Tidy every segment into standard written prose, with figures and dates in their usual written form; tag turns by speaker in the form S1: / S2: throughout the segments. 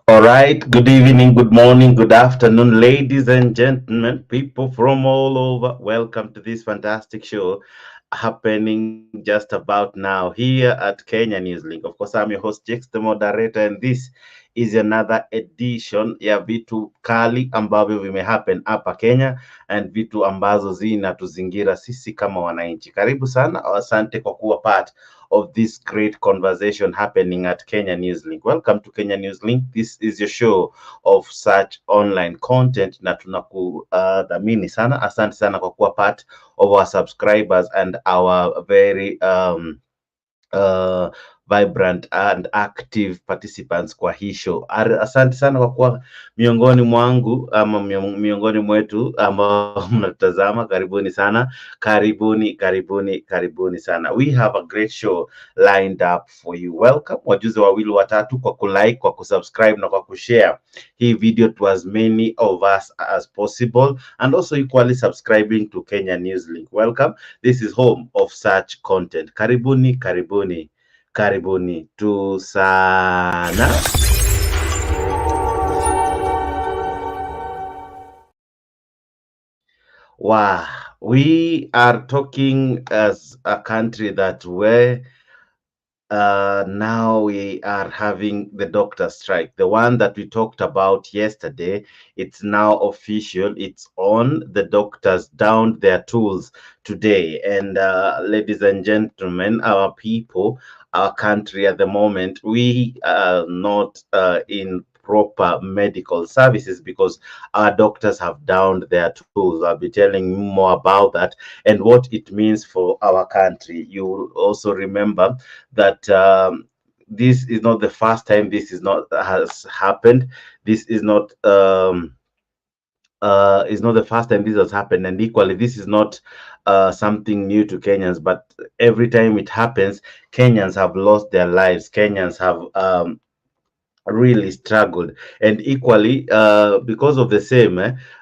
S1: All right, good evening, good morning, good afternoon, ladies and gentlemen, people from all over. Welcome to this fantastic show happening just about now here at Kenya News Link. Of course, I'm your host, Jakes, the moderator, and this is another edition ya vitu kali ambavyo vimehappen hapa Kenya and vitu ambazo zinatuzingira sisi kama wananchi. Karibu sana, asante kwa kuwa part of this great conversation happening at Kenya Newslink. Welcome to Kenya Newslink. This is your show of such online content na tunakudhamini sana. Asante sana kwa kuwa part of our subscribers and our very uh, vibrant and active participants kwa hii show. Asante sana kwa kuwa miongoni mwangu ama miongoni mwetu ambao mnatazama. Karibuni sana, karibuni sana. We have a great show lined up for you. Welcome wajuzi wawili watatu kwa kulike, kwa kusubscribe na kwa kushare hii video to as many of us as possible, and also equally subscribing to Kenya Newslink. Welcome. This is home of such content. Karibuni tu sana. Wow, we are talking as a country that where now we are having the doctor strike, the one that we talked about yesterday. It's now official, it's on. The doctors downed their tools today, and ladies and gentlemen, our people, our country at the moment, we are not in proper medical services because our doctors have downed their tools. I'll be telling you more about that and what it means for our country. You will also remember that this is not the first time this is not has happened. This is not the first time this has happened, and equally this is not something new to Kenyans, but every time it happens, Kenyans have lost their lives. Kenyans have really struggled, and equally because of the same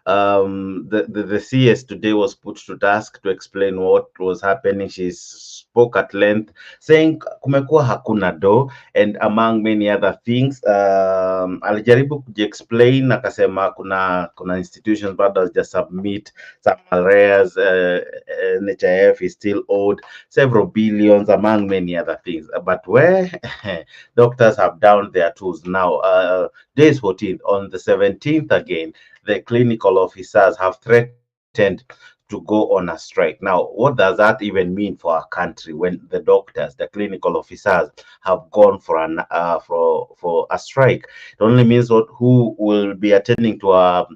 S1: the CS today was put to task to explain what was happening. She spoke at length saying kumekuwa hakuna do, and among many other things. Alijaribu kujiexplain akasema kuna institutions bado just submit some arrears. NHIF is still owed several billions, among many other things, but where doctors have downed their tools now. Days 14th, on the 17th again, the clinical officers have threatened to go on a strike. Now, what does that even mean for our country when the doctors, the clinical officers, have gone for for a strike? It only means what who will be attending to our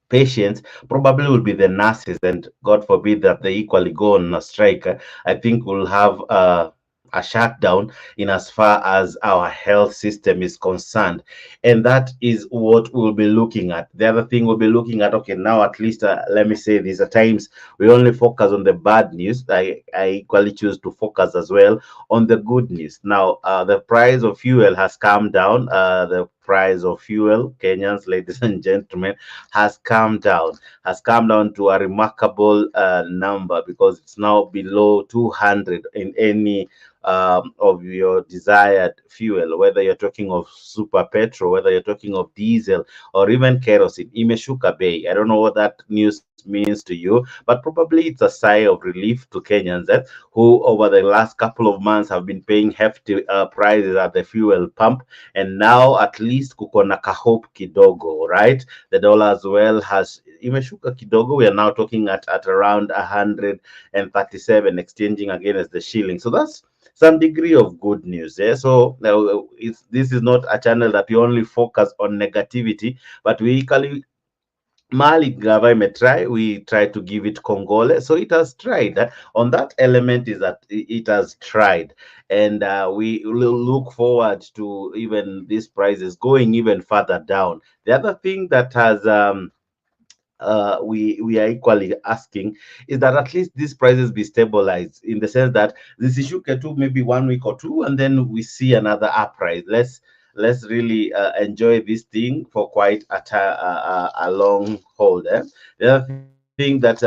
S1: patients probably will be the nurses, and God forbid that they equally go on a strike. I think we'll have a shutdown in as far as our health system is concerned, and that is what we'll be looking at. The other thing we'll be looking at, okay, now at least let me say this: at times we only focus on the bad news. I equally choose to focus as well on the good news. Now the price of fuel has come down. The price of fuel, Kenyans, ladies and gentlemen, has come down to a remarkable number, because it's now below 200 in any of your desired fuel, whether you're talking of super petrol, whether you're talking of diesel, or even kerosene. Imeshuka bei. I don't know what that news means to you, but probably it's a sigh of relief to Kenyans who over the last couple of months have been paying hefty prices at the fuel pump, and now at least kuko na kahope kidogo, right? The dollar as well has imeshuka kidogo. We are now talking at around 137, exchanging against the shilling. So that's some degree of good news. Yeah? So this is not a channel that we only focus on negativity, but we equally Mali Gava may try, we try to give it Congole. So it has tried. On that element is that it has tried. And we will look forward to even these prices going even further down. The other thing that has we are equally asking is that at least these prices be stabilized, in the sense that this issue can do maybe 1 week or two, and then we see another uprise. Let's really enjoy this thing for quite a long hold. The other thing that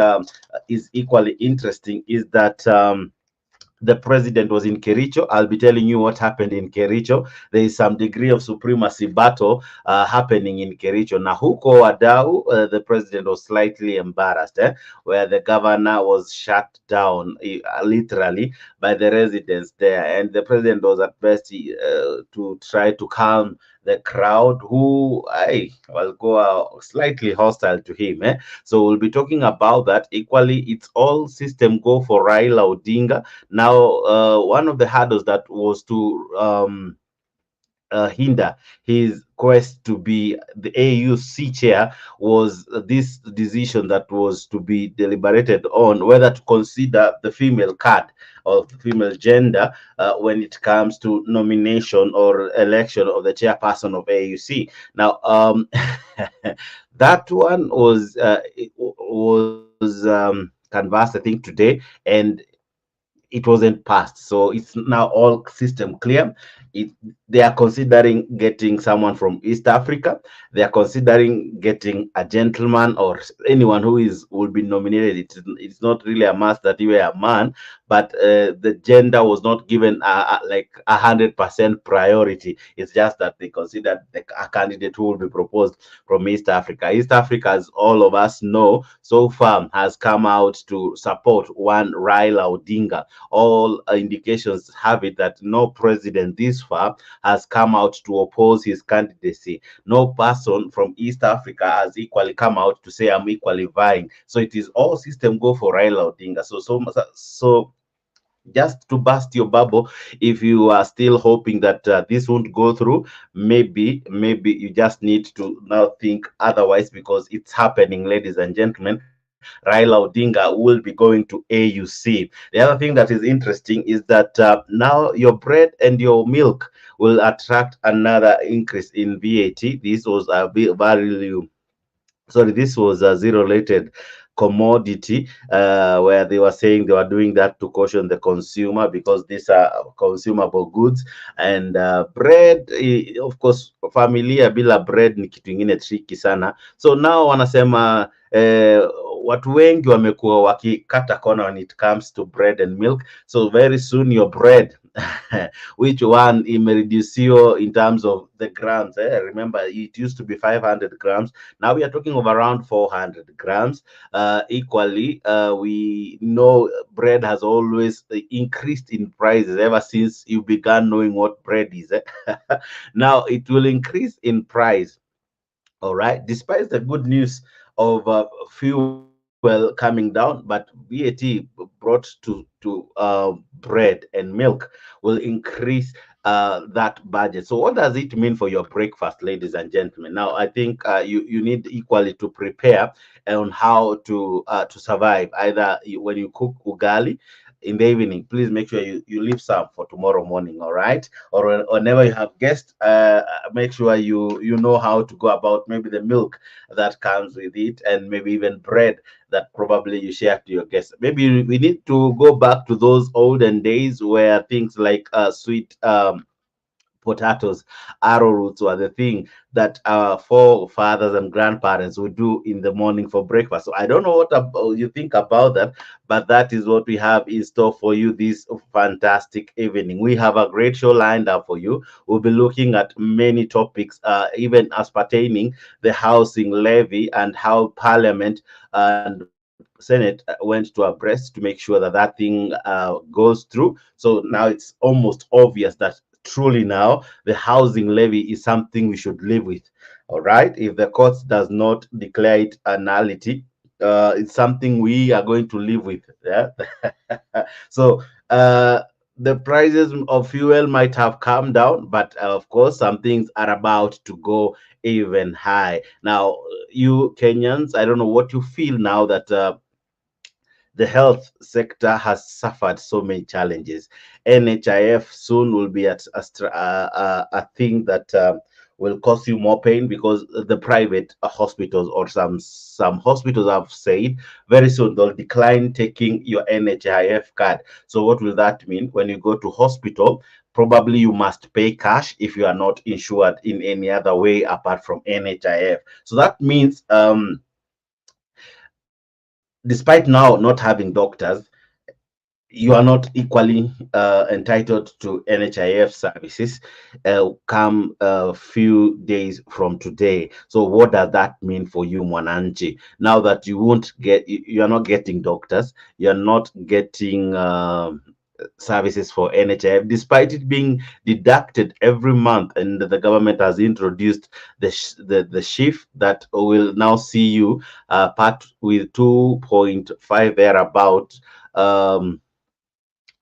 S1: is equally interesting is that the president was in Kericho. I'll be telling you what happened in Kericho. There is some degree of supremacy battle happening in Kericho. Na huko Wadau, the president was slightly embarrassed, where the governor was shut down literally by the residents there, and the president was at best to try to calm the crowd who I will go slightly hostile to him. So we'll be talking about that. Equally, it's all system go for Raila Odinga. Now, one of the hurdles that was to hinder his quest to be the AUC chair was this decision that was to be deliberated on whether to consider the female card or the female gender when it comes to nomination or election of the chairperson of AUC. Now, that one was canvassed, I think, today, and it wasn't passed. So it's now all system clear. It, they are considering getting someone from East Africa. They are considering getting a gentleman or anyone who is will be nominated. It's not really a must that you are a man, but the gender was not given like 100% priority. It's just that they considered a candidate who will be proposed from East Africa. East Africa, as all of us know, so far has come out to support one Raila Odinga. All indications have it that no president this far has come out to oppose his candidacy. No person from East Africa has equally come out to say I'm equally vying. So it is all system go for Raila Odinga. So just to burst your bubble, if you are still hoping that this won't go through, maybe you just need to now think otherwise, because it's happening, ladies and gentlemen. Raila Odinga will be going to AUC. The other thing that is interesting is that now your bread and your milk will attract another increase in VAT. This was a value, sorry, this was a zero related commodity, where they were saying they were doing that to caution the consumer because these are consumable goods. And bread, of course, familia bila bread ni kitu ingine tricky sana. So now wanasema watu wengi wamekuwa wakikata kona when it comes to bread and milk. So very soon your bread which one imereduceo in terms of the grams, remember it used to be 500 grams. Now we are talking of around 400 grams. Equally, we know bread has always increased in prices ever since you began knowing what bread is. Now it will increase in price. All right, despite the good news of fuel coming down, but VAT brought to bread and milk will increase that budget. So what does it mean for your breakfast, ladies and gentlemen? Now I think you need equally to prepare on how to survive. Either when you cook ugali in the evening, please make sure you leave some for tomorrow morning. All right, or whenever you have guests, make sure you know how to go about maybe the milk that comes with it, and maybe even bread that probably you share to your guests. Maybe we need to go back to those olden days where things like sweet potatoes, arrowroots were the thing that our forefathers and grandparents would do in the morning for breakfast. So I don't know what you think about that, but that is what we have in store for you this fantastic evening. We have a great show lined up for you. We'll be looking at many topics, even as pertaining the housing levy and how Parliament and Senate went to abreast to make sure that that thing goes through. So now it's almost obvious that truly now the housing levy is something we should live with. All right, if the court does not declare it a nullity, it's something we are going to live with. Yeah. So the prices of fuel might have come down, but of course some things are about to go even high. Now you Kenyans, I don't know what you feel now that the health sector has suffered so many challenges. NHIF soon will be at a thing that will cause you more pain, because the private hospitals, or some hospitals have said very soon they'll decline taking your NHIF card. So what will that mean? When you go to hospital, probably you must pay cash if you are not insured in any other way apart from NHIF. So that means despite now not having doctors, you are not equally entitled to NHIF services come a few days from today. So what does that mean for you, Mwananchi? Now that you won't get, you are not getting doctors, you are not getting services for NHIF, despite it being deducted every month, and the government has introduced the shift that will now see you part with 2.5 thereabout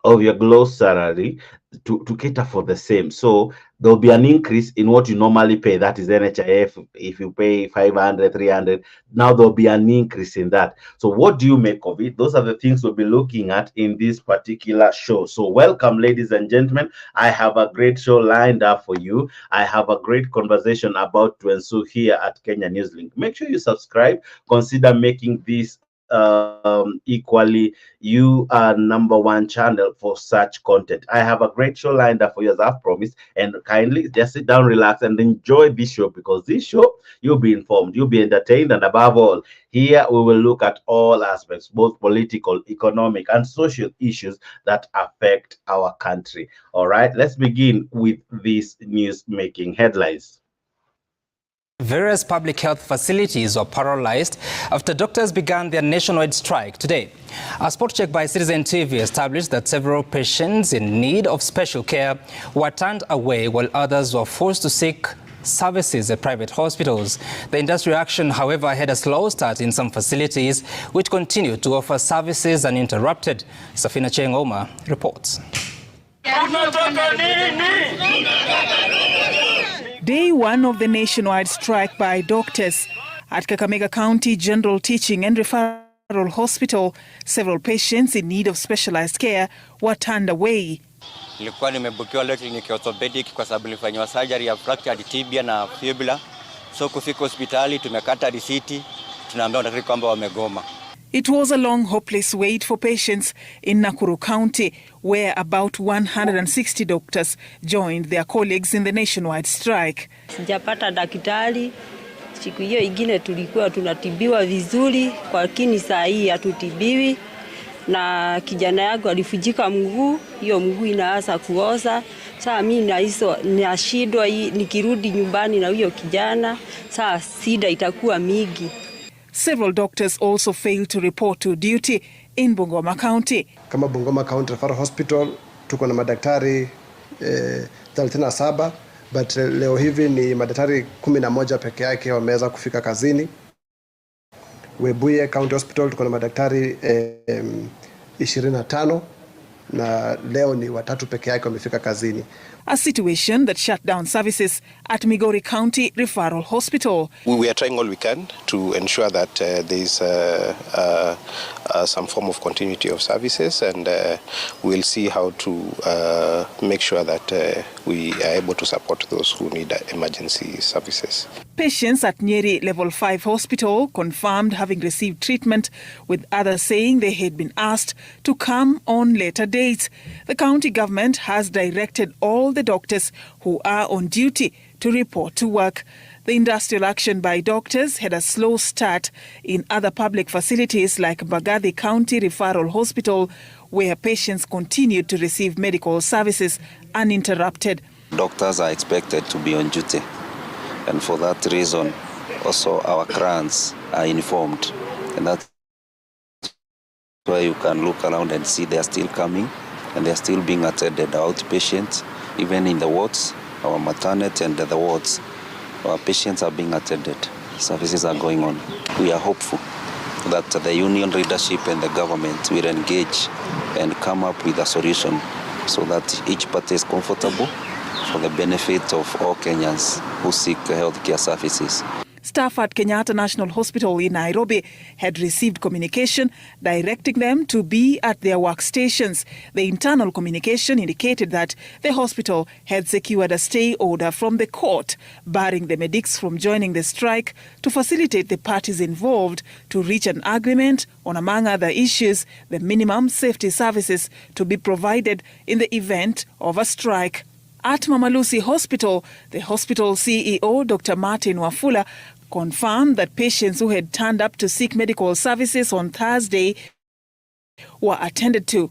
S1: of your gross salary to cater for the same. So there'll be an increase in what you normally pay. That is NHIF. If you pay 500, 300, now there'll be an increase in that. So what do you make of it? Those are the things we'll be looking at in this particular show. So welcome, ladies and gentlemen. I have a great show lined up for you. I have a great conversation about to ensue here at Kenya Newslink. Make sure you subscribe. Consider making this equally you are #1 channel for such content. I have a great show lined up for you as I've promised, and kindly just sit down, relax, and enjoy this show, because this show you'll be informed, you'll be entertained, and above all, here we will look at all aspects, both political, economic, and social issues that affect our country. All right, let's begin with these news making headlines.
S2: Various public health facilities were paralyzed after doctors began their nationwide strike today. A spot check by Citizen TV established that several patients in need of special care were turned away, while others were forced to seek services at private hospitals. The industry action, however, had a slow start in some facilities, which continued to offer services uninterrupted. Safina Chengoma reports.
S3: Day one of the nationwide strike by doctors at Kakamega County General Teaching and Referral Hospital, several patients in need of specialized care were turned away.
S4: Nilikuwa nimebukiwa leo kliniki orthopedic kwa sababu nilifanywa surgery ya fractured tibia na fibula. So kufika hospitali tumekata risiti, tunaambiwa daktari kwamba wamegoma.
S3: It was a long, hopeless wait for patients in Nakuru County, where about 160 doctors joined their colleagues in the nationwide strike.
S5: Sijapata daktari. Siku hiyo ingine tulikuwa tunatibiwa vizuri, kwa kini saa hii hatutibiwi. Na kijana yangu alifujika mguu, hiyo mguu inaanza kuoza. Sasa mimi nashindwa nikirudi nyumbani na huyo kijana, sasa shida itakuwa mingi.
S3: Several doctors also failed to report to duty in Bungoma County.
S6: Kama Bungoma County Referral Hospital tuko na madaktari 37, but leo hivi ni madaktari 11 peke yake wameweza kufika kazini. Webuye County Hospital tuko na madaktari 25 na leo ni watatu peke yake wamefika kazini.
S3: A situation that shut down services at Migori County Referral Hospital.
S7: We are trying all we can to ensure that there is some form of continuity of services, and we'll see how to make sure that we are able to support those who need emergency services.
S3: Patients at Nyeri Level 5 Hospital confirmed having received treatment, with others saying they had been asked to come on later dates. The county government has directed all the doctors who are on duty to report to work. The industrial action by doctors had a slow start in other public facilities like Mbagathi County Referral Hospital, where patients continued to receive medical services uninterrupted.
S8: Doctors are expected to be on duty, and for that reason also our clients are informed, and that's why you can look around and see they are still coming and they are still being attended. Outpatients, even in the wards, our maternity and the wards, our patients are being attended. Services are going on. We are hopeful that the union leadership and the government will engage and come up with a solution so that each party is comfortable for the benefit of all Kenyans who seek healthcare services.
S3: Staff at Kenyatta National Hospital in Nairobi had received communication directing them to be at their workstations. The internal communication indicated that the hospital had secured a stay order from the court, barring the medics from joining the strike to facilitate the parties involved to reach an agreement on, among other issues, the minimum safety services to be provided in the event of a strike. At Mama Lucy Hospital, the hospital CEO, Dr. Martin Wafula, confirmed that patients who had turned up to seek medical services on Thursday were attended to.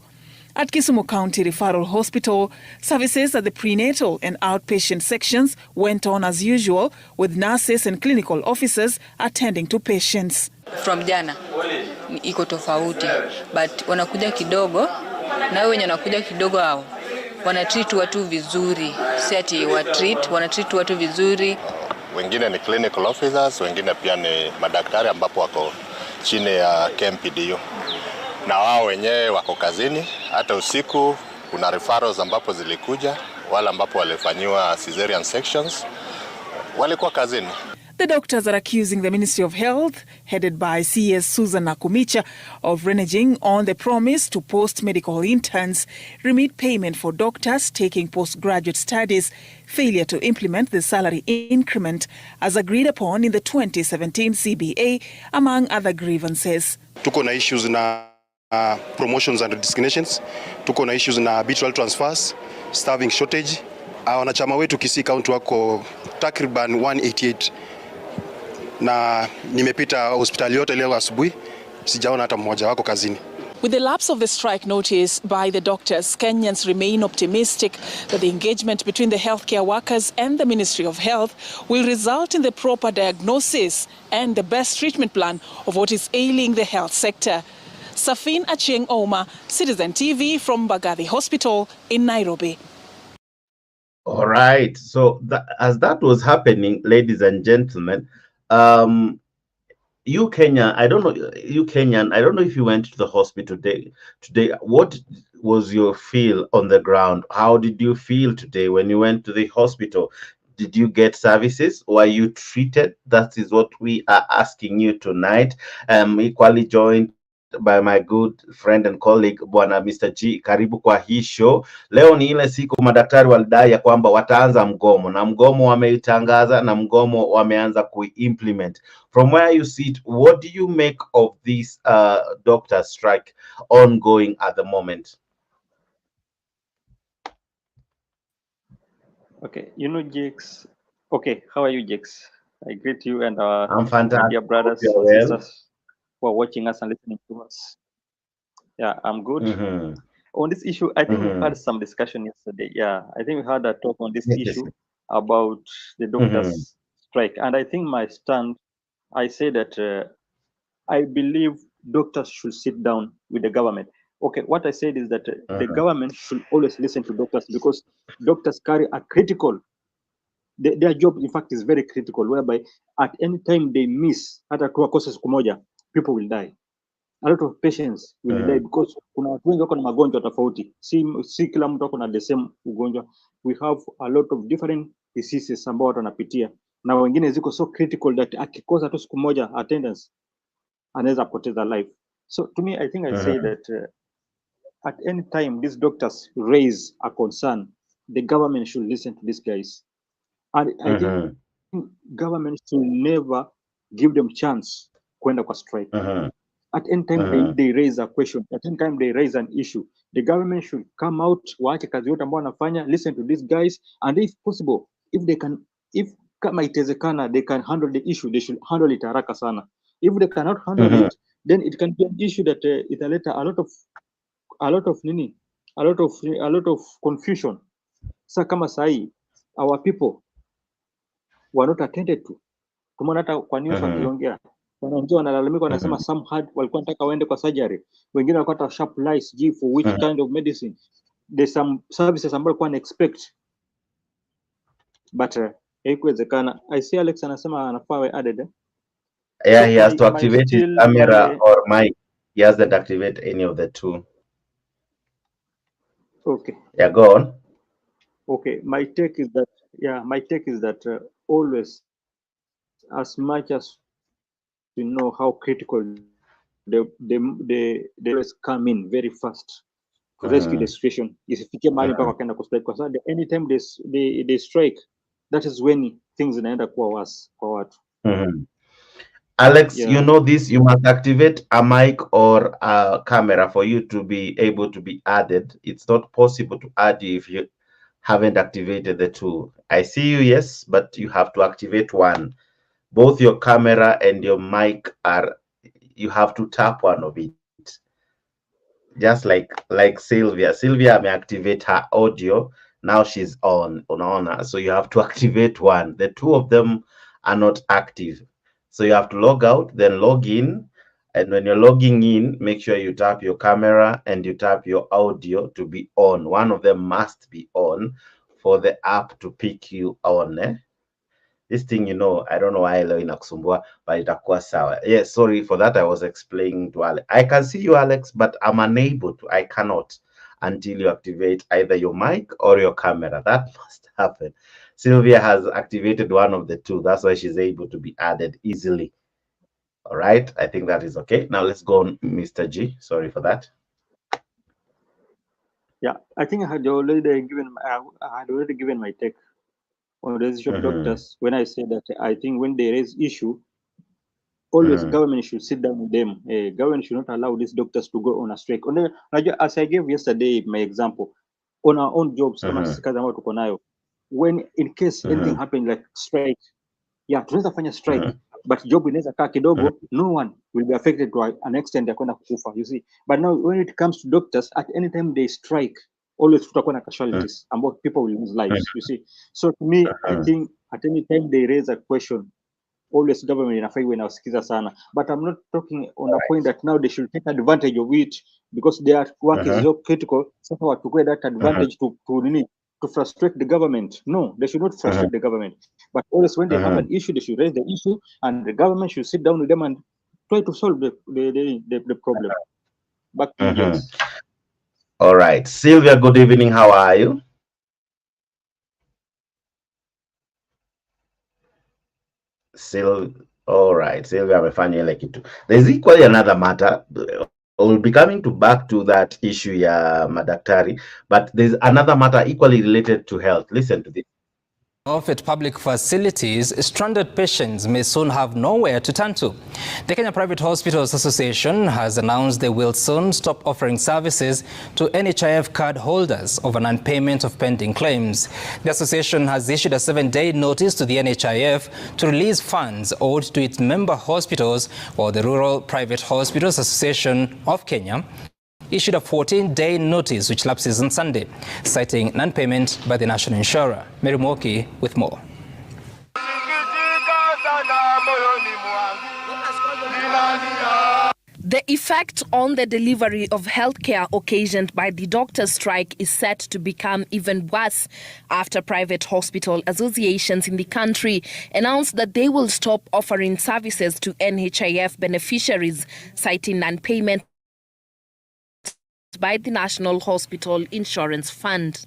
S3: At Kisumu County Referral Hospital, services at the prenatal and outpatient sections went on as usual, with nurses and clinical officers attending to patients.
S9: From jana iko tofauti, but wanakuja kidogo, na wenye wanakuja kidogo hao wanatreat watu vizuri, si ati wanatreat watu vizuri.
S10: Wengine ni clinical officers, wengine pia ni madaktari ambapo wako chini ya KMPDU. Na wao wenyewe wako kazini, hata usiku kuna referrals ambapo zilikuja, wale ambapo walifanyiwa cesarean sections walikuwa kazini.
S3: The doctors are accusing the Ministry of Health, headed by CS Susan Nakumicha, of reneging on the promise to post-medical interns, remit payment for doctors taking postgraduate studies, failure to implement the salary increment as agreed upon in the 2017 CBA, among other grievances.
S11: Tuko na issues na promotions and designations, tuko na issues na arbitral transfers, staffing shortage. Wanachama wetu Kisii County wako takriban 188 na nimepita hospitali yote leo asubuhi sijaona hata mmoja wako kazini.
S3: With the lapse of the strike notice by the doctors, Kenyans remain optimistic that the engagement between the healthcare workers and the Ministry of Health will result in the proper diagnosis and the best treatment plan of what is ailing the health sector. Safin Achieng Oma, Citizen TV from Mbagathi Hospital in Nairobi.
S1: All right. So as that was happening, ladies and gentlemen, you Kenyan, I don't know if you went to the hospital today. What was your feel on the ground? How did you feel today when you went to the hospital? Did you get services? Were you treated? That is what we are asking you tonight. Equally joined by my good friend and colleague Bwana Mr. G. Karibu kwa hii show. Leo ni ile siku madaktari walidai ya kwamba wataanza mgomo, na mgomo wameitangaza na mgomo wameanza kuimplement. From where you sit, what do you make of this doctor strike ongoing at the moment?
S12: Okay, Jakes. Okay, how are you, Jakes? I greet you and our
S1: I'm fantastic.
S12: dear brothers and
S1: well.
S12: sisters who are watching us and listening to us. Yeah, I'm good. On this issue, I think we had some discussion yesterday. Yeah, I think we had a talk on this issue about the doctors' strike. And I think my stand, I say that I believe doctors should sit down with the government. Okay, what I said is that the government should always listen to doctors, because doctors carry a critical, their job in fact is very critical, whereby at any time they miss, hata kwa kosa siku moja, people will die. A lot of patients will die because kuna watu wengi wako na magonjwa tofauti. Si kila mtu wako na the same ugonjwa. We have a lot of different diseases ambao watu wanapitia, na wengine ziko so critical that akikosa tu siku moja attendance anaweza poteza life. So to me, I think I say that at any time these doctors raise a concern, the government should listen to these guys. And I think government should never give them chance kwenda kwa strike. At any time they raise a question, at any time they raise an issue, the government should come out, waache kazi yote ambao wanafanya, listen to these guys, and if possible, if kama itawezekana they can handle the issue, they should handle it haraka sana. If they cannot handle it, then it can be an issue that italeta a lot of confusion. Sa kama sahi our people were not attended to. Tumeona hata kwa news wakiongea, wanaongea wanalalamika, wanasema some had walikuwa nataka waende kwa surgery, wengine walikuwa hata sharp lice G for which kind of medicine. There's some services ambayo walikuwa expect, but haikuwezekana. I see Alex anasema anafaa we added.
S1: Yeah, so he has to activate his camera or mic. He hasn't activated any of the two.
S12: Okay.
S1: Yeah, go on.
S12: Okay, my take is that always, as much as you know how critical they always come in very fast to rescue the situation. Isifikie mahali mpaka wakaenda kustrike, kwa sababu anytime they strike, that is when things inaenda kuwa worse kwa watu.
S1: Alex, you know this, you must activate a mic or a camera for you to be able to be added. It's not possible to add you if you haven't activated the two. I see you, yes, but you have to activate one. Both your camera and your mic you have to tap one of it. just like Sylvia may activate her audio. Now she's on honor, so you have to activate one. The two of them are not active, so you have to log out, then log in. And when you're logging in, make sure you tap your camera and you tap your audio to be on. One of them must be on for the app to pick you on. This thing, I don't know why leo inakusumbua, but itakuwa sawa. Yes, sorry for that. I was explaining to Alex. I can see you, Alex, but I'm unable to. I cannot until you activate either your mic or your camera. That must happen. Sylvia has activated one of the two. That's why she's able to be added easily. All right, I think that is okay. Now let's go on, Mr. G. Sorry for that.
S12: Yeah, I think I had already given my take on the issue of doctors when I said that I think when there is issue, always government should sit down with them. Government should not allow these doctors to go on a strike. As I gave yesterday my example, on our own jobs, when in case anything happens like strike, tunaweza fanya strike, but job inaweza kaa kidogo, no one will be affected to an extent ya kwenda kukufa, you see. But now when it comes to doctors, at any time they strike, always tutakuwa na casualties, about people will lose lives, you see. So to me, I think at any time they raise a question, always government inafaa iwe inawasikiza sana. But I'm not talking on a point that now they should take advantage of it because their work is so critical. So watukue that advantage to frustrate the government. No, they should not frustrate the government. But always when they have an issue, they should raise the issue, and the government should sit down with them and try to solve the problem. Back to you guys.
S1: All right, Sylvia, good evening. How are you? All right, Sylvia amefanya ile kitu. There's equally another matter. We'll be coming back to that issue ya madaktari, but there's another matter equally related to health. Listen to this.
S2: At public facilities, stranded patients may soon have nowhere to turn to. The Kenya Private Hospitals Association has announced they will soon stop offering services to NHIF card holders over non-payment of pending claims. The association has issued a 7-day notice to the NHIF to release funds owed to its member hospitals, while the Rural Private Hospitals Association of Kenya issued a 14-day notice which lapses on Sunday, citing non-payment by the national insurer. Mary Moki with more.
S13: The effect on the delivery of healthcare occasioned by the doctors' strike is set to become even worse after private hospital associations in the country announced that they will stop offering services to NHIF beneficiaries, citing non-payment by the National Hospital Insurance Fund.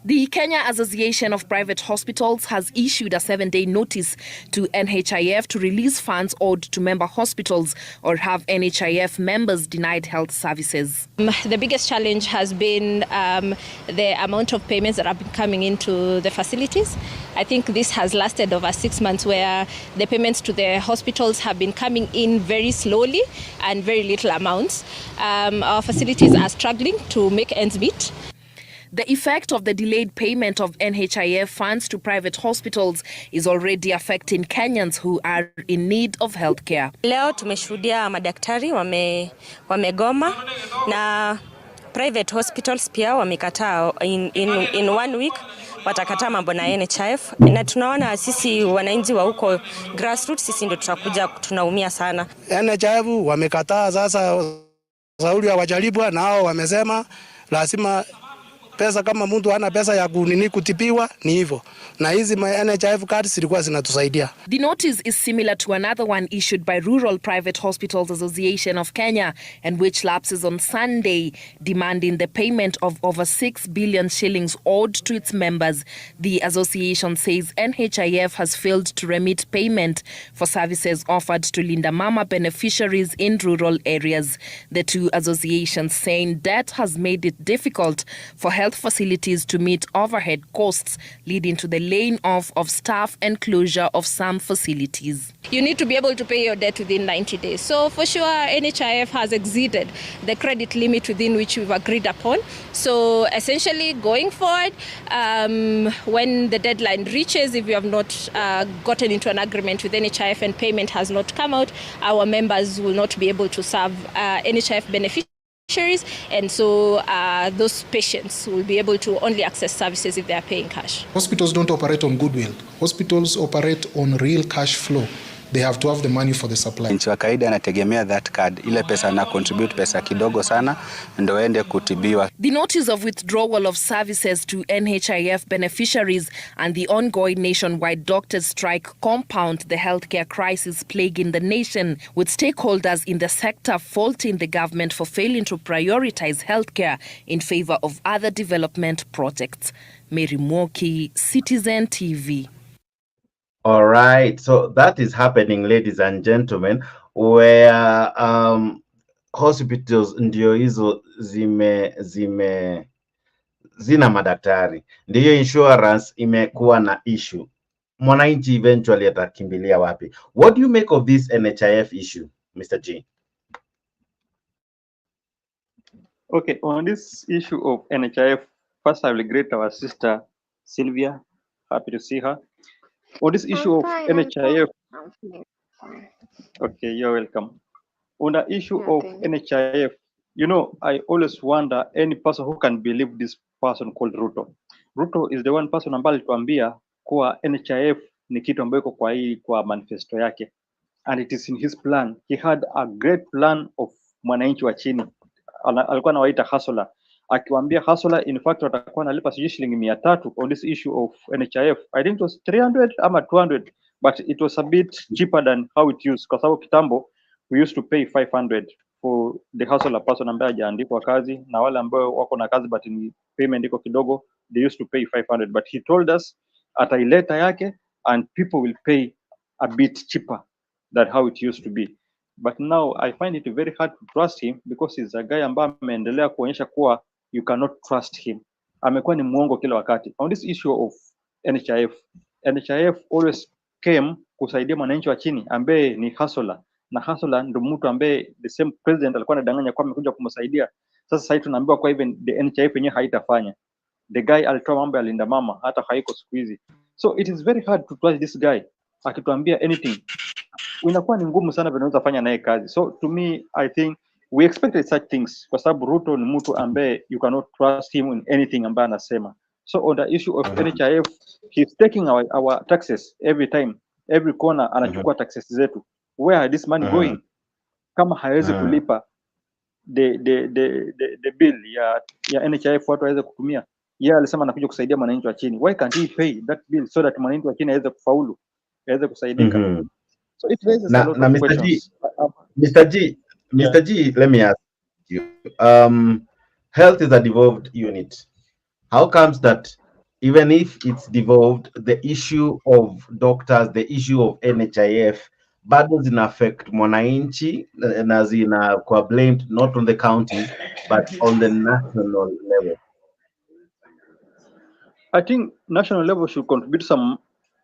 S13: The Kenya Association of Private Hospitals has issued a 7-day notice to NHIF to release funds owed to member hospitals or have NHIF members denied health services.
S5: The biggest challenge has been the amount of payments that have been coming into the facilities. I think this has lasted over 6 months, where the payments to the hospitals have been coming in very slowly and very little amounts. Our facilities are struggling to make ends meet.
S13: The effect of the delayed payment of NHIF funds to private hospitals is already affecting Kenyans who are in need of healthcare.
S14: Leo tumeshuhudia madaktari wamegoma na private hospitals pia wamekataa in 1 week watakataa mambo na NHIF, na tunaona sisi wananchi wa huko grassroots sisi ndio tutakuja tunaumia sana.
S15: NHIF wamekataa, sasa Saudi hawajalipwa, nao wamesema lazima pesa, kama mtu hana pesa ya kutibiwa ni hivyo, na hizi NHIF cards zilikuwa zinatusaidia.
S13: The notice is similar to another one issued by Rural Private Hospitals Association of Kenya, and which lapses on Sunday, demanding the payment of over 6 billion shillings owed to its members. The association says NHIF has failed to remit payment for services offered to Linda Mama beneficiaries in rural areas. The two associations saying debt has made it difficult for health facilities to meet overhead costs, leading to the laying off of staff and closure of some facilities.
S5: You need to be able to pay your debt within 90 days. So for sure, NHIF has exceeded the credit limit within which we've agreed upon. So essentially, going forward, when the deadline reaches, if you have not gotten into an agreement with NHIF and payment has not come out, our members will not be able to serve NHIF beneficiaries.
S16: and so those patients will be able to only access services if they are paying cash.
S17: Hospitals don't operate on goodwill. Hospitals operate on real cash flow. They have to have the money for the supply.
S18: Nchi wa kawaida anategemea that card, ile pesa na contribute pesa kidogo sana ndio ende kutibiwa.
S13: The notice of withdrawal of services to NHIF beneficiaries and the ongoing nationwide doctors' strike compound the healthcare crisis plaguing the nation, with stakeholders in the sector faulting the government for failing to prioritize healthcare in favor of other development projects. Mary Mwoki, Citizen TV.
S1: All right, so that is happening, ladies and gentlemen, where hospitals ndio hizo zina madaktari, ndiyo insurance imekuwa na issue. Mwananchi eventually atakimbilia wapi? What do you make of this NHIF issue, Mr. G?
S12: Okay, on this issue of NHIF, first I will greet our sister Sylvia. Happy to see her. On this issue of NHIF, okay, you're welcome. On the issue of NHIF, you know, I always wonder any person who can believe this person called Ruto. Ruto is the one person ambaye alituambia kuwa NHIF ni kitu ambayo iko kwa manifesto yake, and it is in his plan. He had a great plan of mwananchi wa chini. Alikuwa anawaita hustler, akiwaambia hustler in fact watakuwa nalipa sijui shilingi 300 on this issue of NHIF. I think it was 300 ama 200, but it was a bit cheaper than how it used, kwa sababu kitambo we used to pay 500 for the hustler person ambaye hajaandikwa kazi, na wale ambao wako na kazi but ni payment iko kidogo, they used to pay 500, but he told us ataileta yake and people will pay a bit cheaper than how it used to be. But now I find it very hard to trust him because he's a guy ambaye ameendelea kuonyesha kuwa you cannot trust him. Amekuwa ni muongo kila wakati. On this issue of NHIF, NHIF always came kusaidia mwananchi wa chini ambaye ni hustler, na hustler ndo mtu ambaye the same president alikuwa anadanganya kwa amekuja kumsaidia. Sasa hivi tunaambiwa kwa even the NHIF yenyewe haitafanya. The guy alitoa mambo ya linda mama, hata haiko siku hizi. So it is very hard to trust this guy. Akituambia anything, inakuwa ni ngumu sana vinaweza fanya naye kazi. So to me, I think we expected such things, kwa sababu Ruto ni mtu ambaye you cannot trust him in anything ambaye anasema. So on the issue of NHIF, he's taking our taxes every time, every corner anachukua taxes zetu. Where are this money going? Kama hawezi kulipa the bill ya NHIF watu waweze kutumia. Yeye alisema anakuja kusaidia mwananchi wa chini. Why can't he pay that bill so that mwananchi wa chini aweze kufaulu, aweze kusaidika? So it raises a lot of questions.
S1: Mr. G, let me ask you. Health is a devolved unit. How comes that even if it's devolved, the issue of doctors, the issue of NHIF, bado zina affect mwananchi na zinakuwa blamed not on the county but on the national level?
S12: I think national level should contribute some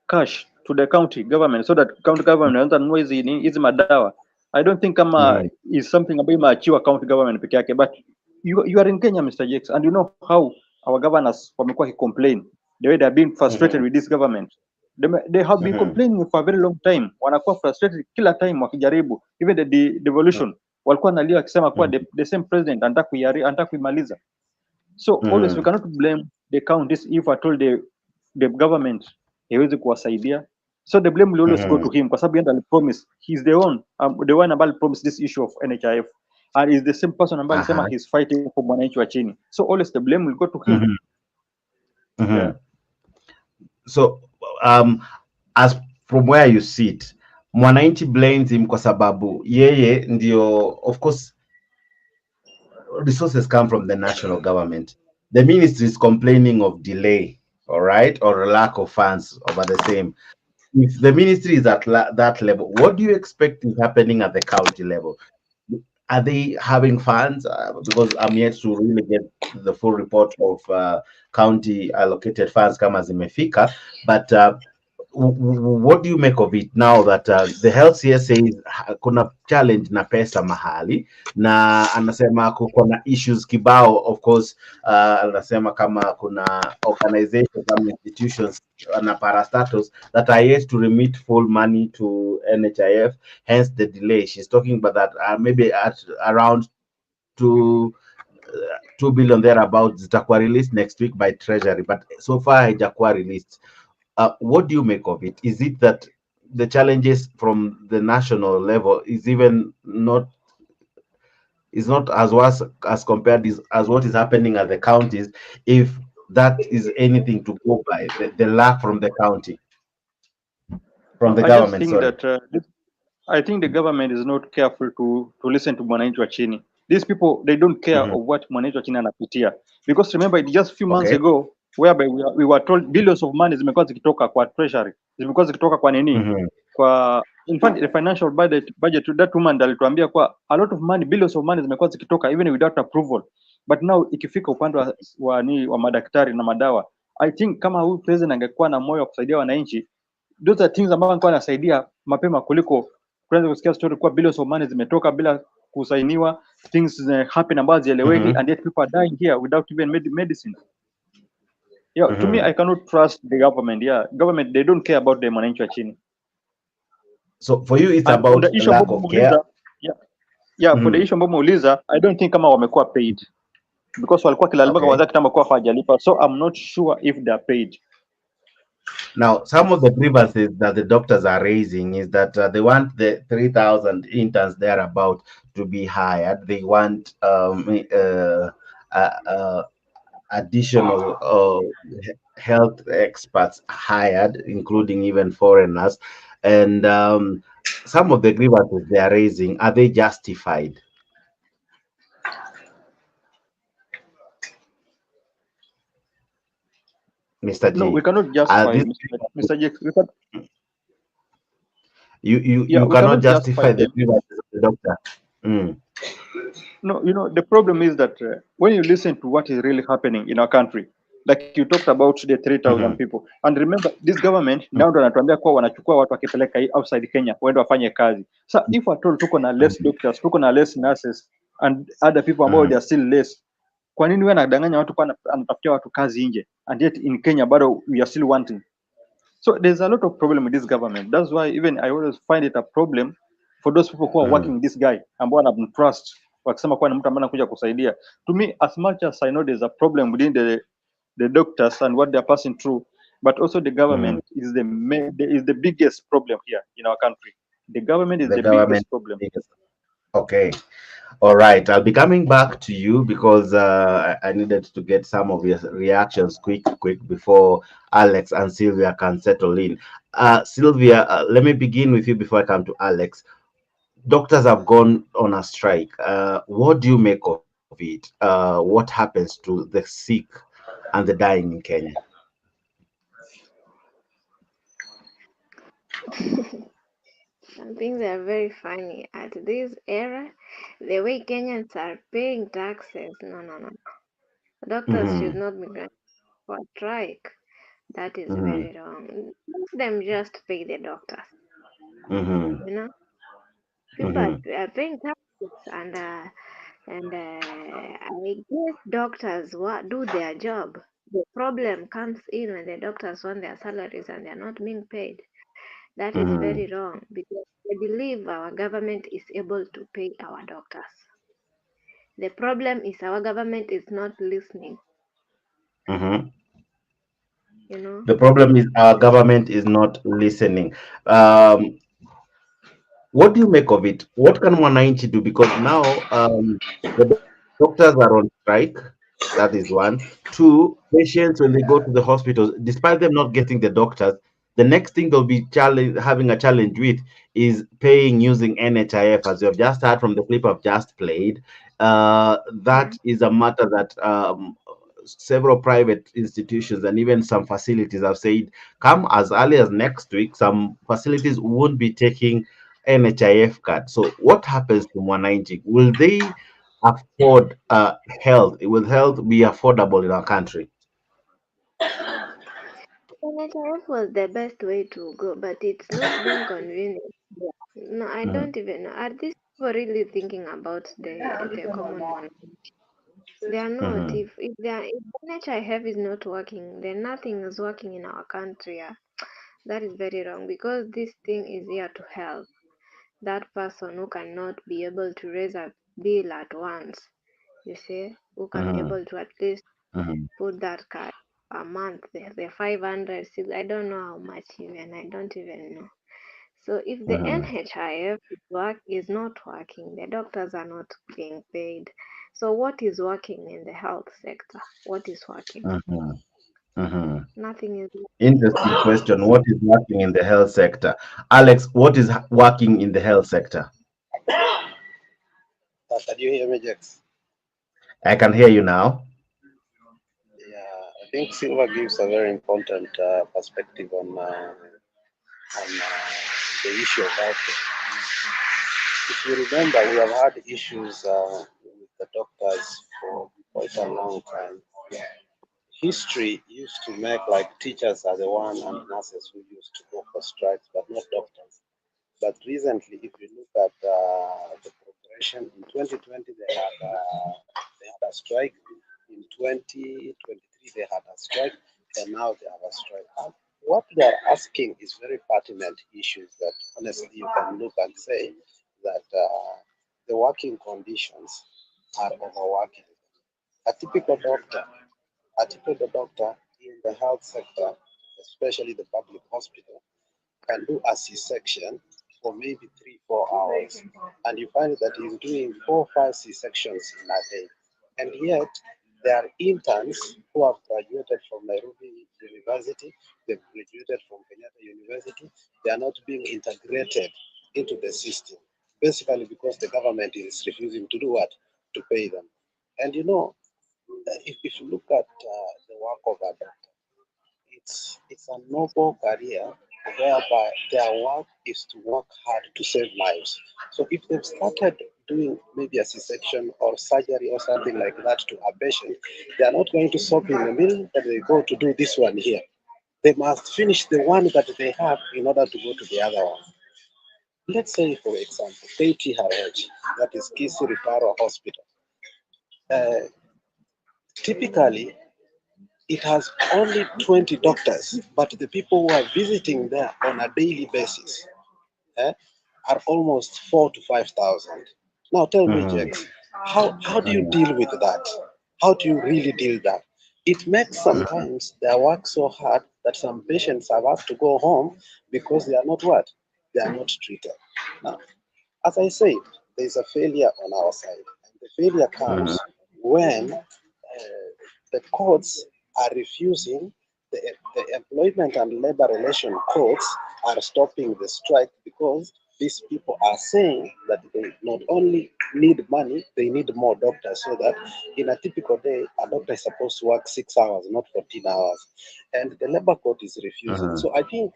S12: cash to the county government so that county government anaweza nunua hizi madawa. I don't think kama is something ambayo imeachiwa county government peke yake, but you are in Kenya, Mr. Jakes, and you know how our governors wamekuwa complain the way they are being frustrated with this government. They have been complaining for a very long time. Wanakuwa frustrated kila time wakijaribu, even the devolution walikuwa nalia wakisema kuwa the same president anataka kuimaliza. So always we cannot blame the counties if at all the government haiwezi kuwasaidia. So the blame will always go to him kwa sababu yeye alipromise, he's the one ambaye promised this issue of NHIF, and is the same person ambaye alisema he's fighting for mwananchi wa chini. So always the blame will go to him.
S1: Yeah. So as from where you sit, mwananchi blames him kwa sababu yeye ndio, of course resources come from the national government. The ministry is complaining of delay, all right, or lack of funds over the same. If the ministry is at that level, what do you expect is happening at the county level? Are they having funds? Because I'm yet to really get the full report of county allocated funds kama zimefika, but what do you make of it now that the health CS says kuna challenge na pesa mahali, na anasema kuna issues kibao, of course anasema kama kuna organizations and institutions na parastatals that are yet to remit full money to NHIF, hence the delay. She's talking about that maybe at around 2 billion thereabouts zitakuwa released next week by treasury, but so far haijakuwa released. What do you make of it? Is it that the challenges from the national level is not as worse as compared as what is happening at the counties, if that is anything to go by, the lack from the county, from the
S12: I just
S1: government,
S12: think
S1: sorry.
S12: that I think the government is not careful to listen to mwananchi wa chini. These people, they don't care of what mwananchi wa chini anapitia, because remember it just few months ago whereby we were told billions of money zimekuwa zikitoka kwa treasury, zimekuwa zikitoka kwa nini, kwa in fact the financial budget that woman alituambia kwa a lot of money, billions of money zimekuwa zikitoka even without approval, but now ikifika upande wa madaktari na madawa, I think kama huyu president angekuwa na moyo wa kusaidia wananchi, those are things ambazo alikuwa anasaidia mapema kuliko kuanza kusikia story kwa billions of money zimetoka bila kusainiwa, things happen ambazo zieleweki, and yet people are dying here without even medicine. Yeah, to me I cannot trust the government. Yeah, government, they don't care about the mwananchi wa chini.
S1: So for you it's
S12: And
S1: about
S12: the issue
S1: lack of care.
S12: For the issue ambayo umeuliza, I don't think kama wamekuwa paid, because walikuwa kilalamika kwanza kitambo kwa hawajalipa, so I'm not sure if they are paid.
S1: Now, some of the grievances that the doctors are raising is that they want the 3,000 interns thereabout to be hired. They want additional health experts hired, including even foreigners. And some of the grievances they are raising, are they justified? Mr. G.
S12: No, we cannot justify, Mr. J.
S1: You cannot justify the grievances of the doctor.
S12: No, the problem is that when you listen to what is really happening in our country, like you talked about the 3,000 people, and remember this government now ndo anatuambia kuwa wanachukua watu wakipeleka outside Kenya waende wafanye kazi. So if at all tuko na less doctors, tuko na less nurses and other people ambao they are still less, kwa nini wewe anadanganya watu kwa anatafutia watu kazi nje, and yet in Kenya bado we are still wanting? So there's a lot of problem with this government. That's why even I always find it a problem for those people who are working with this guy ambao wanamtrust, wakisema kuwa ni mtu ambaye anakuja kusaidia. To me, as much as I know there's a problem within the doctors and what they're passing through, but also the government is the biggest problem here in our country. The government is the biggest problem.
S1: Okay. All right. I'll be coming back to you because I needed to get some of your reactions quick before Alex and Sylvia can settle in. Sylvia, let me begin with you before I come to Alex. Doctors have gone on a strike. What do you make of it? What happens to the sick and the dying in Kenya?
S19: Some things are very funny. At this era, the way Kenyans are paying taxes, no. Doctors should not be granted for strike. That is very wrong. Let them just pay the doctors. People are paying taxes, and I guess doctors do their job. The problem comes in when the doctors want their salaries and they're not being paid. That is very wrong, because I believe our government is able to pay our doctors. The problem is our government is not listening.
S1: The problem is our government is not listening. What do you make of it? What can Mwananchi do? Because now the doctors are on strike. That is one. Two, patients, when they go to the hospitals, despite them not getting the doctors, the next thing they'll be having a challenge with is paying using NHIF, as you have just heard from the clip I've just played. That is a matter that several private institutions and even some facilities have said, come as early as next week, some facilities won't be taking NHIF card. So what happens to Mwananchi? Will they afford health? Will health be affordable in our country?
S19: NHIF was the best way to go, but it's not being convenient. No, I don't even know. Are these people really thinking about the common man? They are not. If NHIF is not working, then nothing is working in our country. That is very wrong, because this thing is here to help that person who cannot be able to raise a bill at once. you see, who can able to at least
S1: Mm-hmm.
S19: put that card a month, the 500, I don't know how much even, I don't even know. So if the
S1: Mm-hmm.
S19: NHIF is not working, the doctors are not being paid. So what is working in the health sector? What is working?
S1: Mm-hmm. Mm-hmm.
S19: Nothing is.
S1: Interesting question. What is working in the health sector? Alex, what is working in the health sector?
S7: Can you hear me, Jax?
S1: I can hear you now.
S7: Yeah, I think Silva gives a very important perspective on the issue of healthcare. If you remember, we have had issues with the doctors for quite a long time. History used to make like teachers are the one and nurses who used to go for strikes, but not doctors. But recently, if you look at the progression, in 2020 they had a strike. In 2023 they had a strike, and now they have a strike. And what they are asking is very pertinent issues that honestly you can look and say that the working conditions are overworking. A typical doctor, a typical doctor in the health sector, especially the public hospital, can do a C-section for maybe 3-4 hours, and you find that he's doing 4-5 C-sections in a day. And yet, there are interns who have graduated from Nairobi University, they've graduated from Kenyatta University, they are not being integrated into the system, basically because the government is refusing to do what? To pay them. And you know, if you look at the work of a doctor, it's a noble career whereby their work is to work hard to save lives. So if they've started doing maybe a C-section or surgery or something like that to a patient, they are not going to stop in the middle that they go to do this one here. They must finish the one that they have in order to go to the other one. Let's say, for example, KTRH, that is Kisi Referral Hospital. Uh, Typically, it has only 20 doctors, but the people who are visiting there on a daily basis are almost 4 to 5,000. Now tell me,
S1: Mm-hmm.
S7: Jax, how do you deal with that? How do you really deal with that? It makes sometimes their work so hard that some patients have to go home because they are not what? They are not treated. Now, as I said, there is a failure on our side. And the failure
S1: Mm-hmm.
S7: comes when the courts are refusing, the employment and labor relation courts are stopping the strike because these people are saying that they not only need money, they need more doctors so that in a typical day, a doctor is supposed to work 6 hours, not 14 hours. And the labor court is refusing.
S1: Mm-hmm.
S7: So I think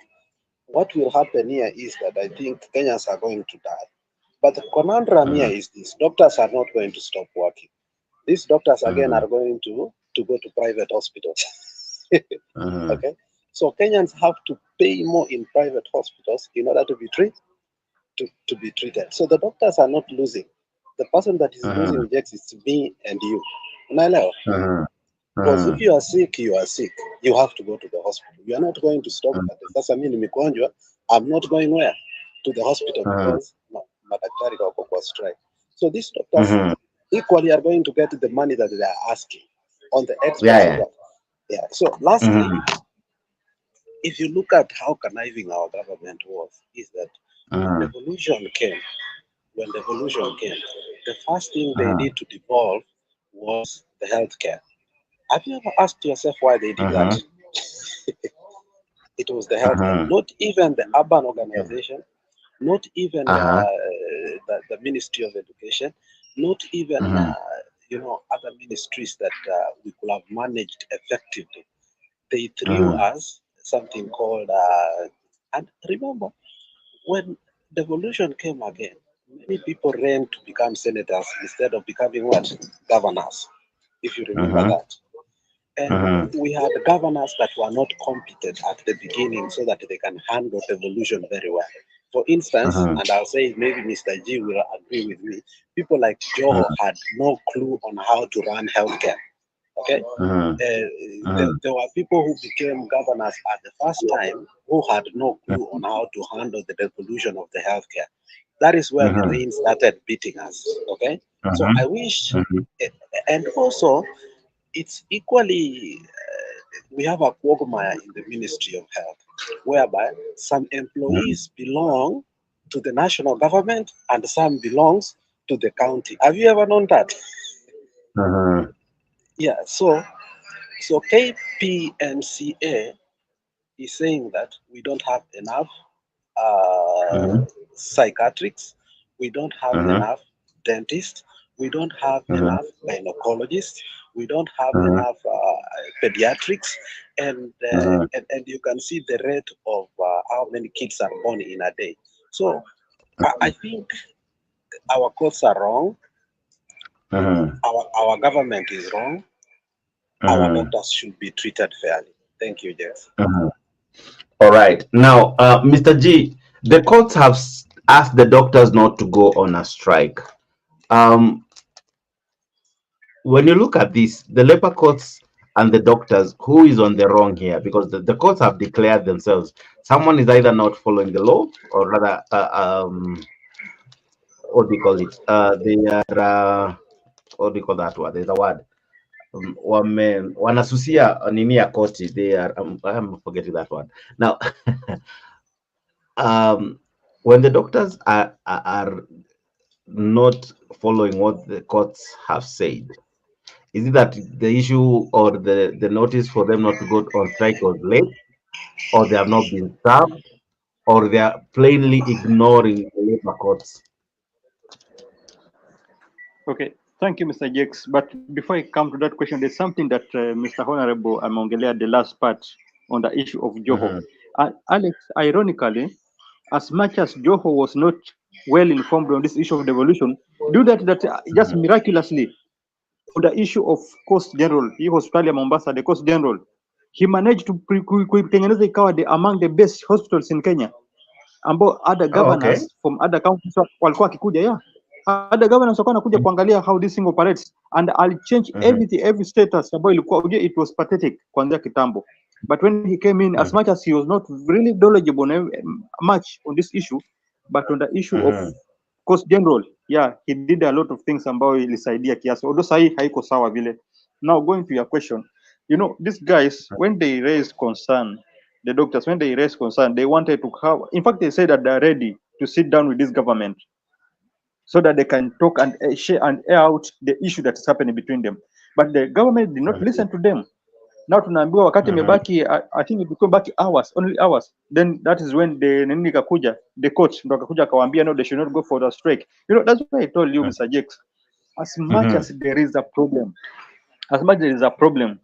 S7: what will happen here is that I think Kenyans are going to die. But the conundrum here is this: doctors are not going to stop working. These doctors again
S1: Mm-hmm.
S7: are going to go to private hospitals.
S1: Mm-hmm.
S7: Okay, so Kenyans have to pay more in private hospitals in order to be to be treated. So the doctors are not losing. The person that is
S1: Mm-hmm.
S7: losing, Jax, is me and you. Unaelewa?
S1: Mm-hmm.
S7: Because if
S1: Mm-hmm.
S7: you are sick, you are sick. You have to go to the hospital. You are not going to stop at the sasa mimi nimegonjwa. I'm not going where? To the hospital
S1: Mm-hmm.
S7: because madaktari wako kwa strike. So these doctors
S1: Mm-hmm.
S7: equally are going to get the money that they are asking on the
S1: Yeah,
S7: expense of
S1: yeah.
S7: what? Yeah. So lastly,
S1: Mm-hmm.
S7: if you look at how conniving our government was, is that when
S1: Mm-hmm.
S7: devolution came, the first thing they
S1: Mm-hmm.
S7: did to devolve was the healthcare. Have you ever asked yourself why they did that?
S1: Mm-hmm.
S7: It was the healthcare,
S1: Mm-hmm.
S7: not even the urban organization, not even
S1: Uh-huh.
S7: the Ministry of Education, not even
S1: Mm-hmm.
S7: other ministries that we could have managed effectively. They threw
S1: Mm-hmm.
S7: us something called and remember when devolution came again, many people ran to become senators instead of becoming what? Governors, if you remember
S1: Mm-hmm.
S7: that. And
S1: Mm-hmm.
S7: we had governors that were not competent at the beginning so that they can handle devolution very well. For instance,
S1: Mm-hmm.
S7: and I'll say maybe Mr. G will agree with me, people like Joho had no clue on how to run healthcare. Okay,
S1: Mm-hmm. Mm-hmm.
S7: there were people who became governors at the first time who had no clue on how to handle the devolution of the healthcare. That is where the rain started beating us. Okay, so I wish, and also it's equally. We have a quagmire in the Ministry of Health, whereby some employees belong to the national government and some belongs to the county. Have you ever known that? Yeah. So KPMCA is saying that we don't have enough psychiatrists, we don't have enough dentists, we don't have enough gynecologists, we don't have enough pediatrics, and you can see the rate of how many kids are born in a day. So I think our courts are wrong, our government is wrong, our doctors should be treated fairly. Thank you, Jeff.
S1: All right. Now, Mr. G, the courts have asked the doctors not to go on a strike. When you look at this, the labor courts and the doctors, who is on the wrong here? Because the courts have declared themselves. Someone is either not following the law, or rather, what do you call it? They are, what do you call that word? There's a word. Wanasusia nini ya koti. They are, I'm forgetting that word. Now, when the doctors are not following what the courts have said, is it that the issue or the notice for them not to go on strike was late, or they have not been served, or they are plainly ignoring the labor courts?
S12: Okay, thank you, Mr. Jakes. But before I come to that question, there's something that Mr. Honorable ameongelea the last part on the issue of Joho. Alex, ironically, as much as Joho was not well informed on this issue of devolution, just miraculously on the issue of Coast General, hii hospitali ya Mombasa, the Coast General, he managed to kuitengeneza ikawa among the best hospitals in Kenya, ambao other governors from other counties walikuwa wakikuja. Yeah, other governors walikuwa wanakuja kuangalia how this thing operates, and I'll change everything, every status ambayo ilikuwa, it was pathetic kuanzia kitambo. But when he came in, as much as he was not really knowledgeable much on this issue, but on the issue of Coast General, yeah, he did a lot of things ambayo ilisaidia kiasi. Although sahi haiko sawa vile. Now going to your question, you know, these guys, when they raised concern, the doctors, when they raised concern, they wanted to have, in fact, they said that they're ready to sit down with this government so that they can talk and share and air out the issue that is happening between them. But the government did not listen to them. Now tunaambiwa wakati imebaki, I think it became back hours, only hours. Then that is when the kakuja, the coach ndo akakuja akawaambia no, they should not go for the strike. You know, that's why I told you, Mr. Jakes, as much as there is a problem, as much as there is a problem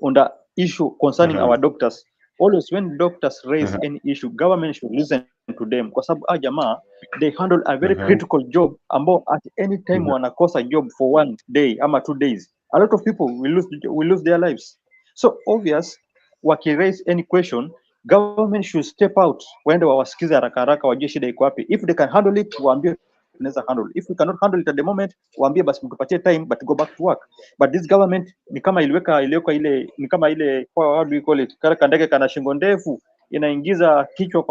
S12: on the issue concerning our doctors, always when doctors raise any issue, government should listen to them. Kwa sababu jamaa, they handle a very critical job ambao at any time wanakosa job for 1 day ama 2 days, a lot of people will lose their lives. So obvious, waki raise any question, government should step out, waende wawasikize haraka haraka, wajue shida iko wapi. If they can handle it, waambie tunaweza handle. If we cannot handle it at the moment, waambie basi mtupatie time but go back to work. But this government ni kama iliweka ile, ni kama ile, how do we call it, kale kandege kana shingo ndefu inaingiza kichwa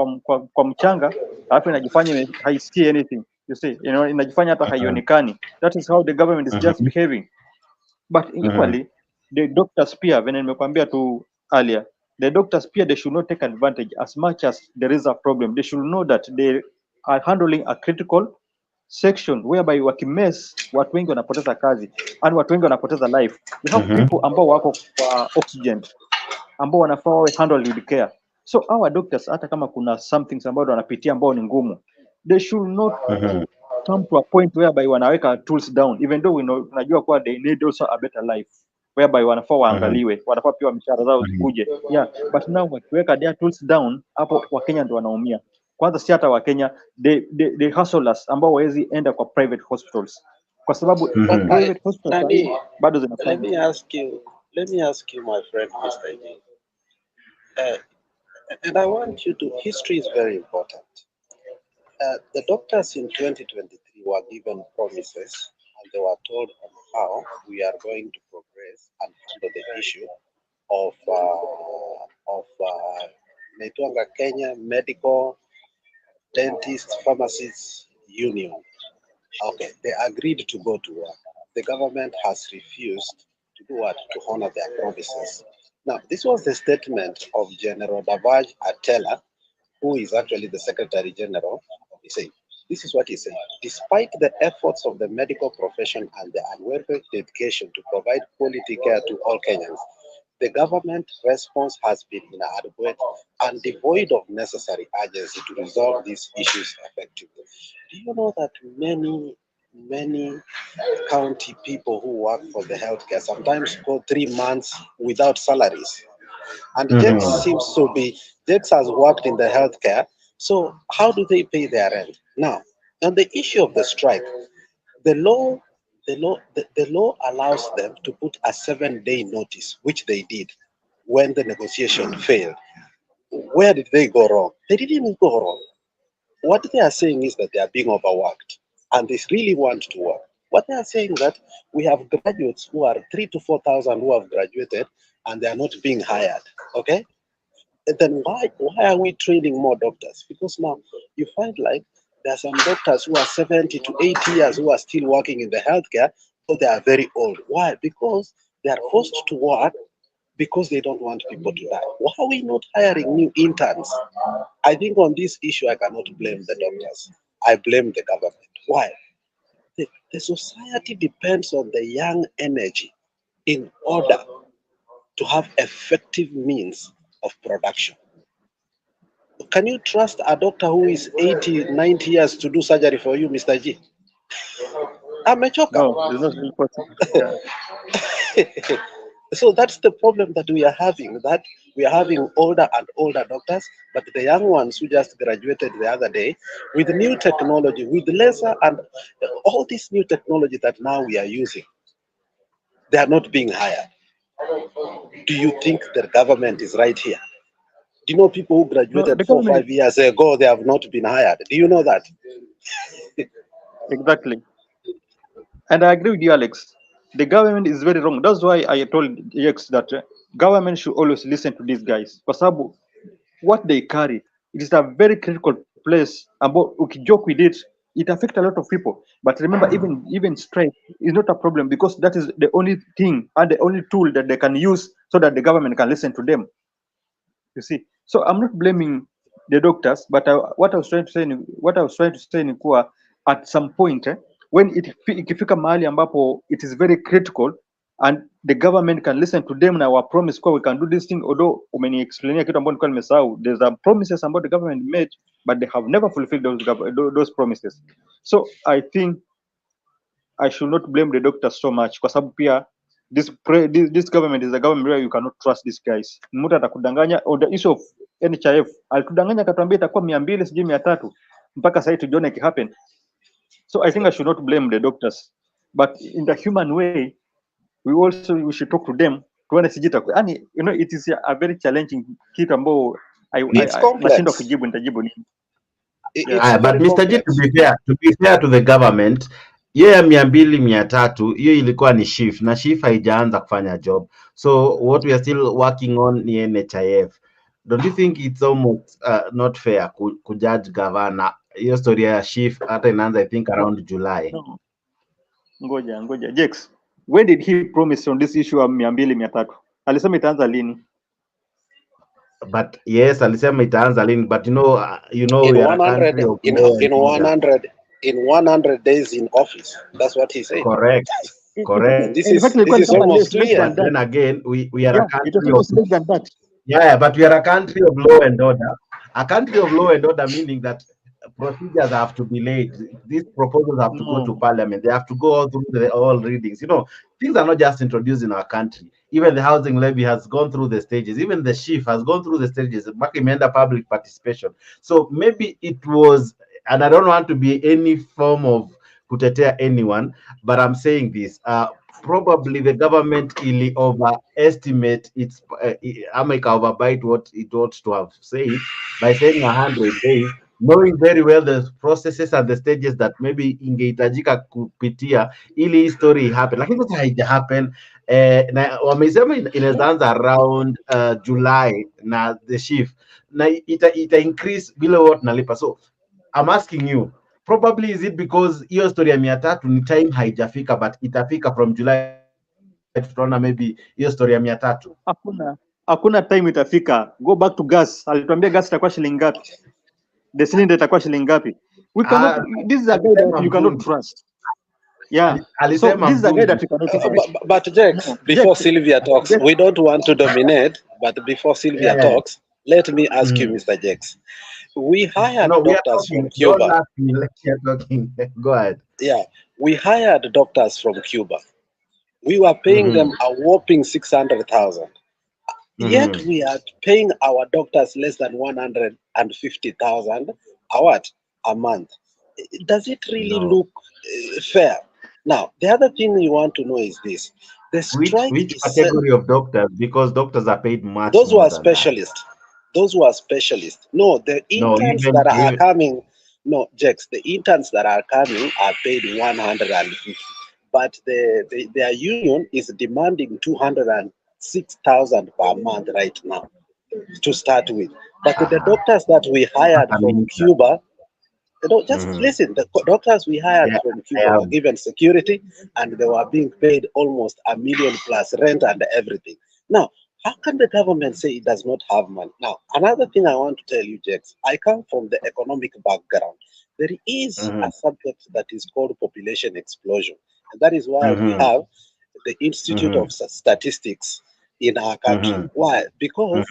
S12: kwa mchanga, alafu inajifanya haisikii anything, you see, you know, inajifanya hata haionekani. That is how the government is just behaving. But equally, the doctors pia, when nimekwambia tu earlier, the doctors pia, they should not take advantage. As much as there is a problem, they should know that they are handling a critical section whereby wakimess, watu wengi wanapoteza kazi and watu wengi wanapoteza life. We have people ambao wako kwa oxygen ambao wanafaa wawe handled with care. So our doctors, hata kama kuna something ambao wanapitia ambao ni ngumu, they should not come to a point whereby wanaweka tools down, even though we know, unajua kwa they need also a better life, whereby wanafaa waangaliwe, wanafaa pia mishahara zao zikuje. Yeah, but now wakiweka their tools down, hapo Wakenya ndio wanaumia. Kwanza si hata Wakenya, they hustlers ambao hawezi enda kwa private hospitals kwa sababu private hospitals bado zinafanya.
S7: Let me ask you, my friend, Mr. J. And I want you to, history is very important. The doctors in 2023 were given promises and they were told on how we are going to progress and handle the issue of Kenya medical, dentists, pharmacists union. Okay, they agreed to go to work. The government has refused to do what? To honor their promises. Now, this was the statement of General Davaj Atela, who is actually the Secretary General. He said, this is what he said. Despite the efforts of the medical profession and the unwavering dedication to provide quality care to all Kenyans, the government response has been inadequate and devoid of necessary urgency to resolve these issues effectively. Do you know that many county people who work for the healthcare sometimes go 3 months without salaries? And Jex seems to be, Jex has worked in the healthcare, so how do they pay their rent? Now, on the issue of the strike, the law the law allows them to put a 7-day notice, which they did when the negotiation failed. Where did they go wrong? They didn't even go wrong. What they are saying is that they are being overworked and they really want to work. What they are saying is that we have graduates who are 3,000 to 4,000 who have graduated and they are not being hired. Okay? And then why are we training more doctors? Because now you find like there are some doctors who are 70 to 80 years who are still working in the healthcare, but they are very old. Why? Because they are forced to work because they don't want people to die. Why are we not hiring new interns? I think on this issue, I cannot blame the doctors. I blame the government. Why? The society depends on the young energy in order to have effective means of production. Can you trust a doctor who is 80, 90 years to do surgery for you, Mr. G? Amechoka.
S12: No, it's not really possible. Yeah.
S7: So that's the problem that we are having, that we are having older and older doctors, but the young ones who just graduated the other day with new technology, with laser and all this new technology that now we are using, they are not being hired. Do you think the government is right here? Do you know people who graduated 4 or 5 years ago, they have not been hired? Do you know that?
S12: Exactly. And I agree with you, Alex. The government is very wrong. That's why I told X that government should always listen to these guys. Because what they carry, it is a very critical place. About joke with it, it affects a lot of people. But remember, even strike is not a problem because that is the only thing and the only tool that they can use so that the government can listen to them. You see, so I'm not blaming the doctors, but what I was trying to say ni kuwa at some point when ikifika mahali ambapo it is very critical and the government can listen to them na wa promise kuwa we can do this thing, although umeni explainia kitu ambacho nilikuwa nimesahau, there's a promises about the government made but they have never fulfilled those promises. So I think I should not blame the doctors so much kwa sababu pia this government is a government where you cannot trust these guys. Mtu atakudanganya. On the issue of NHIF, alitudanganya akatuambia itakuwa 200 sijui 300 mpaka sasa tujione it happen. So I think I should not blame the doctors, but in the human way we should talk to them tuone sijita. Yani, you know, it is a very challenging kitu ambao nashindwa kujibu nitajibu nini.
S1: But Mr. G, to be fair to the government, hiyo 200 300 hiyo ilikuwa ni shift na shift haijaanza kufanya job, so what we are still working on ni NHIF. Don't you think it's almost not fair kujudge governor? Hiyo story ya shift hata inaanza I think around July.
S12: No. Ngoja Jex, when did he promise on this issue of 200 300? Alisema itaanza lini?
S1: But yes, alisema itaanza lini, but you know we are a country of
S7: in 100 days in office. That's what he said.
S1: Correct. This is almost clear. Then again, we are a country of
S12: less than that.
S1: Yeah, but we are a country of law and order. A country of law and order meaning that procedures have to be laid. These proposals have to go to parliament. They have to go all through all readings. You know, things are not just introduced in our country. Even the housing levy has gone through the stages. Even the shift has gone through the stages. Recommended public participation. So maybe it was, and I don't want to be any form of kutetea anyone, but I'm saying this. Probably the government really overestimate its overbite what it ought to have said by saying 100 days, knowing very well the processes and the stages that maybe ingehitajika kupitia ili hii story happen, lakini sasa haija happen. Na wamesema inaanza around July na the shift na ita increase vile what nalipa. So I'm asking you, probably is it because hiyo story ya 300 ni time haijafika, but itafika from July, tutaona maybe hiyo story ya 300.
S12: Hakuna time itafika. Go back to gas. Alituambia gas itakuwa shilingi ngapi? The cylinder itakuwa shilingi ngapi? We cannot, this is a guy that you cannot trust. Yeah. So this is a guy that you cannot trust.
S7: But Jax, before Sylvia talks, we don't want to dominate, but before Sylvia talks, let me ask you, Mr. Jax. We hired doctors from Cuba.
S1: Don't ask me like you're talking. Go ahead.
S7: Yeah, we hired doctors from Cuba. We were paying them a whopping 600,000. Yet we are paying our doctors less than 150,000 a month. Does it really look fair? Now, the other thing you want to know is this: the strike
S1: which
S7: is
S1: category of doctors? Because doctors are paid much
S7: those who
S1: more
S7: are
S1: than
S7: specialists. Those who are specialists. No, the interns that are coming. No, Jax, the interns that are coming are paid 150, but their union is demanding 206,000 per month right now to start with. But the doctors that we hired from Cuba, just listen, the doctors we hired from Cuba were given security and they were being paid almost $1 million plus rent and everything. Now, how can the government say it does not have money? Now, another thing I want to tell you, Jax, I come from the economic background. There is a subject that is called population explosion. And that is why we have the Institute of Statistics in our country. Why? Because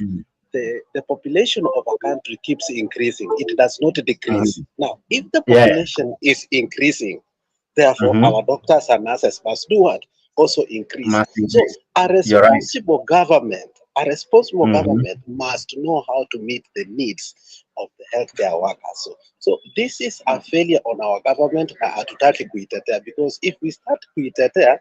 S7: the population of a country keeps increasing. It does not decrease. Now, if the population is increasing, therefore our doctors and nurses must do what? Also increase. So a responsible government, must know how to meet the needs of the healthcare workers. So this is a failure on our government. Hatutaki kuitetea, because if we start kuitetea,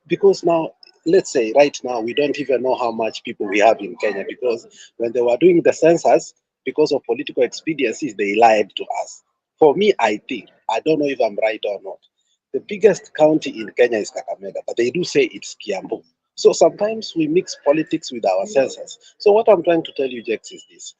S7: because now, let's say right now, we don't even know how much people we have in Kenya, because when they were doing the census, because of political expediencies, they lied to us. For me, I think, I don't know if I'm right or not, the biggest county in Kenya is Kakamega, but they do say it's Kiambu. So sometimes we mix politics with our census. So what I'm trying to tell you, Jax, is this.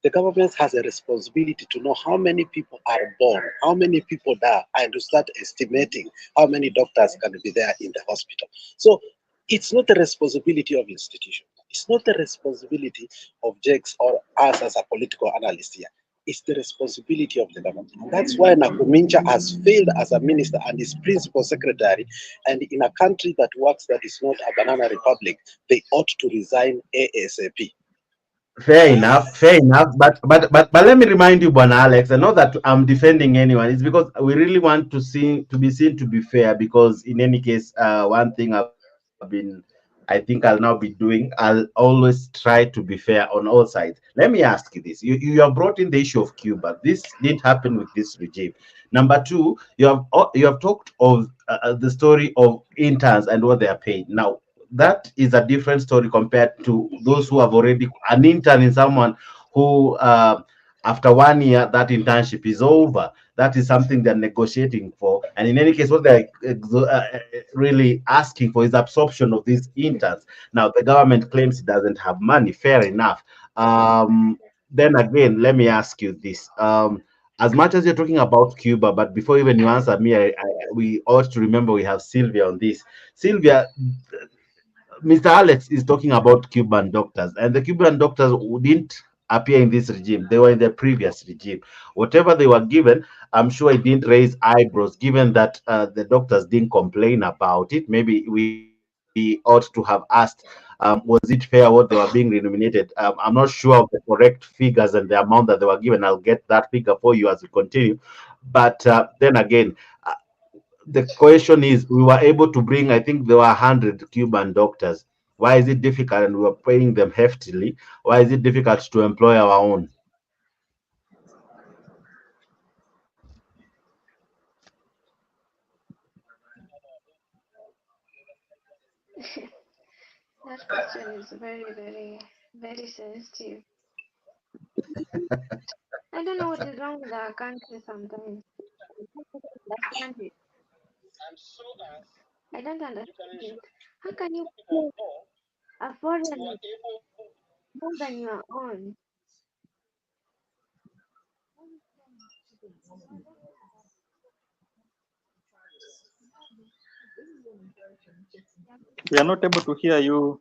S7: The government has a responsibility to know how many people are born, how many people die, and to start estimating how many doctors can be there in the hospital. So it's not the responsibility of institutions. It's not the responsibility of Jax or us as a political analyst here. It's the responsibility of the government. And that's why Nakumincha has failed as a minister and his principal secretary. And in a country that works that is not a banana republic, they ought to resign ASAP.
S1: Fair enough, but let me remind you, Bwana Alex, and not that I'm defending anyone. It's because we really want to be seen to be fair. Because in any case, one thing I think I'll now be doing, I'll always try to be fair on all sides. Let me ask you this: you have brought in the issue of Cuba. This didn't happen with this regime. Number two, you have talked of the story of interns and what they are paid now. That is a different story compared to those who have already an intern in someone who after 1 year that internship is over. That is something they're negotiating for, and in any case what they're really asking for is absorption of these interns. Now the government claims it doesn't have money. Fair enough. Then again, let me ask you this. As much as you're talking about Cuba, but before even you answer me, we ought to remember we have Sylvia on this. Sylvia, Mr. Alex is talking about Cuban doctors, and the Cuban doctors who didn't appear in this regime. They were in the previous regime. Whatever they were given, I'm sure it didn't raise eyebrows, given that the doctors didn't complain about it. Maybe we ought to have asked, was it fair what they were being remunerated? I'm not sure of the correct figures and the amount that they were given. I'll get that figure for you as we continue. But then again, the question is, we were able to bring, I think there were 100 Cuban doctors. Why is it difficult? And we were paying them heftily. Why is it difficult to employ our own?
S19: That question is very, very, very sensitive. I don't know what is wrong with our country sometimes. I don't understand it. I don't understand it. How can you pay a foreigner more than your own?
S12: We are not able to hear you,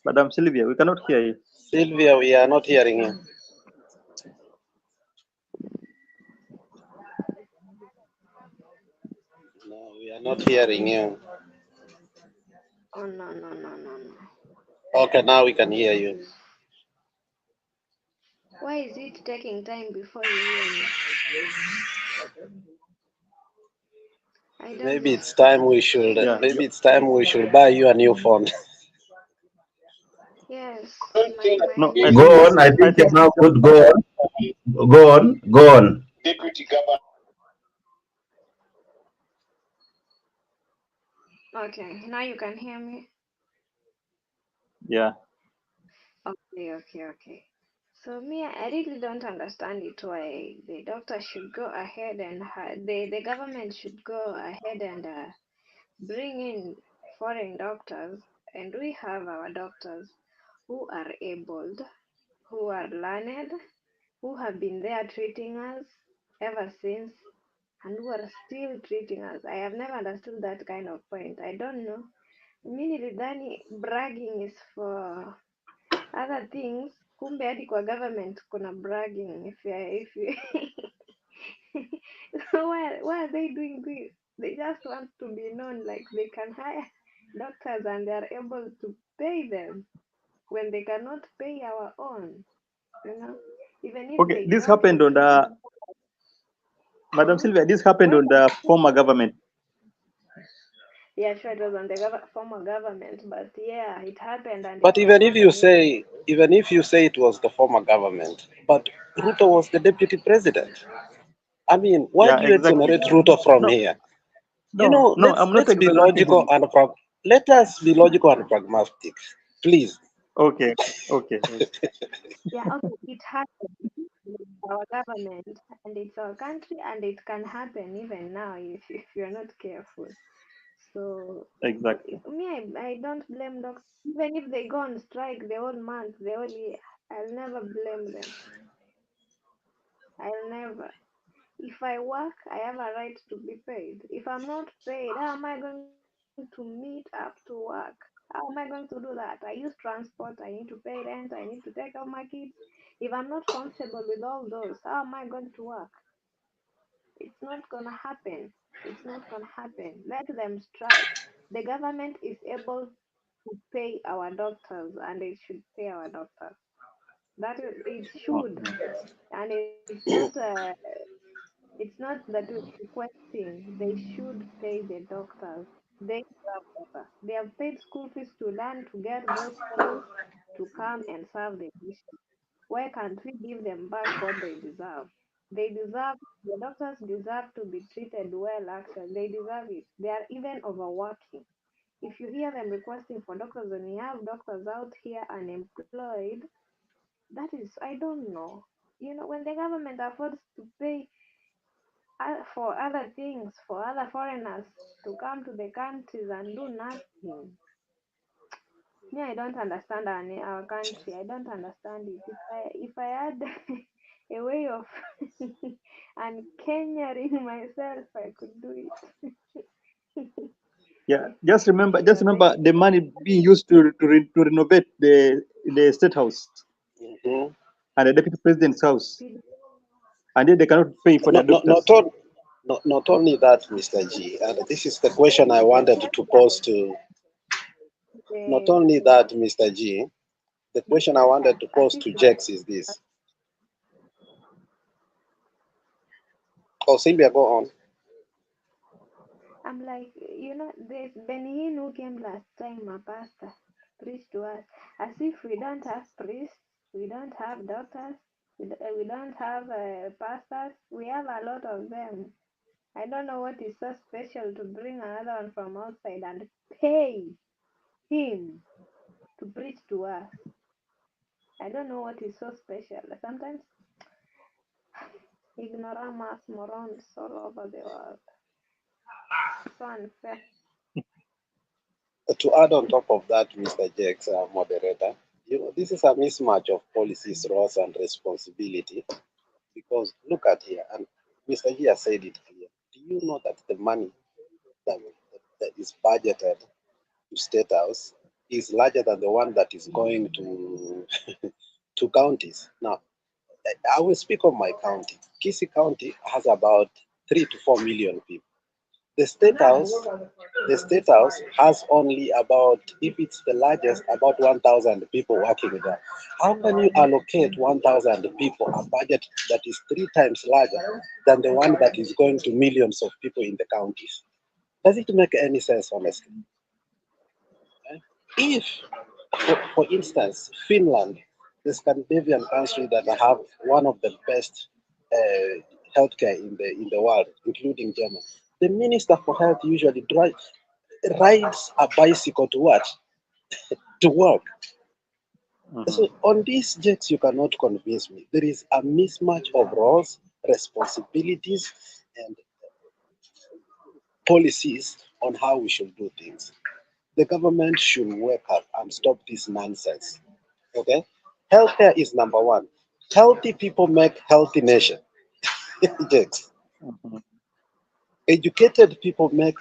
S12: Madam Sylvia. We cannot hear you.
S7: Sylvia, we are not hearing you. No, we are not hearing you.
S19: Oh, no.
S7: Okay, now we can hear you.
S19: Why is it taking time before you hear me? I don't
S7: Maybe
S19: know.
S7: it's time we should. Maybe it's time we should buy you a new phone.
S19: Yes.
S12: No,
S1: Go on. I think you're now good. Go on. Go on. Go on.
S7: Deputy Governor.
S19: Okay, now you can hear me.
S12: Yeah.
S19: Okay. So me, I really don't understand it why the doctor should go ahead and the government should go ahead and bring in foreign doctors, and we have our doctors who are able, who are learned, who have been there treating us ever since, and who are still treating us. I have never understood that kind of point. I don't know. Mimi nilidhani bragging is for other things. Kumbe hadi kwa government kuna bragging. If you so why are they doing this? They just want to be known, like they can hire doctors and they are able to pay them when they cannot pay our own. Even if
S12: Okay,
S19: they
S12: this
S19: don't
S12: happened on
S19: refuse.
S12: the Madam Sylvia. This happened on the former government.
S19: Yeah, sure, it was on the former government, but yeah, it happened and
S7: But
S19: it can
S7: even if you
S19: happen.
S7: say, it was the former government, but Ruto was the deputy president. I mean, why do you exonerate Ruto from here?
S12: I'm not
S7: Let's be
S12: exonerating
S7: logical
S12: him.
S7: and let us be logical and pragmatic, please.
S12: Okay.
S19: Yeah, okay, it happened with our government and it's our country and it can happen even now if you're not careful. So
S12: Exactly.
S19: I don't blame doctors. Even if they go on strike the whole month, the whole year, I'll never blame them. I'll never. If I work, I have a right to be paid. If I'm not paid, how am I going to meet up to work? How am I going to do that? I use transport, I need to pay rent, I need to take care of my kids. If I'm not comfortable with all those, how am I going to work? It's not gonna happen. It's not gonna happen. Let them strike. The government is able to pay our doctors and they should pay our doctors. That is, it should. And it's not that we're requesting. They should pay the doctors. They deserve better. They have paid school fees to learn to get those skills to come and serve the nation. Why can't we give them back what they deserve? They deserve, the doctors deserve to be treated well, actually. They deserve it. They are even overworking. If you hear them requesting for doctors and we have doctors out here unemployed, that is, I don't know. When the government affords to pay for other things, for other foreigners to come to the countries and do nothing. Me, I don't understand our country. I don't understand it. If I had a way of unkenyering myself, I could do it.
S12: Yeah, just remember the money being used to renovate the state house and the deputy president's house, and then they cannot pay for their doctors.
S7: Not only that, Mr. G, and this is the question I wanted to pose to. Not only that, Mr. G, the question I wanted to pose to Jex is this. Oh, Sylvia, go on.
S19: I'm like, there's Benny who came last time, a pastor, preached to us. As if we don't have priests, we don't have doctors, we don't have pastors. We have a lot of them. I don't know what is so special to bring another one from outside and pay him to preach to us. I don't know what is so special. Sometimes ignoramus morons all over the world. So unfair.
S7: To add on top of that, Mr. Jex, moderator, this is a mismatch of policies, roles, and responsibility. because look at here, and Mr. Gia said it clear. Do you know that the money that is budgeted to State House is larger than the one that is going to to counties? Now, I will speak of my county. Kisii County has about 3 to 4 million people. The State House has only about, if it's the largest, about 1,000 people working there. How can you allocate 1,000 people a budget that is 3 times larger than the one that is going to millions of people in the counties? Does it make any sense, honestly? If, for instance, Finland, the Scandinavian country that have one of the best healthcare in the world, including Germany, the Minister for Health usually rides a bicycle to what? To work. So on these jets, you cannot convince me. There is a mismatch of roles, responsibilities, and policies on how we should do things. The government should wake up and stop this nonsense. Okay? Healthcare is number one. Healthy people make healthy nation. Jets. Educated people make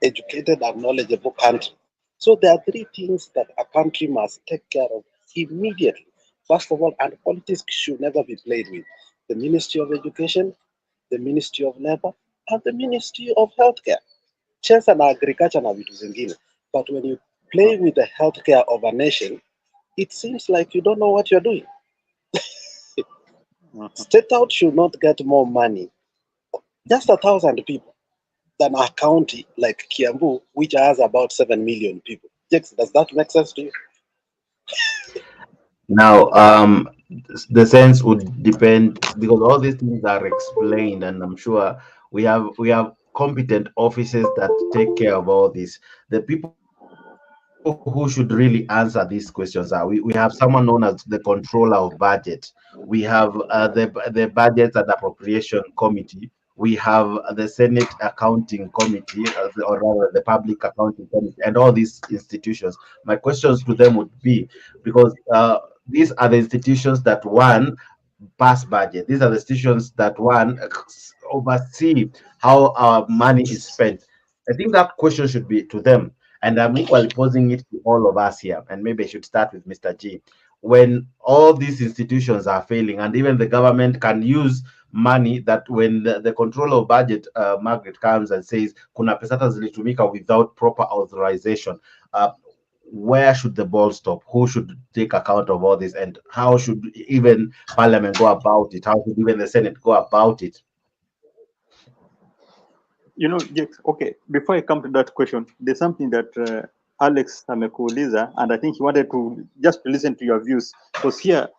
S7: educated and knowledgeable country. So there are 3 things that a country must take care of immediately. First of all, and politics should never be played with. The Ministry of Education, the Ministry of Labor, and the Ministry of Healthcare. Chess and agriculture na vitu zingine. But when you play with the healthcare of a nation, it seems like you don't know what you're doing. State House should not get more money, just 1,000 people, than a county like Kiambu, which has about 7 million people. Jex, does that make sense to you?
S1: Now, the sense would depend, because all these things are explained, and I'm sure we have competent officers that take care of all this. The people who should really answer these questions are, we have someone known as the controller of budget. We have the budget and appropriation committee. We have the Senate Accounting Committee, or rather the Public Accounting Committee, and all these institutions. My questions to them would be, because these are the institutions that pass budget. These are the institutions that oversee how our money is spent. I think that question should be to them. And I'm equally posing it to all of us here. And maybe I should start with Mr. G. When all these institutions are failing, and even the government can use money, that when the controller of budget, Margaret, comes and says, kuna pesata zilitumika without proper authorization, where should the ball stop? Who should take account of all this? And how should even Parliament go about it? How should even the Senate go about it?
S12: You know, okay, before I come to that question, there's something that Alex amekuuliza, and I think he wanted to just listen to your views, because here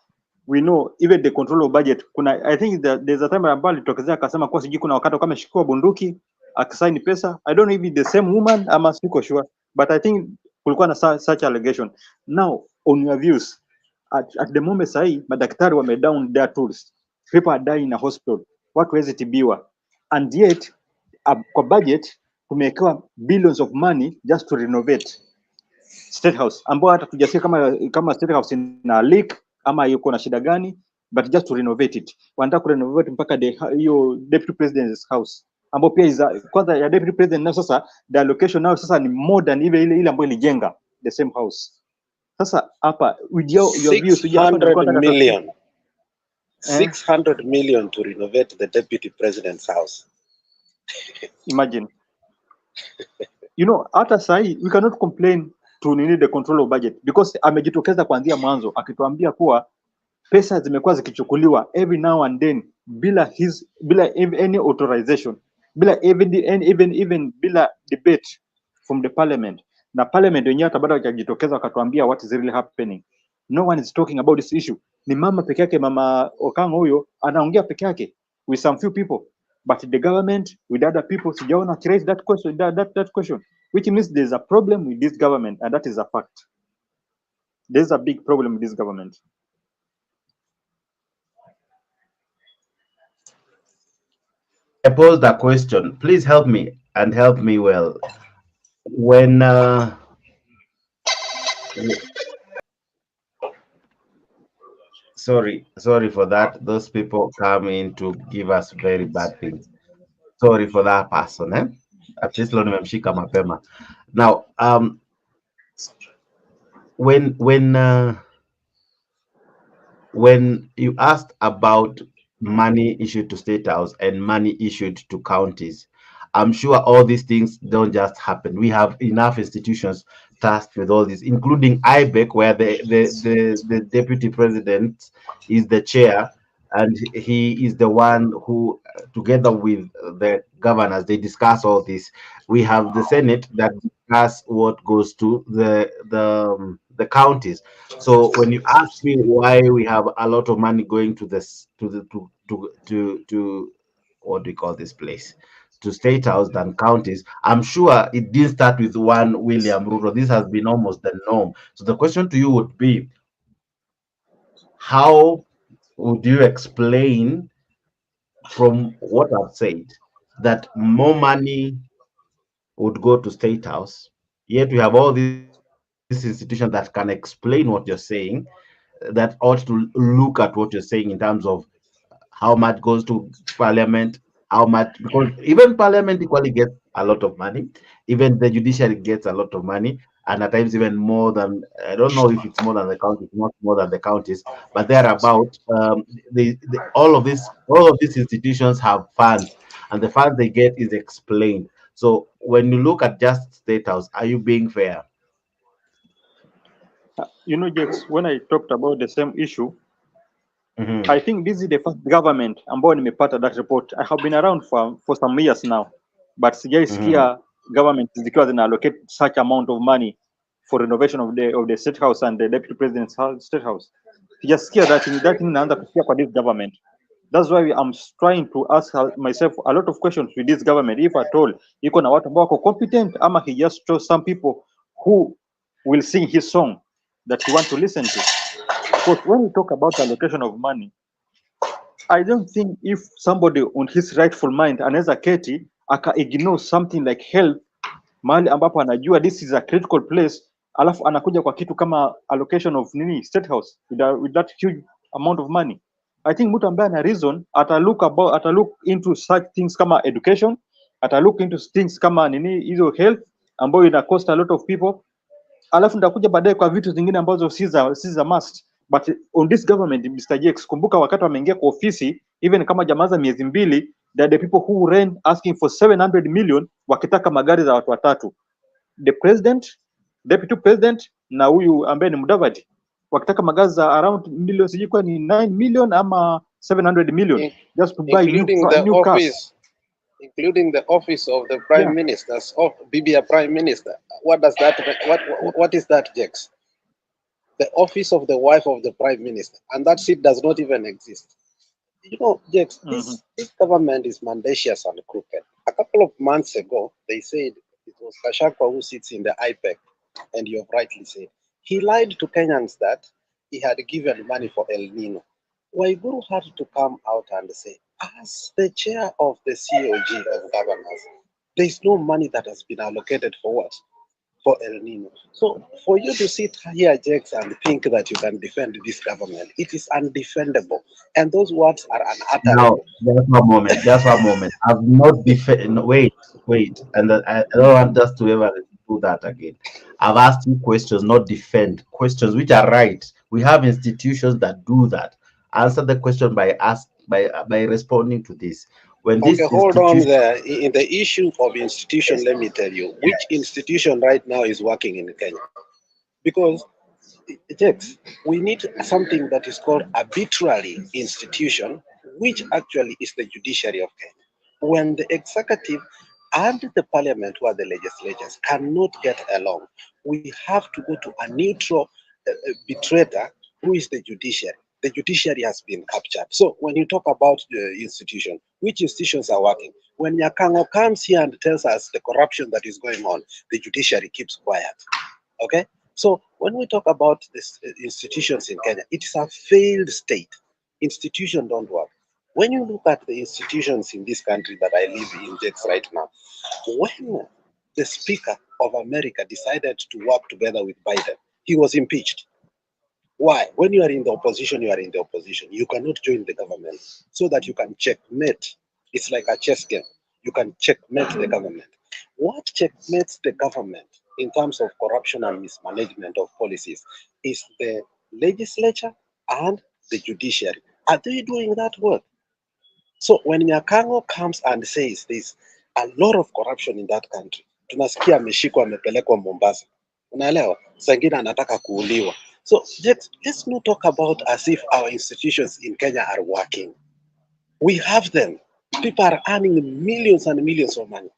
S12: we know even the control of budget, I think that there's a time ambayo alitokezea akasema kwa sijui kuna wakati kama ameshikwa bunduki akisaini pesa. I don't know if it's the same woman, ama siko sure, but I think kulikuwa na such allegation. Now on your views, at the moment sahi madaktari wame down their tools, people are dying in a hospital, watu wezi tibiwa, and yet kwa budget tumewekewa billions of money just to renovate State House, ambao hata tujasikia kama State House ina leak ama yuko na shida gani, but just to renovate it. Wanataka kurenovate mpaka hiyo deputy president's house, ambao pia kwanza ya deputy president na sasa the allocation now sasa ni more than ile ambayo ilijenga the same house. Sasa hapa with your views,
S7: 600 million 600 million to renovate the deputy president's house.
S12: Imagine. You know, hata sahi we cannot complain to the control of budget, because amejitokeza kuanzia mwanzo akituambia kuwa pesa zimekuwa zikichukuliwa every now and then bila any authorization, bila even bila debate from the parliament, na parliament wenyewe hata bado hajajitokeza wakatuambia what is really happening. No one is talking about this issue. Ni mama peke yake, mama Okango huyo anaongea peke yake with some few people, but the government with other people sijaona raise that question, that question, which means there's a problem with this government, and that is a fact. There's a big problem with this government.
S1: I posed a question. Please help me, and help me well. When Sorry for that. Those people come in to give us very bad things. Sorry for that person, eh? At least leo nimemshika mapema. Now, when you asked about money issued to state house and money issued to counties, I'm sure all these things don't just happen. We have enough institutions tasked with all this, including IBEC, where the deputy president is the chair, and he is the one who, together with the governors, they discuss all this. We have the Senate that discuss what goes to the counties. So when you ask me why we have a lot of money going to this to what do you call this place, to state house than counties, I'm sure it didn't start with one William Ruto. This has been almost the norm. So the question to you would be, how would you explain from what I've said that more money would go to state house, yet we have all these institutions that can explain what you're saying, that ought to look at what you're saying in terms of how much goes to parliament, how much, because even parliament equally gets a lot of money, even the judiciary gets a lot of money, and at times even more than, I don't know if it's more than the counties, not more than the counties, but they're about all of these institutions have funds, and the funds they get is explained. So when you look at just state house, are you being fair?
S12: Jex, when I talked about the same issue,
S1: Mhm.
S12: I think this is the first government ambao nimepata that report. I have been around for some years now, but sijaisikia government zikiwa zina allocate such amount of money for renovation of the state house and the deputy president's state house. Sijasikia that thing naanza kusikia kwa this government. That's why I'm trying to ask myself a lot of questions with this government, if at all iko na watu ambao wako competent ama he just chose some people who will sing his song that he want to listen to. Because when we talk about allocation of money, I don't think if somebody on his rightful mind anaweza keti aka ignore something like health, mahali ambapo anajua this is a critical place, alafu anakuja kwa kitu kama allocation of state house with that huge amount of money. I think mtu ambaye ana reason atalook into such things kama education, atalook into things kama hizo health ambayo ina cost a lot of people, alafu ndakuja baadaye kwa vitu zingine ambazo si za must. But on this government, Mr. Jex, kumbuka wakati wameingia kwa ofisi, even kama jamaa za miezi mbili, there are the people who ran asking for 700 million wakitaka magari za watu watatu. The president, deputy president na huyu ambaye ni Mudavadi wakitaka magari za around million, sijui kwa ni 9 million ama 700 million just to buy new cars.
S7: Including the office of the prime ministers, of BBA prime minister. What does that? What is that, Jex? The office of the wife of the prime minister, and that seat does not even exist. Jex, this government is mendacious and crooked. A couple of months ago, they said it was Kashakwa who sits in the IPEC, and you have rightly said he lied to Kenyans that he had given money for El Nino. Waiguru had to come out and say, as the chair of the COG of governors, there is no money that has been allocated for what? For El Nino. So for you to sit here, Jex, and think that you can defend this government, it is undefendable. And those words are unutterable.
S1: Now, just one moment. I've not wait. And I don't want us to ever do that again. I've asked you questions, not defend. Questions which are right. We have institutions that do that. Answer the question by responding to this. When this
S7: hold on there. In the issue of institution, let me tell you, which institution right now is working in Kenya? Because, Jex, we need something that is called arbitrary institution, which actually is the judiciary of Kenya. When the executive and the parliament, who are the legislatures, cannot get along, we have to go to a neutral arbitrator, who is the judiciary. The judiciary has been captured. So when you talk about the institution, which institutions are working? When Nyakango comes here and tells us the corruption that is going on, the judiciary keeps quiet. Okay? So when we talk about these institutions in Kenya, it is a failed state. Institutions don't work. When you look at the institutions in this country that I live in, Jex, right now, when the Speaker of America decided to work together with Biden, he was impeached. Why? When you are in the opposition, you are in the opposition. You cannot join the government so that you can checkmate. It's like a chess game. You can checkmate the government. What checkmates the government in terms of corruption and mismanagement of policies is the legislature and the judiciary. Are they doing that work? So when Nyakango comes and says there's a lot of corruption in that country, tunasikia ameshikwa amepelekwa Mombasa, unaelewa, sangine anataka kuuliwa. So let's not talk about as if our institutions in Kenya are working. We have them. People are earning millions and millions of money,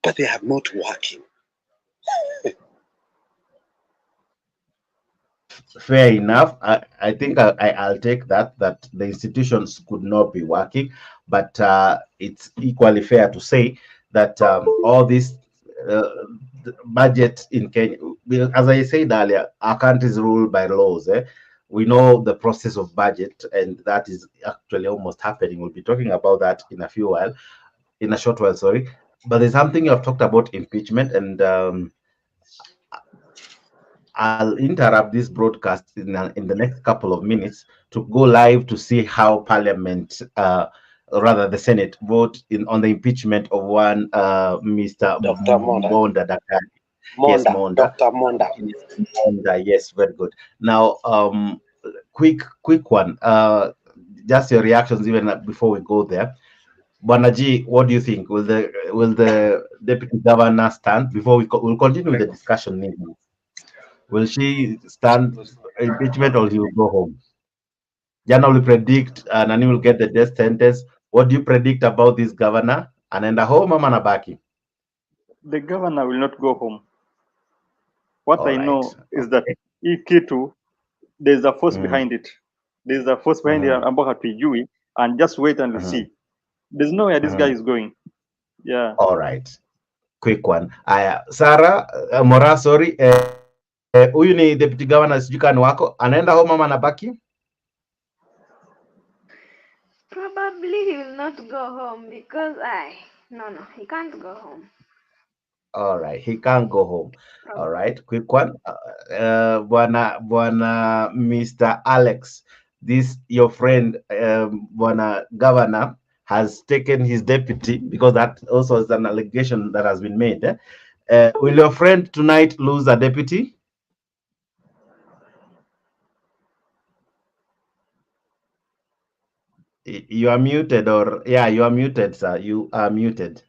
S7: but they are not working.
S1: Fair enough. I think I'll take that the institutions could not be working, but it's equally fair to say that all this budget in Kenya, as I said earlier, our country is ruled by laws. We know the process of budget, and that is actually almost happening. We'll be talking about that in a short while. Sorry, but there's something you have talked about, impeachment, and I'll interrupt this broadcast in the next couple of minutes to go live to see how Parliament, rather the Senate, vote on the impeachment of one Mr.
S7: Dr.
S1: Monda.
S7: Monda.
S1: Yes, Monda.
S7: Dr. Monda.
S1: Monda. Yes, very good. Now, quick one. Just your reactions even before we go there. Bwanaji, what do you think? Will the deputy governor stand before we'll continue with the discussion? Maybe. Will she stand impeachment or he will go home? Jana will predict Nani will get the death sentence. What do you predict about this governor? Anaenda home ama anabaki?
S12: The governor will not go home. What I know is that Ikitu, there's a force behind it. There's a force behind it ambao hatujui, and just wait and see. There's no where this guy is going. Yeah.
S1: All right. Quick one. Sarah Mora, sorry. Huyu ni deputy governor, sijui kani wako anaenda home ama anabaki?
S19: Probably he will not go home because no, he can't go home.
S1: All right, he can't go home. All right, quick one. Bwana Mr. Alex, this your friend, Bwana Governor, has taken his deputy because that also is an allegation that has been made. Will your friend tonight lose a deputy? You are muted, or yeah, you are muted, sir. You are muted.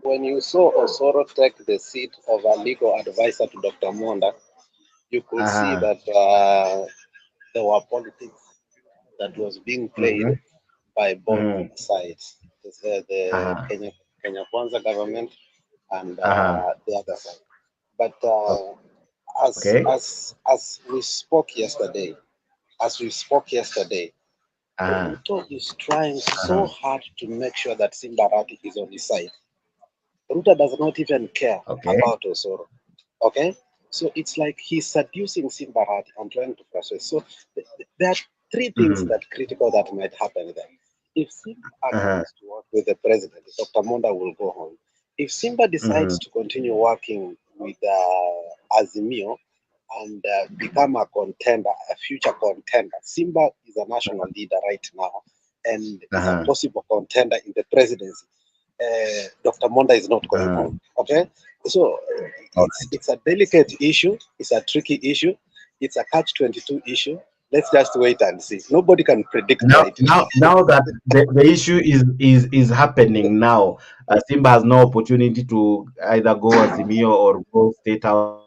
S7: When you saw Osoro take the seat of a legal advisor to Dr. Monda, you could see that there were politics that was being played by both sides. The Kenya Kwanza government and the other side. But as we spoke yesterday, Ruto is trying so hard to make sure that Simbarati is on his side. Ruto does not even care about Osoro. Okay? So it's like he's seducing Simbarati and trying to frustrate. So there are three things that critical that might happen there. If Simba agrees to work with the president, Dr. Monda will go home. If Simba decides to continue working with Azimio and become a contender, a future contender, Simba is a national leader right now and is a possible contender in the presidency. Dr. Monda is not going home. Okay, so it's a delicate issue. It's a tricky issue. It's a catch-22 issue. Let's just wait and see. Nobody can predict right
S1: now. Now that the issue is happening now, Simba has no opportunity to either go Azimio or go State House.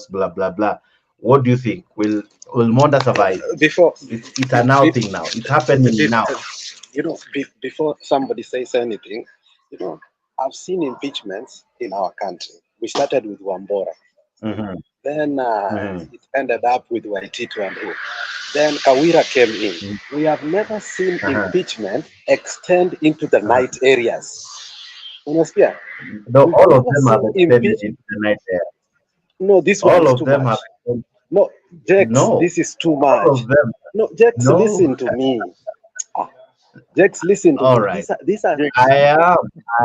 S1: Blah blah blah. What do you think? Will Monda survive?
S7: Before
S1: it's a now thing now. It's happening now.
S7: You know, before somebody says anything, you know, I've seen impeachments in our country. We started with Wambora. Then it ended up with Waititu and who. Then Kawira came in. We have never seen impeachment extend into the night areas. Unasikia?
S1: No, all of them have extended into the night area.
S7: No, this one is too much. No, Jex, this is too much.
S1: All of them.
S7: No, Jex, listen to me. Jex, listen to me.
S1: Right.
S7: These are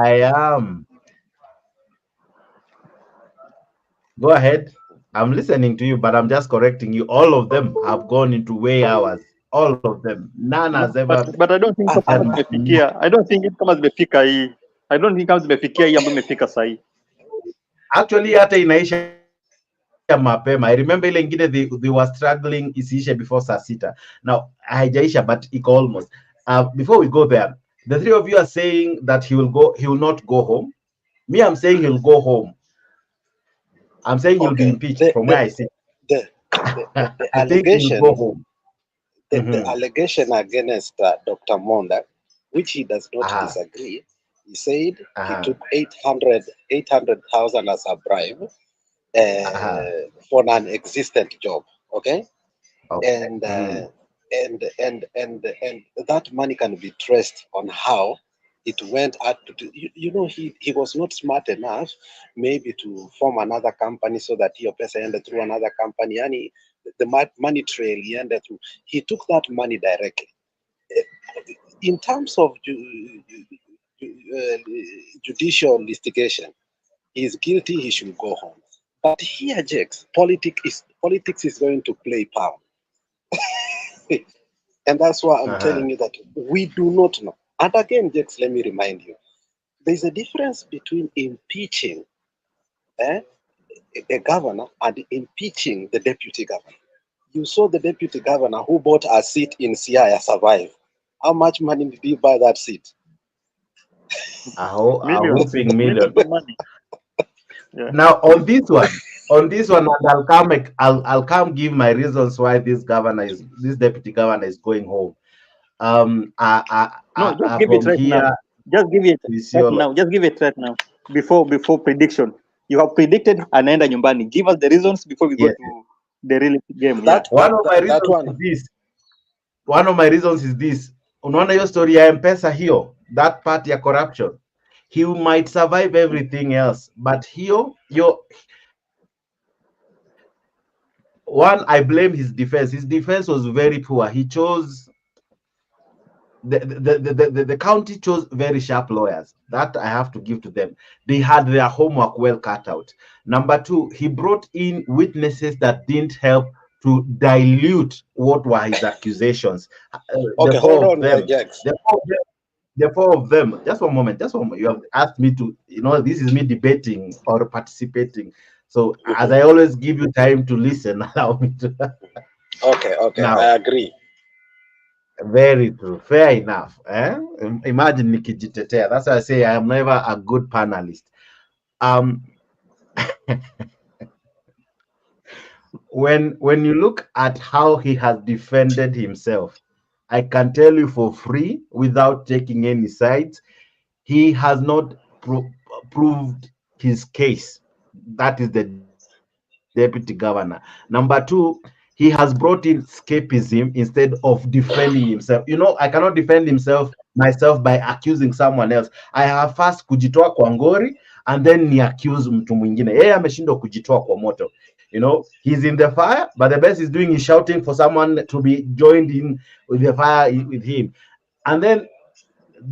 S1: I am. Go ahead. I'm listening to you, but I'm just correcting you. All of them have gone into way hours. All of them. None
S12: No,
S1: has ever
S12: but I don't think kama
S1: done.
S12: zimefikia. I don't think kama zimefikia hii. I don't think kama zimefikia hii ambayo imefika sasa hii.
S1: Actually, hata inaisha mapema. I remember ile ingine they were struggling isiishe before saa sita. Now haijaisha but iko almost. Before we go there, the three of you are saying that he will not go home. Me, I'm saying he'll go home. I'm saying he'll be impeached from where I sit.
S7: The
S1: I think he'll go home.
S7: The allegation against Dr. Monda, which he does not disagree, he said he took 800,000 as a bribe for an existent job. Okay, and that money can be traced on how it went out. He was not smart enough maybe to form another company so that your person ended through another company. And the money trail he ended through. He took that money directly. In terms of judicial litigation, he is guilty. He should go home. But here, Jakes, politics is going to play power. And that's why I'm telling you that we do not know. And again, Jakes, let me remind you, there's a difference between impeaching a governor and impeaching the deputy governor. You saw the deputy governor who bought a seat in Siaya survive. How much money did he buy that seat?
S1: A whooping million. Yeah. Now on this one, and I'll come give my reasons why this deputy governor is going home.
S12: Just give it right now. Just give it right now. Just give it right now. Before prediction, you have predicted anaenda nyumbani. Give us the reasons before we go to the real game.
S1: One of my reasons is this. Unaona hiyo story ya M-Pesa hiyo, that part ya corruption. He might survive everything else, but I blame his defense. His defense was very poor. He chose the county chose very sharp lawyers. That I have to give to them. They had their homework well cut out. Number two, he brought in witnesses that didn't help to dilute what were his accusations.
S7: Okay, hold on, Jax.
S1: The four of them. Just one moment. You have asked me to. This is me debating or participating. So as I always give you time to listen, allow me to.
S7: Okay. Now, I agree.
S1: Very true. Fair enough. Imagine nikijitetea. That's why I say I am never a good panelist. When you look at how he has defended himself, I can tell you for free, without taking any sides, he has not proved his case. That is the deputy governor. Number two, he has brought in escapism instead of defending himself. I cannot defend myself by accusing someone else. I have first kujitoa kwa ngori and then ni accuse mtu mwingine. Yeye ameshindwa kujitoa kwa moto. He's in the fire, but the best he's doing is shouting for someone to be joined in with the fire with him. And then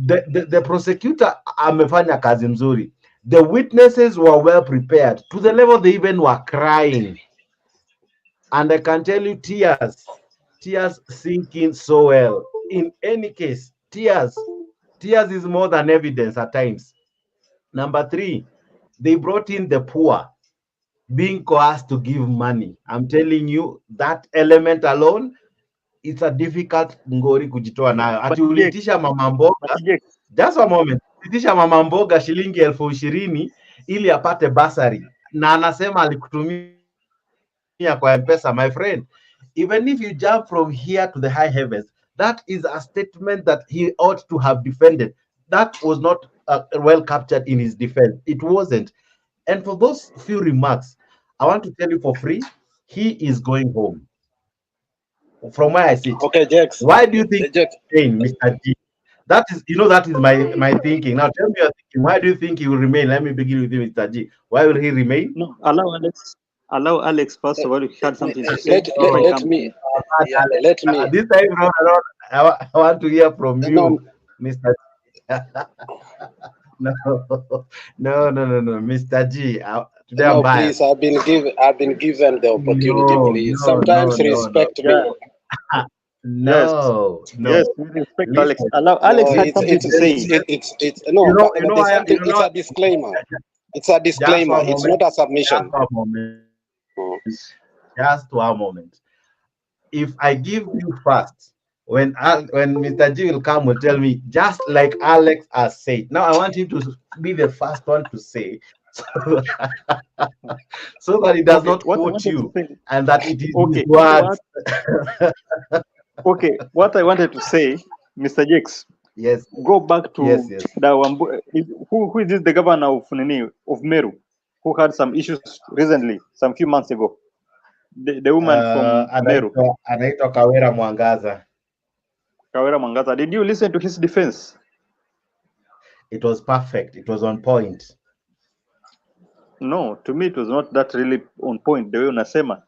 S1: the prosecutor amefanya kazi mzuri. The witnesses were well prepared to the level they even were crying. And I can tell you, tears sinking so well. In any case, tears is more than evidence at times. Number three, they brought in the poor being coerced to give money. I'm telling you, that element alone, it's a difficult ngori kujitoa nayo. Ati ulitisha mama mboga, just a moment, ulitisha mama mboga shilingi 20,000 ili apate basari. Na anasema alikutumia kwa M-Pesa, my friend. Even if you jump from here to the high heavens, that is a statement that he ought to have defended. That was not well captured in his defense. It wasn't. And for those few remarks, I want to tell you for free, he is going home. From where I sit.
S7: Okay, Jax.
S1: Why do you think he's staying, Mr. G? That is my thinking. Now tell me your thinking. Why do you think he will remain? Let me begin with you, Mr. G. Why will he remain?
S12: No, allow Alex first of all. If you had something to say,
S7: let me.
S1: This time around, I want to hear from you, Mr. G. No, Mr. G. Today I'm
S7: No,
S1: biased.
S7: please, I've been given the opportunity,
S1: No,
S7: please.
S1: no, no,
S7: Sometimes
S1: no, no.
S7: respect me.
S12: Yes,
S1: No,
S12: yes,
S1: no.
S12: we respect Alex.
S1: Listen,
S12: Alex
S7: No,
S12: had something to say.
S7: it's no,
S1: you
S7: but
S1: know
S7: there's
S1: why,
S7: something. It's a disclaimer. It's a
S1: just
S7: disclaimer.
S1: one
S7: It's
S1: moment,
S7: not a
S1: just
S7: submission.
S1: one moment,
S7: Mm.
S1: just one moment. If I give you first, when Mr. G will come will tell me, just like Alex has said. Now I want him to be the first one to say, so, so that he does
S12: Okay,
S1: not
S12: what I
S1: quote
S12: wanted to
S1: you
S12: say.
S1: and that it is his
S12: Okay,
S1: words.
S12: okay, what I wanted to say, Mr. Jakes,
S1: Yes,
S12: go back
S1: yes,
S12: to
S1: yes.
S12: the who is this, the governor of Nini, of Meru, who had some issues recently, some few months ago. The woman from Meru,
S1: Anaitwa Kawera Mwangaza.
S12: Kawera Mangata. Did you listen to his defense?
S1: It was perfect. It was on point.
S12: No, to me it was not that really on point the way unasema.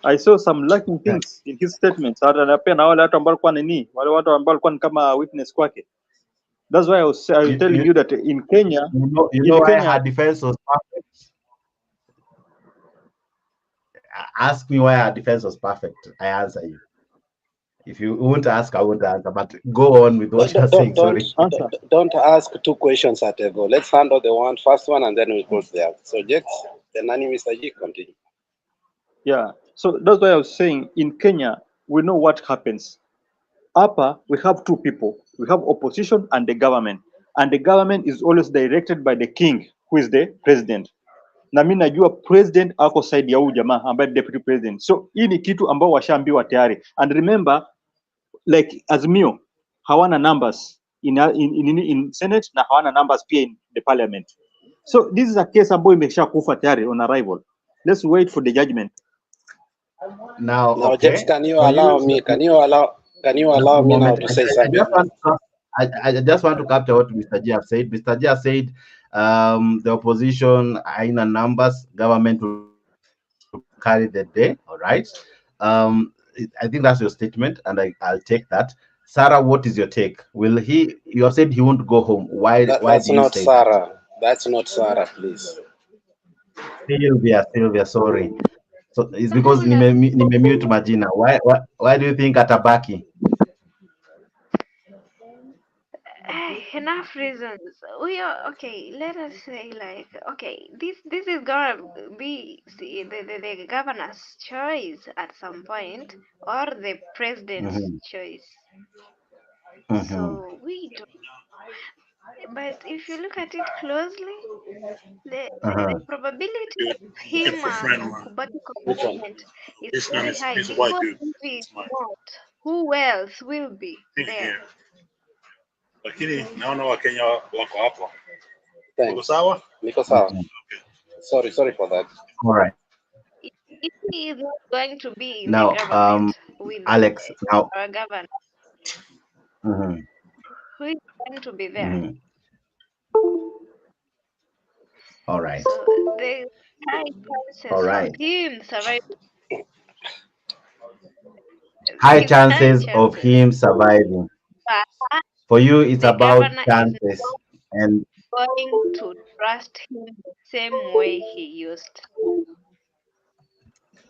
S12: I saw some lacking things in his statements. Hata pia na wale watu ambao walikuwa nini, wale watu ambao walikuwa ni kama witness kwake. That's why I was telling you that in Kenya,
S1: You know why her defense was perfect? Ask me why her defense was perfect. I answer you. If you won't ask, I won't answer. But go on with what you're saying. Sorry.
S7: Don't ask two questions at a go. Let's handle the first one, and then we'll go to the other. So, Jex, then Mr. G, continue.
S12: Yeah. So that's why I was saying in Kenya, we know what happens. Upper, we have two people. We have opposition and the government. And the government is always directed by the king, who is the president. Na mimi najua president ako side ya huyu jamaa ambaye deputy president. So hii ni kitu ambao washaambiwa tayari. And remember, like Azimio hawana numbers in Senate na hawana numbers pia in the parliament. So this is a case ambayo imeshakufa tayari on arrival. Let's wait for the judgment.
S1: Now,
S7: Jex, can you allow me? Can you allow me now to say something?
S1: I just want to capture what Mr. G have said. Mr. G have said the opposition are in numbers, government will carry the day. All right. I think that's your statement, and I'll take that. Sarah, what is your take? Will he? You have said he won't go home. Why? Why do you say
S7: Sarah.
S1: that?
S7: That's not Sarah, please.
S1: Sylvia, sorry. So it's because nimemute majina. Why do you think atabaki?
S19: Enough reasons. We are okay. Let us say this is gonna be the governor's choice at some point, or the president's choice. So we don't. But if you look at it closely, the probability of him kubaki kwa government is very high because if he's not, who else will be there?
S20: Lakini naona Wakenya wako hapo.
S7: Niko sawa? Niko sawa. Sorry for that.
S1: All right.
S19: If he is not going to be in
S1: Now,
S19: the government with
S1: Alex, now,
S19: our governor, who is going to be there?
S1: All right.
S19: So the high chances of him surviving.
S1: High chances of him surviving.
S19: But
S1: For you, it's
S19: the
S1: about
S19: governor
S1: chances.
S19: is
S1: And
S19: not going to trust him the same way he used.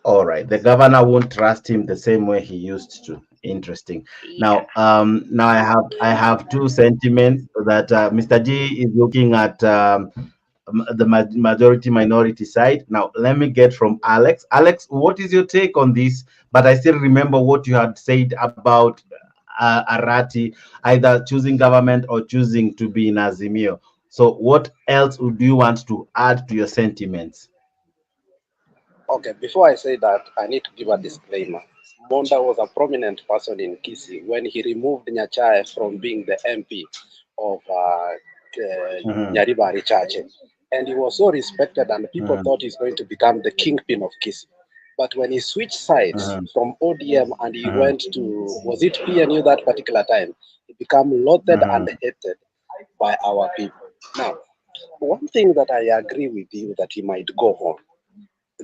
S1: all right, the governor won't trust him the same way he used to. Interesting.
S19: Yeah.
S1: Now I have two sentiments that Mr. G is looking at the majority minority side. Now let me get from Alex. Alex, what is your take on this? But I still remember what you had said about Arati either choosing government or choosing to be in Azimio. So what else would you want to add to your sentiments?
S7: Okay, before I say that, I need to give a disclaimer. Monda was a prominent person in Kisii when he removed Nyachae from being the MP of Nyaribari Chache. And he was so respected and people thought he's going to become the kingpin of Kisii. But when he switched sides from ODM and he went to, was it PNU that particular time, he became loathed and hated by our people. Now, one thing that I agree with you that he might go home,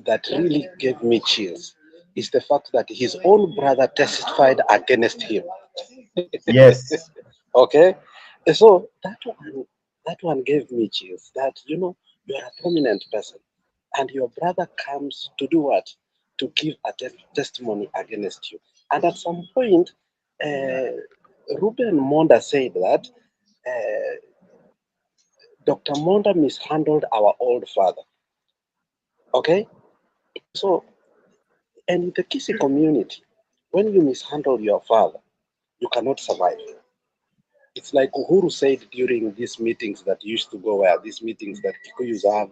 S7: that really gave me chills, is the fact that his own brother testified against him.
S1: Yes.
S7: Okay? So that one gave me chills, that, you are a prominent person. and your brother comes to do what? To give a testimony against you. And at some point, Ruben Monda said that Dr. Monda mishandled our old father. Okay? So, and in the Kisi community, when you mishandle your father, you cannot survive. It's like Uhuru said during these meetings that used to go where these meetings that Kikuyus have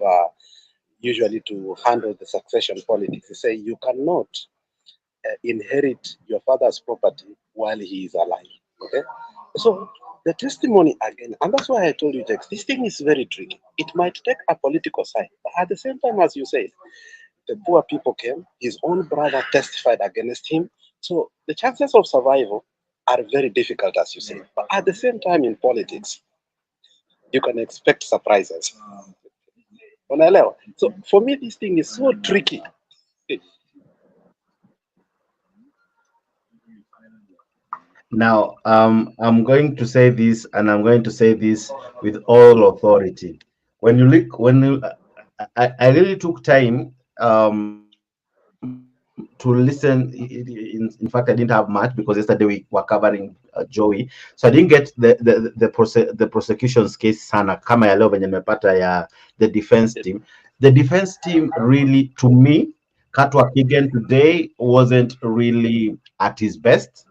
S7: usually to handle the succession politics. He say you cannot inherit your father's property while he is alive. Okay, so the testimony again, and that's why I told you, Tex, this thing is very tricky. It might take a political side, but at the same time, as you said, the poor people came. His own brother testified against him. So the chances of survival are very difficult, as you say. But at the same time, in politics, you can expect surprises. So for me, this thing is so tricky.
S1: Now, I'm going to say this, and I'm going to say this with all authority. When you look, I really took time to listen. In fact, I didn't have much because yesterday we were covering Joey, so I didn't get the prosecution's case sana kama ya leo venye nimepata ya the defense team. The defense team really, to me, Katwa Kigen today wasn't really at his best.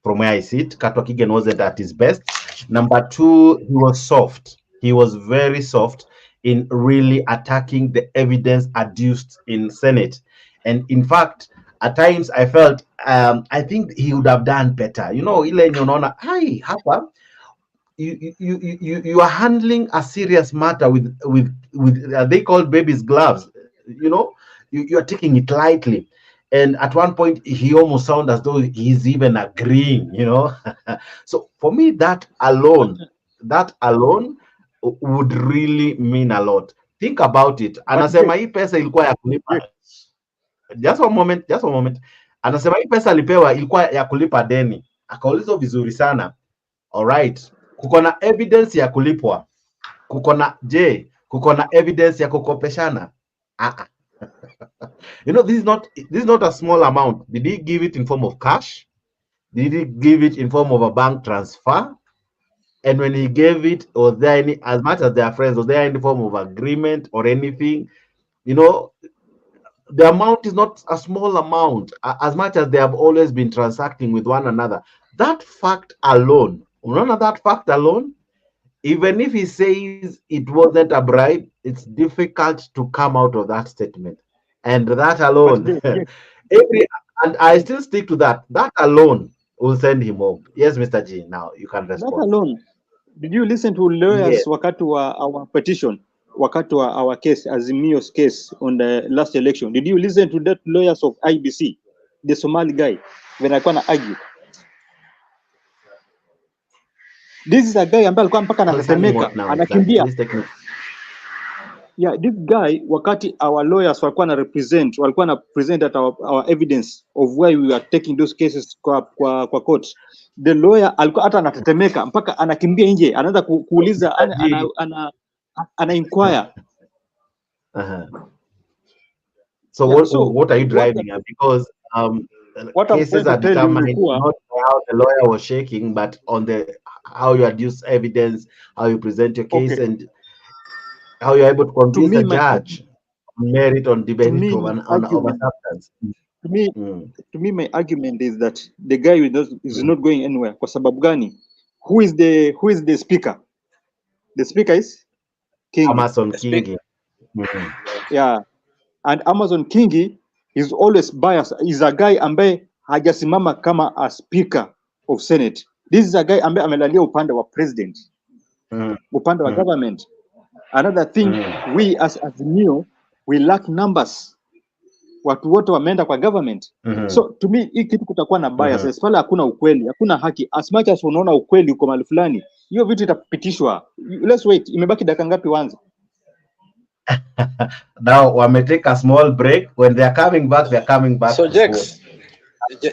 S1: From where I sit, Katwa Kigen wasn't at his best. Number two, he was soft. He was very soft in really attacking the evidence adduced in Senate. And in fact, at times I felt, I think he would have done better. You know, ile unaona, hi, hapa, you are handling a serious matter with they call baby's gloves. You know, you are taking it lightly. And at one point, he almost sounded as though he's even agreeing, you know. So for me, that alone would really mean a lot. Think about it. Anasema hii pesa ilikuwa ya kulipa. Just one moment. Anasema hii pesa alipewa ilikuwa ya kulipa deni. Akaulizwa vizuri sana. All right. Kuko na evidence ya kulipwa. Kuko na evidence ya kukopeshana. You know, this is not a small amount. Did he give it in form of cash? Did he give it in form of a bank transfer? And when he gave it, was there any, as much as they are friends, was there any form of agreement or anything? You know, the amount is not a small amount, as much as they have always been transacting with one another. That fact alone, even if he says it wasn't a bribe, it's difficult to come out of that statement. And that alone, and I still stick to that. That alone will send him home. Yes, Mr. G. Now you can respond.
S12: That alone. Did you listen to lawyers wakati wa our petition, wakati wa our case, Azimio's case on the last election? Did you listen to that lawyers of IBC, the Somali guy, when alikuwa na argue? This is a guy ambaye alikuwa mpaka anatetemeka, anakimbia. Yeah, this guy, wakati our lawyers walikuwa na present at our evidence of why we were taking those cases kwa court. The lawyer alikuwa hata anatetemeka mpaka anakimbia nje, anaanza kuuliza, ana inquire.
S1: So what are you driving at? Because cases are determined not by how the lawyer was shaking, but on how you adduce evidence, how you present your case, and how you're able to convince the judge on merit, on debate, on substance.
S12: To me, my argument is that the guy is not going anywhere. Kwa sababu gani? Who is the speaker? The speaker is Kingi.
S1: Amason Kingi.
S12: Yeah, and Amason Kingi is always biased. He's a guy ambaye hajasimama kama a speaker of Senate. This is a guy ambaye amelalia upande wa president, upande wa government. Another thing, we as Azimio, we lack numbers. Watu wote wameenda kwa government. So to me, hii kitu kutakuwa na bias. Pale hakuna ukweli, hakuna haki. As much as unaona ukweli uko mahali fulani, hiyo vitu itapitishwa. Let's wait. Imebaki dakika ngapi wanza?
S1: Now we take a small break. When they are coming back,
S7: So Jex,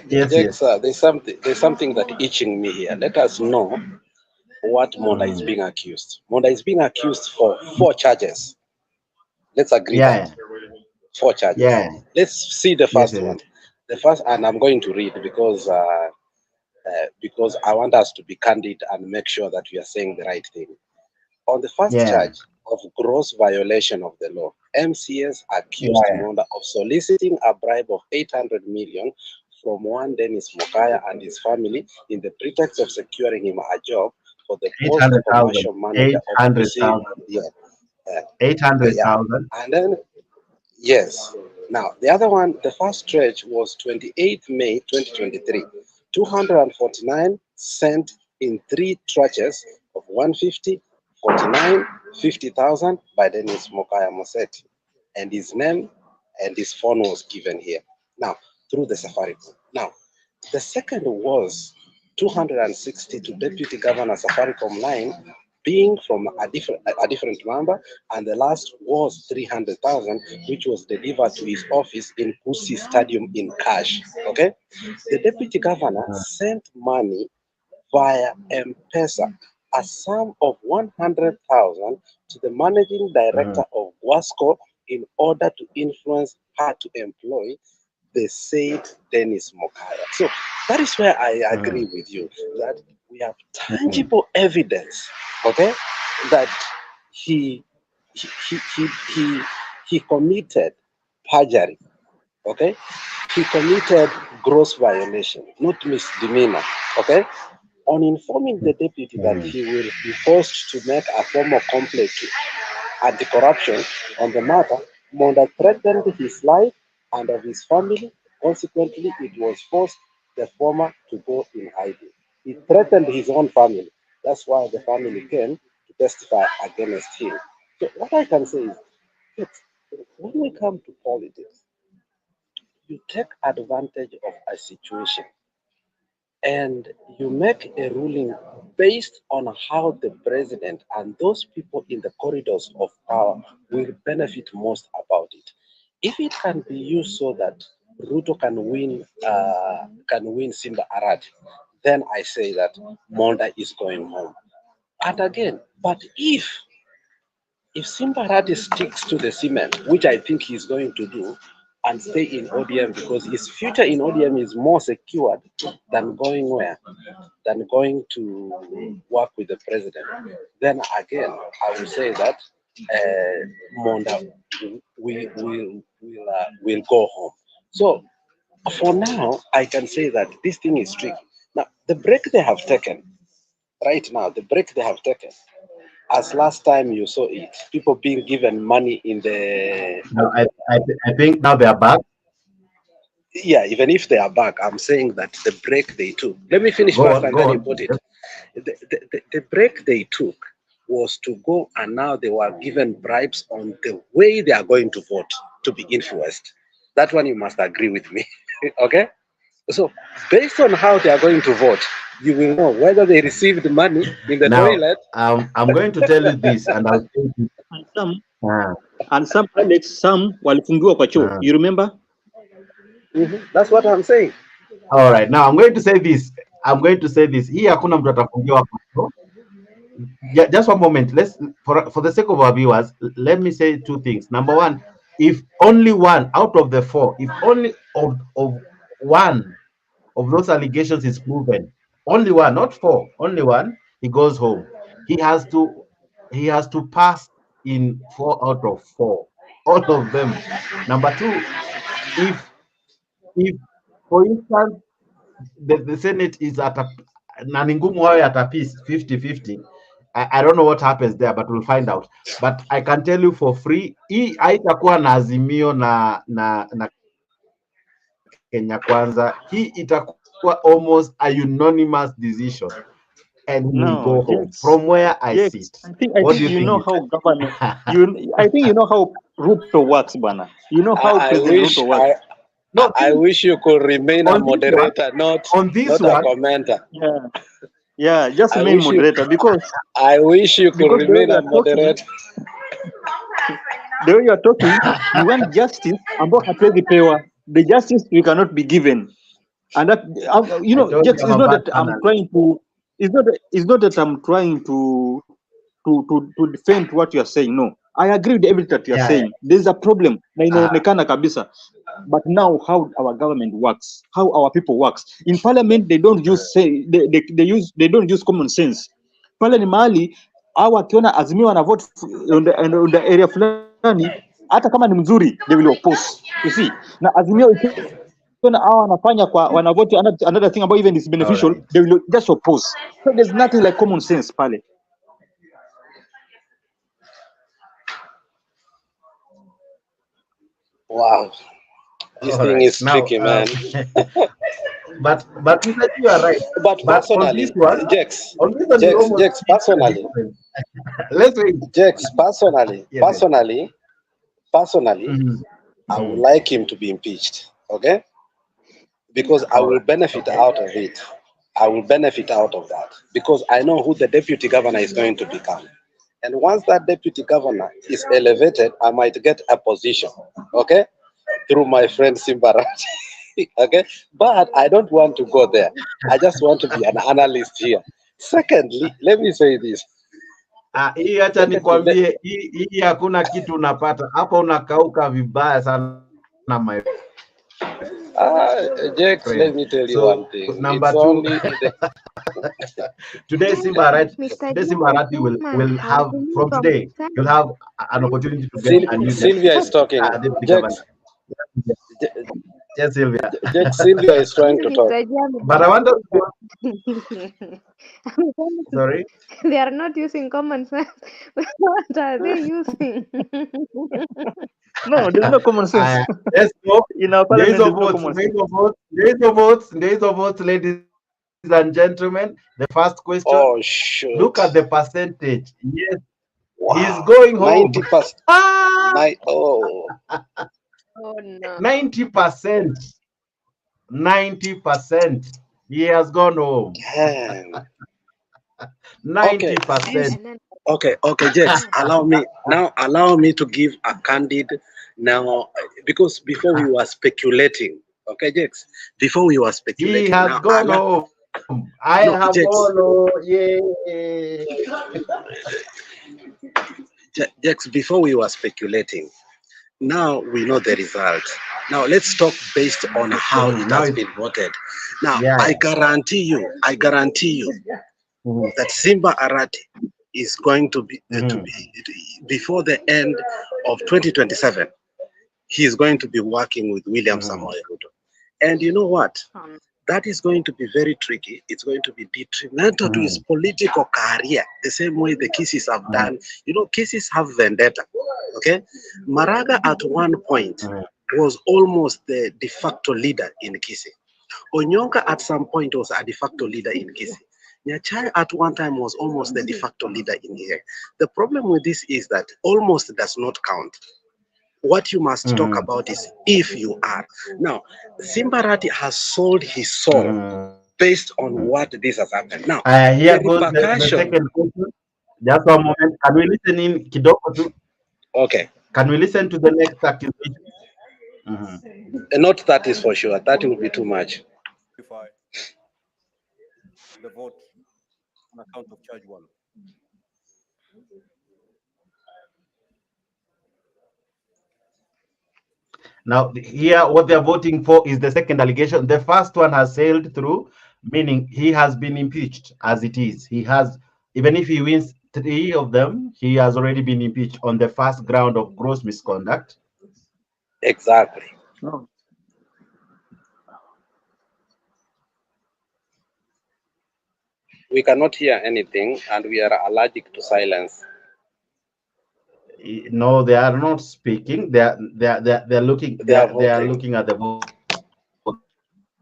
S7: there's something that itching me here. Let us know what Monda is being accused. Monda is being accused for 4 charges. Let's agree that. 4 charges.
S1: Yeah.
S7: Let's see the first
S1: Yes, yes.
S7: one. The first, and I'm going to read because I want us to be candid and make sure that we are saying the right thing. On the first
S1: Yeah.
S7: charge of gross violation of the law, MCS accused
S1: Yeah.
S7: Monda of soliciting a bribe of 800 million from one Dennis Mokaya and his family in the pretext of securing him a job for the post
S1: 800,000.
S7: commercial manager of UC.
S1: 800,000.
S7: And then, yes. Now, the other one, the first stretch was 28th May 2023. 249 sent in 3 tranches of 150, 49, 50,000 by Dennis Mokaya Mosetti. And his name and his phone was given here. Now, through the Safaricom. Now, the second was 260 to Deputy Governor Safaricom line, being from a different number, and the last was 300,000, which was delivered to his office in Kusi Stadium in cash. Okay, the deputy governor sent money via M-Pesa, a sum of 100,000 to the managing director of Guasco in order to influence her to employ the said Dennis Mokaya. So that is where I agree with you that we have tangible evidence, okay, that he committed perjury, okay, he committed gross violation, not misdemeanor, okay. On informing the deputy that he will be forced to make a formal complaint to anti-corruption on the matter, Monda threatened his life and of his family. Consequently, it was forced the former to go in hiding. He threatened his own family. That's why the family came to testify against him. So what I can say is, look, when we come to politics, you take advantage of a situation and you make a ruling based on how the president and those people in the corridors of power will benefit most about it. If it can be used so that Ruto can win Simba Arad, then I say that Monda is going home. And again, but if Simba Arad sticks to the cement, which I think he's going to do, and stay in ODM because his future in ODM is more secured than going where? Than going to work with the president. Then again, I will say that Monda will go home. So for now, I can say that this thing is tricky. Now, the break they have taken, right now, as last time you saw it, people being given money in the...
S1: No, I think now they are back.
S7: Yeah, even if they are back, I'm saying that the break they took. Let me finish first and then you put it. The break they took was to go, and now they were given bribes on the way they are going to vote to be influenced. That one you must agree with me. Okay? So based on how they are going to vote, you will know whether they received money in the toilet.
S1: I'm going to tell you this, and I'll tell you.
S12: And some Alex, some walifungiwa kwa choo. You remember?
S7: That's what I'm saying.
S1: All right, now I'm going to say this. Hii hakuna mtu atafungiwa kwa choo. Just one moment. Let's for the sake of our viewers, let me say 2 things. Number one, if only one out of the 4, if only of one of those allegations is proven, only one, not 4, only one, he goes home. He has to pass in 4 out of 4, all of them. Number 2, if for instance the Senate is at a piece 50-50, I don't know what happens there, but we'll find out. But I can tell you for free, hii haitakuwa na Azimio na Kenya Kwanza. Hii itakuwa almost a unanimous decision, and we will go home from where I sit.
S12: I think you know how government. I think you know how Ruto works, Bana. You know how Ruto works.
S7: I wish you could remain a moderator, not a commenter.
S12: Yeah, just remain moderator because
S7: I wish you could remain a moderator.
S12: The way you are talking, you want justice, ambao hatuwezi pewa. The justice we cannot be given, and that you know, it's not that I'm trying to. It's not that I'm trying to defend what you are saying. No, I agree with everything that you are saying. There's a problem na inaonekana kabisa. But now how our government works, how our people works. In parliament they don't use they don't use common sense. Pale ni mahali au akiona Azimio wana vote on the area fulani, hata kama ni mzuri they will oppose. You see? Na Azimio ikiona hao wanafanya kwa wana vote another thing about even is beneficial, they will just oppose. So there's nothing like common sense pale.
S7: Wow. This thing is tricky, man.
S1: but you are right.
S7: But personally, Jex, personally,
S1: let's wait.
S7: Jex, personally, I would like him to be impeached, okay? Because I will benefit out of it. I will benefit out of that because I know who the deputy governor is going to become. And once that deputy governor is elevated, I might get a position, okay? Through my friend Simbarat. Okay, but I don't want to go there. I just want to be an analyst here. Secondly, let me say this.
S1: Hii acha nikwambie, hii hakuna kitu unapata hapa, unakauka vibaya sana my
S7: Jex, let me tell you one thing.
S1: Number
S7: it's
S1: two,
S7: only
S1: today Simbarati will have from today you'll have an opportunity to get a new
S7: Sylvia is talking.
S1: Yes, Sylvia.
S7: Sylvia is trying to talk.
S1: But I wonder. Sorry?
S19: They are not using common sense. What are they using?
S12: No, there's no common sense.
S1: Let's go.
S12: In our parliament, there's no common sense.
S1: Days of votes, ladies and gentlemen. The first question.
S7: Oh, shoot.
S1: Look at the percentage. Yes. Wow. He's going home.
S7: 90%.
S19: Oh, no.
S1: 90%. 90%. He has gone home. 90%.
S7: Okay, Jex, allow me to give a candid now, because before we were speculating. Okay, Jex, before we were speculating.
S1: He has gone home. I have gone home. Yeah.
S7: Jex, before we were speculating. Now we know the result. Now let's talk based on how it has been voted. Now I guarantee you that Simba Arati is going to be before the end of 2027. He is going to be working with William Samoei Ruto, and you know what? That is going to be very tricky. It's going to be detrimental to his political career, the same way the Kisses have done. You know, Kisses have vendetta. Okay, Maraga at one point was almost the de facto leader in Kisii. Onyonka at some point was a de facto leader in Kisii. Nyachai at one time was almost the de facto leader in here. The problem with this is that almost does not count. What you must talk about is if you are. Now, Simbarati has sold his soul based on what this has happened. Now,
S1: here goes the second question. Just one moment. Can we listen in kidogo too?
S7: Okay.
S1: Can we listen to the next accusation?
S7: Not that is for sure. That will be too much.
S21: The vote on account of charge 1.
S1: Now, here what they're voting for is the second allegation. The first one has sailed through, meaning he has been impeached as it is. He has, even if he wins 3 of them, he has already been impeached on the first ground of gross misconduct.
S7: Exactly.
S12: No.
S7: We cannot hear anything, and we are allergic to silence.
S1: No, they are not speaking. They're looking. They are looking at the vote.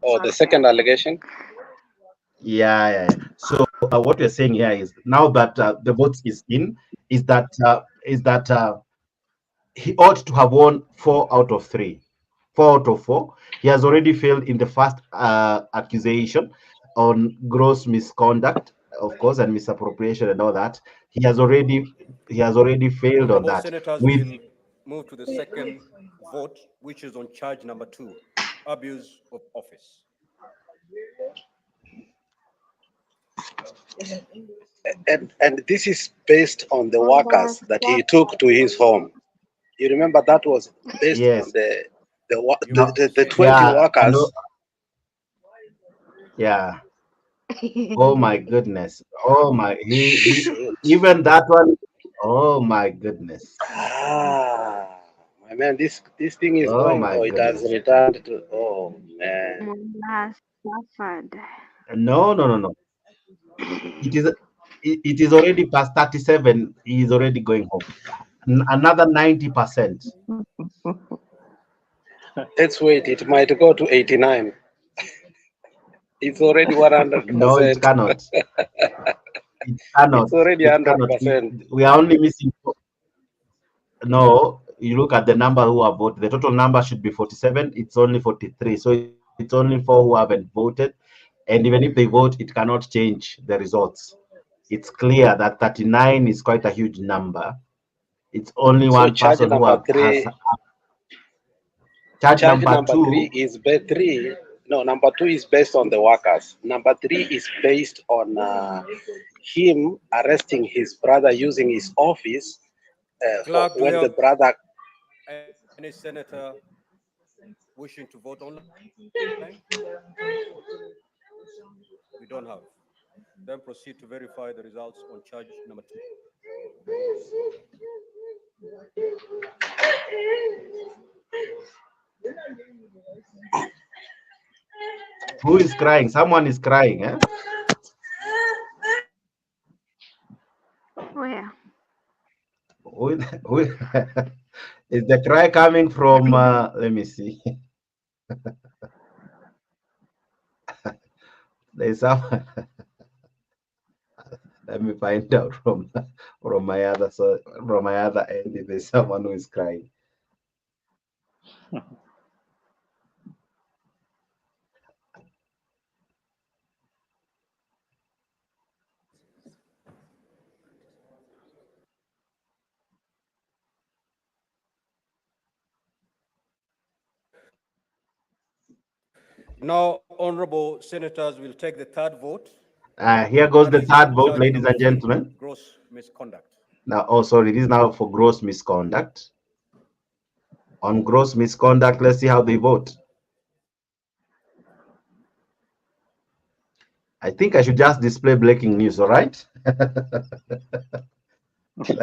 S7: Oh, the second allegation.
S1: Yeah. So what we're saying here is now that the vote is in, is that he ought to have won 4 out of 3, 4 out of 4. He has already failed in the first accusation on gross misconduct, of course, and misappropriation and all that. He has already failed on that.
S21: Senators will move to the second vote, which is on charge number 2, abuse of office.
S7: and this is based on the workers that he took to his home. You remember that was based on
S1: Yes.
S7: the 20
S1: Yeah. And
S7: workers.
S1: yeah. Oh my goodness. Oh my. He even that one. Oh my goodness.
S7: My man, this thing is
S1: Oh
S7: going.
S1: my
S7: Oh, it has
S1: goodness.
S7: returned to. Oh man.
S19: Last suffered.
S1: No, no, no, no. It is. It is already past 37. He is already going home. Another 90%.
S7: Let's wait. It might go to 89. It's already
S1: No, it
S7: 100%.
S1: cannot. It cannot.
S7: It's already
S1: It cannot.
S7: 100%.
S1: We are only missing. No, you look at the number who have voted. The total number should be 47. It's only 43. So it's only 4 who haven't voted. And even if they vote, it cannot change the results. It's clear that 39 is quite a huge number. It's only
S7: So
S1: one
S7: charge
S1: person who
S7: number
S1: has
S7: three.
S1: charge
S7: Charge
S1: number
S7: number 3
S1: 2.
S7: is three. No, number 2 is based on the workers. Number 3 is based on him arresting his brother using his office
S21: Clark, do we
S7: when the
S21: have
S7: brother.
S21: any senator wishing to vote online? We don't have. Then proceed to verify the results on charge number 2.
S1: Who is crying? Someone is crying, eh?
S19: Where?
S1: Who is the cry coming from? Let me see. There's some. Let me find out from my other end if there's someone who is crying.
S21: Now, honorable senators will take the third vote.
S1: Here goes
S21: That
S1: the
S21: is
S1: third
S21: on
S1: vote,
S21: charge
S1: ladies
S21: number
S1: and
S21: 3,
S1: gentlemen.
S21: gross misconduct.
S1: Now, oh, sorry, this is now for gross misconduct. On gross misconduct, let's see how they vote. I think I should just display breaking news, all right? Let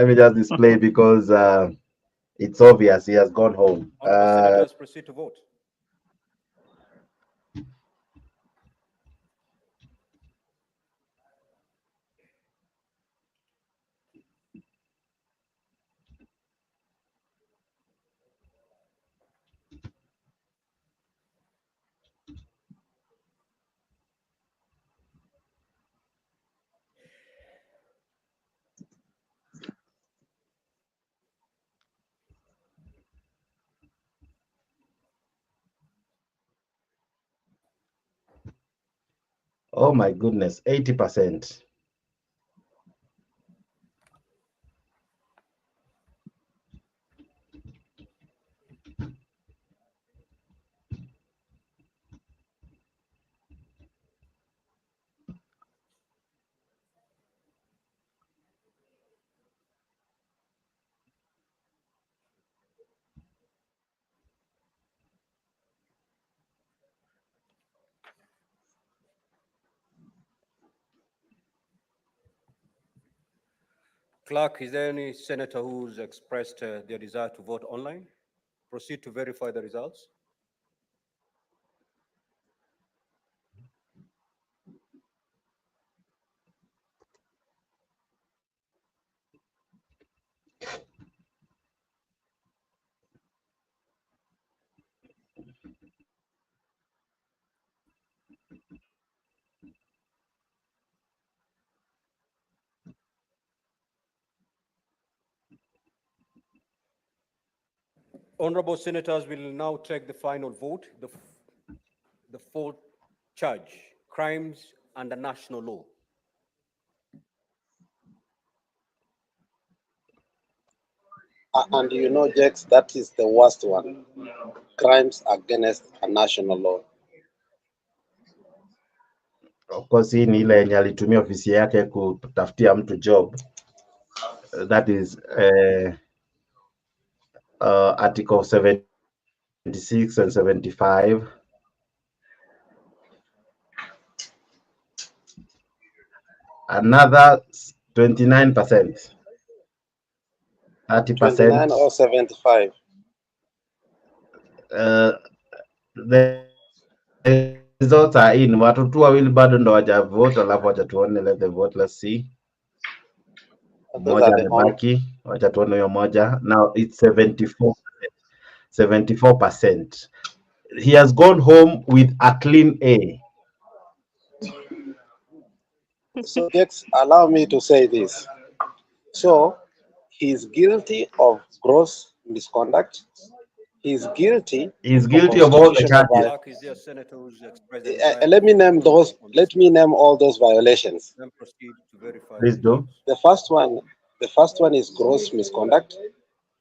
S1: me just display because it's obvious he has gone home.
S21: Honorable senators, proceed to vote.
S1: Oh my goodness, 80%.
S21: Clerk, is there any senator who's expressed their desire to vote online? Proceed to verify the results. Honorable senators will now take the final vote, the fourth charge, crimes under national law.
S7: And you know, Jex, that is the worst one. Crimes against a national law.
S1: Of course hii ni ile yenye alitumia ofisi yake kutafutia mtu job. That is Article 76 and 75. Another 29%. 30%.
S7: 29 or 75.
S1: The results are in. Watu tu wawili bado ndo wajavote, alafu wacha tuone, let the vote, let's see. Moja amebaki, wacha tuone huyo moja. Now it's 74%. 74%. He has gone home with a clean A.
S7: So allow me to say this. So he's guilty of gross misconduct. He's guilty.
S1: He's guilty of all the charges.
S7: Let me name those. Let me name all those violations.
S1: Please do.
S7: The first one is gross misconduct.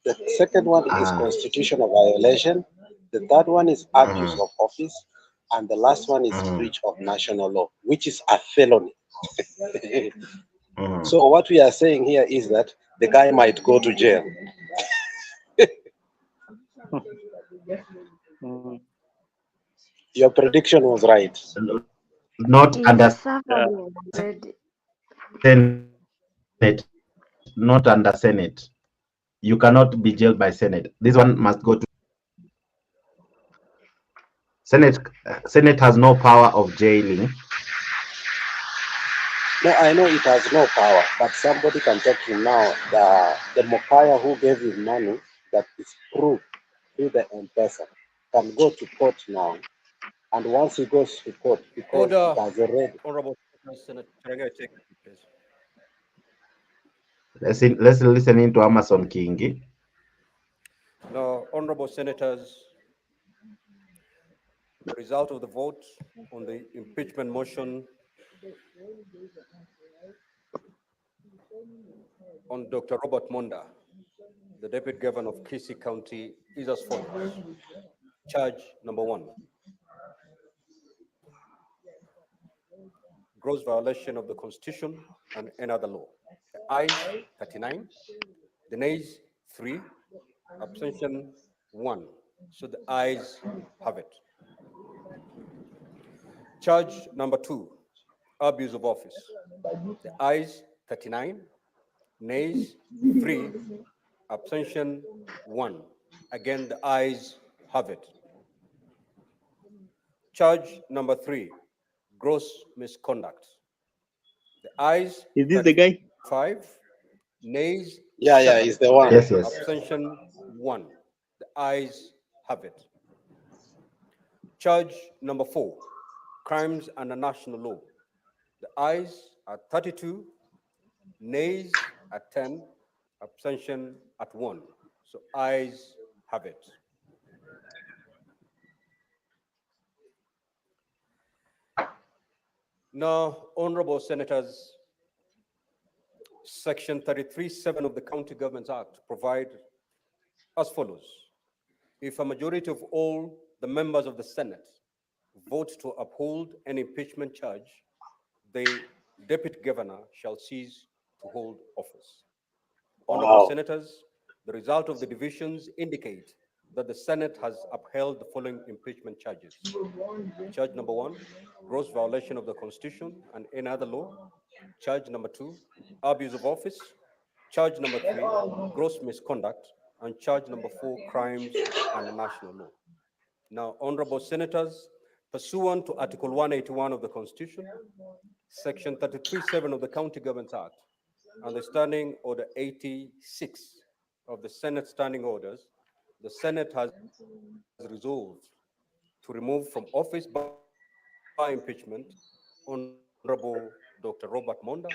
S7: The second one is constitutional violation. The third one is abuse of office, and the last one is breach of national law, which is a felony. So what we are saying here is that the guy might go to jail. Your prediction was right.
S1: Not under Senate. Not under Senate. You cannot be jailed by Senate. This one must go to Senate. Senate has no power of jailing.
S7: No, I know it has no power, but somebody can talk to him now. The Mokaya who gave him money that is proved through the M-Pesa can go to court now. And once he goes to court, because it has already...
S21: Honorable Senator, take it, please.
S1: Let's listen into Amason Kingi.
S21: Now, honorable senators, the result of the vote on the impeachment motion on Dr. Robert Monda, the Deputy Governor of Kisii County, is as follows. Charge number 1. Gross violation of the Constitution and any other law. The ayes, 39. The nays, 3. Abstention, 1. So the ayes have it. Charge number 2, abuse of office. The ayes, 39. Nays, 3. Abstention, 1. Again, the ayes have it. Charge number 3, gross misconduct. The ayes.
S4: Is this the guy?
S21: 5. Nays.
S7: Yeah, he's the one.
S1: Yes, yes.
S21: Abstention, 1. The ayes have it. Charge number 4, crimes under national law. The ayes are 32, nays at 10, abstention at 1. So ayes have it. Now, honorable senators, Section 33(7) of the County Governments Act provide as follows. If a majority of all the members of the Senate vote to uphold an impeachment charge, the Deputy Governor shall cease to hold office. Honorable senators, the result of the divisions indicate that the Senate has upheld the following impeachment charges. Charge number 1, gross violation of the Constitution and any other law. Charge number 2, abuse of office. Charge number 3, gross misconduct. And charge number 4, crimes under national law. Now, honorable senators, pursuant to Article 181 of the Constitution, Section 33(7) of the County Governments Act, and the Standing Order 86 of the Senate Standing Orders, the Senate has resolved to remove from office by impeachment Honorable Dr. Robert Monda,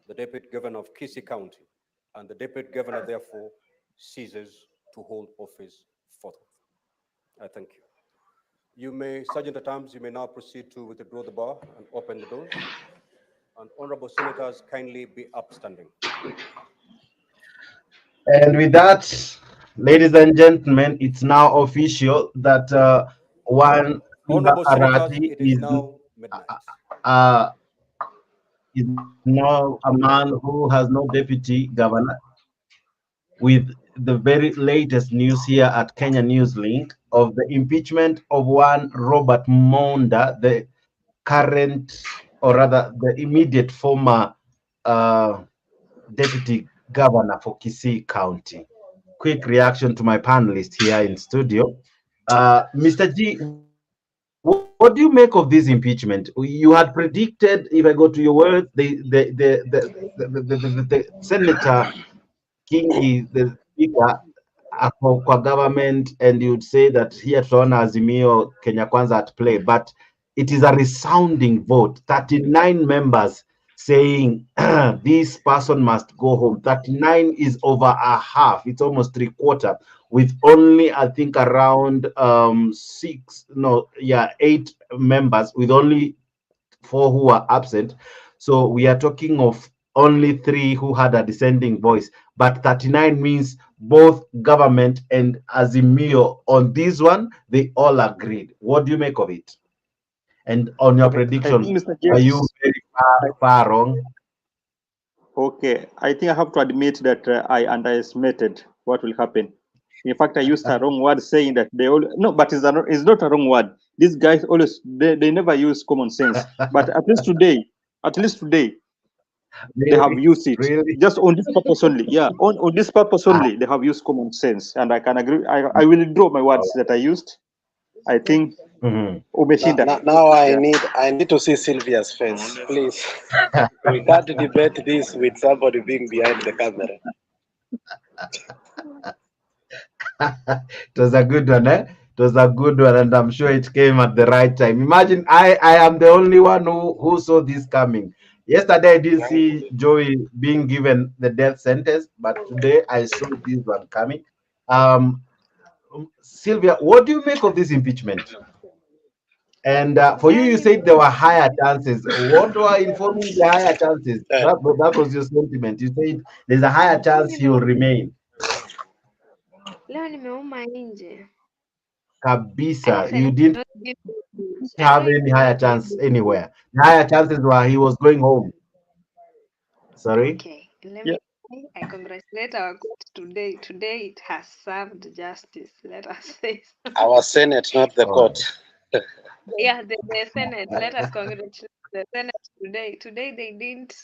S21: the Deputy Governor of Kisii County, and the Deputy Governor therefore ceases to hold office forthwith. I thank you. You may, Sergeant at Arms, you may now proceed to withdraw the bar and open the doors. And honorable senators, kindly be upstanding.
S1: And with that, ladies and gentlemen, it's now official that one
S21: Honorable senators,
S1: Arati
S21: it is now midnight.
S1: is now a man who has no deputy governor, with the very latest news here at Kenya News Link of the impeachment of one Robert Monda, the current, or rather the immediate former deputy governor for Kisii County. Quick reaction to my panelist here in studio. Mr. G, what do you make of this impeachment? You had predicted, if I go to your words, the Senator Kingi, the speaker, ako kwa government, and you'd say that here tunaona Azimio Kenya Kwanza at play, but it is a resounding vote. 39 members saying this person must go home. 39 is over a half. It's almost 3/4, with only, I think, around 8 members, with only 4 who are absent. So we are talking of only 3 who had a dissenting voice, but 39 means both government and Azimio on this one, they all agreed. What do you make of it? And on your prediction, are you very far wrong?
S12: Okay, I think I have to admit that I underestimated what will happen. In fact, I used a wrong word saying that they all, no, but it's not a wrong word. These guys always, they never use common sense. But at least today, really? They have used it. Really? Just on this purpose only. Yeah, on this purpose only, they have used common sense. And I can agree, I will withdraw my words that I used. I think
S7: now I need to see Sylvia's face, please. We can't debate this with somebody being behind the camera.
S1: It was a good one, eh? It was a good one, and I'm sure it came at the right time. Imagine I am the only one who saw this coming. Yesterday I didn't see Joey being given the death sentence, but today I saw this one coming. Sylvia, what do you make of this impeachment? And for you, you said there were higher chances. What were informing the higher chances? That was your sentiment. You said there's a higher chance he will remain.
S19: Leo nimeuma nje.
S1: Kabisa, you didn't have any higher chance anywhere. The higher chances were he was going home. Sorry?
S19: Okay, let me I congratulate our court today. Today it has served justice. Let us say so.
S7: Our Senate, not the court.
S19: Yeah, the Senate. Let us congratulate the Senate today. Today they didn't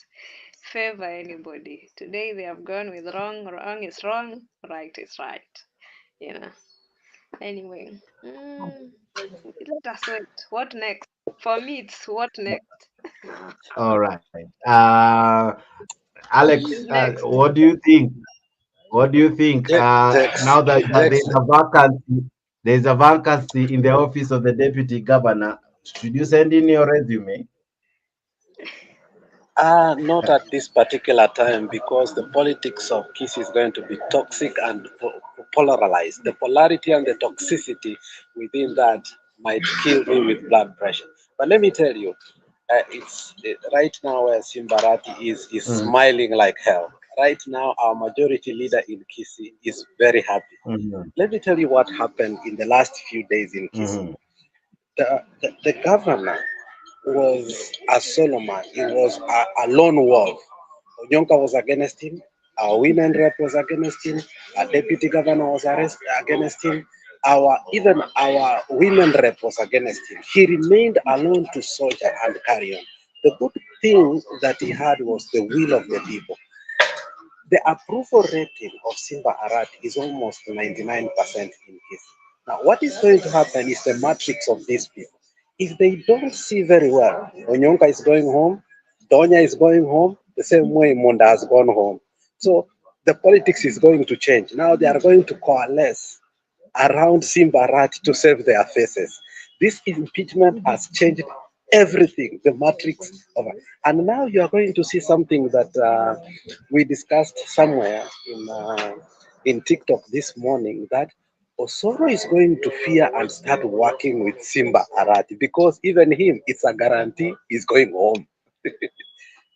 S19: favor anybody. Today they have gone with wrong. Wrong is wrong. Right is right. You know. Anyway, let us wait. What next? For me, it's what next.
S1: All right. Alex, what do you think? What do you think? Now that there's a vacancy in the office of the deputy governor, should you send in your resume?
S7: Not at this particular time, because the politics of Kisii is going to be toxic and polarized. The polarity and the toxicity within that might kill me with blood pressure. But let me tell you, right now where Simba Arati is smiling like hell. Right now, our majority leader in Kisii is very happy. Let me tell you what happened in the last few days in Kisii. The governor was a solo man. He was a lone wolf. Onyonka was against him. Our women rep was against him. Our deputy governor was against him. Even our women rep was against him. He remained alone to soldier and carry on. The good thing that he had was the will of the people. The approval rating of Simba Arati is almost 99% in Kisii. Now, what is going to happen is the matrix of these people. If they don't see very well, Onyonka is going home, Donya is going home, the same way Monda has gone home. So the politics is going to change. Now they are going to coalesce around Simba Arati to save their faces. This impeachment has changed everything, the matrix of it. And now you are going to see something that we discussed somewhere in TikTok this morning, that Osoro is going to fear and start working with Simba Arati, because even him, it's a guarantee he's going home.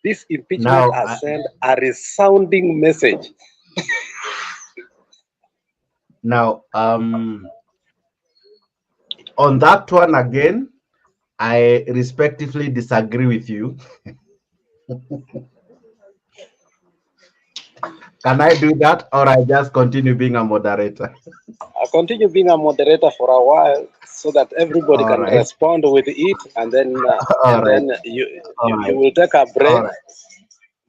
S7: This impeachment has sent a resounding message.
S1: Now, on that one again, I respectively disagree with you. Can I do that, or I just continue being a moderator?
S7: I'll continue being a moderator for a while so that everybody
S1: All
S7: can
S1: right.
S7: respond with it, and then
S1: All right. All
S7: you
S1: right.
S7: will take a break.
S1: All right.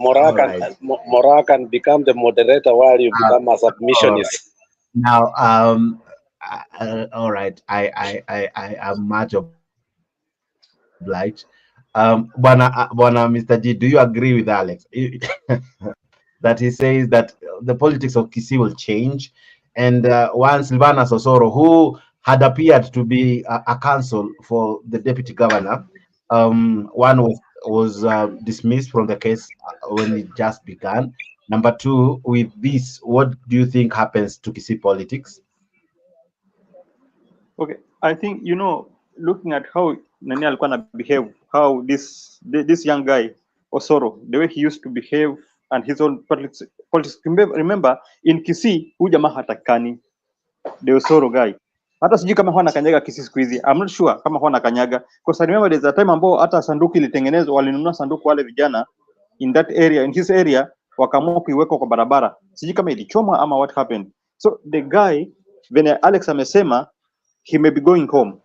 S1: All right.
S7: Mora can become the moderator while you become a
S1: All right.
S7: submissionist.
S1: Now, all right. I am much obliged. Bwana, Mr. G, do you agree with Alex that he says that the politics of Kisii will change, and one Silvana Sosoro, who had appeared to be a counsel for the deputy governor, one was dismissed from the case when it just began. Number two, with this, what do you think happens to Kisii politics?
S12: Okay, I think, looking at how Nani alikuwa na behave, how this young guy Osoro, the way he used to behave and his own politics. Remember in Kisii huyu jamaa hatakani, the Osoro guy. Hata sijui kama hwana kanyaga Kisii siku hizi. I'm not sure kama hwana kanyaga, because I remember there's a time ambao hata sanduku ilitengenezwa, walinunua sanduku wale vijana in that area, in his area, wakaamua kuiweka kwa barabara. Sijui kama ilichomwa ama what happened. So the guy, when Alex amesema he may be going home,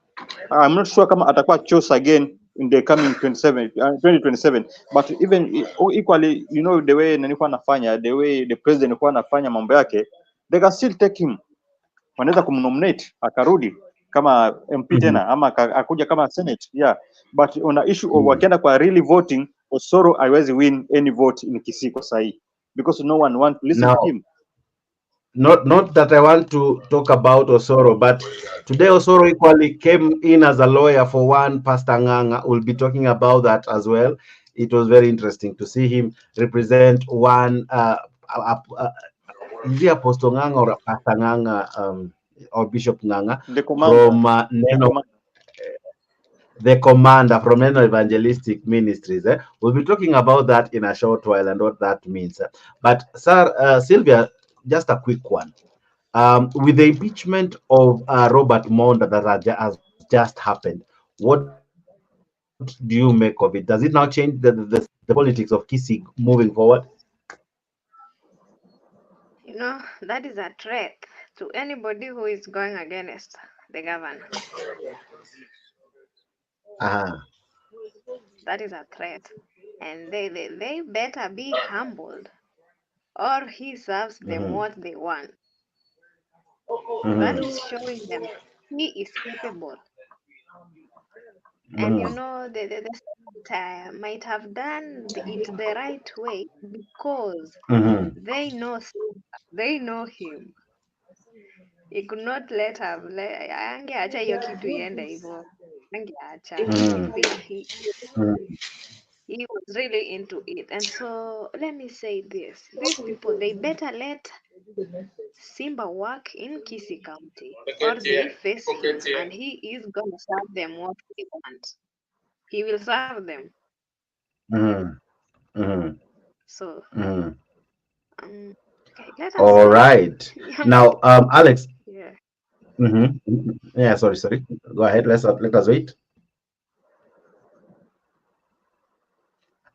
S12: I'm not sure kama atakuwa chose again in the coming 2027, but even equally, the way nilikuwa nafanya, the way the president alikuwa anafanya mambo yake, they can still take him, wanaweza kumnominate akarudi kama MP tena ama akuja kama Senate, yeah. But on the issue of wakienda kwa really voting, Osoro haiwezi win any vote in Kisii kwa sahi, because no one want to listen to him.
S1: Not that I want to talk about Osoro, but today Osoro equally came in as a lawyer for one Pastor Nganga. We'll be talking about that as well. It was very interesting to see him represent one is he Apostle Nganga or Pastor Nganga or Bishop Nganga from the commander from Neno Evangelistic Ministries. We'll be talking about that in a short while and what that means. But Sir Sylvia, just a quick one. With the impeachment of Robert Monda that has just happened, what do you make of it? Does it now change the politics of Kisii moving forward?
S19: That is a threat to anybody who is going against the governor. That is a threat. And they better be humbled, or he serves them what they want. That is showing them he is capable. And the state might have done it the right way because they know him. He could not let her angeacha hiyo kitu iende hivyo, angeacha. He was really into it. And so let me say this, these people, they better let Simba work in Kisii County, or they face him, and he is going to serve them what they want. He will serve them. So, okay, let us
S1: all
S19: see.
S1: right. Now, Alex.
S19: Yeah.
S1: Yeah, sorry. Go ahead. Let us wait.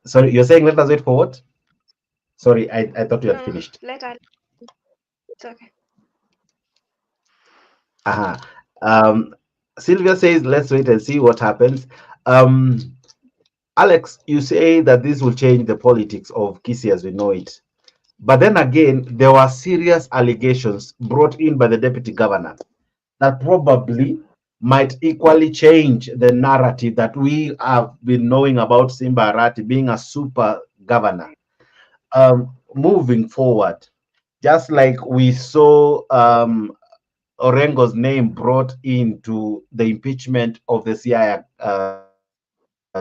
S1: Sorry, you're saying let us wait for what? Sorry, I thought you had finished.
S19: It's okay.
S1: Sylvia says let's wait and see what happens. Alex, you say that this will change the politics of Kisii as we know it. But then again, there were serious allegations brought in by the deputy governor that probably might equally change the narrative that we have been knowing about Simba Arati being a super governor. Moving forward, just like we saw Orengo's name brought into the impeachment of the CI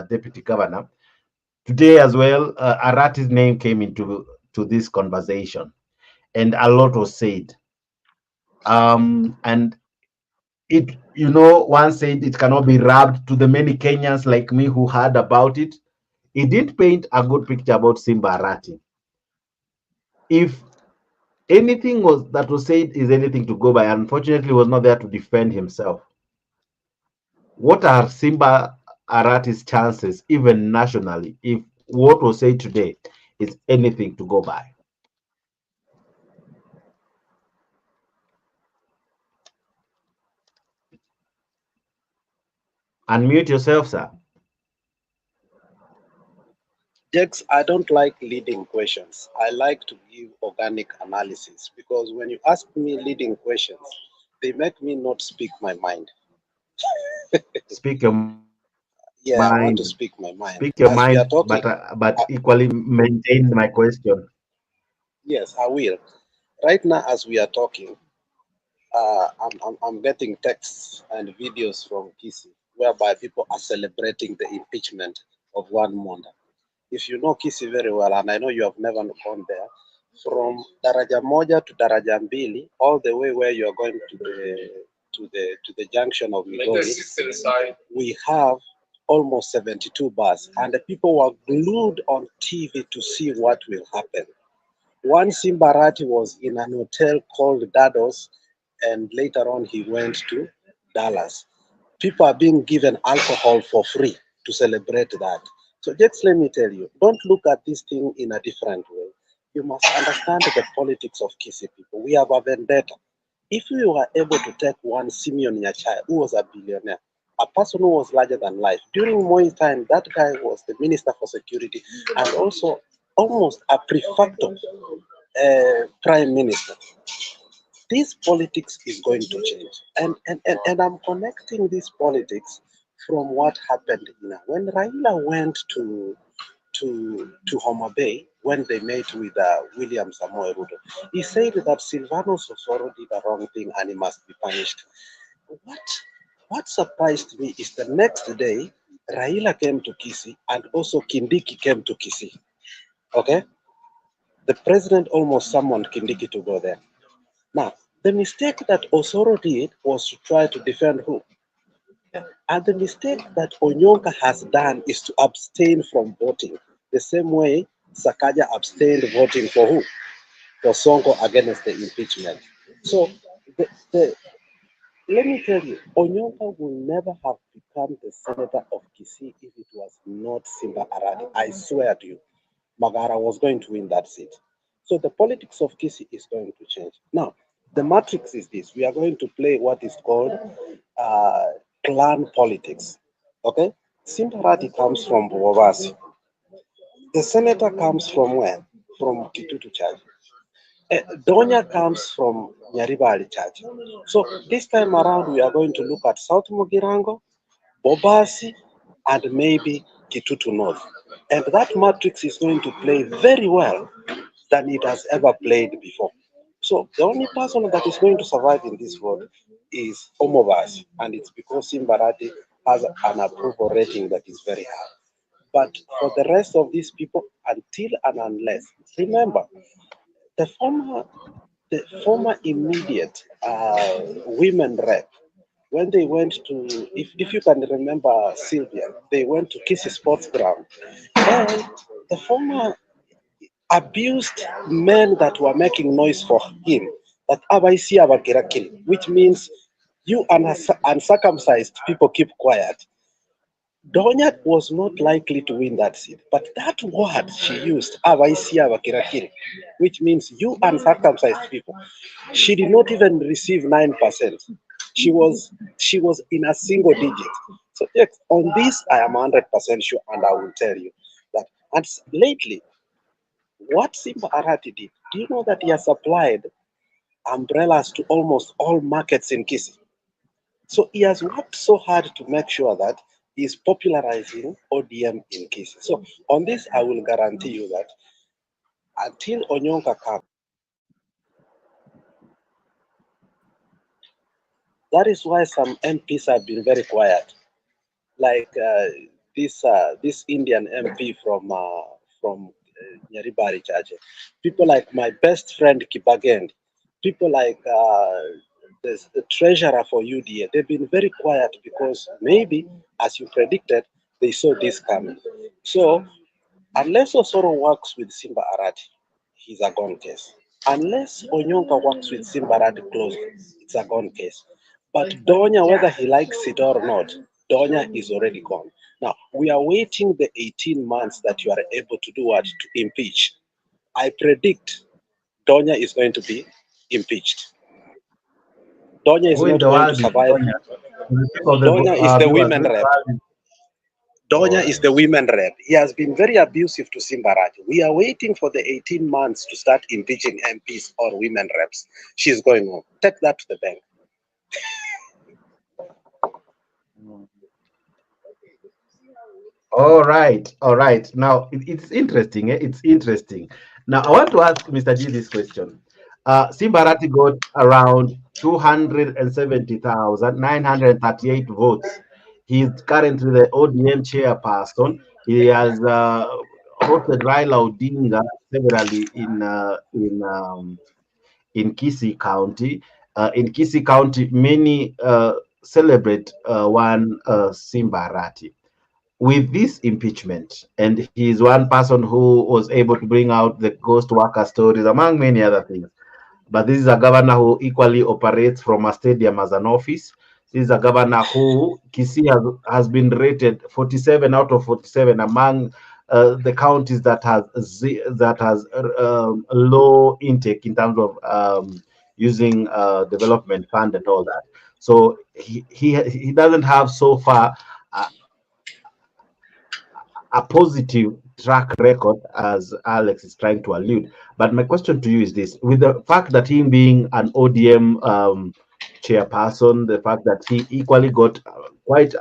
S1: deputy governor, today as well, Arati's name came into this conversation, and a lot was said. And it, one said it cannot be rubbed to the many Kenyans like me who heard about it. It didn't paint a good picture about Simba Arati. If anything that was said is anything to go by, unfortunately, was not there to defend himself. What are Simba Arati's chances, even nationally, if what was said today is anything to go by. Unmute yourself, sir.
S7: Jex, I don't like leading questions. I like to give organic analysis because when you ask me leading questions, they make me not speak my mind.
S1: Speak your mind.
S7: Yeah, I want to speak my mind.
S1: Speak your
S7: As we are
S1: mind,
S7: talking,
S1: but equally maintain my question.
S7: yes, I will. Right now, as we are talking, I'm getting texts and videos from Kisi whereby people are celebrating the impeachment of one Monda. If you know Kisi very well, and I know you have never gone there, from Daraja Moja to Daraja Mbili, all the way where you are going to the junction of Migori, we have almost 72 bars, and the people were glued on TV to see what will happen. One Simbarati was in an hotel called Dados, and later on he went to Dallas. People are being given alcohol for free to celebrate that. So just let me tell you, don't look at this thing in a different way. You must understand the politics of Kisi people. We have a vendetta. If we were able to take one Simeon Nyachai, who was a billionaire, a person who was larger than life, during Moi's time, that guy was the Minister for Security and also almost a prefecto prime minister. This politics is going to change. And I'm connecting this politics from what happened when Raila went to Homa Bay, when they met with William Samoei Ruto. He said that Silvanus Osoro did the wrong thing and he must be punished. What surprised me is the next day, Raila came to Kisii and also Kindiki came to Kisii. Okay? The president almost summoned Kindiki to go there. Now, the mistake that Osoro did was to try to defend who? And the mistake that Onyonka has done is to abstain from voting. The same way Sakaja abstained voting for who? For Sonko against the impeachment. So, let me tell you, Onyonka will never have become the senator of Kisii if it was not Simba Arati. I swear to you, Magara was going to win that seat. So the politics of Kisii is going to change. Now, the matrix is this. We are going to play what is called clan politics. Okay? Simba Arati comes from Bovasi. The senator comes from where? From Kitutu Church. Donya comes from Nyaribari Church. So this time around, we are going to look at South Mugirango, Bobasi, and maybe Kitutu North. And that matrix is going to play very well than it has ever played before. So the only person that is going to survive in this vote is Omovas, and it's because Simbarati has an approval rating that is very high. But for the rest of these people, until and unless, remember, the former immediate women rep, when they went to, if you can remember Sylvia, they went to Kisii Sports Ground, and the former abused men that were making noise for him, that Abaisi Abakirakil, which means you uncircumcised people keep quiet. Donya was not likely to win that seat, but that word she used, Abaisi Abakirakil, which means you uncircumcised people, she did not even receive 9%. She was in a single digit. So yes, on this I am 100% sure, and I will tell you that. And lately, what Simba Arati did, do you know that he has supplied umbrellas to almost all markets in Kisii? So he has worked so hard to make sure that he is popularizing ODM in Kisii. So on this, I will guarantee you that until Onyonka comes, that is why some MPs have been very quiet, like this Indian MP from Nyaribari Chache. People like my best friend Kibagend, people like the treasurer for UDA, they've been very quiet because maybe, as you predicted, they saw this coming. So unless Osoro works with Simba Arati, he's a gone case. Unless Onyonka works with Simba Arati closely, it's a gone case. But Donya, whether he likes it or not, Donya is already gone. Now, we are waiting the 18 months that you are able to do what? To impeach. I predict Donya is going to be impeached. Donya is
S1: Who in
S7: not
S1: the
S7: going to
S1: world is
S7: survive.
S1: Donya? For the sake of the
S7: Donya is the
S1: viewers,
S7: women
S1: who in the
S7: rep.
S1: world is...
S7: Donya is the women rep. He has been very abusive to Simbarati. We are waiting for the 18 months to start impeaching MPs or women reps. She's going home. Take that to the bank.
S1: All right, all right. Now it's interesting. It's interesting. Now I want to ask Mr. G this question. Simbarati got around 270,938 votes. He's currently the ODM chairperson. He has hosted Raila Odinga severally in Kisii County. In Kisii County, many celebrate one Simbarati. With this impeachment, and he is one person who was able to bring out the ghost worker stories, among many other things. But this is a governor who equally operates from a stadium as an office. This is a governor who Kisii has been rated 47 out of 47 among the counties that has low intake in terms of using development fund and all that. So he doesn't have so far a positive track record, as Alex is trying to allude. But my question to you is this: with the fact that him being an ODM chairperson, the fact that he equally got quite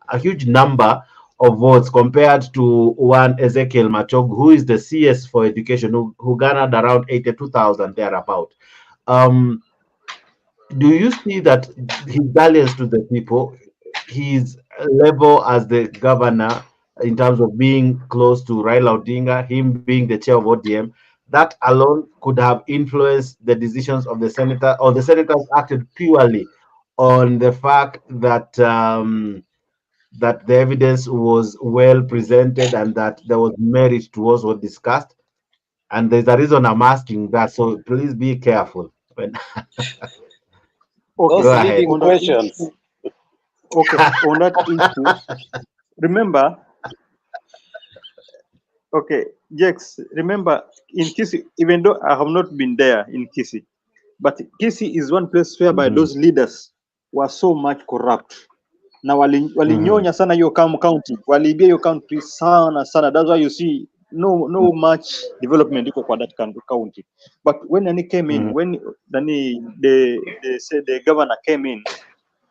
S1: a huge number of votes compared to one Ezekiel Machog, who is the CS for education, who garnered around 82,000 thereabout. Do you see that his dalliance to the people, his level as the governor, in terms of being close to Raila Odinga, him being the chair of ODM, that alone could have influenced the decisions of the senator, or the senators acted purely on the fact that that the evidence was well presented and that there was merit towards what discussed? And there's a reason I'm asking that, so please be careful.
S12: Okay.
S1: Go ahead.
S12: On that issue, okay, on that issue, remember, okay, Jex, remember in Kisii, even though I have not been there in Kisii, but Kisii is one place whereby those leaders were so much corrupt. Na walinyonya sana hiyo county, waliibia hiyo country sana. That's why you see no much development iko kwa that county. But when Nani came in, when Nani they said the governor came in,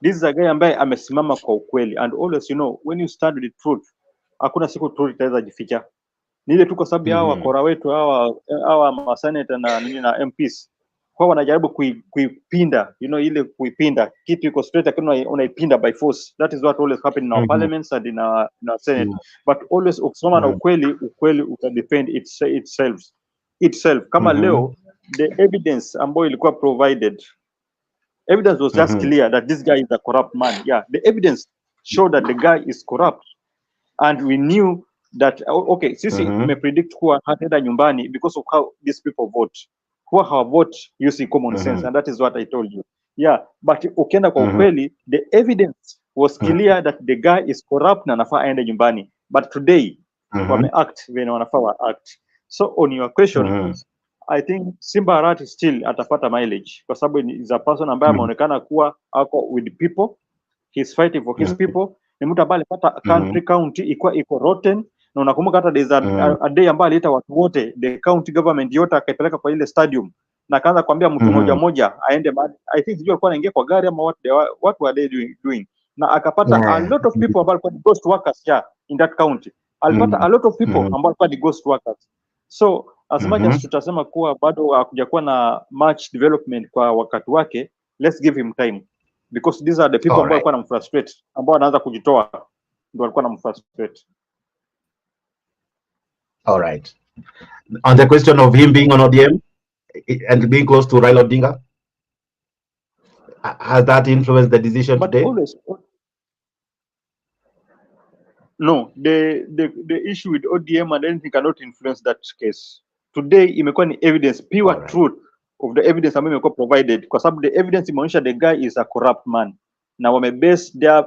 S12: this is a guy ambaye amesimama kwa ukweli, and always, you know, when you stand with the truth, hakuna siku truth itaweza jificha. Ni ile tu kwa sababu hawa wakora wetu hawa maseneta na MPs kwa wanajaribu kuipinda, you know, ile kuipinda kitu iko straight, lakini unaipinda by force. That is what always happen in our parliaments and in our Senate. But always ukisoma na ukweli utadefend itself. Kama leo the evidence ambayo ilikuwa provided, evidence was just clear that this guy is a corrupt man. Yeah, the evidence showed that the guy is corrupt, and we knew that okay, sisi tumepredict kuwa hataenda nyumbani because of how these people vote. Who have vote using common sense, and that is what I told you. Yeah, but ukienda kwa ukweli, the evidence was clear that the guy is corrupt na anafaa aende nyumbani. But today wame act when wanafaa wa act. So on your question, I think Simbarati still atapata mileage kwa sababu is a person ambaye ameonekana kuwa ako with people, he's fighting for his people. Ni mtu ambaye alipata county iko rotten, na unakumbuka hata there's a day ambaye aliita watu wote, the county government yote akaipeleka kwa ile stadium na akaanza kuambia mtu moja aende mahali. I think sijui alikuwa anaingia kwa gari ama what were they doing, na akapata a lot of people ambao walikuwa ghost workers in that county. Alipata a lot of people ambao walikuwa ghost workers. So as much as tutasema kuwa bado hakujakuwa na much development kwa wakati wake, let's give him time, because these are the people ambao walikuwa wanamfrustrate, ambao wanaanza kujitoa, ndio walikuwa wanamfrustrate.
S1: All right. On the question of him being on ODM and being close to Raila Odinga, has that influenced the decision today?
S12: Always, no, the issue with ODM and anything cannot influence that case. Today imekuwa ni evidence, pure truth of the evidence ambayo imekuwa provided, kwa sababu the evidence imeonyesha the guy is a corrupt man. na wamebase their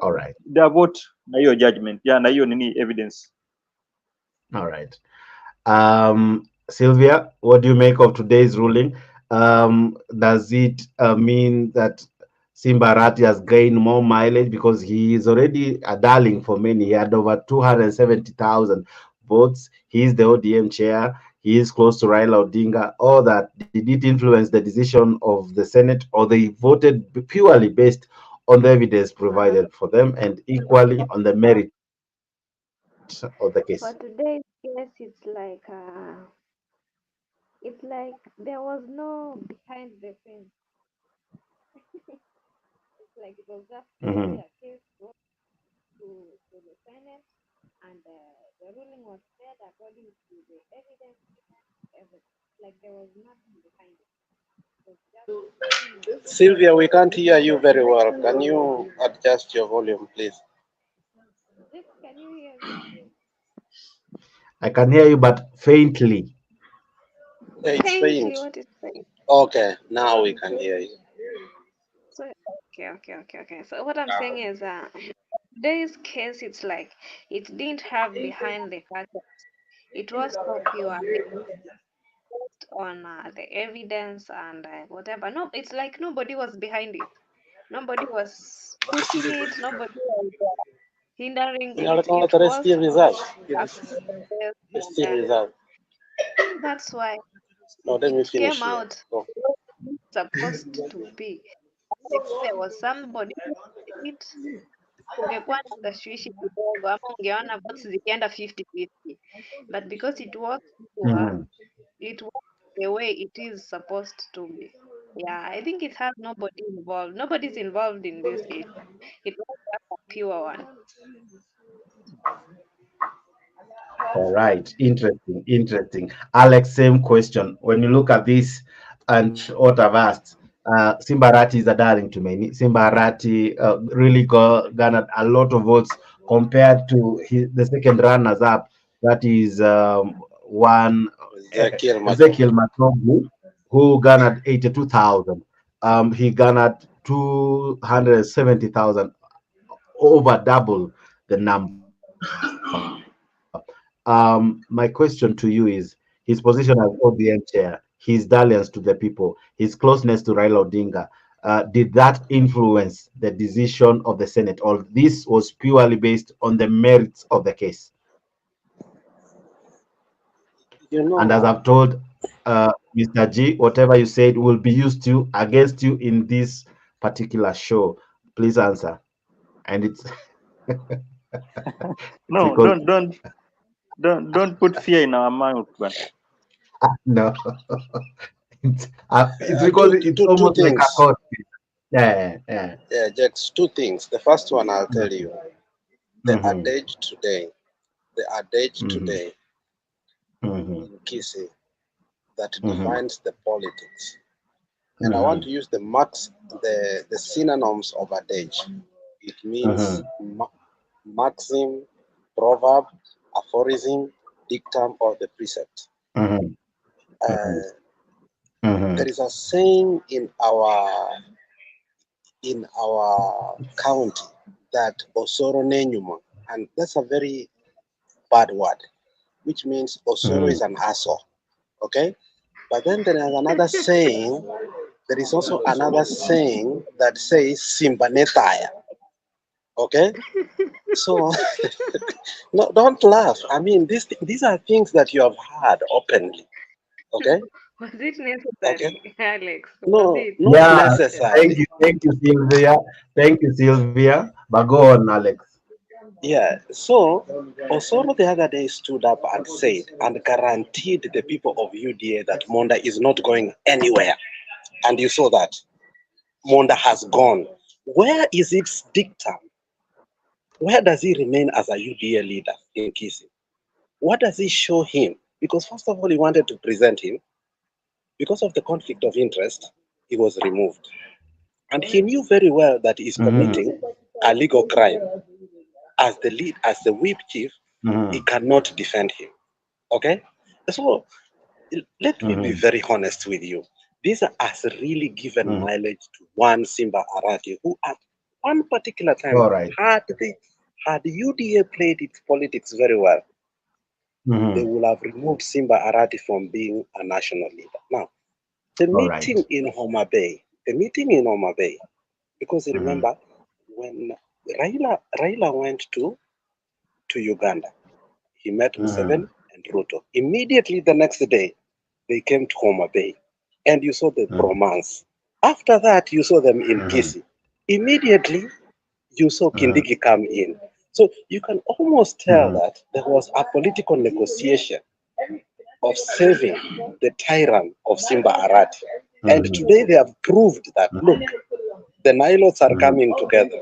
S12: vote na hiyo judgment na hiyo nini evidence.
S1: All right. Sylvia, what do you make of today's ruling? Does it mean that Simba Arati has gained more mileage because he is already a darling for many? He had over 270,000 votes. He is the ODM chair. He is close to Raila Odinga. All that, did it influence the decision of the Senate, or they voted purely based on the evidence provided for them and equally on the merit of the case?
S19: For today's case, it's like there was no behind the fence. It's like it was just
S1: Mhm.
S19: a case brought to the Senate, and the ruling was said according to the evidence. Like there was nothing behind it. It was just
S7: Sylvia, we can't hear you very well. Can you adjust your volume, please?
S19: Can you hear me?
S1: I can hear you, but faintly.
S7: It's faint.
S19: What is faint?
S7: Okay, now we can hear you.
S19: So okay. So what I'm saying is, today's case, it's like it didn't have behind the facts. It was so pure based on the evidence and whatever. No, it's like nobody was behind it. Nobody was pushing it. Nobody was hindering it. It was
S7: Still reserved.
S19: based,
S7: Still reserved.
S19: that's why
S7: No, let me
S19: it
S7: finish
S19: came
S7: here.
S19: out
S7: Go.
S19: supposed to be. If there was somebody it ungekuwa na tashwishi kidogo ama ungeona votes zikienda 50-50, but because it was pure, it was the way it is supposed to be. Yeah, I think it has nobody involved. Nobody's involved in this case. It was just a pure one.
S1: All right, interesting. Alex, same question. When you look at this and what I've asked, Simba Arati is a darling to many. Simba Arati really garnered a lot of votes compared to the second runners-up, that is one Ezekiel Matogu, who garnered 82,000. He garnered 270,000, over double the number. My question to you is, his position as ODM chair, his dalliance to the people, his closeness to Raila Odinga, did that influence the decision of the Senate, or this was purely based on the merits of the case? And as I've told Mr. G, whatever you said will be used against you in this particular show. Please answer. And it's
S12: No, don't put fear in our mouth, man.
S1: No. It's because it's almost like a court case. Yeah,
S7: just two things. The first one, I'll tell you. The adage today in Kisi that defines the politics. And I want to use the synonyms of adage. It means maxim, proverb, aphorism, dictum, or the precept. There is a saying in our county that Osoro Nenyuma, and that's a very bad word, which means Osoro is an asshole. Okay? But then there is another saying, there is also another saying that says Simbanetaya. Okay? So no, don't laugh. I mean, these are things that you have heard openly. Okay?
S19: Was it necessary, Alex?
S7: No,
S19: not
S7: necessary.
S1: Thank you, Sylvia. Thank you, Sylvia. But go on, Alex.
S7: Yeah, so Osoro the other day stood up and said and guaranteed the people of UDA that Monda is not going anywhere. And you saw that. Monda has gone. Where is its dictum? Where does he remain as a UDA leader in Kisi? What does he show him? Because first of all, he wanted to present him. Because of the conflict of interest, he was removed. And he knew very well that he's committing a legal crime. As the whip chief, he cannot defend him. Okay? So let me be very honest with you. This has really given mileage to one Simba Arati one particular time,
S1: All right.
S7: had UDA played its politics very well, they will have removed Simba Arati from being a national leader. Now, the meeting in Homa Bay, because remember, when Raila went to Uganda, he met Museveni and Ruto. Immediately the next day, they came to Homa Bay, and you saw the romance. After that, you saw them in Kisii. Immediately, you saw Kindiki come in. So you can almost tell that there was a political negotiation of saving the tyrant of Simba Arati. And today they have proved that, look, the Nilots are coming together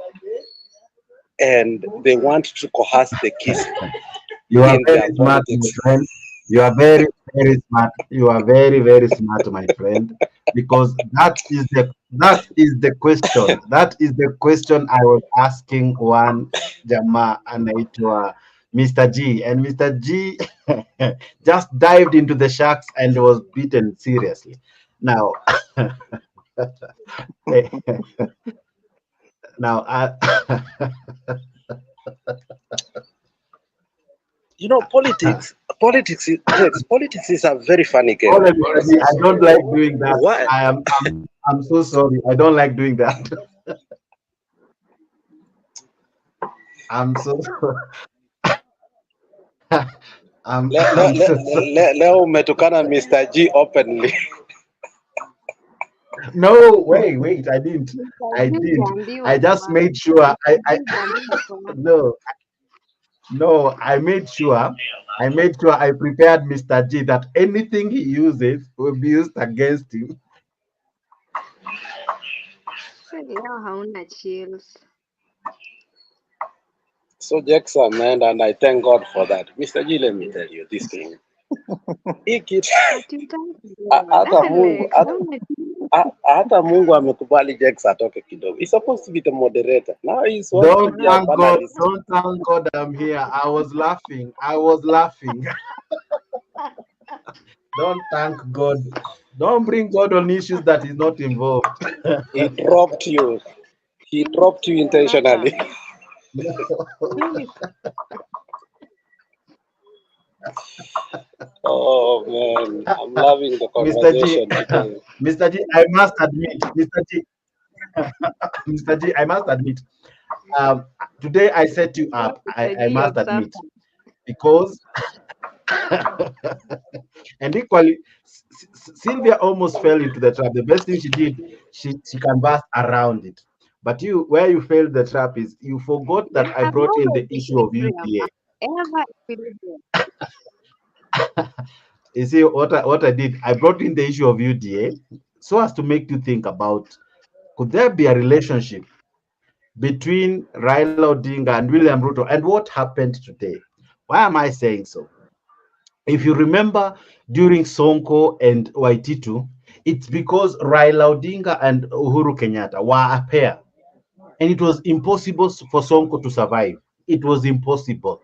S7: and they want to coerce the Kisii.
S1: You are very smart, my friend. You are very, very smart. You are very, very smart, my friend. Because that is the question. That is the question I was asking one Jama anaitwa Mr. G. And Mr. G just dived into the sharks and was beaten seriously. Now, now
S7: you know, politics is a very funny game.
S1: I don't like doing that. What? I'm so sorry. I don't like doing that. I'm so sorry.
S7: Leo umetukana Mr. G openly.
S1: No, wait, I didn't. I just made sure No, I made sure I prepared Mr. G that anything he uses will be used against him.
S7: So Jackson, man, and I thank God for that. Mr. G, let me tell you this thing. Hata Mungu amekubali Jax atoke kidogo. He's supposed to be the moderator. Now he's
S1: Don't thank God. Don't thank God I'm here. I was laughing. Don't thank God. Don't bring God on issues that is not involved.
S7: He dropped you. He dropped you intentionally. Oh man, I'm loving the conversation today.
S1: Mr. G, I must admit, Mr. G, I must admit, today I set you up. I must admit, because and equally, Sylvia almost fell into the trap. The best thing she did, she canvassed around it. But where you failed the trap is you forgot that I brought in the issue of UDA. You see what I did? I brought in the issue of UDA so as to make you think about, could there be a relationship between Raila Odinga and William Ruto, and what happened today? Why am I saying so? If you remember during Sonko and Waititu, it's because Raila Odinga and Uhuru Kenyatta were a pair, and it was impossible for Sonko to survive. It was impossible.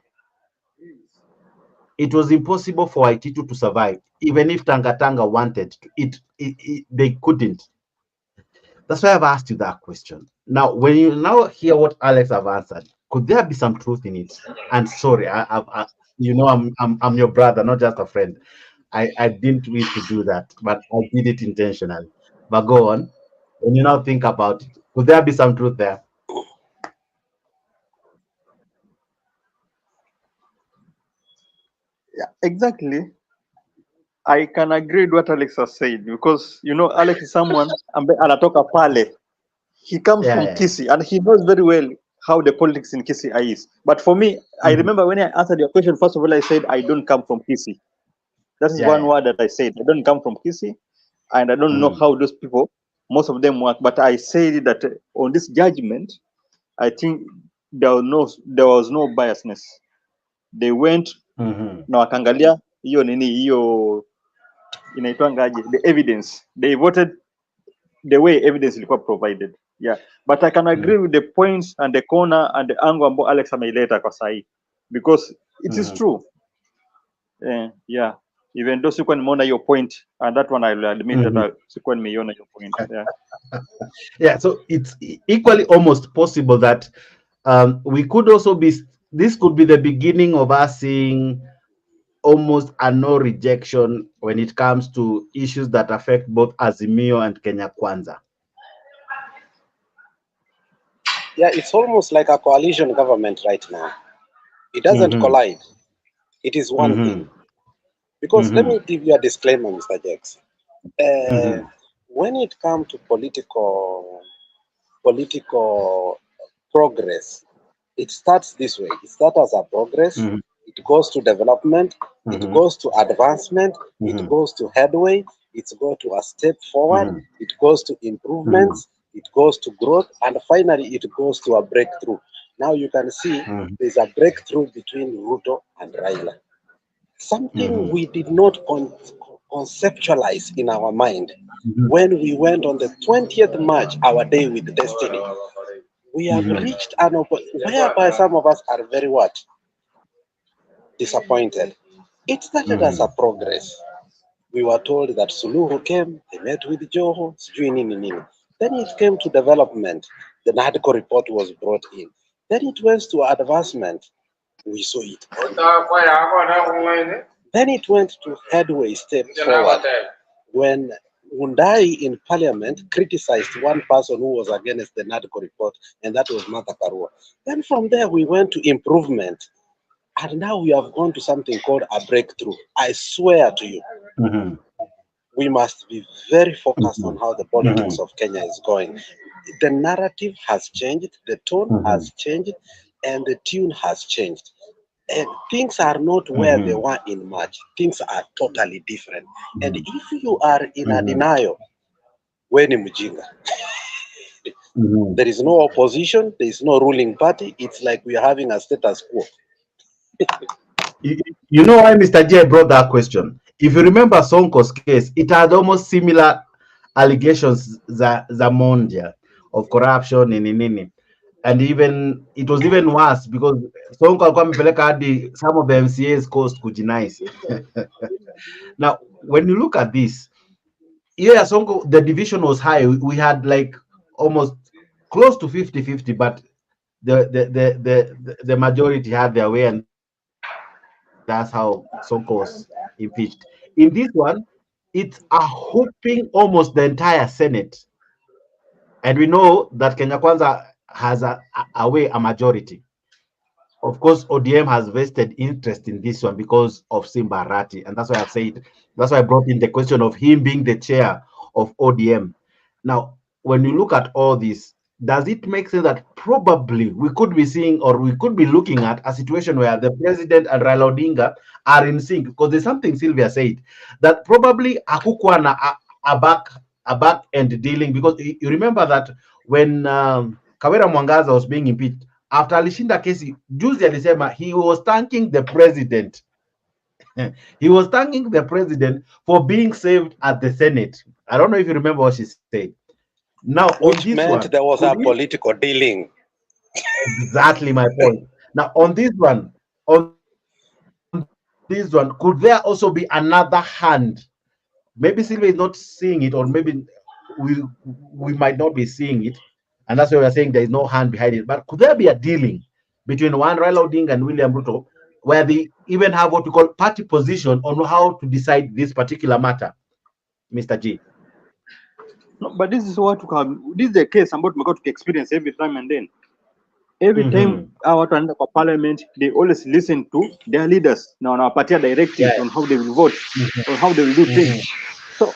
S1: It was impossible for Waititu to survive, even if Tanga wanted to. They couldn't. That's why I've asked you that question. Now, when you now hear what Alex have answered, could there be some truth in it? And sorry, you know, I'm your brother, not just a friend. I didn't wish to do that, but I did it intentionally. But go on. When you now think about it, could there be some truth there?
S12: Yeah, exactly. I can agree with what Alex has said, because you know Alex is someone anatoka pale. He comes from Kisii and he knows very well how the politics in Kisii is. But for me, I remember when I answered your question, first of all, I said I don't come from Kisii. That is one word that I said. I don't come from Kisii, and I don't know how those people, most of them work. But I said that on this judgment, I think there was no biasness. They went na wakangalia hiyo nini hiyo inaitwangaje, the evidence. They voted the way evidence ilikuwa provided. Yeah, but I can agree with the points and the corner and the angle ambao Alex ameileta kwa sahi, because it is true. Yeah, Even though sikuwa nimeona your point, and that one I'll admit that sikuwa nimeiona your point. Yeah.
S1: Yeah, so it's equally almost possible that we could also be, this could be the beginning of us seeing almost a no rejection when it comes to issues that affect both Azimio and Kenya Kwanza.
S7: Yeah, it's almost like a coalition government right now. It doesn't collide. It is one thing. Because let me give you a disclaimer, Mr. Jackson. When it comes to political progress, it starts this way. It starts as a progress. It goes to development. It goes to advancement. It goes to headway. It goes to a step forward. It goes to improvements. It goes to growth. And finally, it goes to a breakthrough. Now you can see there's a breakthrough between Ruto and Raila. Something we did not conceptualize in our mind when we went on the 20th March, our day with destiny. We have reached an opportunity whereby some of us are very what? Disappointed. It started as a progress. We were told that Suluhu came, they met with Joho, sijui nini nini. Then it came to development. The NADCO report was brought in. Then it went to advancement. We saw it. Then it went to headway step forward when Undai in parliament criticized one person who was against the NADCO report, and that was Martha Karua. Then from there we went to improvement, and now we have gone to something called a breakthrough. I swear to you, we must be very focused on how the politics of Kenya is going. The narrative has changed, the tone has changed, and the tune has changed. And things are not where they were in March. Things are totally different. And if you are in a denial, when mujinga, there is no opposition, there is no ruling party. It's like we are having a status quo.
S1: You know why Mr. J brought that question? If you remember Sonko's case, it had almost similar allegations za Mondia of corruption in nini. And even it was even worse because Sonko alikuwa amepeleka hadi some of the MCAs coast kujinais. Now, when you look at this, yeah, Sonko, the division was high. We had like almost close to 50-50, but the majority had their way, and that's how Sonko was impeached. In this one, it's a whooping almost the entire Senate. And we know that Kenya Kwanza has a majority. Of course, ODM has vested interest in this one because of Simba Arati. And that's why I've said, that's why I brought in the question of him being the chair of ODM. Now, when you look at all this, does it make sense that probably we could be seeing, or we could be looking at a situation where the president and Raila Odinga are in sync? Because there's something Sylvia said, that probably hakukuwa na a back end dealing, because you remember that when Kawera Mwangaza was being impeached, after alishinda kesi, juzi alisema he was thanking the president. He was thanking the president for being saved at the Senate. I don't know if you remember what she said. Now,
S7: which
S1: on this
S7: meant
S1: one,
S7: there was a political dealing.
S1: Exactly my point. Now, on this one, could there also be another hand? Maybe Sylvia is not seeing it, or maybe we might not be seeing it, and that's why we're saying there is no hand behind it. But could there be a dealing between one Raila Odinga and William Ruto, where they even have what we call party position on how to decide this particular matter, Mr. G?
S12: No, but this is what this is the case about tumekuwa experience every time and then. Every time our parliament, they always listen to their leaders. Now, wanawapatia directives on how they will vote, on how they will do things. So,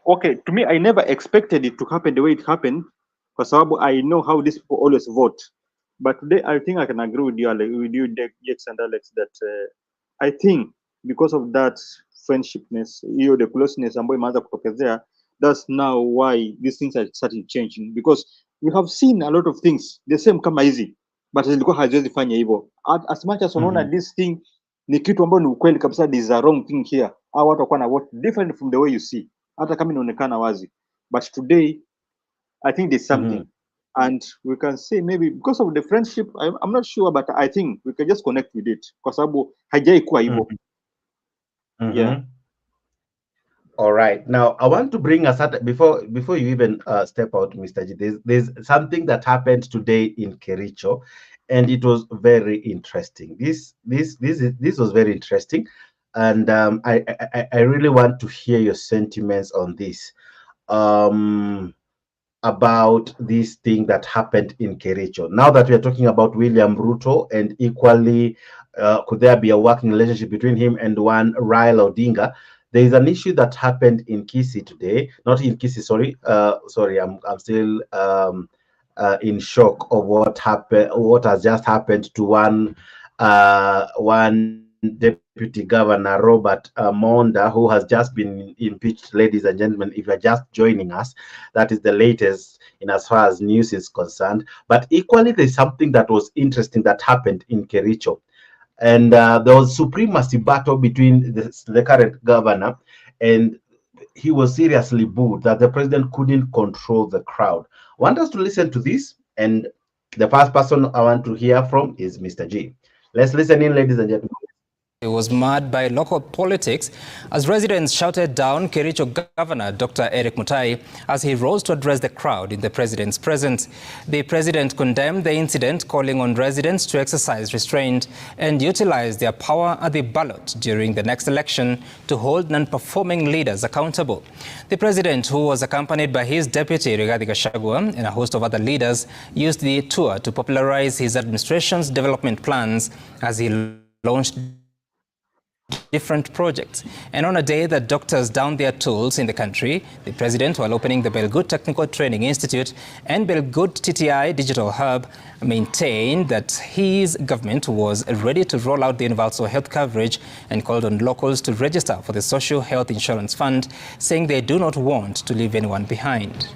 S12: okay, to me, I never expected it to happen the way it happened, because I know how these people always vote. But today, I think I can agree with you, Jex and Alex, that I think because of that friendshipness, the closeness, ambayo imeanza kutokezea, that's now why these things are starting changing, because we have seen a lot of things the same kama hizi, but zilikuwa haziwezi fanya hivyo. As much as unaona this thing ni kitu ambayo ni ukweli kabisa, this is a wrong thing here, au watu wako na vote different from the way you see, hata kama inaonekana wazi. But today I think there's something, and we can say maybe because of the friendship, I'm not sure, but I think we can just connect with it kwa sababu haijai kuwa hivyo. Yeah.
S1: All right. Now, I want to bring us at before you even step out, Mr. G. There's something that happened today in Kericho, and it was very interesting. This was very interesting, and I really want to hear your sentiments on this. About this thing that happened in Kericho. Now that we are talking about William Ruto, and equally, could there be a working relationship between him and one Raila Odinga? There is an issue that happened in Kisii today. Not in Kisii, sorry. Sorry, I'm still in shock of what happened. What has just happened to one Deputy Governor Robert Monda, who has just been impeached. Ladies and gentlemen, if you're just joining us, that is the latest in as far as news is concerned. But equally, there's something that was interesting that happened in Kericho. And there was supremacy battle between the current governor, and he was seriously booed that the president couldn't control the crowd. I want us to listen to this, and the first person I want to hear from is Mr. G. Let's listen in, ladies and gentlemen.
S2: It was marred by local politics as residents shouted down Kericho Governor Dr. Eric Mutai as he rose to address the crowd in the president's presence. The president condemned the incident, calling on residents to exercise restraint and utilize their power at the ballot during the next election to hold non-performing leaders accountable. The president, who was accompanied by his deputy Rigathi Gachagua and a host of other leaders, used the tour to popularize his administration's development plans as he launched different projects. And on a day that doctors down their tools in the country, the president, while opening the Belgood Technical Training Institute and Belgood TTI Digital Hub, maintained that his government was ready to roll out the universal health coverage and called on locals to register for the Social Health Insurance Fund, saying they do not want to leave anyone behind.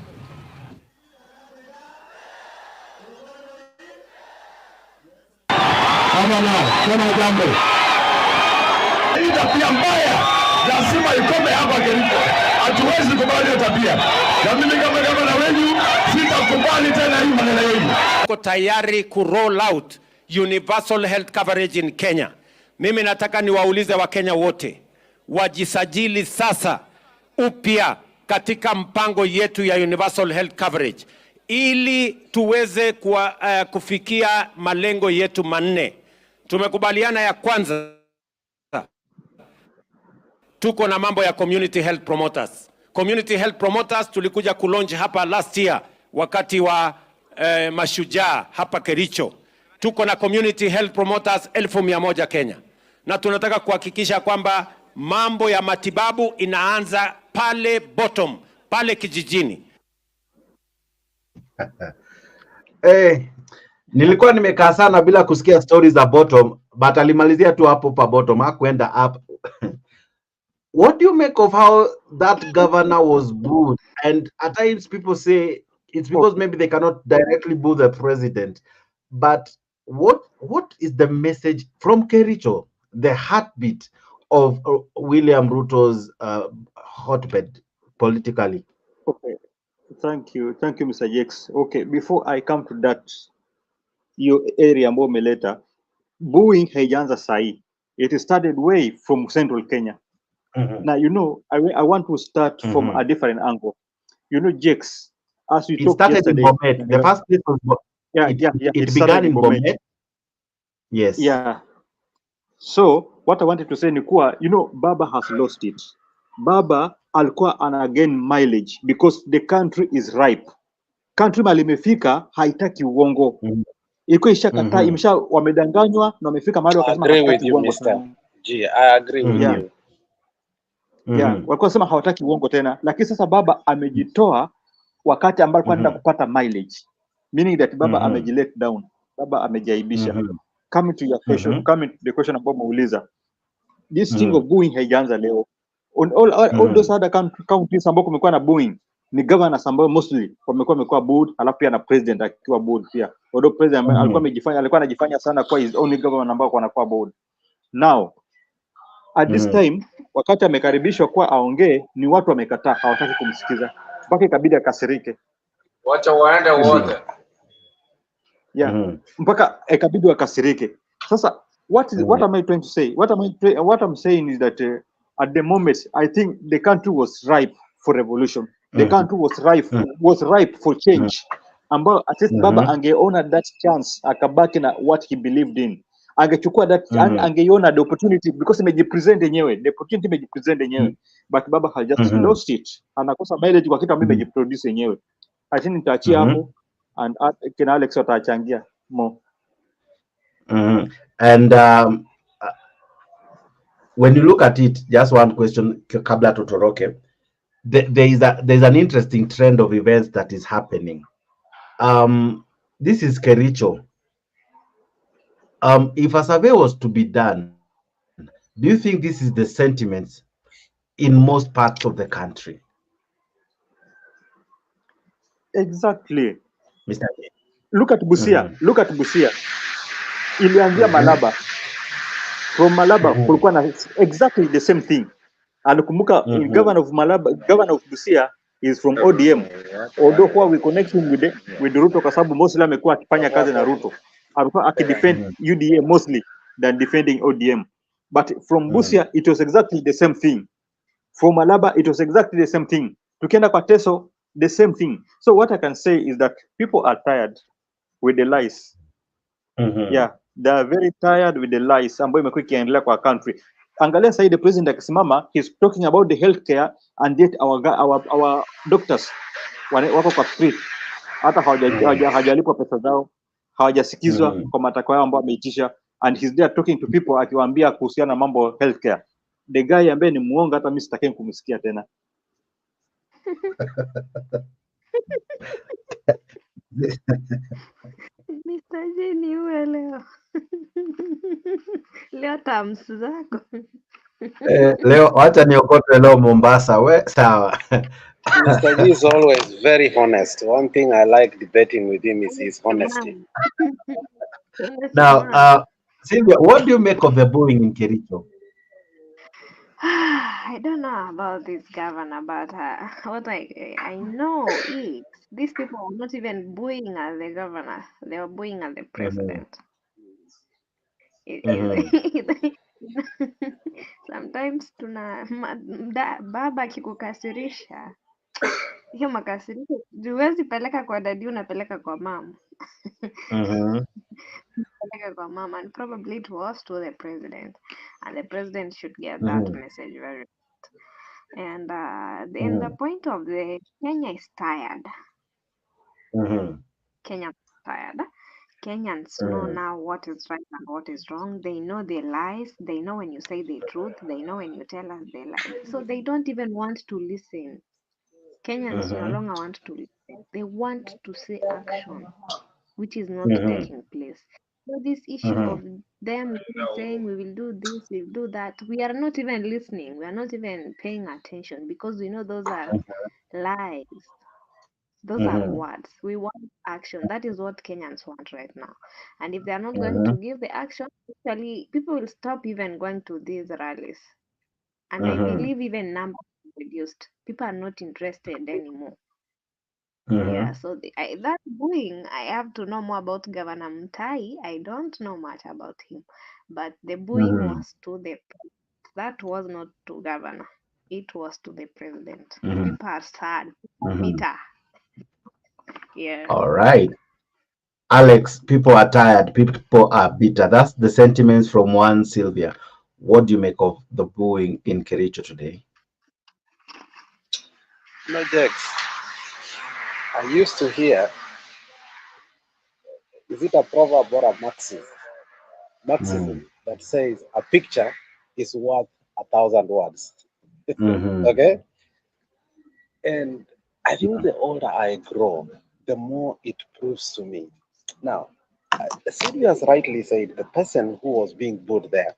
S4: Hii tabia mbaya lazima ikome hapa Kericho. Hatuwezi kubali hiyo tabia. Na mimi kama gavana wenu sitakubali tena hii maneno yenu.
S22: Tuko tayari ku roll out universal health coverage in Kenya. Mimi nataka niwaulize Wakenya wote wajisajili sasa upya katika mpango yetu ya universal health coverage ili tuweze kufikia malengo yetu manne. Tumekubaliana ya kwanza, tuko na mambo ya community health promoters. Community health promoters tulikuja kulaunch hapa last year wakati wa mashujaa hapa Kericho. Tuko na community health promoters 1,100 Kenya. Na tunataka kuhakikisha kwamba mambo ya matibabu inaanza pale bottom, pale kijijini.
S1: Nilikuwa nimekaa sana bila kusikia stories za bottom, but alimalizia tu hapo pa bottom, hakwenda up. What do you make of how that governor was booed? And at times people say it's because maybe they cannot directly boo the president. But what is the message from Kericho, the heartbeat of William Ruto's hotbed politically?
S12: Okay, thank you, Mr. Jex. Okay, before I come to that, your area ambayo umeleta, booing haijaanza sahi. It started way from central Kenya. Now, you know, I want to start from a different angle. You know, Jex, as we talked yesterday,
S1: in Bomet. The first place was it began in Bomet. Yes.
S12: Yeah. So what I wanted to say ni kuwa, you know, Baba has lost it. Baba alikuwa ana gain mileage because the country is ripe. Country malimefika haitaki uongo. Ilikuwa ishakataa, imesha wamedanganywa na wamefika mahali wakasema hawataki uongo tena.
S7: I agree with you.
S12: Yeah, walikuwa sema hawataki uongo tena, lakini sasa Baba amejitoa wakati ambapo anaenda kupata mileage, meaning that Baba amejilet down, Baba amejaibisha. Coming to your question, coming to the question about muuliza, this thing of booing haijaanza leo. On all those other counties ambao kumekuwa na booing, ni governors ambao mostly wamekuwa booed, alafu pia na president akiwa booed pia. Although president alikuwa anajifanya sana kwa his only governor ambao anakuwa booed. Now at this time, wakati amekaribishwa kwa aongee, ni watu wamekataa, hawataki kumsikiza. Mpaka ikabidi akasirike.
S7: Wacha waende wote.
S12: Yeah. Mpaka ikabidi akasirike. Sasa what am I trying to say? What I'm saying is that at the moment, I think the country was ripe for revolution. The country was ripe for change. Ambao at least baba angeona that chance, akabaki na what he believed in. Angechukua that, angeiona the opportunity because imejipresent yenyewe. The opportunity imejipresent yenyewe. But baba has just lost it. Anakosa mileage kwa kitu ambayo imejiproduce yenyewe. I think nitaachia hapo and kina Alex watachangia more.
S1: And when you look at it, just one question, kabla tutoroke, there's an interesting trend of events that is happening. This is Kericho. If a survey was to be done, do you think this is the sentiments in most parts of the country?
S12: Exactly.
S1: Mr.
S12: Look at Busia. Look at Busia. Ilianzia Malaba. From Malaba, kulikuwa na exactly the same thing. Alikumbuka governor of Malaba, governor of Busia is from ODM. Although who we connection with Ruto kwa sababu mostly amekuwa akifanya kazi na Ruto. Alikuwa akidefend UDA mostly than defending ODM. But from Busia, it was exactly the same thing. From Malaba, it was exactly the same thing. Tukienda kwa Teso, the same thing. So what I can say is that people are tired with the lies. Yeah, they are very tired with the lies ambayo imekuwa ikiendelea kwa country. Angalia sasa the president akisimama, he's talking about the healthcare and yet our doctors wako kwa street, hata hawajalipwa pesa zao, hawajasikizwa kwa matakwa yao ambayo ameitisha, and he's there talking to people akiwaambia kuhusiana na mambo healthcare. The guy ambaye ni muongo, hata mimi sitaki kumsikia tena.
S19: Mr. Jenny uwe leo. Leo terms zako.
S1: Leo wacha niokote leo Mombasa, we sawa.
S7: Mr. G is always very honest. One thing I like debating with him is his honesty.
S1: Now, Sylvia, what do you make of the booing in Kericho?
S19: I don't know about this governor, but what I know is these people are not even booing at the governor; they are booing at the president. Sometimes baba akikukasirisha, hiyo makasirisho huwezi peleka kwa dadi, unapeleka kwa mama. Kwa mama, and probably it was to the president, and the president should get that message very well. And then the point of the Kenya is tired. Kenya is tired. Kenyans know now what is right and what is wrong. They know the lies. They know when you say the truth. They know when you tell us the lies. So they don't even want to listen. Kenyans no longer want to listen. They want to see action, which is not taking place. So this issue of them saying we will do this, we will do that, we are not even listening. We are not even paying attention because we know those are lies. Those are words. We want action. That is what Kenyans want right now. And if they are not going to give the action, actually, people will stop even going to these rallies. And I believe even numbers reduced. People are not interested anymore. Yeah, so that booing, I have to know more about Governor Mutai. I don't know much about him, but the booing was to the that was not to governor. It was to the president. People are sad, bitter. Yeah.
S1: All right. Alex, people are tired, people are bitter. That's the sentiments from one Sylvia. What do you make of the booing in Kericho today?
S7: No, Jax. I used to hear, is it a proverb or a maxim that says a picture is worth 1,000 words. Okay? And I think the older I grow, the more it proves to me. Now, Sylvia has rightly said the person who was being booed there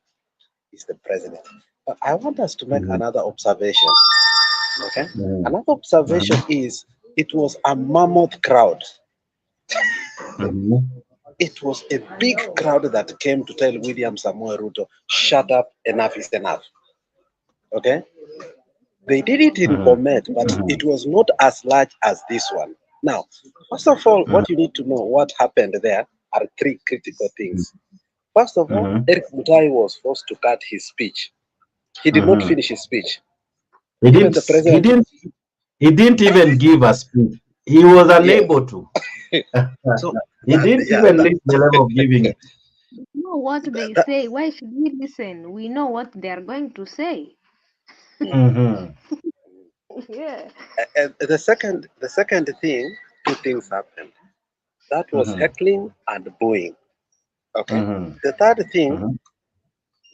S7: is the president. But I want us to make another observation. Okay? Another observation is it was a mammoth crowd. It was a big crowd that came to tell William Samoei Ruto, shut up, enough is enough. Okay? They did it in Bomet, but it was not as large as this one. Now, first of all, what you need to know, what happened there are three critical things. First of all, Eric Mutai was forced to cut his speech. He did not finish his speech.
S1: He
S7: Even
S1: didn't.
S7: the president.
S1: He didn't even give a speech. He was
S7: Yes.
S1: unable to.
S7: So
S1: He didn't
S7: yeah,
S1: even reach the level of giving it.
S19: We know what they say. Why should we listen? We know what they are going to say.
S1: Mhm.
S19: Yeah.
S7: and the second thing, two things happened. That was
S1: Mhm.
S7: heckling and booing. Okay.
S1: Mhm.
S7: The third thing,
S1: Mhm.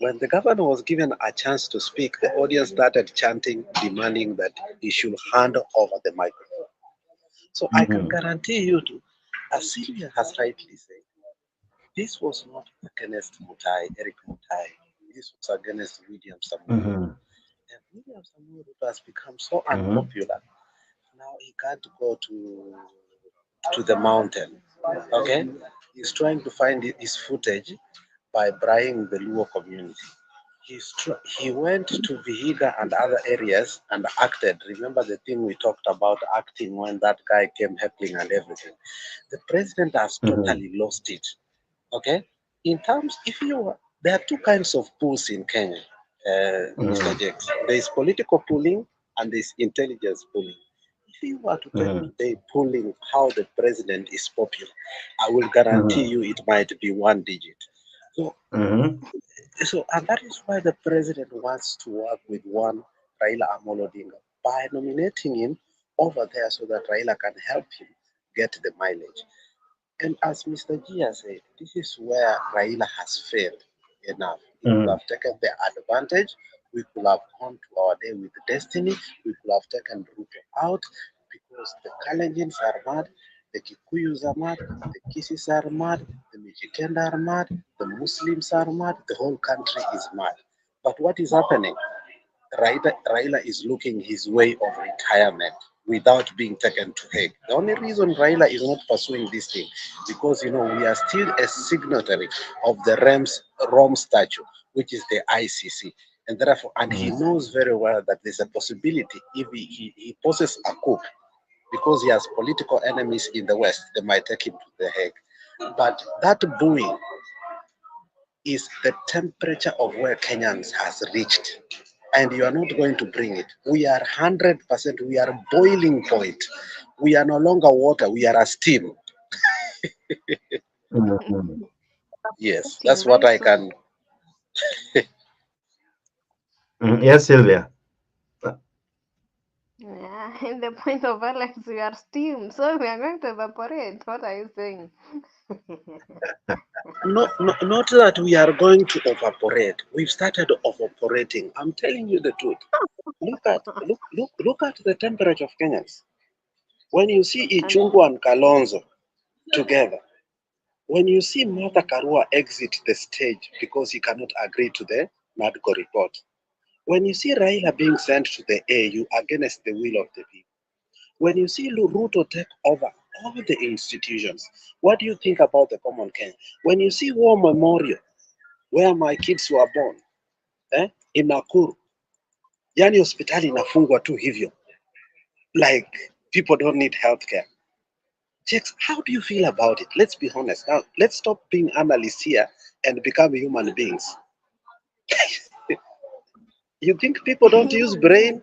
S7: when the governor was given a chance to speak, the audience started chanting, demanding that he should hand over the microphone. So I can
S1: Mhm.
S7: guarantee you, as Sylvia has rightly said, this was not against Eric Mutai. This was against William Samoei Ruto.
S1: Mhm.
S7: And William Samoei Ruto has become so
S1: Mhm.
S7: unpopular. Now he can't go to the mountain. Okay, he's trying to find his footage by bribing the Luo community. He went to Vihiga and other areas and acted. Remember the thing we talked about acting when that guy came heckling and everything. The president has
S1: Mhm.
S7: totally lost it. Okay, in terms, there are two kinds of pulls in Kenya, Mr.
S1: Mhm.
S7: Jakes. There is political pulling and there is intelligence pulling. If you were to take
S1: Mhm.
S7: today pulling how the president is popular, I will guarantee
S1: Mhm.
S7: you it might be one digit. So,
S1: Mhm.
S7: and that is why the president wants to work with one Raila Amolo Odinga by nominating him over there so that Raila can help him get the mileage. And as Mr. Gia said, this is where Raila has failed enough. He could
S1: Mhm.
S7: have taken the advantage. We could have gone to our day with destiny. We could have taken Ruto out because the Kalenjins are mad, the Kikuyus are mad, the Kisis are mad, the Mijikenda are mad, the Muslims are mad, the whole country is mad. But what is happening? Raila is looking his way of retirement without being taken to Hague. The only reason Raila is not pursuing this thing because we are still a signatory of the Rome Statute, which is the ICC, and therefore, and he knows very well that there's a possibility if he poses a coup because he has political enemies in the West, they might take him to the Hague. But that booing is the temperature of where Kenyans has reached. And you are not going to bring it. We are 100%, we are boiling point. We are no longer water, we are a steam.
S1: Mhm.
S7: Yes, that's what I can.
S1: Mhm. Yes, Sylvia.
S19: Yeah, in the point of Alex, we are steam, so we are going to evaporate. What are you saying?
S7: Not that we are going to evaporate. We've started evaporating. I'm telling you the truth. Look at the temperature of Kenyans. When you see Ichungu and Kalonzo together, when you see Martha Karua exit the stage because he cannot agree to the NADCO report, when you see Raila being sent to the AU against the will of the people, when you see Ruto take over all the institutions, what do you think about the common Kenya? When you see War Memorial, where my kids were born, in Nakuru, yani hospitali inafungwa tu hivyo, like people don't need healthcare. Jakes, how do you feel about it? Let's be honest. Now, let's stop being analysts here and become human beings. You think people don't use brain?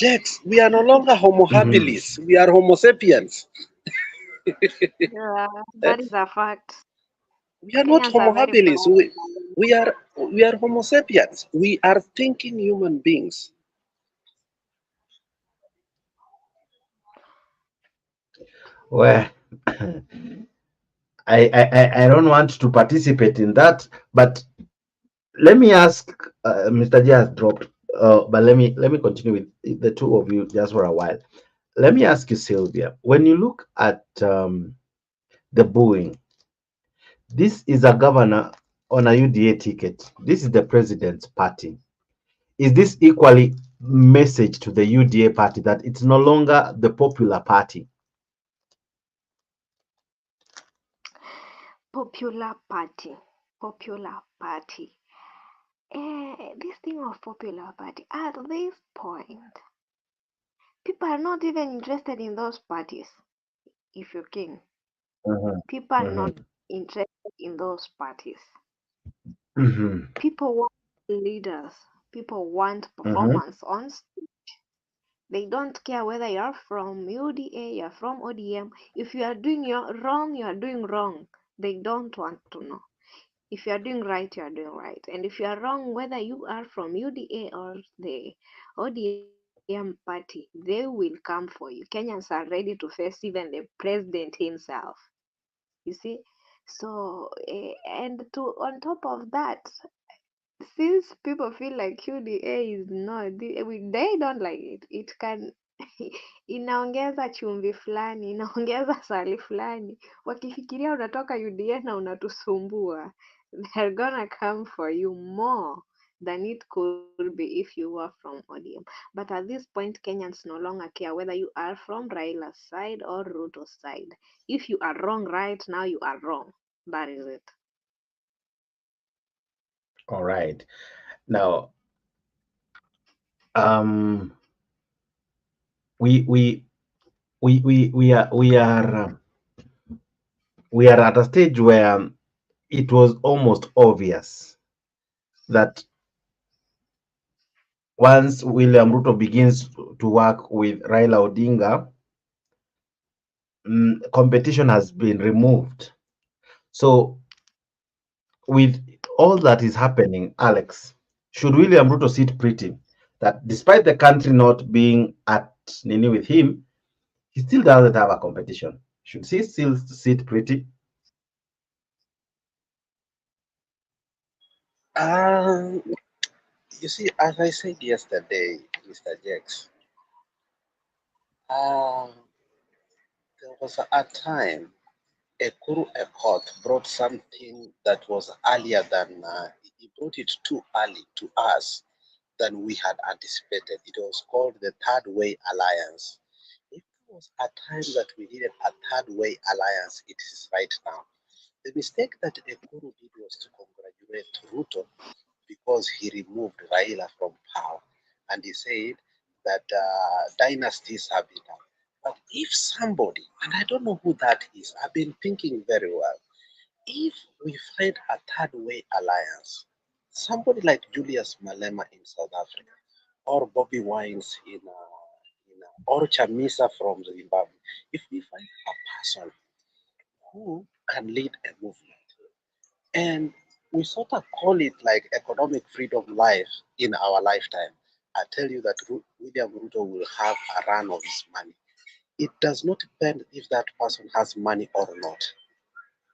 S7: Jakes, we are no longer Homo
S1: Mhm.
S7: habilis. We are Homo sapiens.
S19: Yeah, that is a fact.
S7: We are not
S19: Kenyans are
S7: Homo
S19: very
S7: habilis.
S19: proud.
S7: We are Homo sapiens. We are thinking human beings.
S1: Well, I don't want to participate in that, but let me ask. Mr. J has dropped, but let me continue with the two of you just for a while. Let me ask you, Sylvia. When you look at the booing, this is a governor on a UDA ticket. This is the president's party. Is this equally message to the UDA party that it's no longer the popular party?
S19: Popular party. Popular party. This thing of popular party, at this point, people are not even interested in those parties. If you're king,
S1: Mhm.
S19: people are not
S1: Mhm.
S19: interested in those parties.
S1: Mhm.
S19: People want leaders. People want performance on stage. They don't care whether you're from UDA, you're from ODM. If you are doing wrong, you are doing wrong. They don't want to know. If you are doing right, you are doing right. And if you are wrong, whether you are from UDA or the ODM party, they will come for you. Kenyans are ready to face even the president himself. You see? So, and on top of that, since people feel like UDA is not, they don't like it. It can inaongeza chumvi fulani, inaongeza sali fulani. Wakifikiria unatoka UDA na unatusumbua, they're gonna come for you more than it could be if you were from ODM. But at this point, Kenyans no longer care whether you are from Raila's side or Ruto's side. If you are wrong right now, you are wrong. That is it.
S1: All right. Now, we are at a stage where it was almost obvious that once William Ruto begins to work with Raila Odinga, competition has been removed. So with all that is happening, Alex, should William Ruto sit pretty that despite the country not being at Nini with him, he still doesn't have a competition? Should he still sit pretty?
S7: You see, as I said yesterday, Mr. Jax, there was a time Ekuru Ekot brought something that was earlier than, he brought it too early to us than we had anticipated. It was called the Third Way Alliance. If there was a time that we needed a Third Way Alliance, it is right now. The mistake that Ekuru did was to congratulate Ruto because he removed Raila from power. And he said that dynasties have been done. But if somebody, and I don't know who that is, I've been thinking very well, if we find a third way alliance, somebody like Julius Malema in South Africa, or Bobby Wines or Chamisa from Zimbabwe, if we find a person who can lead a movement, and we sort of call it like economic freedom life in our lifetime, I tell you that William Ruto will have a run of his money. It does not depend if that person has money or not.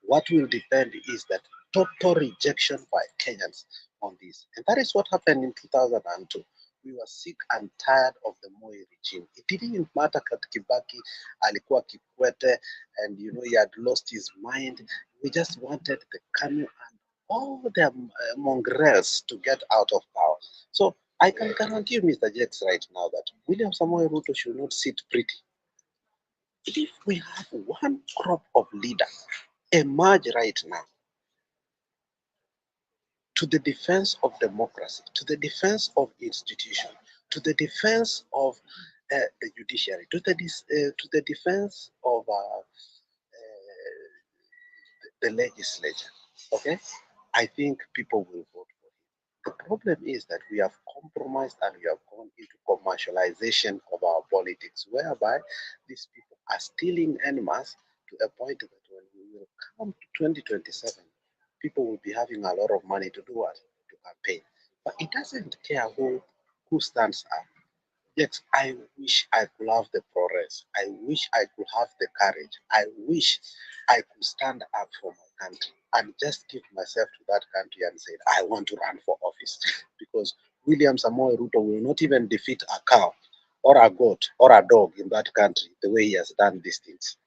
S7: What will depend is that total rejection by Kenyans on this. And that is what happened in 2002. We were sick and tired of the Moi regime. It didn't even matter that Kibaki alikuwa Kikwete and he had lost his mind. We just wanted the KANU and all the mongrels to get out of power. So I can guarantee you, Mr. Jakes, right now that William Samoei Ruto should not sit pretty. If we have one crop of leaders emerge right now to the defense of democracy, to the defense of institutions, to the defense of the judiciary, to the defense of the legislature, okay? I think people will vote for him. The problem is that we have compromised and we have gone into commercialization of our politics, whereby these people are stealing animals to a point that when we will come to 2027, people will be having a lot of money to do what? To campaign. But it doesn't care who stands up. Yes, I wish I could have the progress. I wish I could have the courage. I wish I could stand up for my country and just give myself to that country and say, I want to run for office. Because William Samoei Ruto will not even defeat a cow or a goat or a dog in that country the way he has done these things.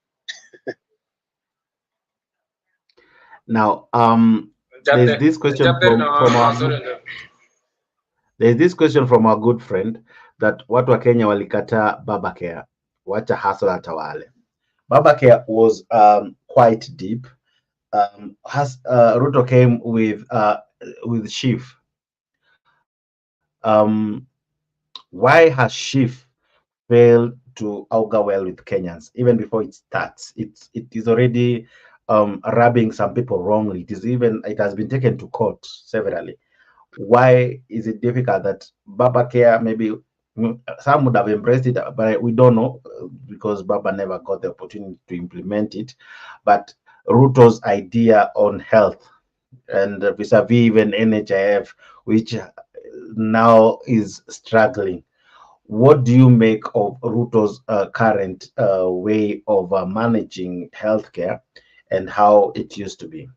S1: Now, there's this question from our good friend that watu wa Kenya walikataa Babacare, wacha hustle atawale. Babacare was quite deep. Ruto came with Chief. Why has Chief failed to augur well with Kenyans even before it starts? It is already rubbing some people wrongly. It has been taken to court severally. why is it difficult that Baba Care maybe some would have embraced it, but we don't know because Baba never got the opportunity to implement it. But Ruto's idea on health and vis-a-vis even NHIF, which now is struggling. What do you make of Ruto's current way of managing healthcare and how it used to be?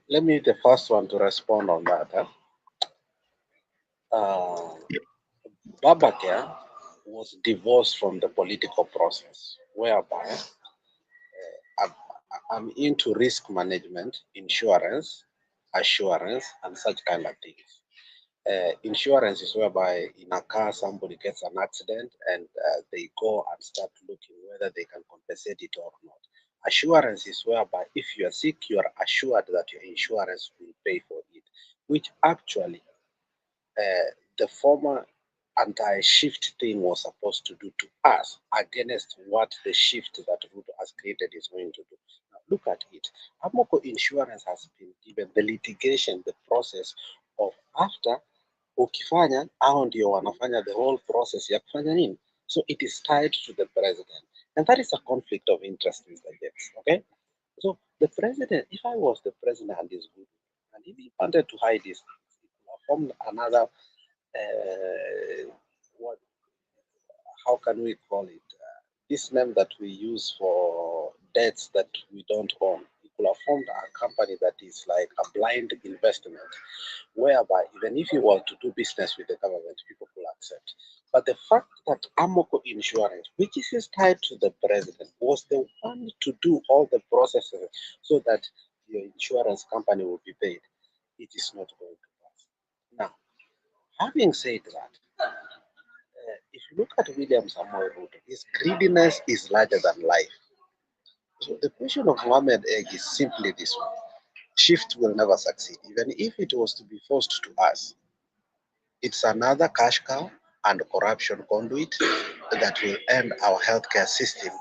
S7: Let me be the first one to respond on that. Babacare was divorced from the political process, whereby I'm into risk management, insurance, assurance, and such kind of things. Insurance is whereby in a car somebody gets an accident and they go and start looking whether they can compensate it or not. Assurance is whereby if you are sick, you are assured that your insurance will pay for it, which actually the former anti-shift thing was supposed to do to us against what the shift that Ruto has created is going to do. Now, look at it. Amoko Insurance has been given the litigation, the process of after ukifanya au ndio wanafanya the whole process ya kufanya nini. So it is tied to the president. And that is a conflict of interest, Mr. James. Okay? So the president, if I was the president and this group, and if he wanted to hide this, form another what? How can we call it? This name that we use for debts that we don't own. We could have formed a company that is like a blind investment, whereby even if you want to do business with the government, people will accept. But the fact that Amoco Insurance, which is tied to the president, was the one to do all the processes so that your insurance company will be paid, it is not going to pass. Now, having said that, if you look at William Samoei Ruto, his greediness is larger than life. So the question of Mohammed Egg is simply this one. Shift will never succeed. Even if it was to be forced to us, it's another cash cow and corruption conduit that will end our healthcare system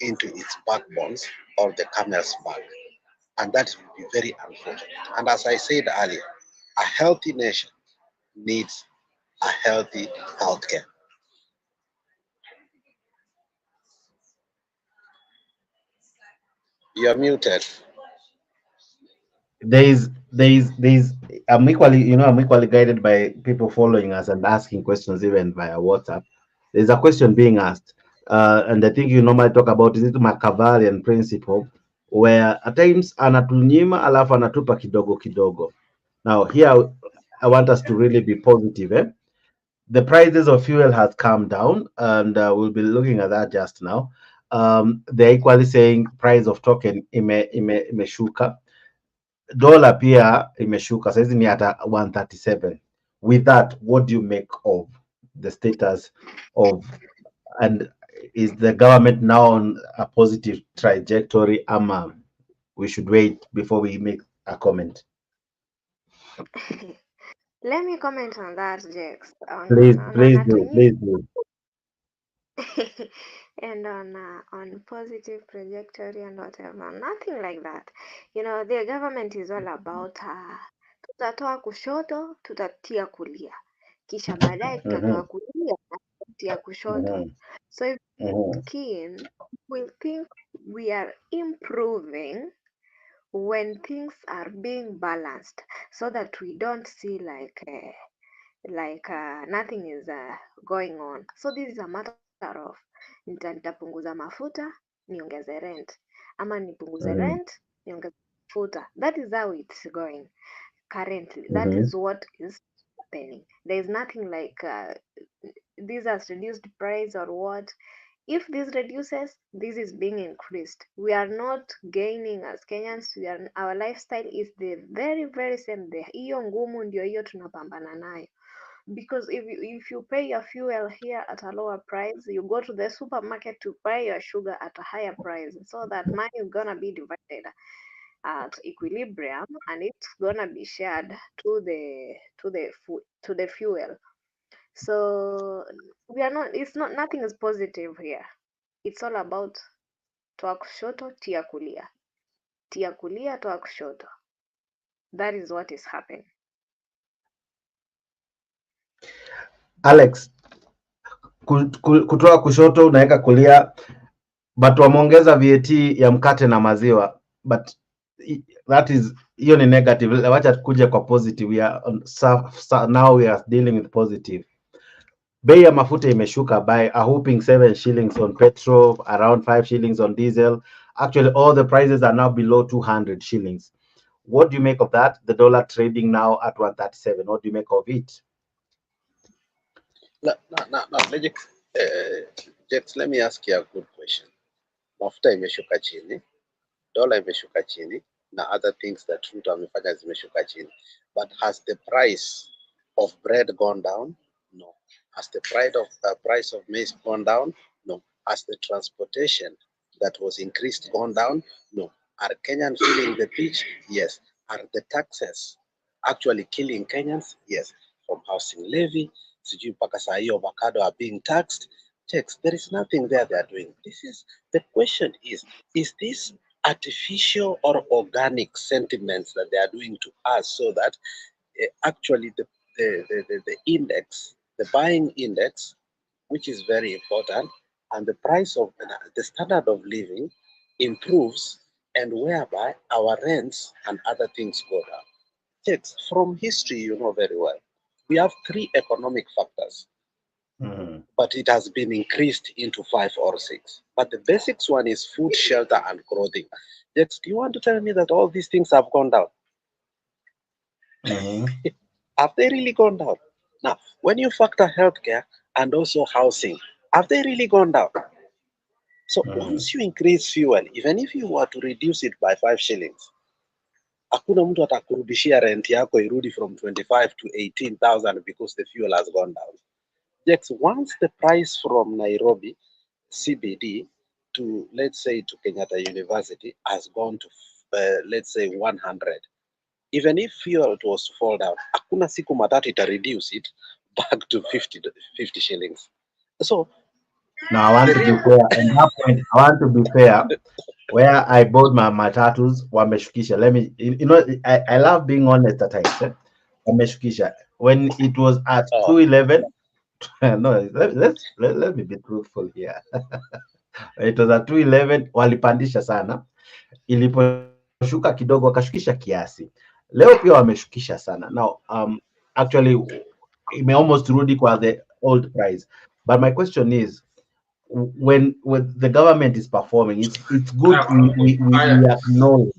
S7: into its backbones or the camel's back. And that will be very unfortunate. And as I said earlier, a healthy nation needs a healthy healthcare. You're muted.
S1: There's I'm equally, I'm equally guided by people following us and asking questions even via WhatsApp. There's a question being asked, and I think you normally talk about, is it Machiavellian principle, where at times anatunyima alafu anatupa kidogo kidogo. Now here I want us to really be positive. The prices of fuel has come down, and we'll be looking at that just now. They're equally saying price of token imeshuka. Dola pia imeshuka, saizi ni hata 137. With that, what do you make of the status of, and is the government now on a positive trajectory, ama we should wait before we make a comment?
S19: Let me comment on that, Jex.
S1: Please do.
S19: And on positive trajectory and whatever, nothing like that. The government is all about tutatoa kushoto, tutatia kulia, kisha baadaye tutatoa kulia na tutatia kushoto. So if we're keen, we think we are improving when things are being balanced, so that we don't see like nothing is going on. So this is a matter of nitapunguza mafuta niongeze rent, ama nipunguze rent niongeze mafuta. That is how it's going currently. That is what is happening. There is nothing like this has reduced price or what. If this reduces, this is being increased. We are not gaining as Kenyans. Our lifestyle is the very very same. Hiyo ngumu ndio hiyo tunapambana nayo. Because if you pay your fuel here at a lower price, you go to the supermarket to buy your sugar at a higher price, so that money is gonna be divided at equilibrium, and it's gonna be shared to the fuel. So we are not. It's not. Nothing is positive here. It's all about toa kushoto, tia kulia. Tia kulia, toa kushoto. That is what is happening.
S1: Alex, kutoa kushoto unaweka kulia, but wameongeza VAT ya mkate na maziwa, but that is, hiyo ni negative. Wacha tukuje kwa positive. We are now we are dealing with positive. Bei ya mafuta imeshuka by a whopping 7 shillings on petrol, around 5 shillings on diesel. Actually, all the prices are now below 200 shillings. What do you make of that? The dollar trading now at 137. What do you make of it?
S7: No, Jex, let me ask you a good question. Mafuta imeshuka chini, dola imeshuka chini, na other things that Ruto amefanya zimeshuka chini. But has the price of bread gone down? No. Has the price of maize gone down? No. Has the transportation that was increased gone down? No. Are Kenyans feeling the pinch? Yes. Are the taxes actually killing Kenyans? Yes. From housing levy, sijui mpaka saa hii avocado are being taxed. Checks, there is nothing there they are doing. The question is this artificial or organic sentiments that they are doing to us, so that actually the index, the buying index, which is very important, and the price of the standard of living improves, and whereby our rents and other things go down. Checks, from history, you know very well, we have 3 economic factors. But it has been increased into 5 or 6. But the basics one is food, shelter, and clothing. Yet, do you want to tell me that all these things have gone down? Have they really gone down? Now, when you factor healthcare and also housing, have they really gone down? So once you increase fuel, even if you were to reduce it by 5 shillings, hakuna mtu atakurudishia rent yako irudi from 25 to 18,000 because the fuel has gone down. Yes, once the price from Nairobi CBD to, let's say, to Kenyatta University has gone to, let's say, 100, even if fuel was to fall down, hakuna siku matatu ita reduce it back to 50 shillings. So
S1: now I want to be fair. On that point, I want to be fair. Where I bought my matatus, wameshukisha. Let me, I love being honest at times. Wameshukisha. When it was at 211, no, let me be truthful here. It was at 211, walipandisha sana. Iliposhuka kidogo wakashukisha kiasi. Leo pia wameshukisha sana. Now, actually, ime almost rudi kwa the old price. But my question is, when the government is performing, it's good we acknowledge,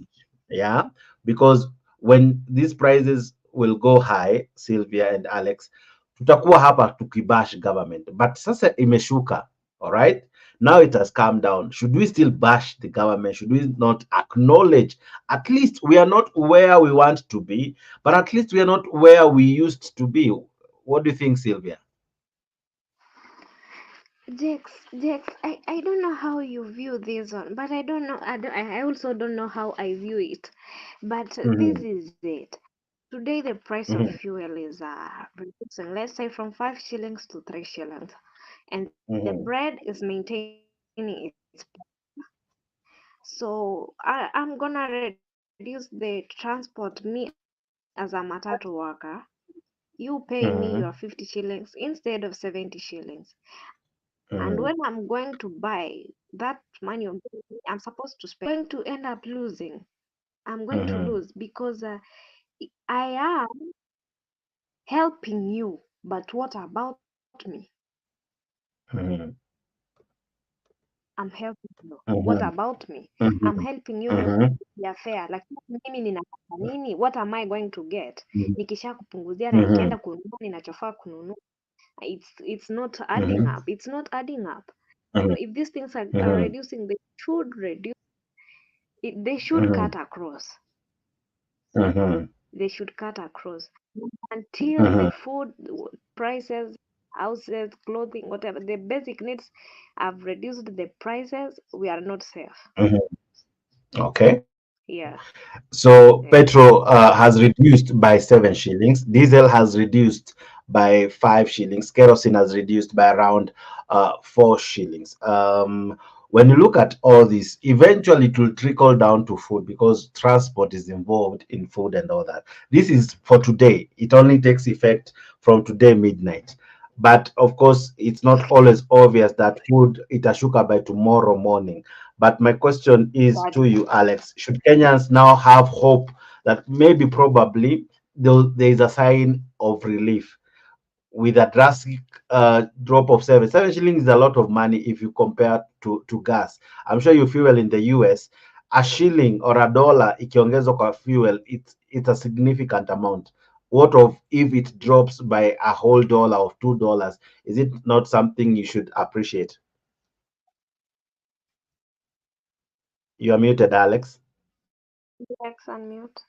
S1: yeah, because when these prices will go high, Sylvia and Alex, tutakuwa hapa tukibash government, but sasa imeshuka, all right, now it has calmed down. Should we still bash the government? Should we not acknowledge at least we are not where we want to be, but at least we are not where we used to be? What do you think, Sylvia?
S19: Jex, I don't know how you view this one, but I don't know. I also don't know how I view it. But this is it. Today, the price of fuel is reducing, let's say, from 5 shillings to 3 shillings, and the bread is maintaining its. So I'm gonna reduce the transport. Me as a matatu worker, you pay me your 50 shillings instead of 70 shillings. And when I'm going to buy, that money I'm supposed to spend, I'm going to end up losing. I'm going to lose because I am helping you, but what about me? I'm helping you. What about me? I'm helping you ya fair. Like mimi ninataka nini? What am I going to get? Nikisha kupunguzia na nikienda kununua ninachofaa kununua. It's not adding up. It's not adding up. So if these things are reducing, they should reduce. They should cut across. They should cut across until the food prices, houses, clothing, whatever the basic needs have reduced the prices. We are not safe.
S1: Okay.
S19: Yeah.
S1: So petrol has reduced by 7 shillings. Diesel has reduced by 5 shillings. Kerosene has reduced by around 4 shillings. when you look at all this, eventually it will trickle down to food because transport is involved in food and all that. This is for today. It only takes effect from today midnight. But of course, it's not always obvious that food itashuka by tomorrow morning. But my question is to you, Alex, should Kenyans now have hope that maybe probably there is a sign of relief with a drastic drop of 7 shillings is a lot of money if you compare to gas. I'm sure you fuel in the US, a shilling or a dollar ikiongezwa kwa fuel, it's a significant amount. What of if it drops by a whole dollar or $2? Is it not something you should appreciate? You are muted, Alex.
S19: Alex, unmute.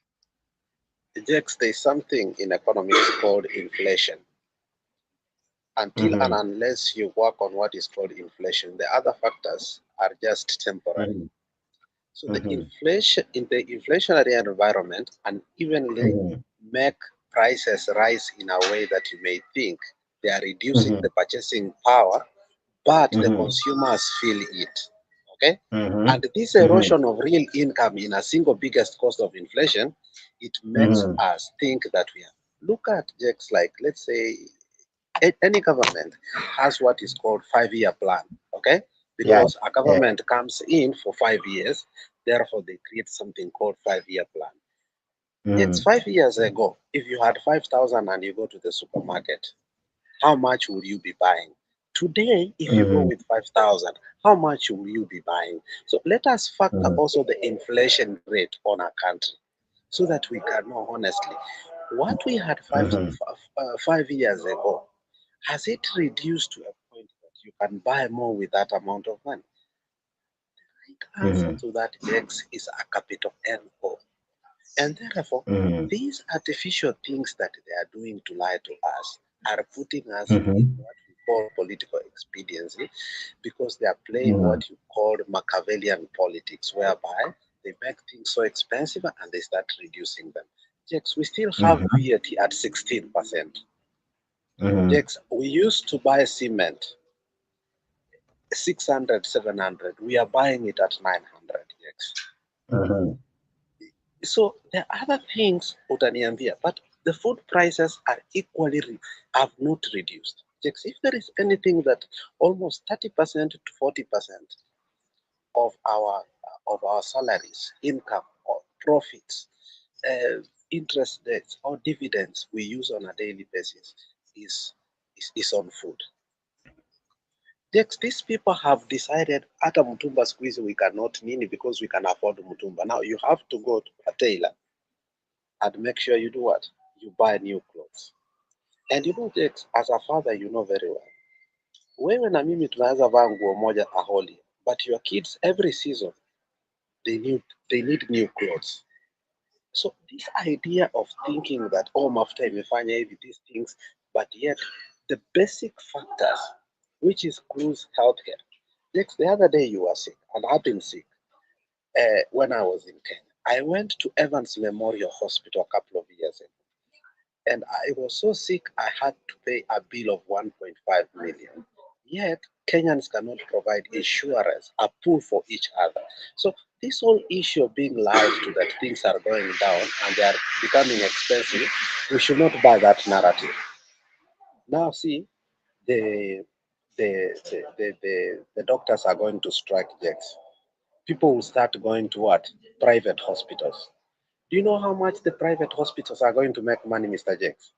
S7: Jex, there's something in economics called inflation. Until and unless you work on what is called inflation, the other factors are just temporary. So the inflation in the inflationary environment unevenly make prices rise in a way that you may think they are reducing the purchasing power, but the consumers feel it. Okay? And this erosion of real income in a single biggest cost of inflation, it makes us think that we are. Look at Jex, like let's say any government has what is called 5-year plan, okay? Because a government comes in for 5 years, therefore they create something called 5-year plan. It's 5 years ago. If you had 5,000 and you go to the supermarket, how much will you be buying? Today, if you go with 5,000, how much will you be buying? So let us factor also the inflation rate on our country so that we can know honestly what we had 5 years ago. Has it reduced to a point that you can buy more with that amount of money? The answer to that X is a capital N-O. And therefore, these artificial things that they are doing to lie to us are putting us in what we call political expediency, because they are playing what you call Machiavellian politics, whereby they make things so expensive and they start reducing them. Jex, we still have VAT at 16%. Jex, we used to buy cement 600, 700. We are buying it at 900. Jex. So there are other things utaniambia, but the food prices are equally have not reduced. Jex, if there is anything that almost 30% to 40% of our salaries, income, or profits, interest rates, or dividends we use on a daily basis is on food. Next, these people have decided at a mutumba squeeze we cannot nini because we can afford mutumba. Now you have to go to a tailor and make sure you do what? You buy new clothes. And you know, Jex, as a father, you know very well. Wewe na mimi tunaweza vaa nguo moja a whole, but your kids every season they need new clothes. So this idea of thinking that mafuta imefanya hivi these things, but yet the basic factors, which is cruise healthcare. Next, the other day you were sick, and I've been sick when I was in Kenya. I went to Evans Memorial Hospital a couple of years ago, and I was so sick I had to pay a bill of 1.5 million. Yet Kenyans cannot provide insurance, a pool for each other. So this whole issue of being lied to that things are going down and they are becoming expensive, we should not buy that narrative. Now see, the doctors are going to strike, Jex. People will start going to what? Private hospitals. Do you know how much the private hospitals are going to make money, Mr. Jex?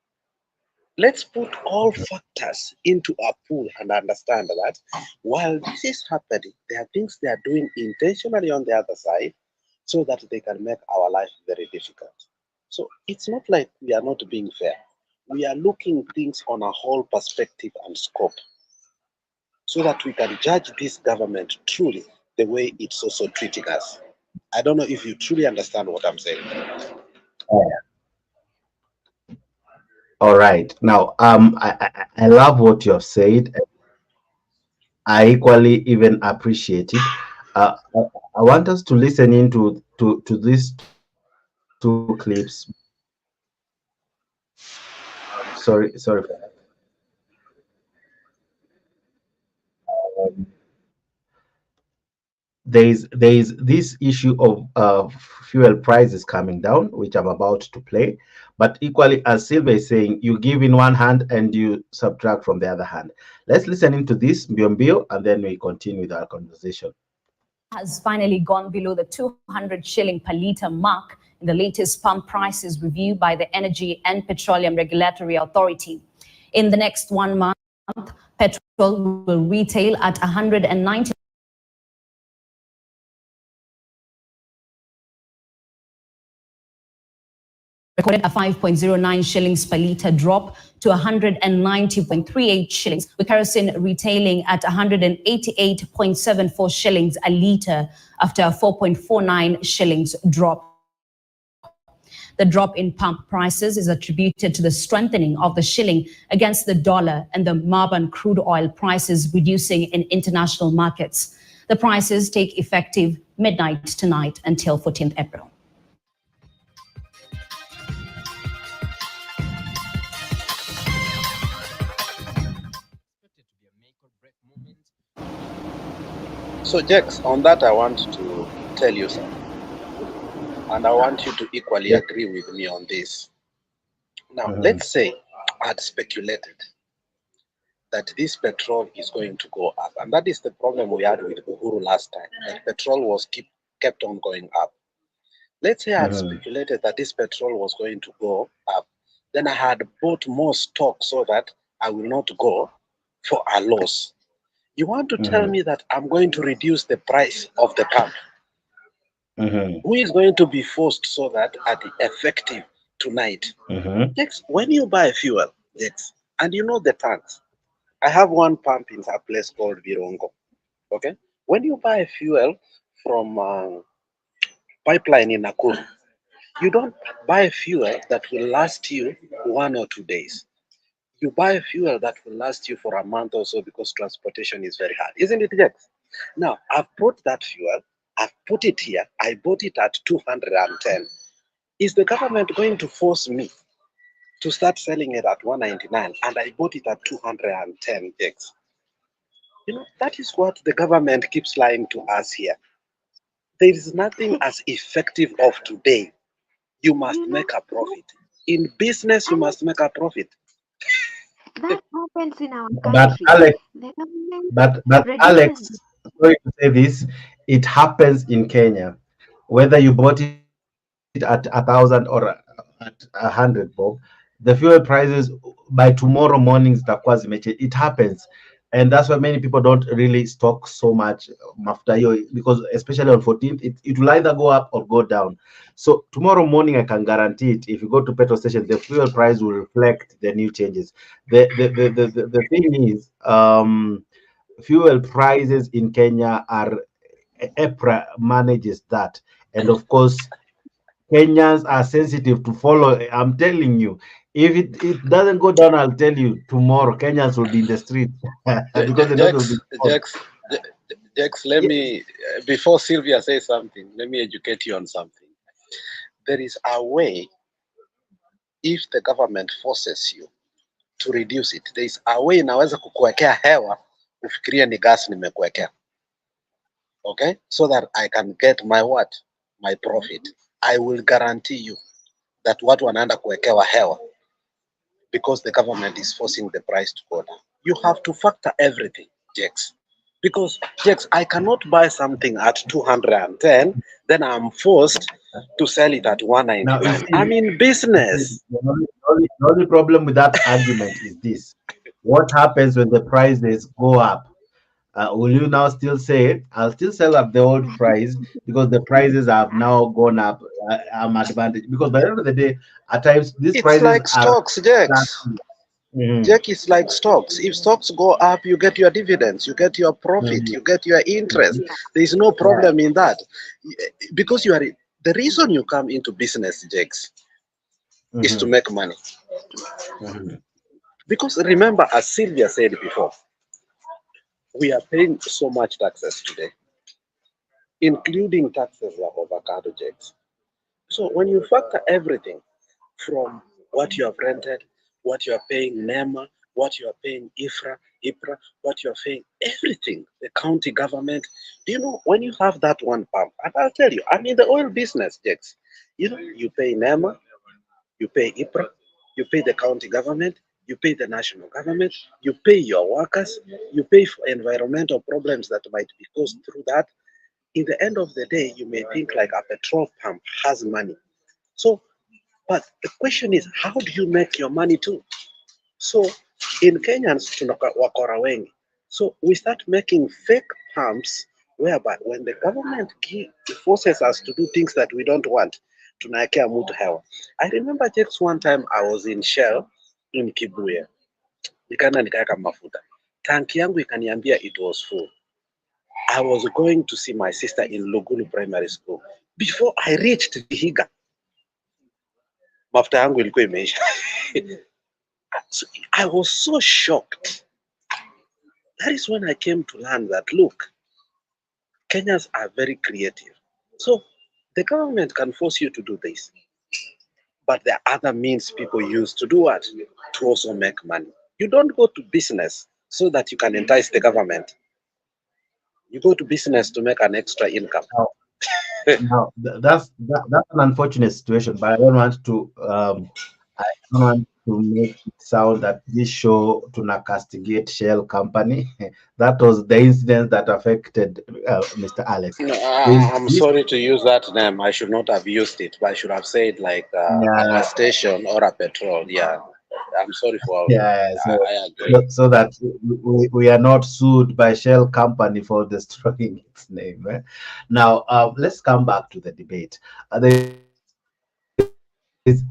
S7: Let's put all factors into a pool and understand that while this is happening, there are things they are doing intentionally on the other side so that they can make our life very difficult. So it's not like we are not being fair. We are looking things on a whole perspective and scope so that we can judge this government truly the way it's also treating us. I don't know if you truly understand what I'm saying.
S1: All right. Now, I love what you have said. I equally even appreciate it. I want us to listen into to these two clips. Sorry for that. there is this issue of fuel prices coming down, which I'm about to play. But equally, as Silvia is saying, you give in one hand and you subtract from the other hand. Let's listen into this, Mbio, and then we continue with our conversation.
S6: Has finally gone below the 200 shilling per litre mark in the latest pump prices review by the Energy and Petroleum Regulatory Authority. In the next 1 month, petrol will retail at 190 recorded a 5.09 shillings per litre drop to 190.38 shillings, with kerosene retailing at 188.74 shillings a litre after a 4.49 shillings drop. The drop in pump prices is attributed to the strengthening of the shilling against the dollar and the Marban crude oil prices reducing in international markets. The prices take effective midnight tonight until 14th April.
S7: So, Jax, on that, I want to tell you something. And I want you to equally agree with me on this. Now, let's say I had speculated that this petrol is going to go up. And that is the problem we had with Uhuru last time. That petrol was kept on going up. Let's say I had speculated that this petrol was going to go up. Then I had bought more stock so that I will not go for a loss. You want to tell me that I'm going to reduce the price of the pump? Who is going to be forced so that at the effective tonight? Next, when you buy fuel, and you know the tanks, I have one pump in a place called Virongo. Okay, when you buy fuel from pipeline in Nakuru, you don't buy fuel that will last you 1 or 2 days. You buy fuel that will last you for a month or so because transportation is very hard, isn't it, Jex? Now, I've bought that fuel, I've put it here, I bought it at 210. Is the government going to force me to start selling it at 199 and I bought it at 210, Jex? You know, that is what the government keeps lying to us here. There is nothing as effective of today. You must make a profit. In business, you must make a profit.
S19: That happens in our
S1: But
S19: country.
S1: Alex,
S19: The government
S1: but Alex,
S19: reduces
S1: sorry to say this, it happens in Kenya. Whether you bought it at 1,000 or at 100, Bob, the fuel prices by tomorrow morning zitakuwa zimeche. It happens, and that's why many people don't really stock so much mafuta hiyo, because especially on 14th, it will either go up or go down. So tomorrow morning, I can guarantee it. If you go to petrol station, the fuel price will reflect the new changes. The thing is, fuel prices in Kenya are EPRA manages that, and of course, Kenyans are sensitive to follow. I'm telling you, if it doesn't go down, I'll tell you tomorrow Kenyans will be in the street because the will be.
S7: Jex, let me, before Sylvia says something, let me educate you on something. There is a way, if the government forces you to reduce it, there is a way inaweza kukuwekea hewa ufikirie ni gas nimekuwekea. Okay, so that I can get my what? My profit. I will guarantee you that watu wanaenda kuwekewa hewa because the government is forcing the price to go down. You have to factor everything, Jex. Because, Jex, I cannot buy something at 210, then I'm forced to sell it at 199. I'm in business.
S1: The only problem with that argument is this. What happens when the prices go up? Will you now still say, I'll still sell at the old price because the prices have now gone up? I'm advantage because by the end of the day, at times these prices
S7: like stocks, Jex. Jack, is like stocks. If stocks go up, you get your dividends, you get your profit, you get your interest. There is no problem in that because you are the reason you come into business, Jex, is to make money. Because remember, as Sylvia said before, we are paying so much taxes today, including taxes of avocado, Jex. So when you factor everything from what you have rented, what you are paying NEMA, what you are paying IPRA, what you are paying, everything, the county government. Do you know, when you have that one pump, and I'll tell you, I'm in the oil business, Jex. You know, you pay NEMA, you pay IPRA, you pay the county government, you pay the national government, you pay your workers, you pay for environmental problems that might be caused through that. In the end of the day, you may think like a petrol pump has money. So, but the question is, how do you make your money too? So in Kenyans, wakora wengi. So we start making fake pumps whereby when the government forces us to do things that we don't want, tunaekea mtu hewa. I remember just one time I was in Shell in Kibuye. Nikaenda nikaeka mafuta. Tanki yangu ikaniambia it was full. I was going to see my sister in Lugulu Primary School. Before I reached Vihiga, mafuta yangu ilikuwa imeisha. So I was so shocked. That is when I came to learn that, look, Kenyans are very creative. So the government can force you to do this. But there are other means people use to do what? To also make money. You don't go to business so that you can entice the government. You go to business to make an extra income.
S1: Now that's an unfortunate situation, but I don't want to make it sound that this show to castigate Shell Company. That was the incident that affected Mr. Alex.
S7: No, I'm sorry to use that name. I should not have used it, but I should have said like a station or a petrol. Yeah, I'm sorry for. I agree.
S1: So that we are not sued by Shell Company for destroying its name. Now, let's come back to the debate.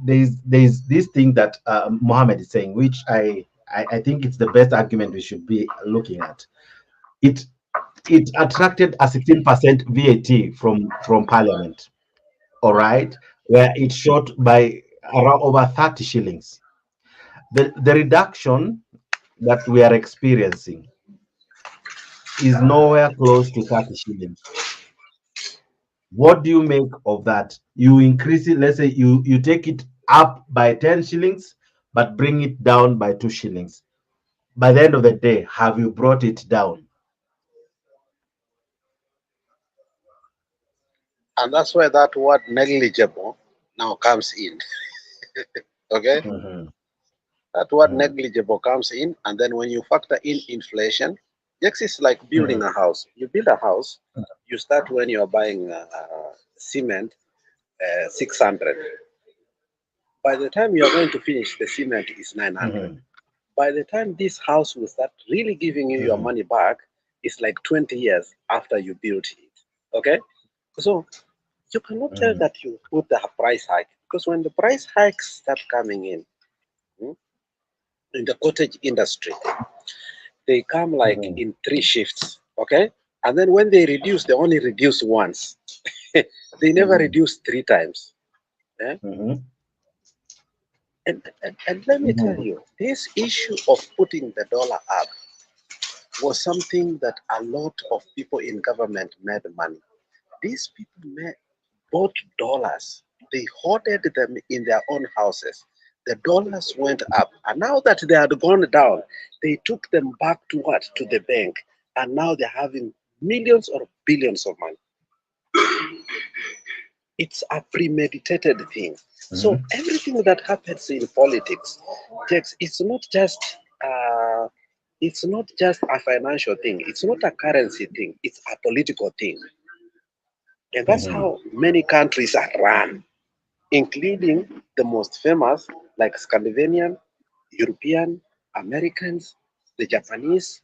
S1: There's this thing that Mohammed is saying, which I think it's the best argument we should be looking at. It attracted a 16% VAT from Parliament, all right, where it shot by around over 30 shillings. The reduction that we are experiencing is nowhere close to 30 shillings. What do you make of that? You increase it, let's say you take it up by 10 shillings, but bring it down by 2 shillings. By the end of the day, have you brought it down?
S7: And that's where that word negligible now comes in. Okay? That word negligible comes in, and then when you factor in inflation, X is like building a house. You build a house, you start when you're buying cement, 600. By the time you're going to finish, the cement is 900. By the time this house will start really giving you your money back, it's like 20 years after you built it. Okay? So you cannot tell that you put the price hike, because when the price hikes start coming in the cottage industry, they come like in 3 shifts, okay? And then when they reduce, they only reduce once. They never reduce 3 times. Yeah? And let me tell you, this issue of putting the dollar up was something that a lot of people in government made money. These people bought dollars. They hoarded them in their own houses. The dollars went up, and now that they had gone down, they took them back to what? To the bank, and now they're having millions or billions of money. It's a premeditated thing. So everything that happens in politics, it's not just a financial thing. It's not a currency thing. It's a political thing, and that's how many countries are run, including the most famous, like Scandinavian, European, Americans, the Japanese,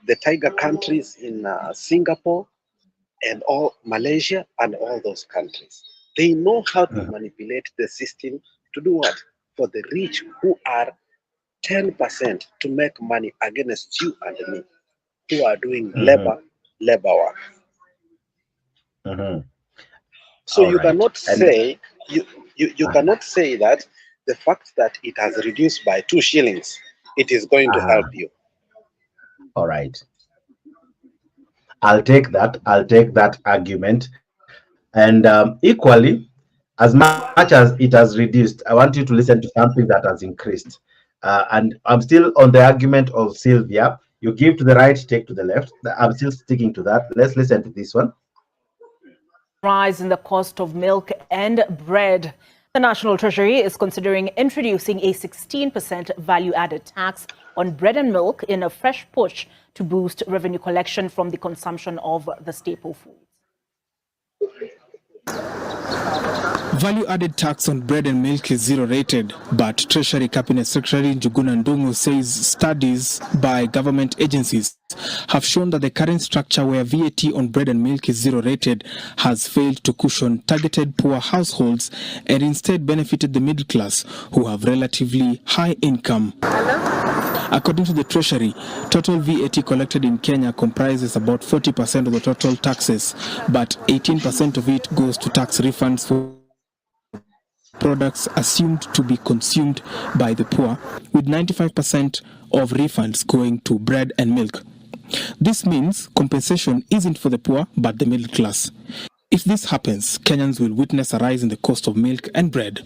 S7: the tiger countries in Singapore, and all Malaysia, and all those countries. They know how to manipulate the system to do what? For the rich who are 10% to make money against you and me, who are doing labor work. So you cannot say you cannot say that the fact that it has reduced by 2 shillings, it is going to help you.
S1: All right. I'll take that argument. And equally, as much as it has reduced, I want you to listen to something that has increased. And I'm still on the argument of Sylvia. You give to the right, take to the left. I'm still sticking to that. Let's listen to this one.
S8: Rise in the cost of milk and bread. The National Treasury is considering introducing a 16% value-added tax on bread and milk in a fresh push to boost revenue collection from the consumption of the staple foods.
S9: Value-added tax on bread and milk is zero-rated, but Treasury Cabinet Secretary Njuguna Ndung'u says studies by government agencies have shown that the current structure where VAT on bread and milk is zero-rated has failed to cushion targeted poor households and instead benefited the middle class, who have relatively high income. According to the Treasury, total VAT collected in Kenya comprises about 40% of the total taxes, but 18% of it goes to tax refunds for products assumed to be consumed by the poor, with 95% of refunds going to bread and milk. This means compensation isn't for the poor, but the middle class. If this happens, Kenyans will witness a rise in the cost of milk and bread.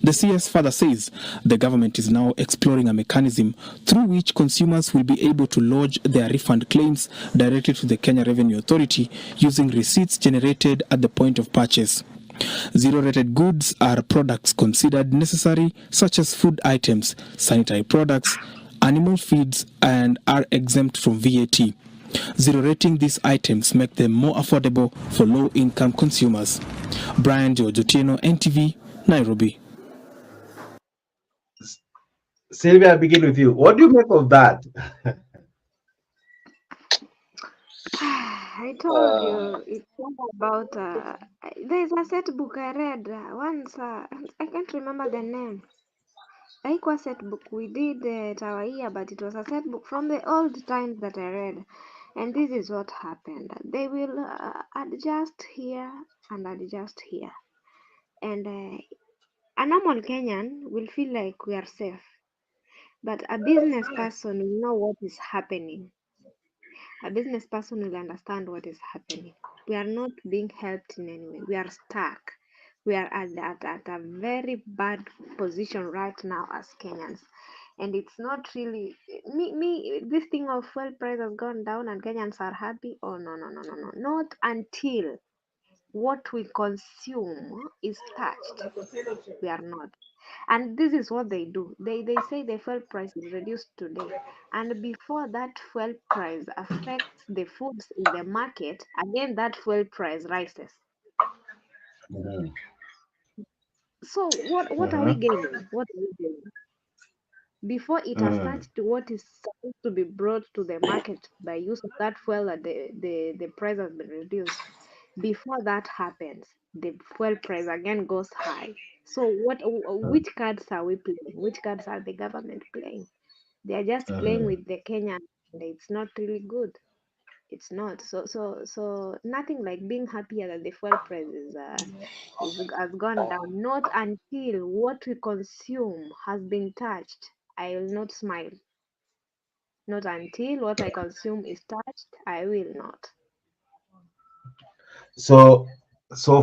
S9: The CS further says the government is now exploring a mechanism through which consumers will be able to lodge their refund claims directly to the Kenya Revenue Authority using receipts generated at the point of purchase. Zero-rated goods are products considered necessary, such as food items, sanitary products, animal feeds, and are exempt from VAT. Zero-rating these items make them more affordable for low-income consumers. Brian Georgotino, NTV, Nairobi.
S1: Sylvia, I'll begin with you. What do you make of that?
S19: I told you it's all about. There's a set book I read once. I can't remember the name. Haikuwa set book we did at our year, but it was a set book from the old times that I read. And this is what happened. They will adjust here and adjust here. And a normal Kenyan will feel like we are safe. But a business person will know what is happening. A business person will understand what is happening. We are not being helped in any way. We are stuck. We are at a very bad position right now as Kenyans. And it's not really this thing of fuel price has gone down and Kenyans are happy. Oh no. Not until what we consume is touched. We are not. And this is what they do. They say the fuel price is reduced today. And before that fuel price affects the foods in the market, again that fuel price rises. So what are we gaining? What are we gaining? Before it has touched what is supposed to be brought to the market by use of that fuel, that the price has been reduced. Before that happens, the fuel price again goes high. So which cards are we playing? Which cards are the government playing? They are just playing with the Kenyan, and it's not really good. It's not. So nothing like being happier that the fuel price has gone down. Not until what we consume has been touched, I will not smile. Not until what I consume is touched, I will not.
S1: So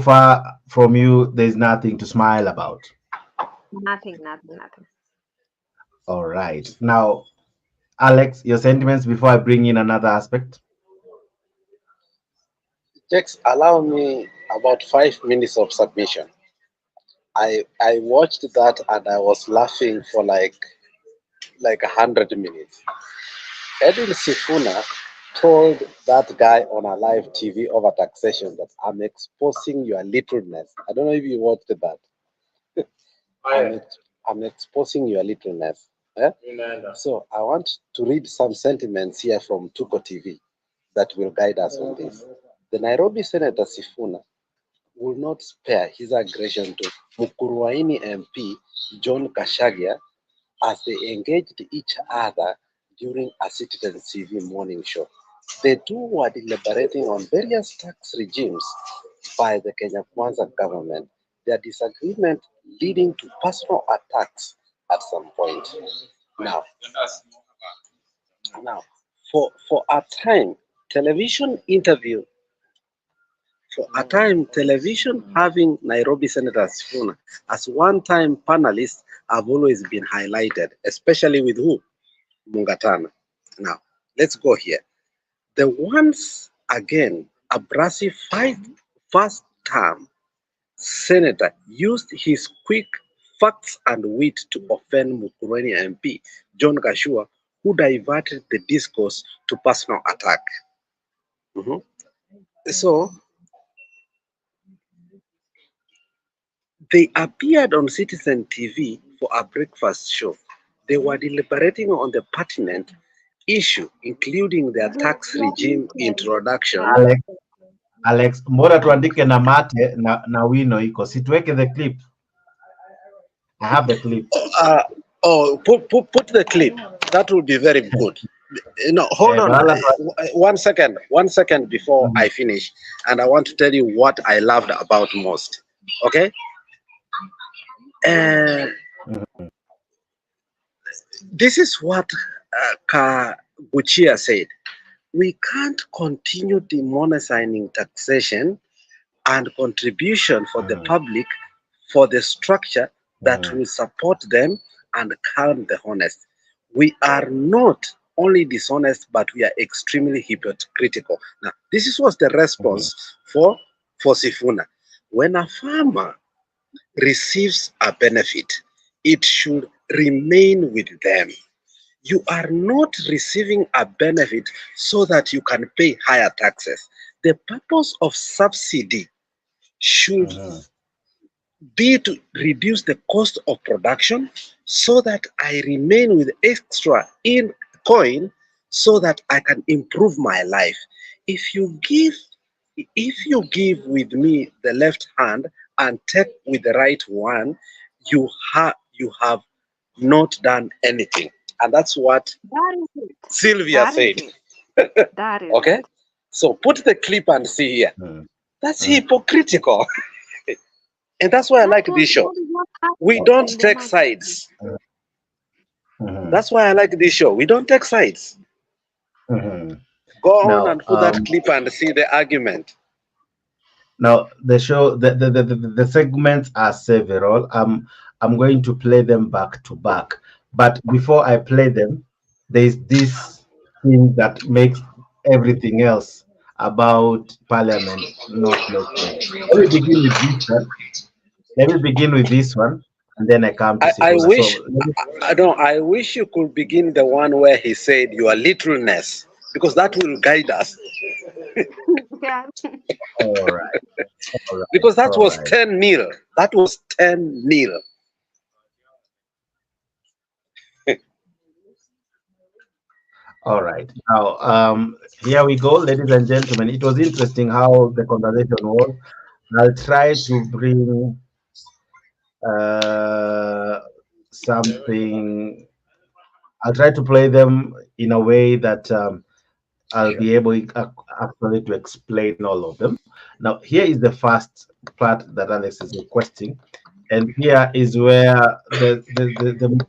S1: far from you, there's nothing to smile about.
S19: Nothing.
S1: All right. Now, Alex, your sentiments before I bring in another aspect.
S7: Just allow me about 5 minutes of submission. I watched that and I was laughing for like 100 minutes. Edwin Sifuna told that guy on a live TV over taxation that I'm exposing your littleness. I don't know if you watched that. I'm exposing your littleness. Eh? So I want to read some sentiments here from Tuko TV that will guide us on this. The Nairobi Senator Sifuna will not spare his aggression to Mukurwaini MP John Kashagia as they engaged each other during a Citizen TV morning show. The two were deliberating on various tax regimes by the Kenya Kwanza government, their disagreement leading to personal attacks at some point. Now for a time, television interview For a time, television having Nairobi Senator Sifuna as one-time panelists have always been highlighted, especially with who? Mungatana. Now, let's go here. The once again abrasive first-term senator used his quick facts and wit to offend Mukurweni MP John Gashua, who diverted the discourse to personal attack. So, they appeared on Citizen TV for a breakfast show. They were deliberating on the pertinent issue, including their tax regime introduction.
S1: Alex, mbona tuandike na mate na wino iko. Situweke the clip. I have the clip.
S7: Put the clip. That would be very good. No, hold on. 1 second. 1 second before I finish. And I want to tell you what I loved about most. Okay? This is what Guchia said. We can't continue demonizing taxation and contribution for the public for the structure that will support them and calm the honest. We are not only dishonest, but we are extremely hypocritical. Now, this was the response for Sifuna. When a farmer receives a benefit, it should remain with them. You are not receiving a benefit so that you can pay higher taxes. The purpose of subsidy should be to reduce the cost of production so that I remain with extra in coin so that I can improve my life. If you give with me the left hand and take with the right one, you have not done anything. And that's what Sylvia said. Okay? So put the clip and see here. That's hypocritical. And that's why I like this show. We don't take sides. That's why I like this show. We don't take sides. Go on and put that clip and see the argument.
S1: Now the show, the segments are several. I'm going to play them back to back. But before I play them, there's this thing that makes everything else about Parliament not making. Let me begin with this one, and then I come to
S7: I wish you could begin the one where he said your littleness, because that will guide us.
S1: All right.
S7: Because that was 10-0. That was 10-0.
S1: All right. Now, here we go, ladies and gentlemen. It was interesting how the conversation was. I'll try to bring something. I'll try to play them in a way that I'll be able actually to explain all of them. Now, here is the first part that Alex is requesting. And here is where the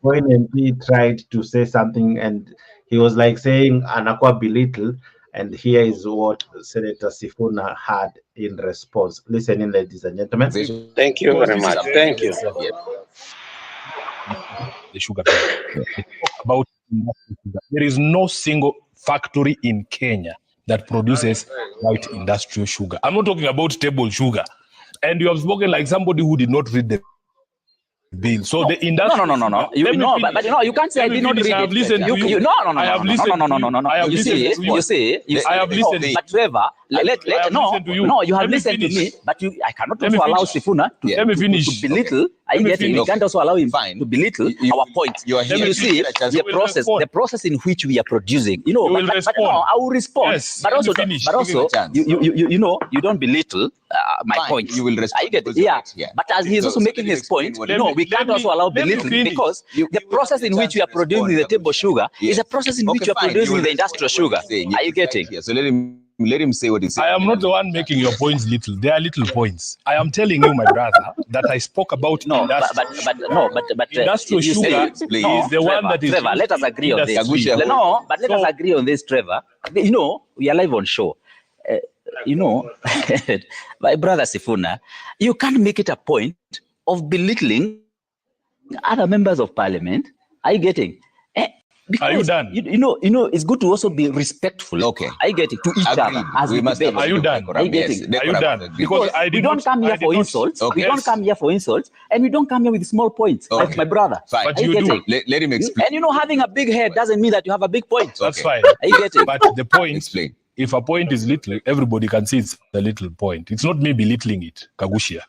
S1: MP tried to say something, and he was like saying Anakwa belittle, and here is what Senator Sifuna had in response. Listen in, ladies and gentlemen.
S7: Thank you very much. Thank you.
S10: The sugar about there is no single factory in Kenya that produces white industrial sugar. I'm not talking about table sugar. And you have spoken like somebody who did not read the bill. So the industry.
S11: No. You know, but you know, you can't say I did not read it. I have listened to you. No. I have listened to you. You see. I have listened to you. But Trevor, you have listened to me, but I cannot also allow Sifuna to belittle. We can't also allow him to belittle our point. You see, the process in which we are producing. You know, but no, I will respond. Yes, but also, you know, you don't belittle my point. You will respond. Yeah. But as he's also making his point, we can't also allow belittling, because the process in which we are producing the table sugar is a process in which we are producing the industrial sugar. Are you getting?
S10: So let him say what he said. I am not the one making your points little. They are little points. I am telling you, my brother, that I spoke about industrial sugar is the one that is.
S11: Trevor, let us agree on this. No, but let us agree on this, Trevor. You know, we are live on show. my brother Sifuna, you can't make it a point of belittling other members of parliament. Are you getting?
S10: Are you done?
S11: It's good to also be respectful.
S3: Okay.
S11: I get it to each other as we debate.
S10: Are you done?
S11: Are you getting?
S10: Are you done?
S11: Because we don't come here for insults. We don't come here for insults, and we don't come here with small points.
S3: Okay.
S11: Like my brother.
S3: Fine.
S10: But you do.
S3: Let him explain.
S11: And having a big head doesn't mean that you have a big point.
S10: That's fine.
S11: Are you getting?
S10: But the point,
S3: Explain.
S10: If a point is little, everybody can see it's a little point. It's not me belittling it, Kagushia.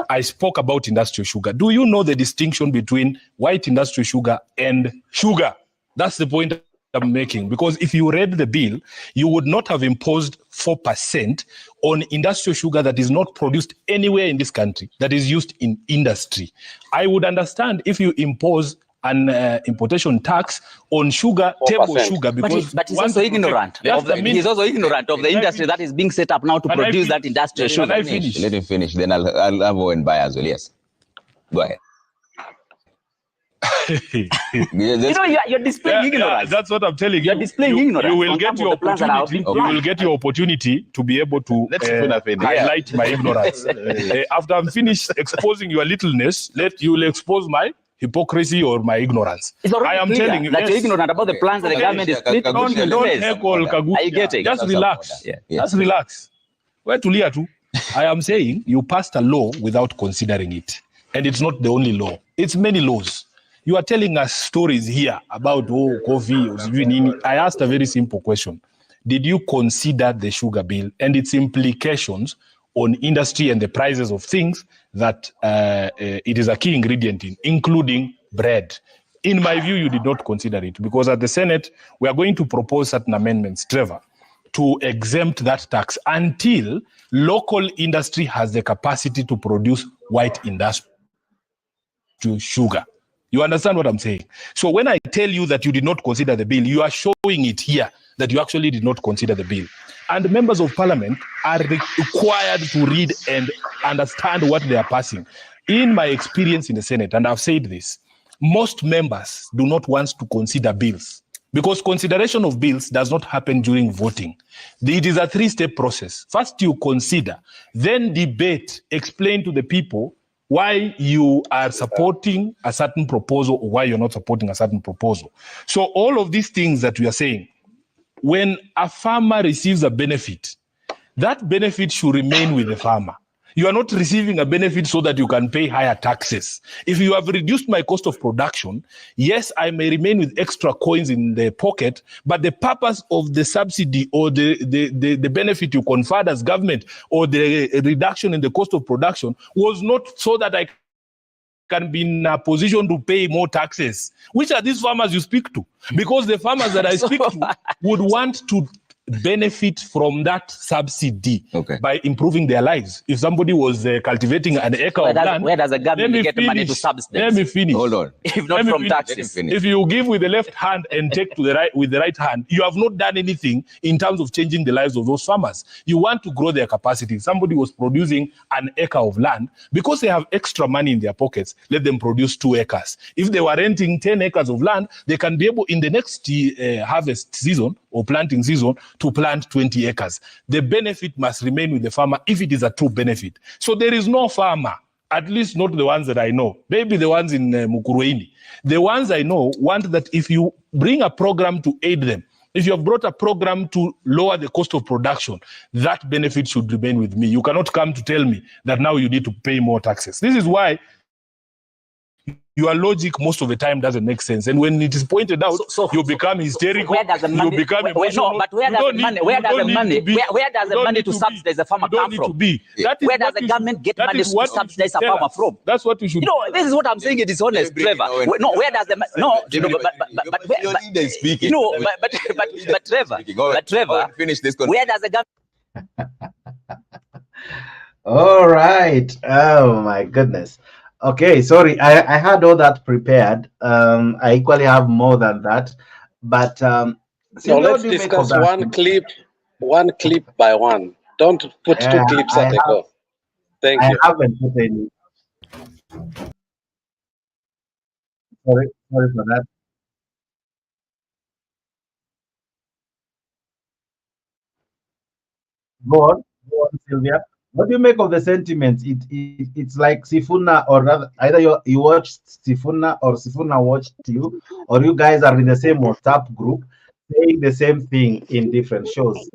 S10: I spoke about industrial sugar. Do you know the distinction between white industrial sugar and sugar? That's the point I'm making. Because if you read the bill, you would not have imposed 4% on industrial sugar that is not produced anywhere in this country, that is used in industry. I would understand if you impose an importation tax on sugar,
S11: 4%.
S10: table sugar, because
S11: but he's also ignorant. He's also ignorant of the industry that is being set up now to produce that industrial sugar.
S3: Let him finish. Then I'll have one by as well. Yes. Go ahead.
S11: You're displaying ignorance.
S10: That's what I'm telling you.
S11: You're displaying ignorance.
S10: You will get your opportunity. You will get your opportunity to be able to highlight my ignorance. After I'm finished exposing your littleness, you will expose my hypocrisy or my ignorance.
S11: I am telling you
S10: that
S11: you're ignorant about the plans that the government is split.
S10: Don't echo Kagushia.
S11: Are you getting?
S10: Just relax. Just relax. Where to Leah too? I am saying you passed a law without considering it. And it's not the only law. It's many laws. You are telling us stories here about coffee. I asked a very simple question. Did you consider the sugar bill and its implications on industry and the prices of things that it is a key ingredient in, including bread? In my view, you did not consider it because at the Senate, we are going to propose certain amendments, Trevor, to exempt that tax until local industry has the capacity to produce white industrial sugar. You understand what I'm saying? So when I tell you that you did not consider the bill, you are showing it here that you actually did not consider the bill. And members of parliament are required to read and understand what they are passing. In my experience in the Senate, and I've said this, most members do not want to consider bills because consideration of bills does not happen during voting. It is a three-step process. First, you consider, then debate, explain to the people why you are supporting a certain proposal or why you're not supporting a certain proposal. So all of these things that we are saying, when a farmer receives a benefit, that benefit should remain with the farmer. You are not receiving a benefit so that you can pay higher taxes. If you have reduced my cost of production, yes, I may remain with extra coins in the pocket, but the purpose of the subsidy or the benefit you conferred as government or the reduction in the cost of production was not so that I can be in a position to pay more taxes. Which are these farmers you speak to? Because the farmers that I speak to would want to benefit from that subsidy by improving their lives. If somebody was cultivating an acre of land,
S11: where does the government get money to subsidize?
S10: Let me finish.
S3: Hold on.
S11: If not from taxes.
S10: If you give with the left hand and take to the right with the right hand, you have not done anything in terms of changing the lives of those farmers. You want to grow their capacity. If somebody was producing an acre of land, because they have extra money in their pockets, let them produce 2 acres. If they were renting 10 acres of land, they can be able in the next harvest season or planting season to plant 20 acres. The benefit must remain with the farmer if it is a true benefit. So there is no farmer, at least not the ones that I know, maybe the ones in Mukurweini. The ones I know want that if you bring a program to aid them, if you have brought a program to lower the cost of production, that benefit should remain with me. You cannot come to tell me that now you need to pay more taxes. This is why your logic most of the time doesn't make sense, and when it is pointed out, you become hysterical.
S11: Where does the money?
S10: You become emotional.
S11: No, but where does the money? Where does the money? Where does the money to subsidize the farmer come from? Where does the government get money to subsidize a farmer from?
S10: That's what you should.
S11: You know, this is what I'm saying. It is honest, Trevor. No, where does the but Trevor,
S3: finish this.
S11: Where does the government?
S1: All right. Oh my goodness. Okay, sorry, I had all that prepared. I equally have more than that, but
S7: so let's discuss one clip by one. Don't put 2 clips at a go. Thank you.
S1: I haven't put any. Sorry for that. Go on. Go on, Sylvia. What do you make of the sentiments? It's like Sifuna, or rather, either you watched Sifuna or Sifuna watched you, or you guys are in the same WhatsApp group saying the same thing in different shows.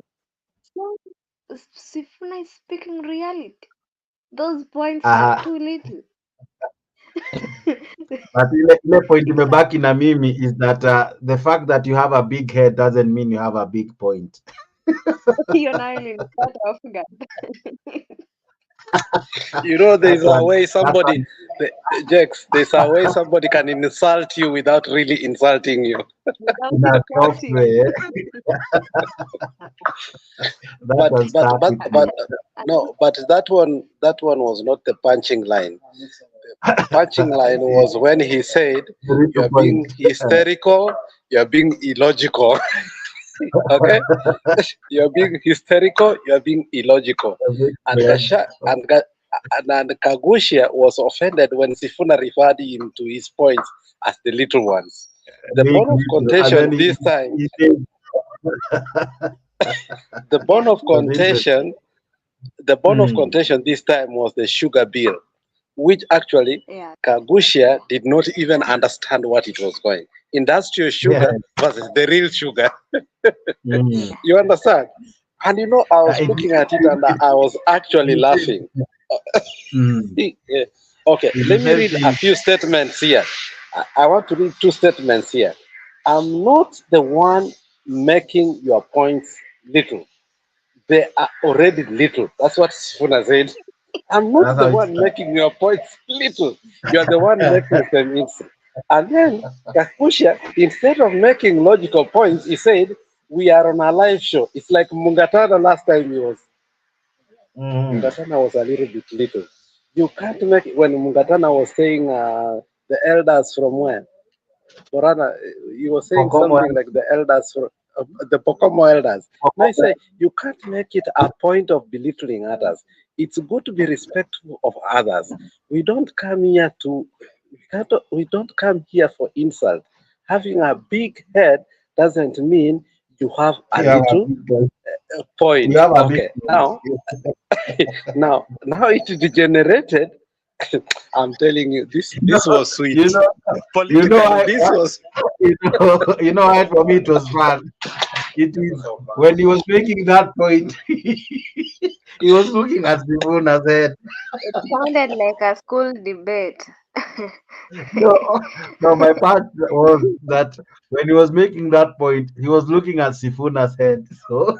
S19: Sifuna is speaking reality. Those points are too little.
S1: But ile point imebaki na mimi is that the fact that you have a big head doesn't mean you have a big point.
S19: You're not even part of God.
S7: You know, there's a way somebody, Jex, there's a way somebody can insult you without really insulting you.
S1: In a soft way.
S7: but that one was not the punching line. The punching line was when he said, "You're being hysterical, you're being illogical." Okay, you're being hysterical, you're being illogical, and Kagushia was offended when Sifuna referred him to his points as the little ones. The bone of contention this time, the bone of contention this time was the sugar bill, which actually Kagushia did not even understand what it was going. Industrial sugar versus the real sugar. You understand? And you know, I was looking at it and I was actually laughing. Okay, let me read a few statements here. I want to read two statements here. I'm not the one making your points little. They are already little. That's what Sifuna said. I'm not the one making your points little. You're the one making them little. And then Kakushia, instead of making logical points, he said, "We are on a live show." It's like Mungatana last time he was. Mungatana was a little bit little. You can't make it when Mungatana was saying the elders from where? Borana, you were saying something like the elders from the Pokomo elders. Now I say you can't make it a point of belittling others. It's good to be respectful of others. We don't come here for insult. Having a big head doesn't mean you have a little point. Okay, now it degenerated. I'm telling you, this was sweet.
S1: This was
S7: for me
S1: it was fun. It is when he was making that point, he was looking at Sifuna's head.
S19: It sounded like a school debate.
S1: No, my part was that when he was making that point, he was looking at Sifuna's head. So,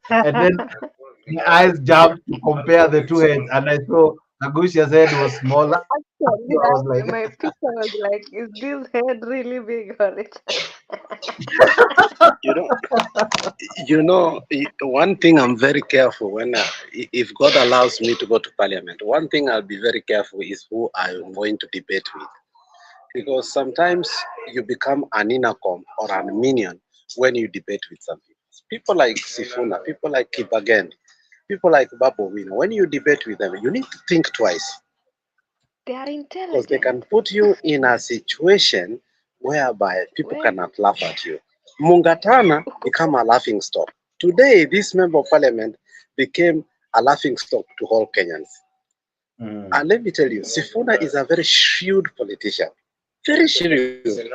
S1: and then my eyes jumped to compare the two heads, and I saw Agushia's head was smaller.
S19: Actually,
S1: I was like,
S19: my picture was like, is this head really big or it?
S7: You know, one thing I'm very careful when, if God allows me to go to parliament, one thing I'll be very careful is who I'm going to debate with. Because sometimes you become an inacom or an minion when you debate with some people. People like Sifuna, people like Kibagen, people like Babu Wina, when you debate with them, you need to think twice.
S19: They are intelligent.
S7: Because they can put you in a situation whereby people cannot laugh at you. Mungatana became a laughing stock. Today, this member of parliament became a laughing stock to all Kenyans. And let me tell you, Sifuna is a very shrewd politician. Very shrewd.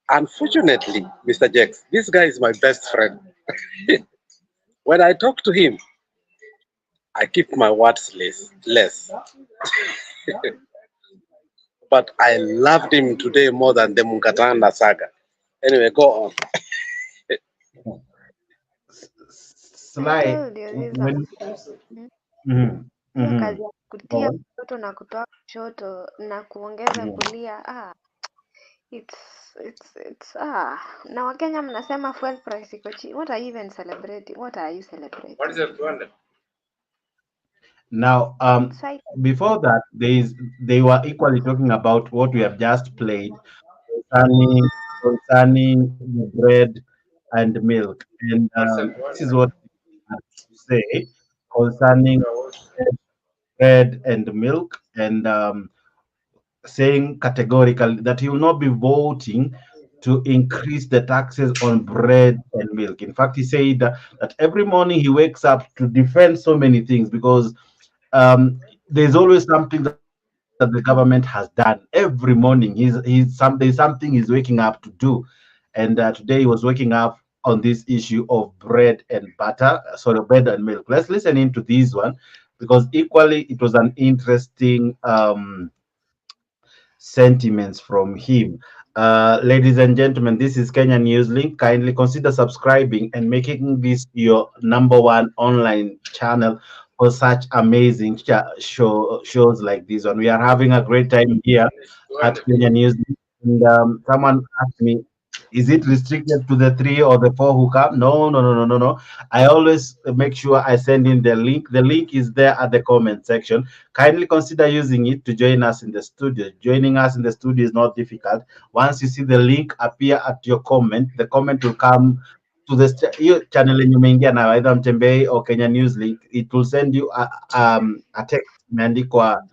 S7: Unfortunately, Mr. Jex, this guy is my best friend. When I talk to him, I keep my words less. But I loved him today more than the Mungatana saga. Anyway, go on.
S19: Hiyo kazi ya kutia kushoto na kutoa kushoto na kuongeza kulia, it's na Wakenya mnasema fuel price iko chini. What are you even celebrating? What are you celebrating?
S7: What is it, 200?
S1: Now, before that, they were equally talking about what we have just played concerning the bread and milk, and this is what I have to say concerning bread and milk, and saying categorically that he will not be voting to increase the taxes on bread and milk. In fact, he said that every morning he wakes up to defend so many things because there's always something that the government has done. Every morning there's something he's waking up to do, and today he was waking up on this issue of bread and butter, sorry, bread and milk. Let's listen into this one because equally it was an interesting sentiments from him. Ladies and gentlemen, this is Kenya News Link. Kindly consider subscribing and making this your #1 online channel for such amazing shows like this one. We are having a great time here at Kenya News Link. And someone asked me, is it restricted to the 3 or the 4 who come? No, no, no, no, no, no. I always make sure I send in the link. The link is there at the comment section. Kindly consider using it to join us in the studio. Joining us in the studio is not difficult. Once you see the link appear at your comment, the comment will come to the channel in umeingia na either Mtembei or Kenya News Link. It will send you a text imeandikwa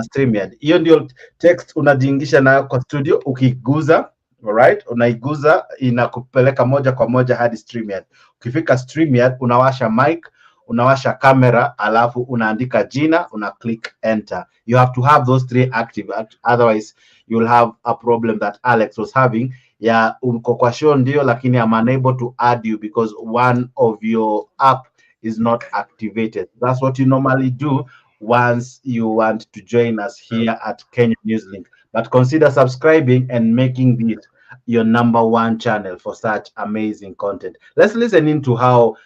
S1: StreamYard. Hiyo ndio text unajiingisha nayo kwa studio, ukiguza, alright, unaiguza inakupeleka moja kwa moja hadi StreamYard. Ukifika StreamYard unawasha mic, unawasha camera, alafu unaandika jina, una click enter. You have to have those 3 active, otherwise you'll have a problem that Alex was having. Ya uko kwa show ndio, lakini I'm unable to add you because one of your app is not activated. That's what you normally do once you want to join us here at Kenya News Link. But consider subscribing and making this your #1 channel for such amazing content. Let's listen into how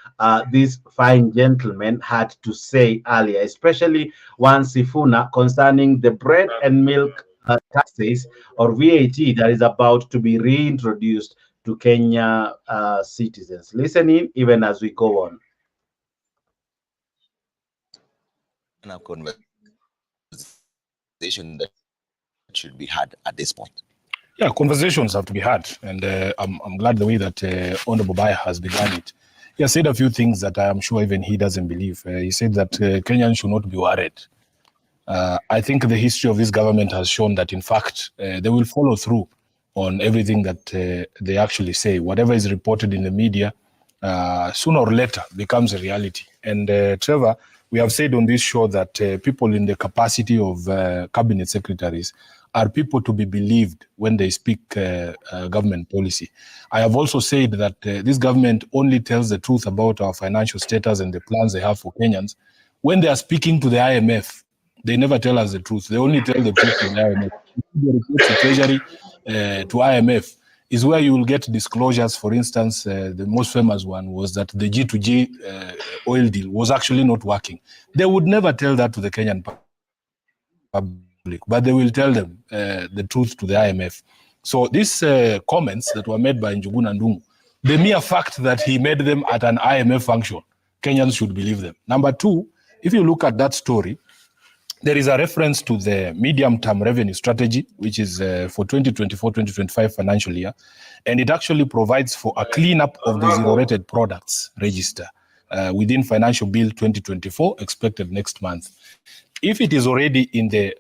S1: this fine gentleman had to say earlier, especially one Sifuna, concerning the bread and milk taxes or VAT that is about to be reintroduced to Kenya citizens. Listen in even as we go on.
S3: Conversation that should be had at this point.
S10: Yeah, conversations have to be had, and I'm glad the way that Honorable Baya has begun it. He has said a few things that I am sure even he doesn't believe. He said that Kenyans should not be worried. I think the history of this government has shown that, in fact, they will follow through on everything that they actually say. Whatever is reported in the media, sooner or later becomes a reality. And Trevor, we have said on this show that people in the capacity of cabinet secretaries are people to be believed when they speak government policy. I have also said that this government only tells the truth about our financial status and the plans they have for Kenyans. When they are speaking to the IMF, they never tell us the truth. They only tell the truth to the IMF. The reports to Treasury, to IMF, is where you will get disclosures. For instance, the most famous one was that the G2G oil deal was actually not working. They would never tell that to the Kenyan public, but they will tell them the truth to the IMF. So these comments that were made by Njuguna Ndung'u, the mere fact that he made them at an IMF function, Kenyans should believe them. Number 2, if you look at that story, there is a reference to the medium-term revenue strategy, which is for 2024-2025 financial year, and it actually provides for a cleanup of the zero-rated products register within Financial Bill 2024, expected next month. If it is already in the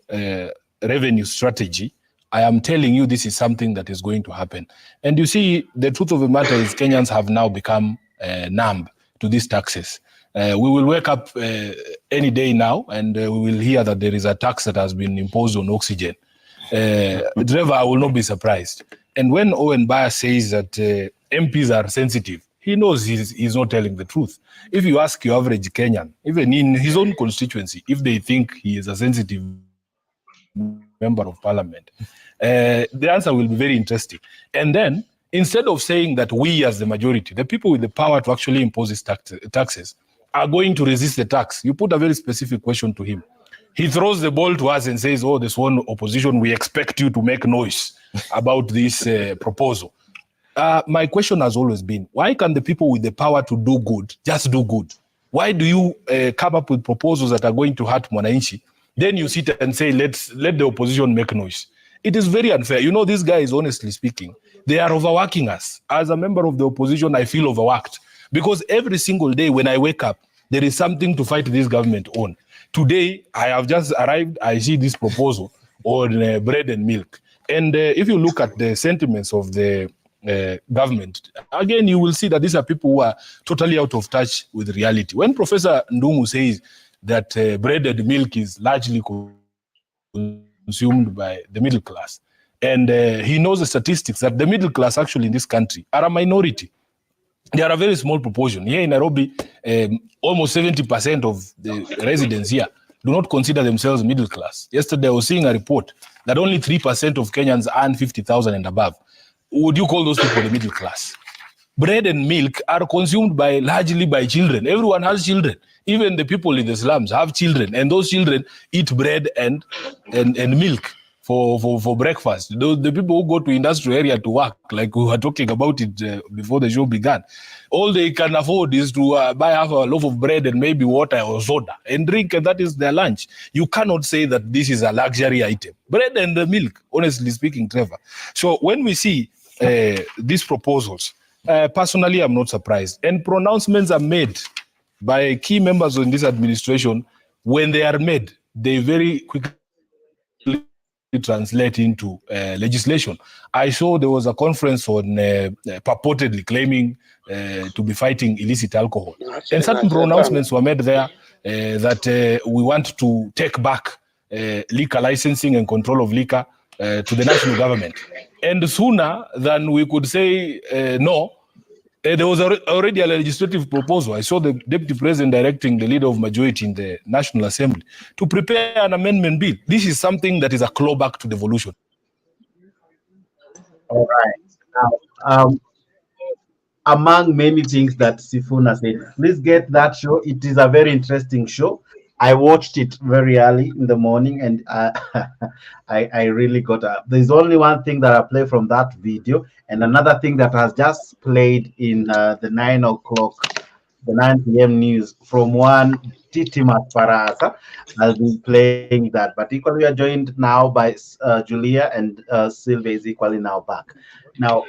S10: revenue strategy, I am telling you this is something that is going to happen. And you see, the truth of the matter is Kenyans have now become numb to these taxes. We will wake up any day now and we will hear that there is a tax that has been imposed on oxygen. Driver, I will not be surprised. And when Owen Baya says that MPs are sensitive, he knows he's not telling the truth. If you ask your average Kenyan, even in his own constituency, if they think he is a sensitive member of parliament, the answer will be very interesting. And then, instead of saying that we as the majority, the people with the power to actually impose these taxes, are going to resist the tax, you put a very specific question to him. He throws the ball to us and says, oh, this one opposition, we expect you to make noise about this proposal. My question has always been, why can the people with the power to do good just do good? Why do you come up with proposals that are going to hurt Mwananchi? Then you sit and say, let the opposition make noise. It is very unfair. You know, these guys, honestly speaking, they are overworking us. As a member of the opposition, I feel overworked. Because every single day when I wake up, there is something to fight this government on. Today, I have just arrived, I see this proposal on bread and milk. And if you look at the sentiments of the government, again, you will see that these are people who are totally out of touch with reality. When Professor Ndungu says that bread and milk is largely consumed by the middle class, and he knows the statistics that the middle class actually in this country are a minority. They are a very small proportion. Here in Nairobi, almost 70% of the residents here do not consider themselves middle class. Yesterday, I was seeing a report that only 3% of Kenyans earn 50,000 and above. Would you call those people the middle class? Bread and milk are consumed largely by children. Everyone has children. Even the people in the slums have children, and those children eat bread and milk for breakfast. The people who go to industrial area to work, like we were talking about it before the show began, all they can afford is to buy half a loaf of bread and maybe water or soda and drink, and that is their lunch. You cannot say that this is a luxury item. Bread and milk, honestly speaking, Trevor. So when we see these proposals, personally, I'm not surprised. And pronouncements are made by key members in this administration. When they are made, they very quickly translate into legislation. I saw there was a conference on purportedly claiming to be fighting illicit alcohol. And certain pronouncements were made there that we want to take back liquor licensing and control of liquor to the national government. And sooner than we could say no, there was already a legislative proposal. I saw the Deputy President directing the Leader of Majority in the National Assembly to prepare an amendment bill. This is something that is a clawback to devolution.
S1: All right. Now, among many things that Sifuna said, please get that show. It is a very interesting show. I watched it very early in the morning, and I really got up. There's only one thing that I play from that video, and another thing that has just played in the 9 p.m. news from one Titimas Parasa. I'll be playing that. But equally, we are joined now by Julia, and Sylvia is equally now back. Now,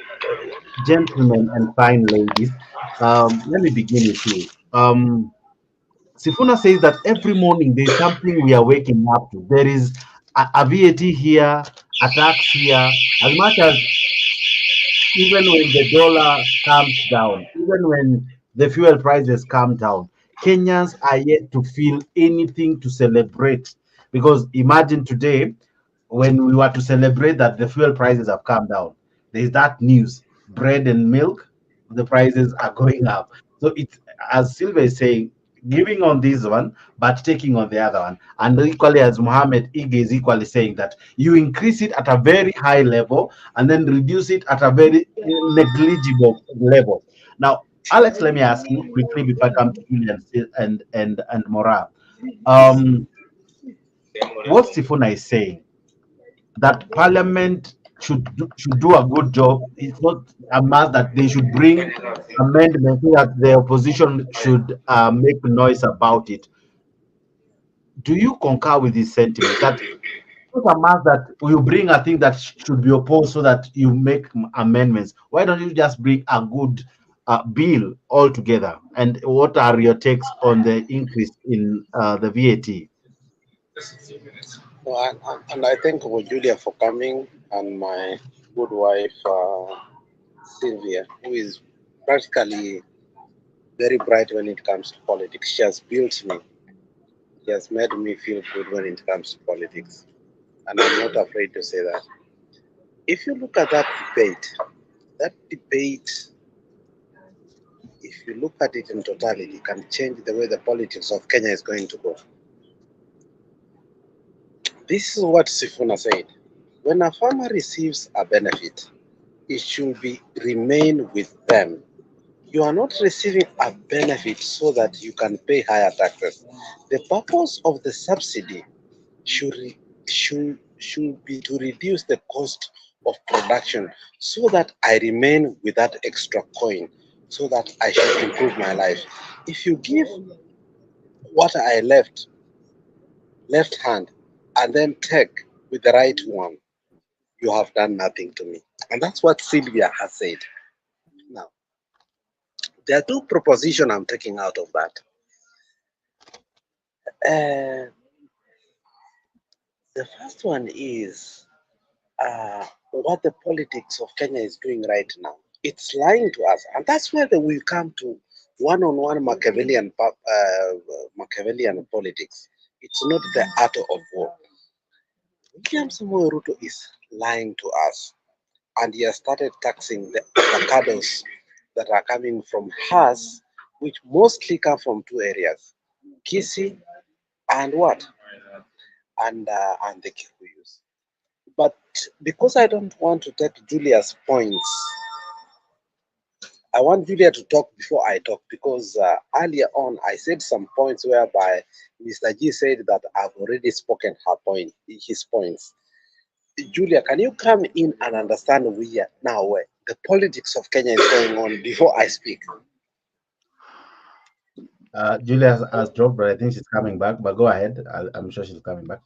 S1: gentlemen and fine ladies, let me begin with you. Sifuna says that every morning there's something we are waking up to. There is a VAT here, a tax here, as much as even when the dollar comes down, even when the fuel prices come down, Kenyans are yet to feel anything to celebrate. Because imagine today, when we were to celebrate that the fuel prices have come down, there's that news: bread and milk, the prices are going up. So it's, as Sylvia is saying, giving on this one, but taking on the other one. And equally, as Mohammed Ige is equally saying, that you increase it at a very high level and then reduce it at a very negligible level. Now, Alex, let me ask you quickly before I come to Julian and Mora. What Sifuna is saying, that Parliament should do a good job. It's not a must that they should bring amendments so that the opposition should make noise about it. Do you concur with this sentiment that it's not a must that you bring a thing that should be opposed so that you make amendments? Why don't you just bring a good bill altogether? And what are your takes on the increase in the VAT?
S7: Well, and I thank Julia for coming, and my good wife Sylvia, who is practically very bright when it comes to politics. She has built me. She has made me feel good when it comes to politics, and I'm not afraid to say that. If you look at that debate, if you look at it in totality, can change the way the politics of Kenya is going to go. This is what Sifuna said. When a farmer receives a benefit, it should remain with them. You are not receiving a benefit so that you can pay higher taxes. The purpose of the subsidy should be to reduce the cost of production so that I remain with that extra coin, so that I should improve my life. If you give what I left hand, and then take with the right one, you have done nothing to me. And that's what Sylvia has said. Now, there are two propositions I'm taking out of that. The first one is, what the politics of Kenya is doing right now. It's lying to us, and that's where we come to one-on-one Machiavellian politics. It's not the art of war. William Samoei Ruto is lying to us, and he has started taxing the avocados that are coming from us, which mostly come from two areas, Kisii and what? And the Kikuyus. But because I don't want to take Julia's points, I want Julia to talk before I talk, because earlier on I said some points whereby Mr. G said that I've already spoken his points. Julia, can you come in and understand where the politics of Kenya is going on before I speak?
S1: Julia has dropped, but I think she's coming back. But go ahead. I'm sure she's coming back.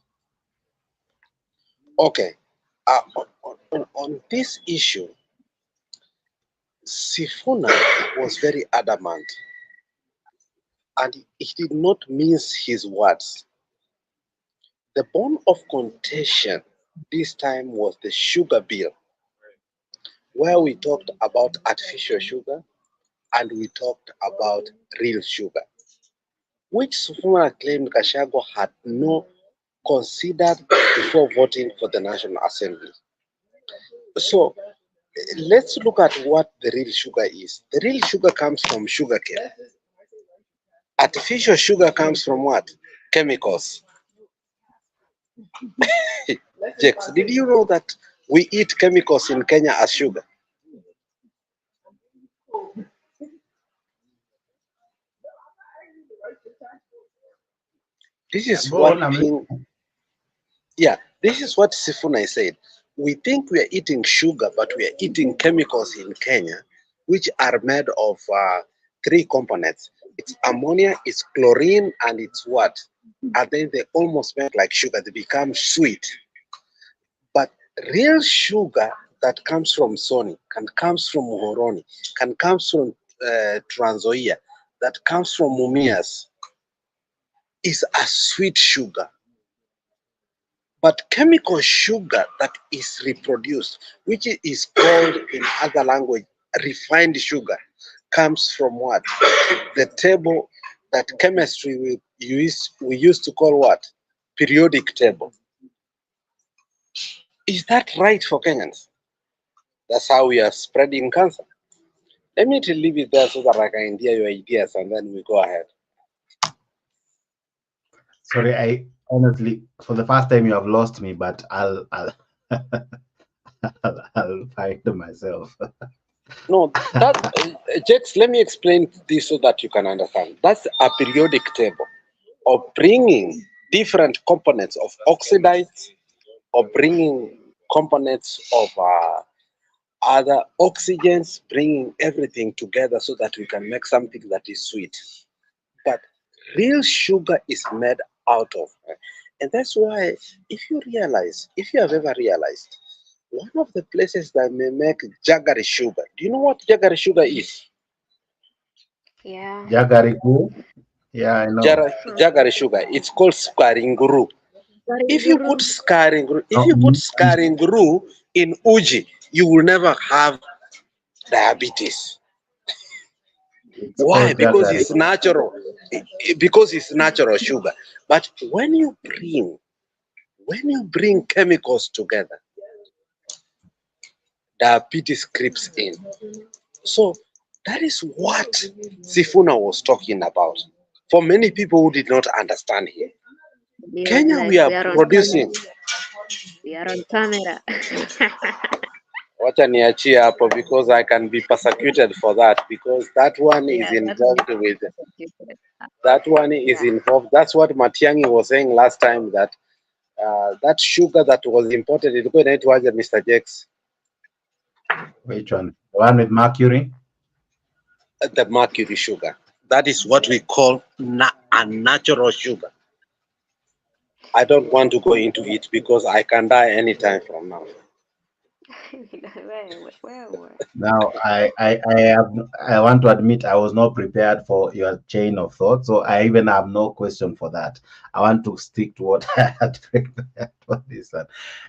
S7: Okay. On this issue, Sifuna was very adamant, and he did not mince his words. The bone of contention this time was the sugar bill, where we talked about artificial sugar and we talked about real sugar, which Sifuna claimed Gachagua had not considered before voting for the National Assembly. So let's look at what the real sugar is. The real sugar comes from sugarcane. Artificial sugar comes from what? Chemicals. Jex, did you know that we eat chemicals in Kenya as sugar? This is this is what Sifuna said. We think we are eating sugar, but we are eating chemicals in Kenya, which are made of 3 components. It's ammonia, it's chlorine, and it's what? And then they almost make like sugar. They become sweet. But real sugar that comes from Sony, comes from Muhoroni, comes from Trans Nzoia, that comes from Mumias, is a sweet sugar. But chemical sugar that is reproduced, which is called in other language refined sugar, comes from what? The table that chemistry we used to call what? Periodic table. Is that right for Kenyans? That's how we are spreading cancer. Let me leave it there so that I can hear your ideas and then we go ahead.
S1: Sorry, I honestly, for the first time, you have lost me, but I'll find myself.
S7: No, Jex, let me explain this so that you can understand. That's a periodic table of bringing different components of oxides, or bringing components of other oxygens, bringing everything together so that we can make something that is sweet. But real sugar is made out of, and that's why, if you have ever realized, one of the places that may make jaggery sugar, do you know what jaggery sugar is?
S19: Yeah.
S1: Jaggery, yeah, I know.
S7: Jaggery sugar, it's called sukari. If you put sukari in uji, you will never have diabetes. Why? Because it's natural. Because it's natural sugar. But when you bring chemicals together, diabetes creeps in. So that is what Sifuna was talking about. For many people who did not understand here, Kenya, we are producing.
S19: We are on camera.
S7: Wacha niachie hapo, because I can be persecuted for that, because that one is involved with. That one is involved. That's what Matiang'i was saying last time, that that sugar that was imported, it go to Mr. Jex.
S1: Which one? The one with mercury?
S7: The mercury sugar. That is what we call a natural sugar. I don't want to go into it because I can die anytime from now.
S1: Now, I want to admit I was not prepared for your chain of thought, so I even have no question for that. I want to stick to what I had prepared for this one.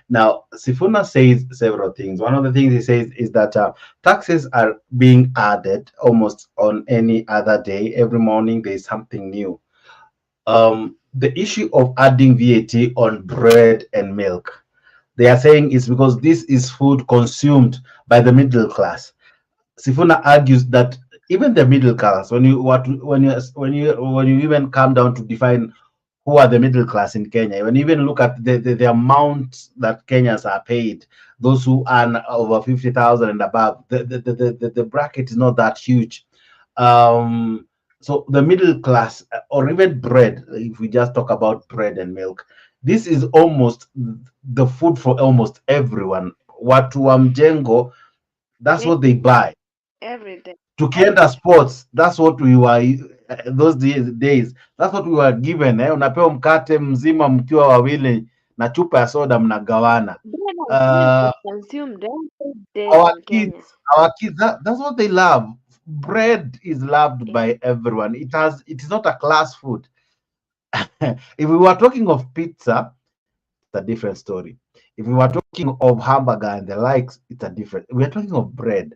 S1: Now, Sifuna says several things. One of the things he says is that taxes are being added almost on any other day. Every morning there is something new. The issue of adding VAT on bread and milk, they are saying it's because this is food consumed by the middle class. Sifuna argues that even the middle class, when you even come down to define who are the middle class in Kenya, when you even look at the amount that Kenyans are paid, those who earn over 50,000 and above, the bracket is not that huge. So the middle class, or even bread, if we just talk about bread and milk, this is almost the food for almost everyone. Watu wa mjengo, that's what they buy.
S19: Every day.
S1: Tukienda sports, that's what we were those days, that's what we were given. Unapewa mkate mzima mkiwa wawili na chupa ya soda mnagawana.
S19: Consumed every day
S1: Our
S19: in Kenya.
S1: kids, that's what they love. Bread is loved by everyone. It is not a class food. If we were talking of pizza, it's a different story. If we were talking of hamburger and the likes, it's a different. We are talking of bread.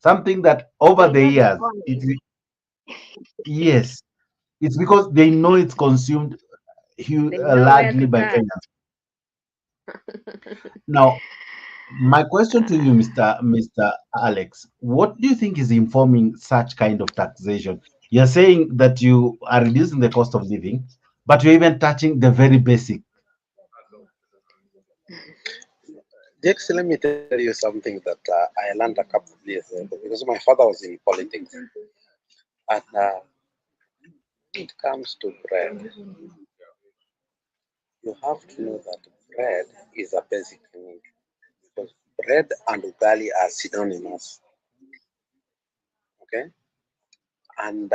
S1: Something that over the years, yes, it's because they know it's consumed largely by Kenyans. Now, my question to you, Mr. Alex, what do you think is informing such kind of taxation? You're saying that you are reducing the cost of living, but you're even touching the very basic.
S7: Jex, let me tell you something that I learned a couple of years ago, because my father was in politics. And when it comes to bread, you have to know that bread is a basic need, because bread and ugali are synonymous. Okay? And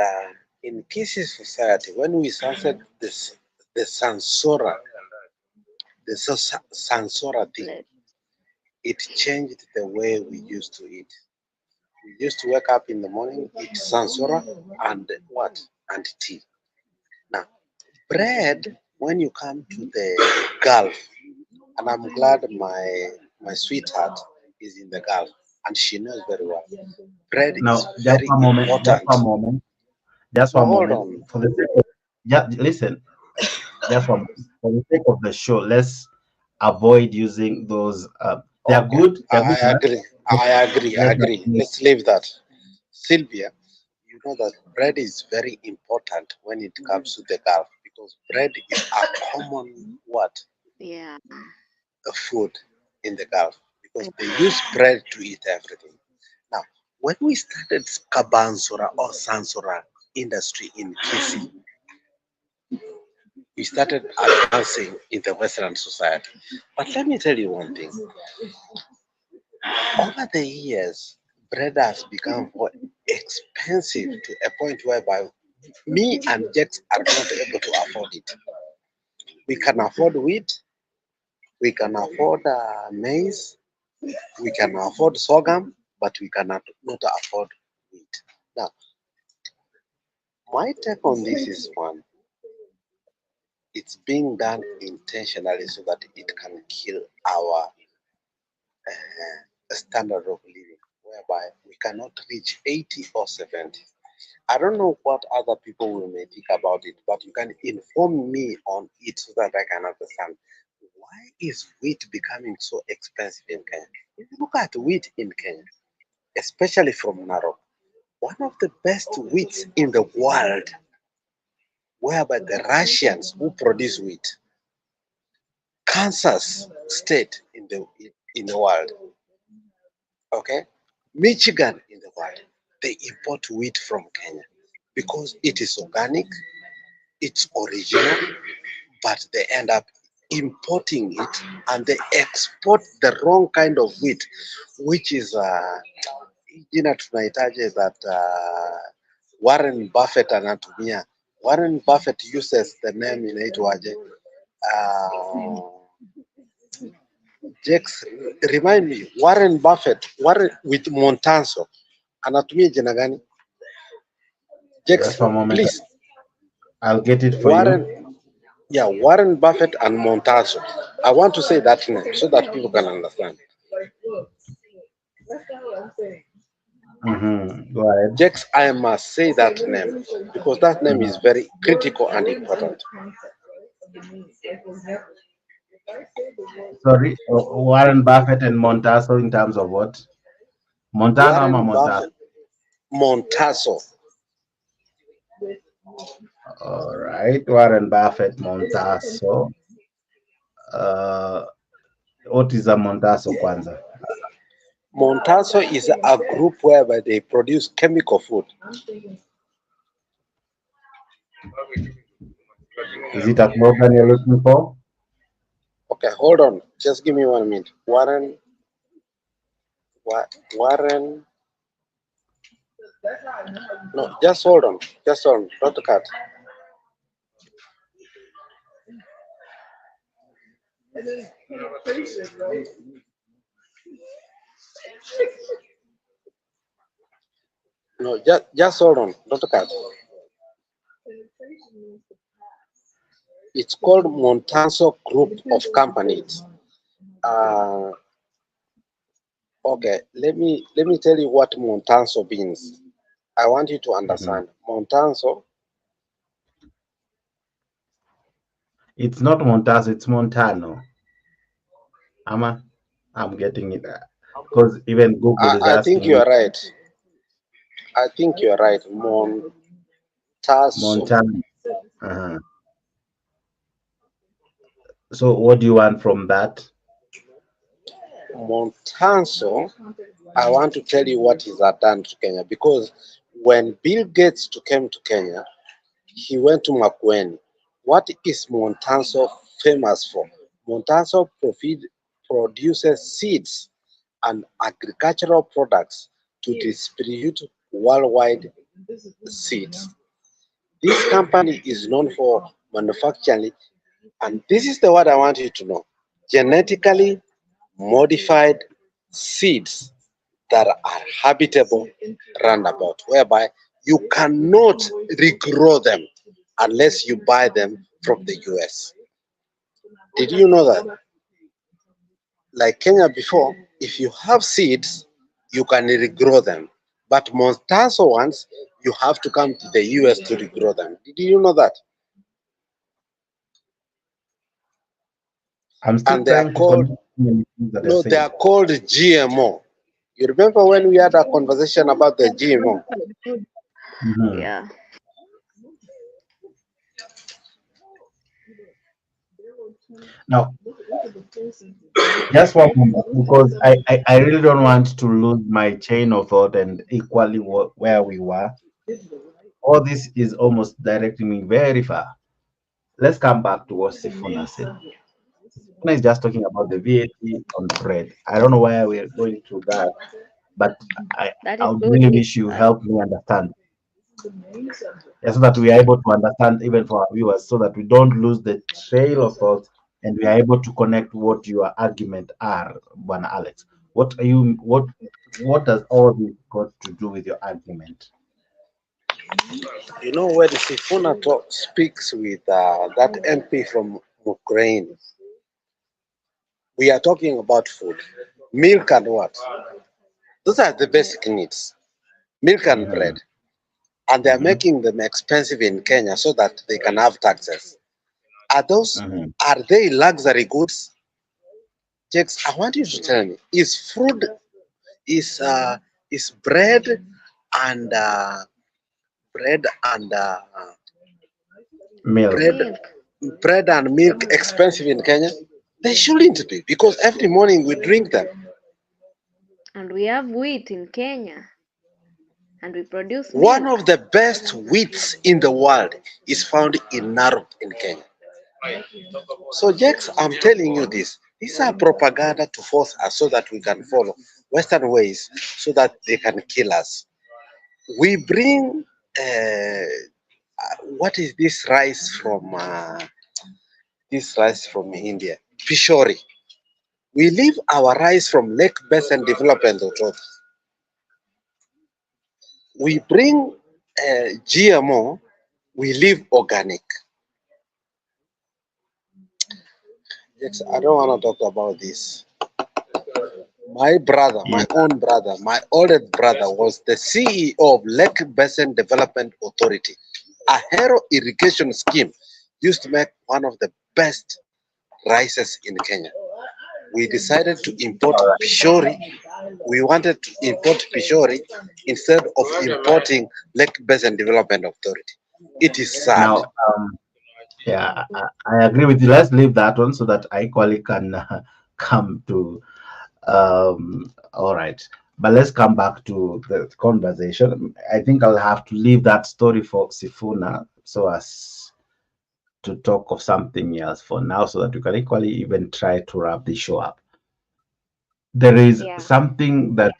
S7: in Kisi society, when we started this, the Sansora thing, it changed the way we used to eat. We used to wake up in the morning, eat Sansora and what? And tea. Now, bread, when you come to the Gulf, and I'm glad my sweetheart is in the Gulf, and she knows very well. Bread is very important.
S1: Just one moment. For the sake of, listen, just one moment. For the sake of the show, let's avoid using those. They are good.
S7: I agree. Let's leave that. Sylvia, you know that bread is very important when it comes to the Gulf, because bread is a common food in the Gulf, because they use bread to eat everything. Now, when we started Kabansora or Sansora industry in Kisi, we started advancing in the Western society. But let me tell you one thing. Over the years, bread has become expensive to a point whereby me and Jex are not able to afford it. We can afford wheat, we can afford maize, we can afford sorghum, but we cannot not afford wheat. Now, my take on this is one. It's being done intentionally so that it can kill our standard of living, whereby we cannot reach 80 or 70. I don't know what other people may think about it, but you can inform me on it so that I can understand. Why is wheat becoming so expensive in Kenya? If you look at wheat in Kenya, especially from Narok, one of the best wheats in the world, whereby the Russians who produce wheat, Kansas state in the world, okay, Michigan in the world, they import wheat from Kenya because it is organic, it's original, but they end up importing it and they export the wrong kind of wheat, which is jina tunahitaji that Warren Buffett anatumia. Warren Buffett uses the name inaitwaje, Jex, remind me, Warren Buffett, Warren with Montanso, anatumia jina gani? Jex,
S1: Just for a moment.
S7: please.
S1: I'll get it for
S7: Warren,
S1: you.
S7: yeah, Warren Buffett and Montanso. I want to say that name so that people can understand.
S1: Go ahead.
S7: Jex, I must say that name because that name is very critical and important.
S1: Sorry, Warren Buffett and Montaso in terms of what? Montano ama
S7: Warren
S1: Montaso?
S7: Buffett, Montaso.
S1: All right, Warren Buffett, Montaso. What is a Montaso kwanza?
S7: Montaso is a group whereby they produce chemical food.
S1: Is it a slogan you're looking for?
S7: Okay, hold on. Just give me 1 minute. Warren. No, just hold on. Just hold on. Not the cut. No, just hold on. Not the cut. It's called Montanso Group of Companies. Okay, let me tell you what Montanso means. I want you to understand. Montanso.
S1: It's not Montaso, it's Montano. I'm getting it because even Google is
S7: I
S1: asking
S7: think you
S1: me.
S7: are right. I think you are right. Montaso.
S1: Montano. So what do you want from that?
S7: Montanso, I want to tell you what he's done to Kenya, because when Bill Gates came to Kenya, he went to Makueni. What is Montanso famous for? Montanso produces seeds and agricultural products to distribute worldwide seeds. This company is known for manufacturing, and this is the word I want you to know, genetically modified seeds that are habitable roundabout, whereby you cannot regrow them unless you buy them from the US. Did you know that? Like Kenya before, if you have seeds, you can regrow them. But Monsanto ones, you have to come to the US to regrow them. Did you know that?
S1: I'm still
S7: And they are called, they are called GMO. You remember when we had a conversation about the GMO?
S19: Yeah.
S1: Now, just one moment, because I really don't want to lose my chain of thought and equally where we were. All this is almost directing me very far. Let's come back to what Sifuna said. Sifuna is just talking about the VAT on bread. I don't know why we're going through that, but I would really wish you help me understand. Yeah, so that we are able to understand even for our viewers, so that we don't lose the trail of thought and we are able to connect what your argument are, Bwana Alex. What does all this got to do with your argument?
S7: You know, when Sifuna speaks with that MP from Ukraine, we are talking about food, milk and what? Those are the basic needs, milk and bread. And they are making them expensive in Kenya so that they can have taxes. Are they luxury goods? Jakes, I want you to tell me, is bread and
S1: milk.
S7: Bread and milk expensive in Kenya? They shouldn't be, because every morning we drink them.
S19: And we have wheat in Kenya. And we produce milk.
S7: One of the best wheats in the world is found in Narok in Kenya. So, Jax, I'm telling you this. These are propaganda to force us so that we can follow Western ways so that they can kill us. We bring, what is this rice from India? Pishori. We leave our rice from Lake Basin Development Authority. We bring GMO, we leave organic. Yes, I don't want to talk about this. My brother, my own brother, my oldest brother was the CEO of Lake Basin Development Authority. A hero irrigation scheme used to make one of the best rices in Kenya. We decided to import pishori. We wanted to import pishori instead of importing Lake Basin Development Authority. It is sad.
S1: Now, yeah, I agree with you. Let's leave that one so that I equally can come to. All right, but let's come back to the conversation. I think I'll have to leave that story for Sifuna so as to talk of something else for now, so that we can equally even try to wrap the show up. There is something that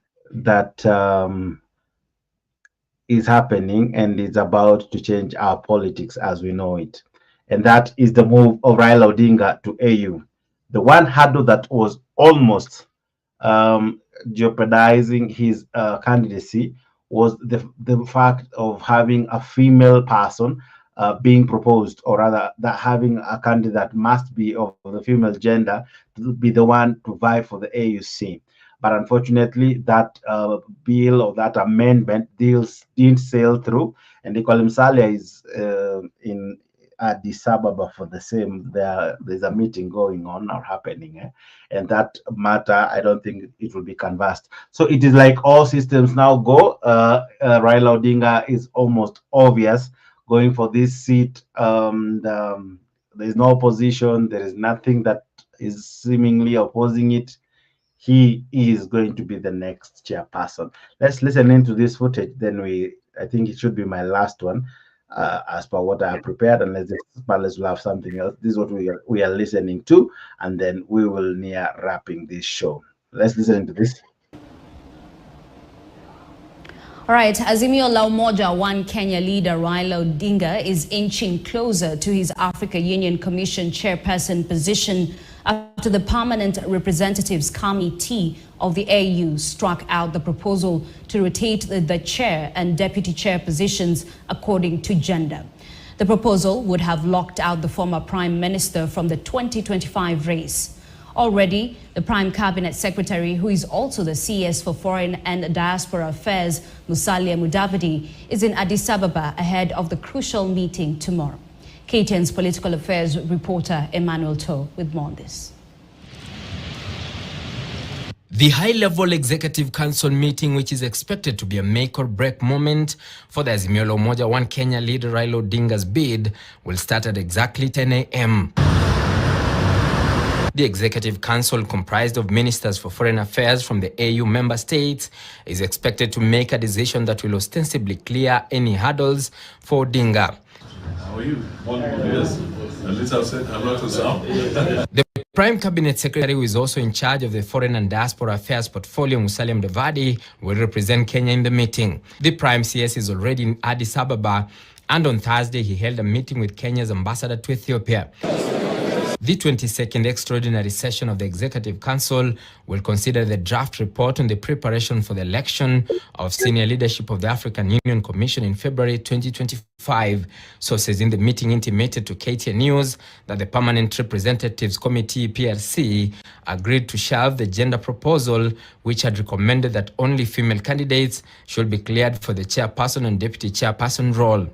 S1: is happening and is about to change our politics as we know it, and that is the move of Raila Odinga to AU. The one hurdle that was almost jeopardizing his candidacy was the fact of having a female person being proposed, or rather that having a candidate that must be of the female gender to be the one to vie for the AUC. But unfortunately, that bill or that amendment didn't sail through, and Nicola Msalia is in Addis Ababa for the same. There's a meeting going on or happening, and that matter, I don't think it will be canvassed. So it is like all systems now go. Raila Odinga is almost obvious going for this seat. There is no opposition. There is nothing that is seemingly opposing it. He is going to be the next chairperson. Let's listen into this footage. Then I think it should be my last one. As per what I have prepared, unless the panelists will have something else. This is what we are listening to, and then we will near wrapping this show. Let's listen to this.
S6: All right, Azimio la Umoja One Kenya leader Raila Odinga is inching closer to his Africa Union Commission chairperson position after the Permanent Representatives Committee of the AU struck out the proposal to rotate the chair and deputy chair positions according to gender. The proposal would have locked out the former prime minister from the 2025 race. Already, the Prime Cabinet Secretary, who is also the CS for Foreign and Diaspora Affairs, Musalia Mudavadi, is in Addis Ababa ahead of the crucial meeting tomorrow. KTN's political affairs reporter Emmanuel To with more on this.
S14: The high-level Executive Council meeting, which is expected to be a make-or-break moment for the Azimio la Umoja One Kenya leader Raila Odinga's bid, will start at exactly 10 a.m. The Executive Council, comprised of ministers for foreign affairs from the AU member states, is expected to make a decision that will ostensibly clear any hurdles for Odinga.
S15: How are you? Yes. At least I've said hello to some.
S14: The Prime Cabinet Secretary, who is also in charge of the Foreign and Diaspora Affairs portfolio, Musalia Mudavadi, will represent Kenya in the meeting. The Prime CS is already in Addis Ababa, and on Thursday he held a meeting with Kenya's ambassador to Ethiopia. The 22nd extraordinary session of the Executive Council will consider the draft report on the preparation for the election of senior leadership of the African Union Commission in February 2025. Sources in the meeting intimated to KTN News that the Permanent Representatives Committee, PRC, agreed to shelve the gender proposal, which had recommended that only female candidates should be cleared for the chairperson and deputy chairperson role.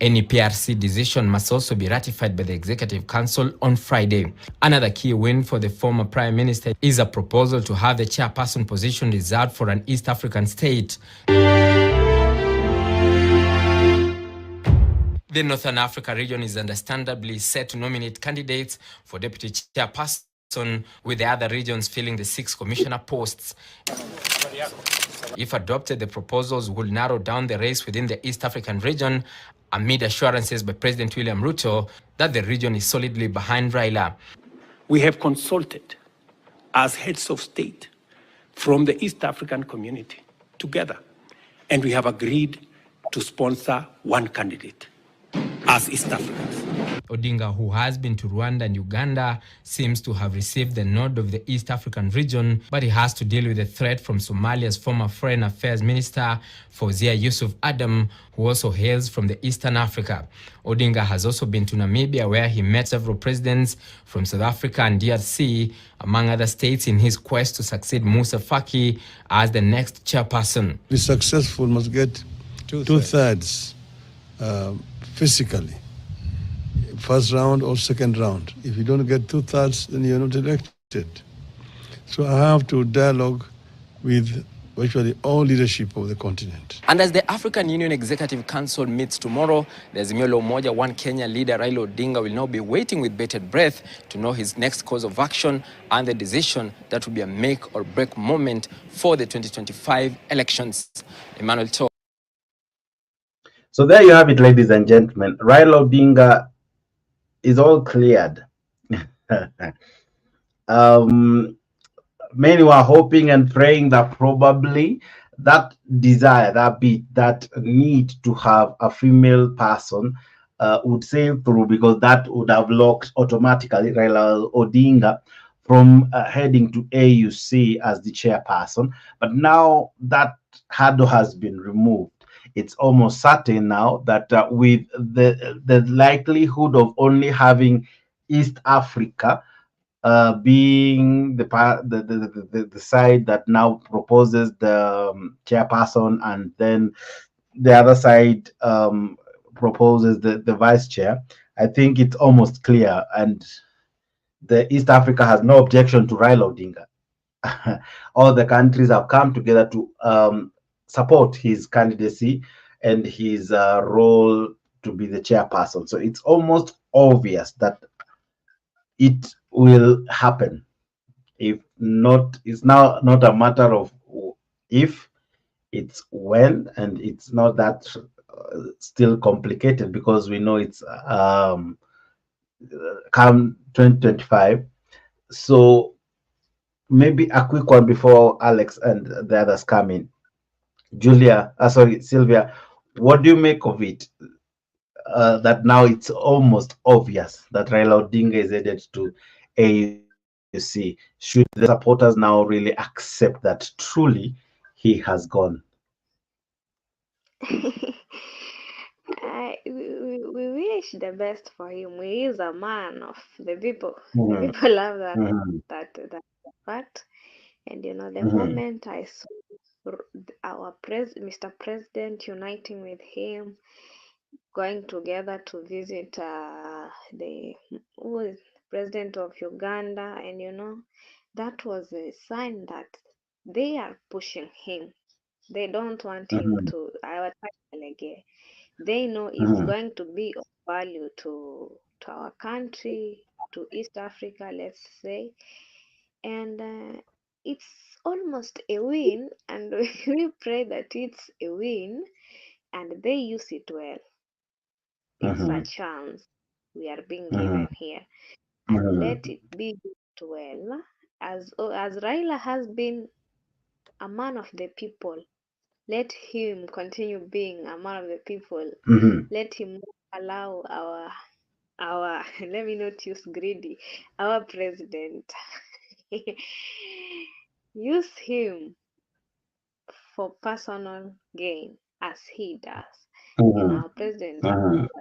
S14: Any PRC decision must also be ratified by the Executive Council on Friday. Another key win for the former Prime Minister is a proposal to have the chairperson position reserved for an East African state. The Northern Africa region is understandably set to nominate candidates for deputy chairperson, with the other regions filling the 6 commissioner posts. If adopted, the proposals will narrow down the race within the East African region, amid assurances by President William Ruto that the region is solidly behind Raila.
S22: We have consulted as heads of state from the East African community together, and we have agreed to sponsor one candidate as East Africans.
S14: Odinga, who has been to Rwanda and Uganda, seems to have received the nod of the East African region, but he has to deal with a threat from Somalia's former Foreign Affairs Minister, Fauzia Yusuf Adam, who also hails from the Eastern Africa. Odinga has also been to Namibia, where he met several presidents from South Africa and DRC, among other states, in his quest to succeed Musa Faki as the next chairperson.
S5: The successful must get two-thirds physically, first round or second round. If you don't get two-thirds, then you're not elected. So I have to dialogue with virtually all leadership of the continent.
S14: And as the African Union Executive Council meets tomorrow, the Azimio la Umoja One Kenya leader Raila Odinga will now be waiting with bated breath to know his next course of action and the decision that will be a make or break moment for the 2025 elections. Emmanuel Cho.
S1: So there you have it, ladies and gentlemen. Raila Odinga is all cleared. Many were hoping and praying that probably that desire, that need to have a female person would sail through, because that would have locked automatically Raila Odinga from heading to AUC as the chairperson. But now that hurdle has been removed. It's almost certain now that with the likelihood of only having East Africa being the side that now proposes the chairperson, and then the other side proposes the vice chair, I think it's almost clear, and the East Africa has no objection to Raila Odinga. All the countries have come together to support his candidacy and his role to be the chairperson. So it's almost obvious that it will happen. If not, it's now not a matter of if, it's when, and it's not that still complicated, because we know it's come 2025. So maybe a quick one before Alex and the others come in. Sylvia, what do you make of it? That now it's almost obvious that Raila Odinga is headed to AUC. Should the supporters now really accept that truly he has gone?
S19: We wish the best for him. He is a man of the people. The people love that fact. And you know, the moment I saw our Mr. President uniting with him, going together to visit the president of Uganda, and you know, that was a sign that they are pushing him. They don't want him to again. They know it's going to be of value to our country, to East Africa, let's say, and it's almost a win, and we pray that it's a win and they use it well. It's a chance we are being given here, and let it be used well. As Raila has been a man of the people, let him continue being a man of the people. Let him allow our let me not use greedy, our president use him for personal gain, as he does. You know, our president,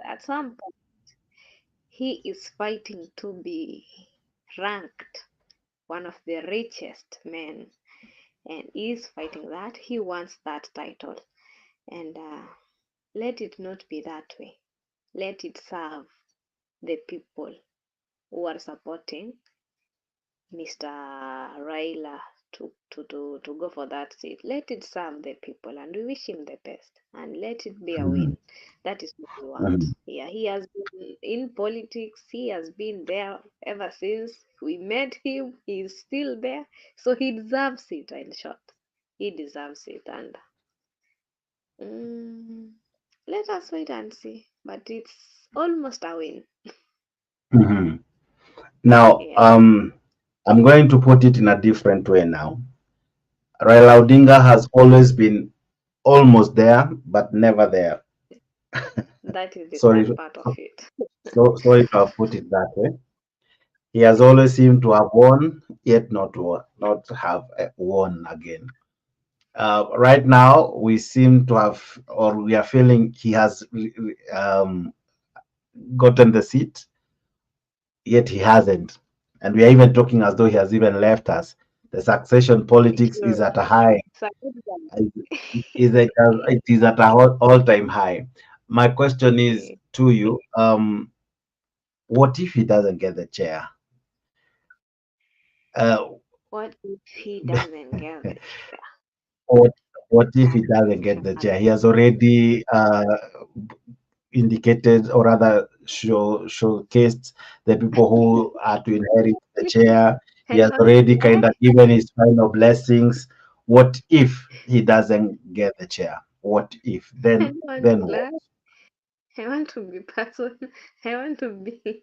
S19: at some point, he is fighting to be ranked one of the richest men, and is fighting that. He wants that title, and let it not be that way. Let it serve the people who are supporting Mr. Raila to go for that seat. Let it serve the people, and we wish him the best, and let it be a win. That is what we want. Yeah, he has been in politics. He has been there ever since we met him. He is still there, so he deserves it. In short, he deserves it, and let us wait and see. But it's almost a win.
S1: Now, I'm going to put it in a different way now. Raila Odinga has always been almost there, but never there.
S19: That is the
S1: Sorry,
S19: sad part of it.
S1: sorry to have put it that way. He has always seemed to have won, yet not have won again. Right now, we seem to have, or we are feeling he has gotten the seat, yet he hasn't. And we are even talking as though he has even left us. The succession politics is at a high. It is at a all-time high. My question is to you: what if he doesn't get the chair?
S19: What if he doesn't get it?
S1: What, what if he doesn't get the chair? He has already indicated, or rather showcased the people who are to inherit the chair. He has already kind of given his final blessings. What if he doesn't get the chair? What if? Then what?
S19: I want to be person. I want to be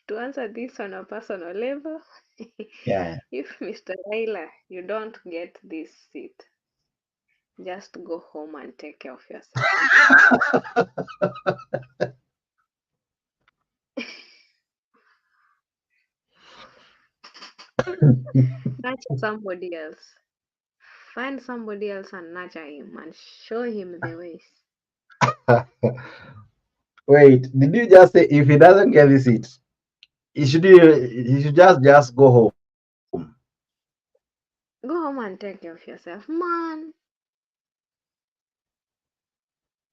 S19: to answer this on a personal level.
S1: Yeah.
S19: If Mr. Raila, you don't get this seat, just go home and take care of yourself. Nurture somebody else. Find somebody else and nurture him and show him the ways.
S1: Wait, did you just say if he doesn't get the seat, he should just go home?
S19: Go home and take care of yourself, man.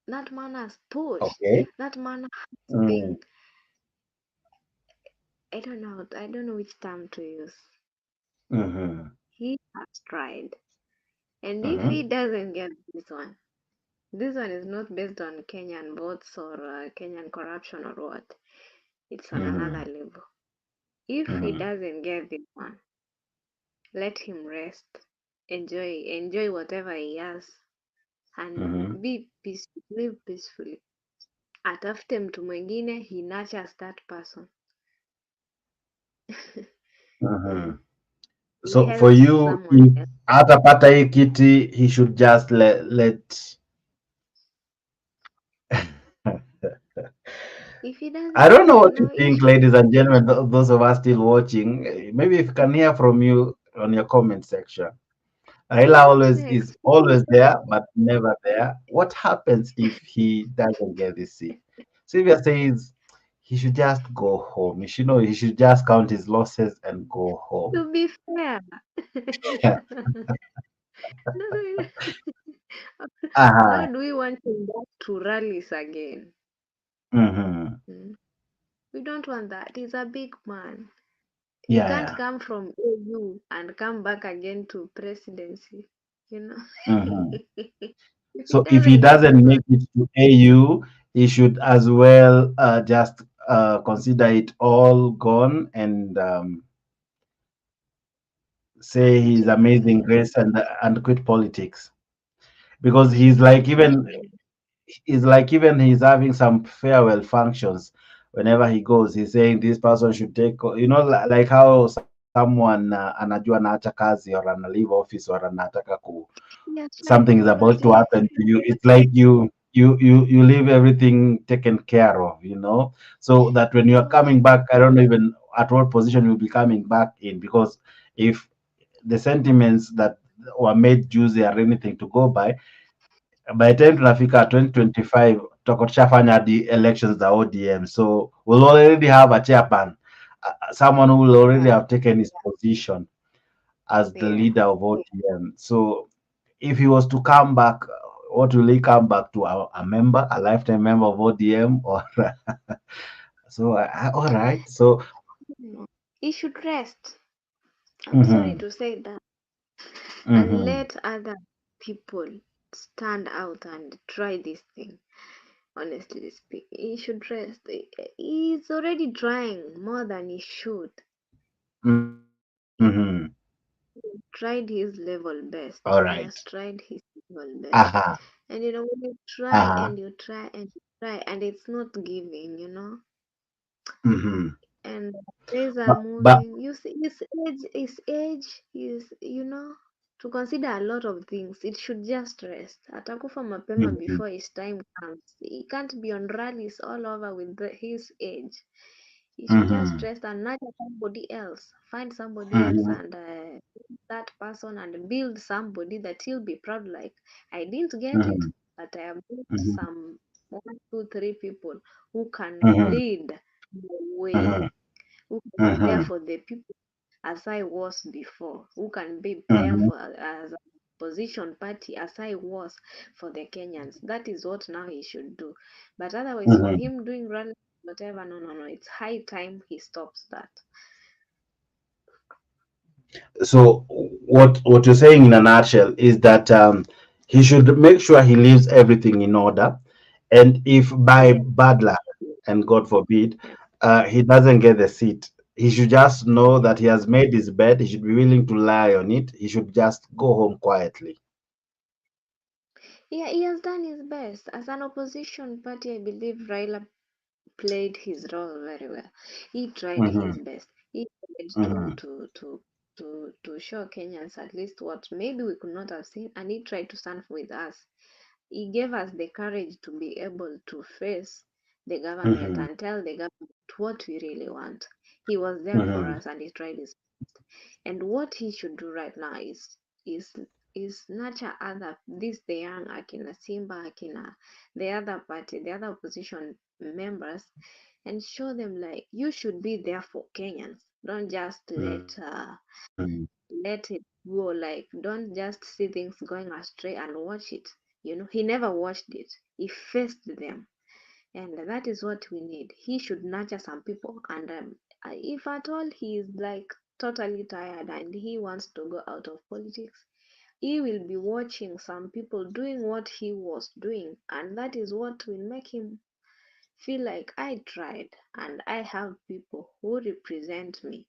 S19: That man has thought.
S1: Okay.
S19: That man has been. I don't know which term to use. He has tried. And if he doesn't get this one is not based on Kenyan votes or Kenyan corruption or what. It's on another level. If he doesn't get this one, let him rest. Enjoy whatever he has. And be peaceful, live peacefully. Atafute mtu mwingine, he nurtures that person.
S1: So for you, if atapata hii kiti, he should just let
S19: if he doesn't,
S1: I don't know what you think, ladies and gentlemen, those of us still watching. Maybe if we can hear from you on your comment section. Raila is always there, but never there. What happens if he doesn't get this seat? Sylvia says he should just go home. He should just count his losses and go home.
S19: To be fair. Now do we want him back to rallies again? We don't want that. He's a big man. He can't come from AU and come back again to presidency,
S1: So if he doesn't make it to AU, he should as well just consider it all gone and say his amazing grace and quit politics, because he's like even he's having some farewell functions. Whenever he goes, he's saying this person should take, like how someone anajua anaacha kazi or ana leave office or anataka something is about to happen to you. It's like you leave everything taken care of, so that when you are coming back, I don't know even at what position you'll be coming back in, because if the sentiments that were made juicy are anything to go by the time tunafika 2025 tutakuwa tushafanya the elections za ODM, so we'll already have a chairman, someone who will already have taken his position as the leader of ODM. So if he was to come back, what will he come back to? A lifetime member of ODM, or so? All right, so
S19: he should rest. I'm sorry to say that, and let other people stand out and try this thing. Honestly speaking, he should rest. He's already trying more than he should. Tried his level best.
S1: All right.
S19: He has tried his level best. And when you try and you try and you try and it's not giving, and days are moving. His age is to consider a lot of things. It should just rest. Atakufa mapema before his time comes. He can't be on rallies all over with his age. He should just rest and nurture somebody else. Find somebody else and that person and build somebody that he'll be proud like. I didn't get it, but I have built some 1, 2, 3 people who can lead the way, who can be there for the people as I was before, who can be there for as a opposition party as I was for the Kenyans. That is what now he should do. But otherwise, for him doing rally, whatever, no. It's high time he stops that.
S1: So what you're saying in a nutshell is that he should make sure he leaves everything in order, and if by bad luck and God forbid he doesn't get the seat, he should just know that he has made his bed. He should be willing to lie on it. He should just go home quietly.
S19: Yeah, he has done his best. As an opposition party, I believe Raila played his role very well. He tried his best. He tried to show Kenyans at least what maybe we could not have seen, and he tried to stand with us. He gave us the courage to be able to face the government and tell the government what we really want. He was there for us and he tried his best. And what he should do right now is nurture the young Akina Simba, Akina, the other party, the other opposition members, and show them like you should be there for Kenyans. Don't just let it go. Like don't just see things going astray and watch it. He never watched it. He faced them, and that is what we need. He should nurture some people, and if at all he is like totally tired and he wants to go out of politics, he will be watching some people doing what he was doing, and that is what will make him feel like I tried and I have people who represent me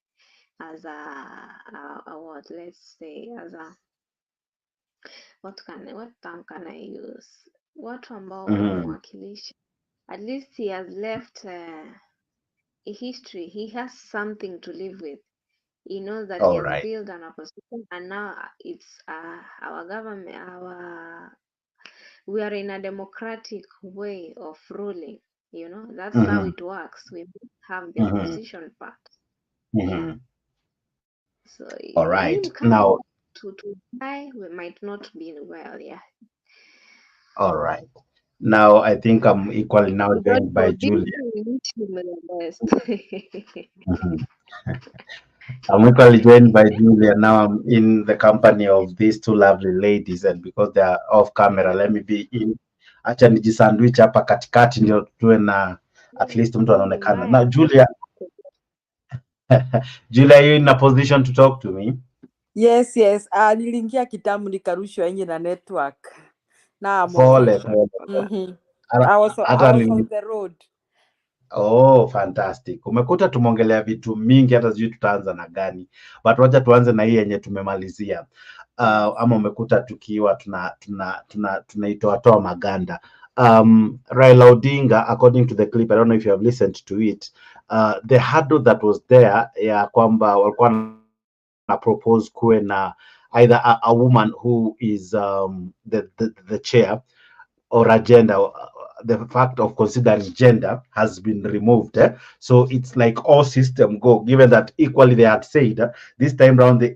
S19: as what, let's say, as a what term can I use, watu ambao wanamwakilisha. At least he has left a history. He has something to live with. He knows that he has built an opposition, and now it's our government. We are in a democratic way of ruling. That's how it works. We have the opposition part. Yeah. So
S1: All right.
S19: him coming
S1: Now
S19: to die, we might not be well. Yeah.
S1: all right. Now I think I'm equally now joined by Julia. I'm equally joined by Julia. Now I'm in the company of these two lovely ladies, and because they are off camera, let me be in. Acha nijisandwich hapa katikati ndio tuwe na at least mtu anaonekana. Now Julia, Julia, are you in a position to talk to me?
S16: Yes. Niliingia kitambo nikarushwa nje na network. Now I'm
S1: Pole.
S16: I was on the road.
S1: Oh, fantastic. Umekuta tumeongelea vitu mingi hata sijui tutaanza na gani. But wacha tuanze na hii yenye tumemalizia. Ama umekuta tukiwa tunaitoa maganda. Raila Odinga, according to the clip, I don't know if you have listened to it, the hurdle that was there ya kwamba walikuwa na propose kuwe na either a woman who is the chair or a gender. The fact of considering gender has been removed. So it's like all system go, given that equally they had said this time round they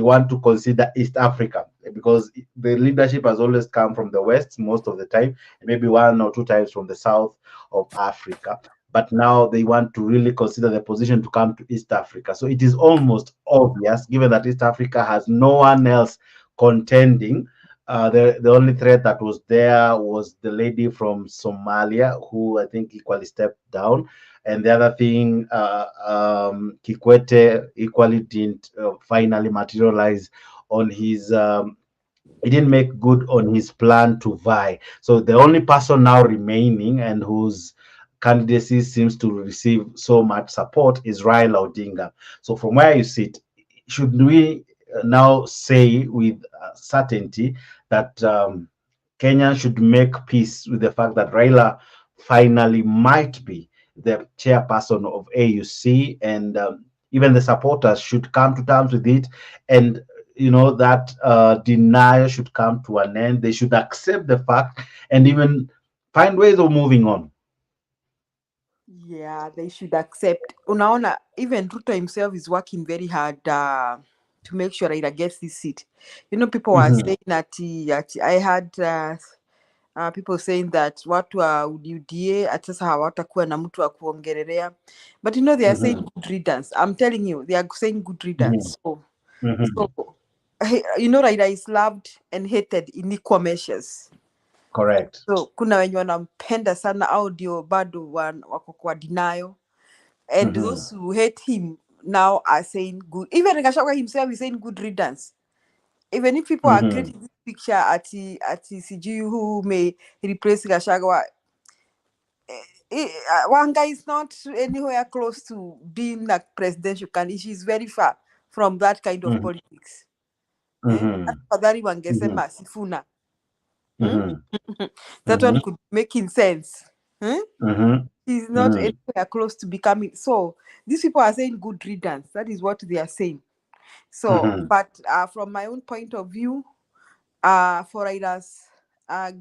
S1: want to consider East Africa, because the leadership has always come from the West most of the time, maybe 1 or 2 times from the South of Africa. But now they want to really consider the position to come to East Africa. So it is almost obvious, given that East Africa has no one else contending. The only threat that was there was the lady from Somalia, who I think equally stepped down. And the other thing, Kikwete equally didn't finally materialize on his, he didn't make good on his plan to vie. So the only person now remaining and whose candidacy seems to receive so much support is Raila Odinga. So from where you sit, should we now say with certainty that Kenya should make peace with the fact that Raila finally might be the chairperson of AUC, and even the supporters should come to terms with it, and that denial should come to an end. They should accept the fact and even find ways of moving on.
S16: Yeah, they should accept. Unaona, even Ruto himself is working very hard to make sure Raila gets this seat. People are saying that I had people saying that watu wa UDA at sasa hawatakuwa na mtu wa kuongelelea, but they are saying good riddance. I'm telling you, they are saying good riddance. So Raila is loved and hated in equal measures.
S1: Correct.
S16: So kuna wenye wanampenda sana au ndio bado wako kwa denial, and those who hate him now are saying good. Even Gachagua himself is saying good riddance. Even if people are creating this picture at CG who may replace Gachagua, one guy is not anywhere close to being a presidential candidate. She's very far from that kind of politics. Afadhali wangesema Sifuna. That one could be making sense. He's not anywhere close to becoming. So these people are saying good riddance. That is what they are saying. So, but from my own point of view, for Raila's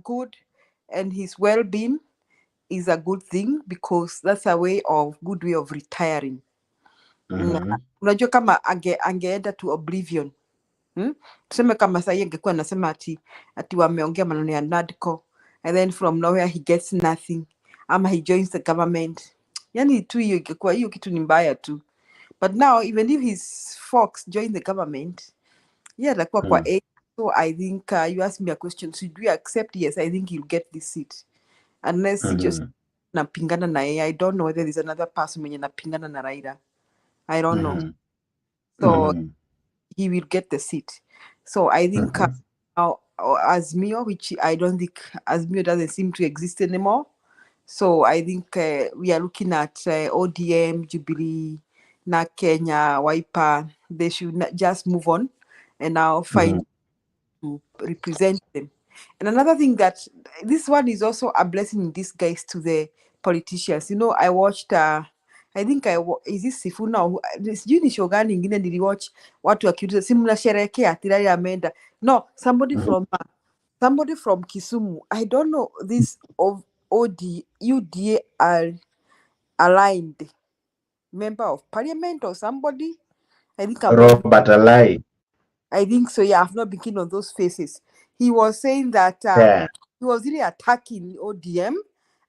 S16: good and his well-being is a good thing, because that's a good way of retiring. Unajua kama angeenda to oblivion. Tuseme kama sasa angekuwa anasema ati wameongea maneno ya NADCO, and then from nowhere he gets nothing, ama he joins the government. Yani tu hiyo ingekuwa, hiyo kitu ni mbaya tu. But now even if his folks join the government, atakuwa kwa A. So I think you asked me a question, should we accept? Yes, I think he'll get this seat, unless he just napingana na yeye. I don't know whether there's another person mwenye napingana na Raila. I don't know. So he will get the seat. So I think now Azimio, which I don't think Azimio doesn't seem to exist anymore. So I think we are looking at ODM, Jubilee, na Kenya, Wiper. They should just move on and now find to represent them. And another thing, that this one is also a blessing in disguise to the politicians. I watched is this Sifuna or sijui ni show gani ingine niliwatch watu wakiuliza si mnasherehekea ati Raila ameenda. No, somebody from Kisumu, I don't know, this of UDA aligned member of parliament or somebody. I think
S1: Robert Alai.
S16: I think so. Yeah, I've not been keen on those faces. He was saying that he was really attacking ODM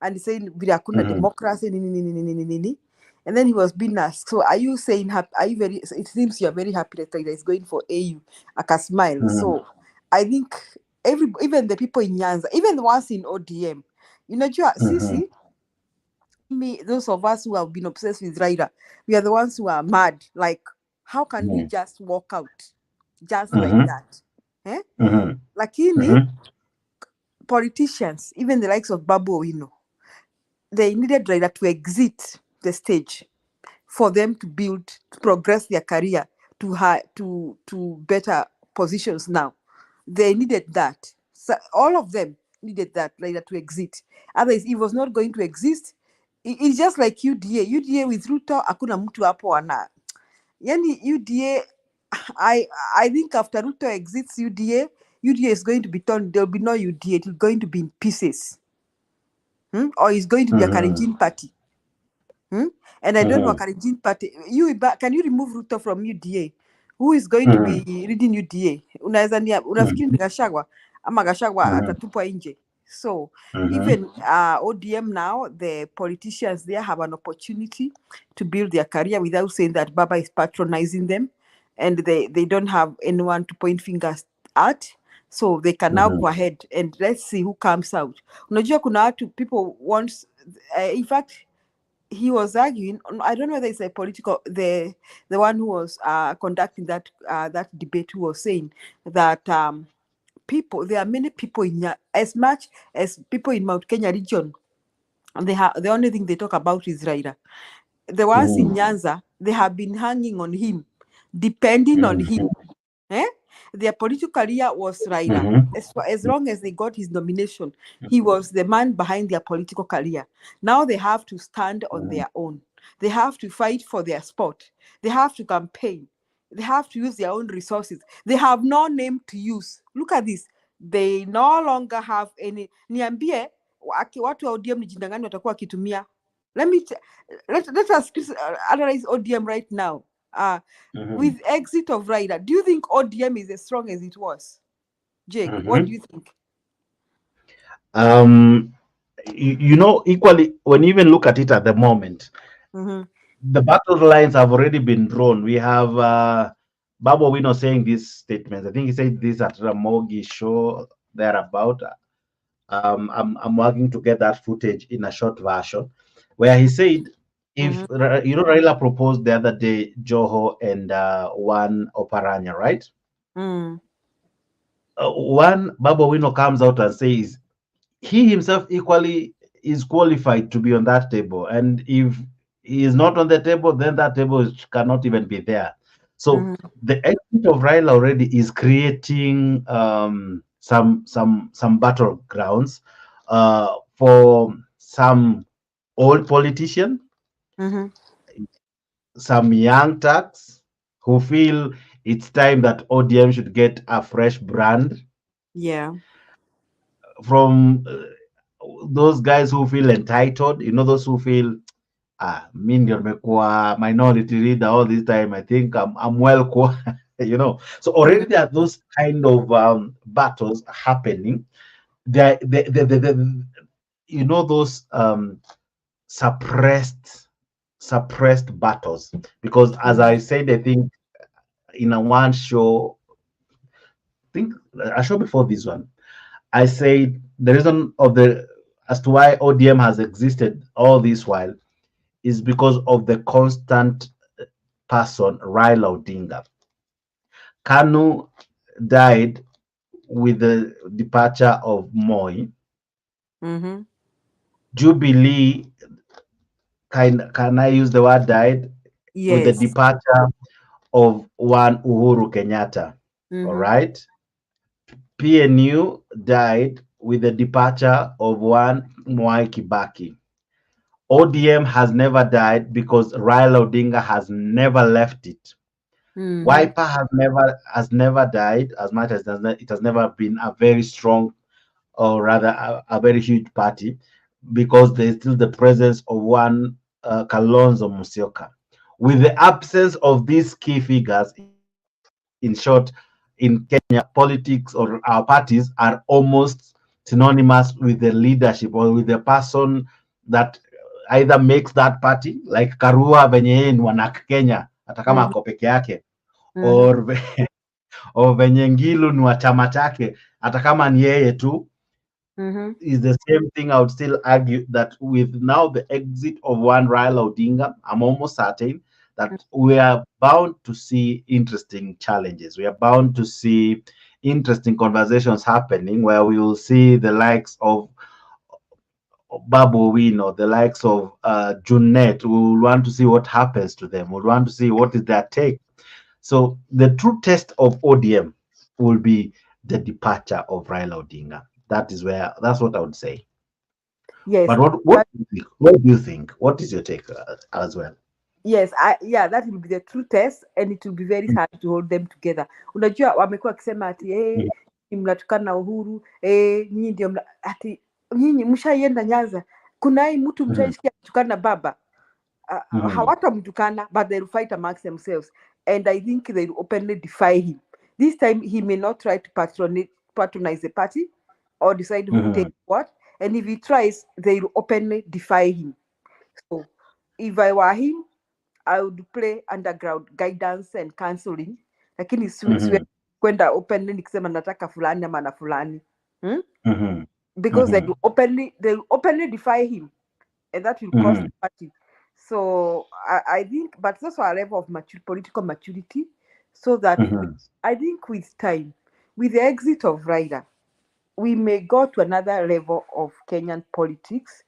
S16: and saying hakuna democracy, nini. And then he was being asked, so are you saying, are you very, it seems you're very happy that Raila is going for AU, aka smile. So I think even the people in Nyanza, even the ones in ODM, Sisi, those of us who have been obsessed with Raila, we are the ones who are mad. Like, how can he just walk out just like that? Lakini politicians, even the likes of Babu Owino, they needed Raila to exit the stage for them to progress their career to better positions now. They needed that. So all of them needed that, Raila to exit. Otherwise, it was not going to exist. It's just like UDA. UDA with Ruto, hakuna mtu hapo ana. Yani UDA, I think after Ruto exits UDA is going to be torn. There will be no UDA. It's going to be in pieces. Or it's going to be a Karenjin party. And I don't know a Karenjin party. Can you remove Ruto from UDA? Who is going to be leading UDA? Unafikiri ni Gachagua ama Gachagua atatupwa nje? So even ODM now, the politicians there have an opportunity to build their career without saying that Baba is patronizing them, and they don't have anyone to point fingers at. So they can now go ahead and let's see who comes out. Unajua kuna watu, people wants, in fact, he was arguing, I don't know whether it's a political, the one who was conducting that debate, who was saying that there are many people as much as people in Mount Kenya region, and the only thing they talk about is Raila. The ones in Nyanza, they have been hanging on him, depending on him. Their political career was Raila. As long as they got his nomination, he was the man behind their political career. Now they have to stand on their own. They have to fight for their spot. They have to campaign. They have to use their own resources. They have no name to use. Look at this. They no longer have any. Niambie watu wa ODM ni jina gani watakuwa wakitumia. Let us analyze ODM right now. With exit of Raila, do you think ODM is as strong as it was? Jake, what do you think?
S1: You know, equally, when you even look at it at the moment, the battle lines have already been drawn. We have Babu Wino saying these statements. I think he said this at Ramogi show thereabout. I'm working to get that footage in a short version, where he said, if you know, Raila proposed the other day Joho and one Oparanya, right? One Babu Wino comes out and says he himself equally is qualified to be on that table, and if he is not on the table, then that table cannot even be there. So the exit of Raila already is creating some battlegrounds for some old politician, some young tax who feel it's time that ODM should get a fresh brand.
S16: Yeah.
S1: From those guys who feel entitled, you know, those who feel mi ndio nimekuwa minority leader all this time, I think I'm well you know. So already there are those kind of battles happening. They you know, those suppressed battles, because as I said, I think in a one show, I think a show before this one, I said the reason of as to why ODM has existed all this while is because of the constant person, Raila Odinga. Kanu died with the departure of Moi. Jubilee, can I use the word died?
S16: Yes.
S1: With the departure of one Uhuru Kenyatta. All right. PNU died with the departure of one Mwai Kibaki. ODM has never died because Raila Odinga has never left it. Wiper has never died, as much as it has never been a very strong, or rather a very huge party, because there is still the presence of one Kalonzo Musyoka. With the absence of these key figures, in short, in Kenya, politics or our parties are almost synonymous with the leadership or with the person that either makes that party, like Karua venye yeye ni wanak Kenya hata kama ako peke yake, or venye Ngilu ni wa chama chake hata kama ni yeye tu. Is the same thing. I would still argue that with now the exit of one Raila Odinga, I'm almost certain that we are bound to see interesting challenges. We are bound to see interesting conversations happening, where we will see the likes of Babu Wino, the likes of Junet. We will want to see what happens to them. We'll want to see what is their take. So the true test of ODM will be the departure of Raila Odinga. That's what I would say.
S16: Yes.
S1: But what do you think? What is your take as well?
S16: Yes, that will be the true test, and it will be very hard to hold them together. Unajua wamekuwa wakisema ati mnatukana Uhuru, nyinyi ndio ati nyinyi mshaienda Nyanza. Kuna hii mtu mshaisikia kutukana baba. Hawatamtukana, but they'll fight amongst themselves, and I think they'll openly defy him. This time he may not try to patronize the party or decide who takes what, and if he tries, they'll openly defy him. So if I were him, I would play underground guidance and counseling, lakini siwezi kwenda openly nikisema nataka fulani ama na fulani, because they will openly defy him, and that will cost the party. So I think, but it's also a level of political maturity, so that I think with time, with the exit of Raila, we may go to another level of Kenyan politics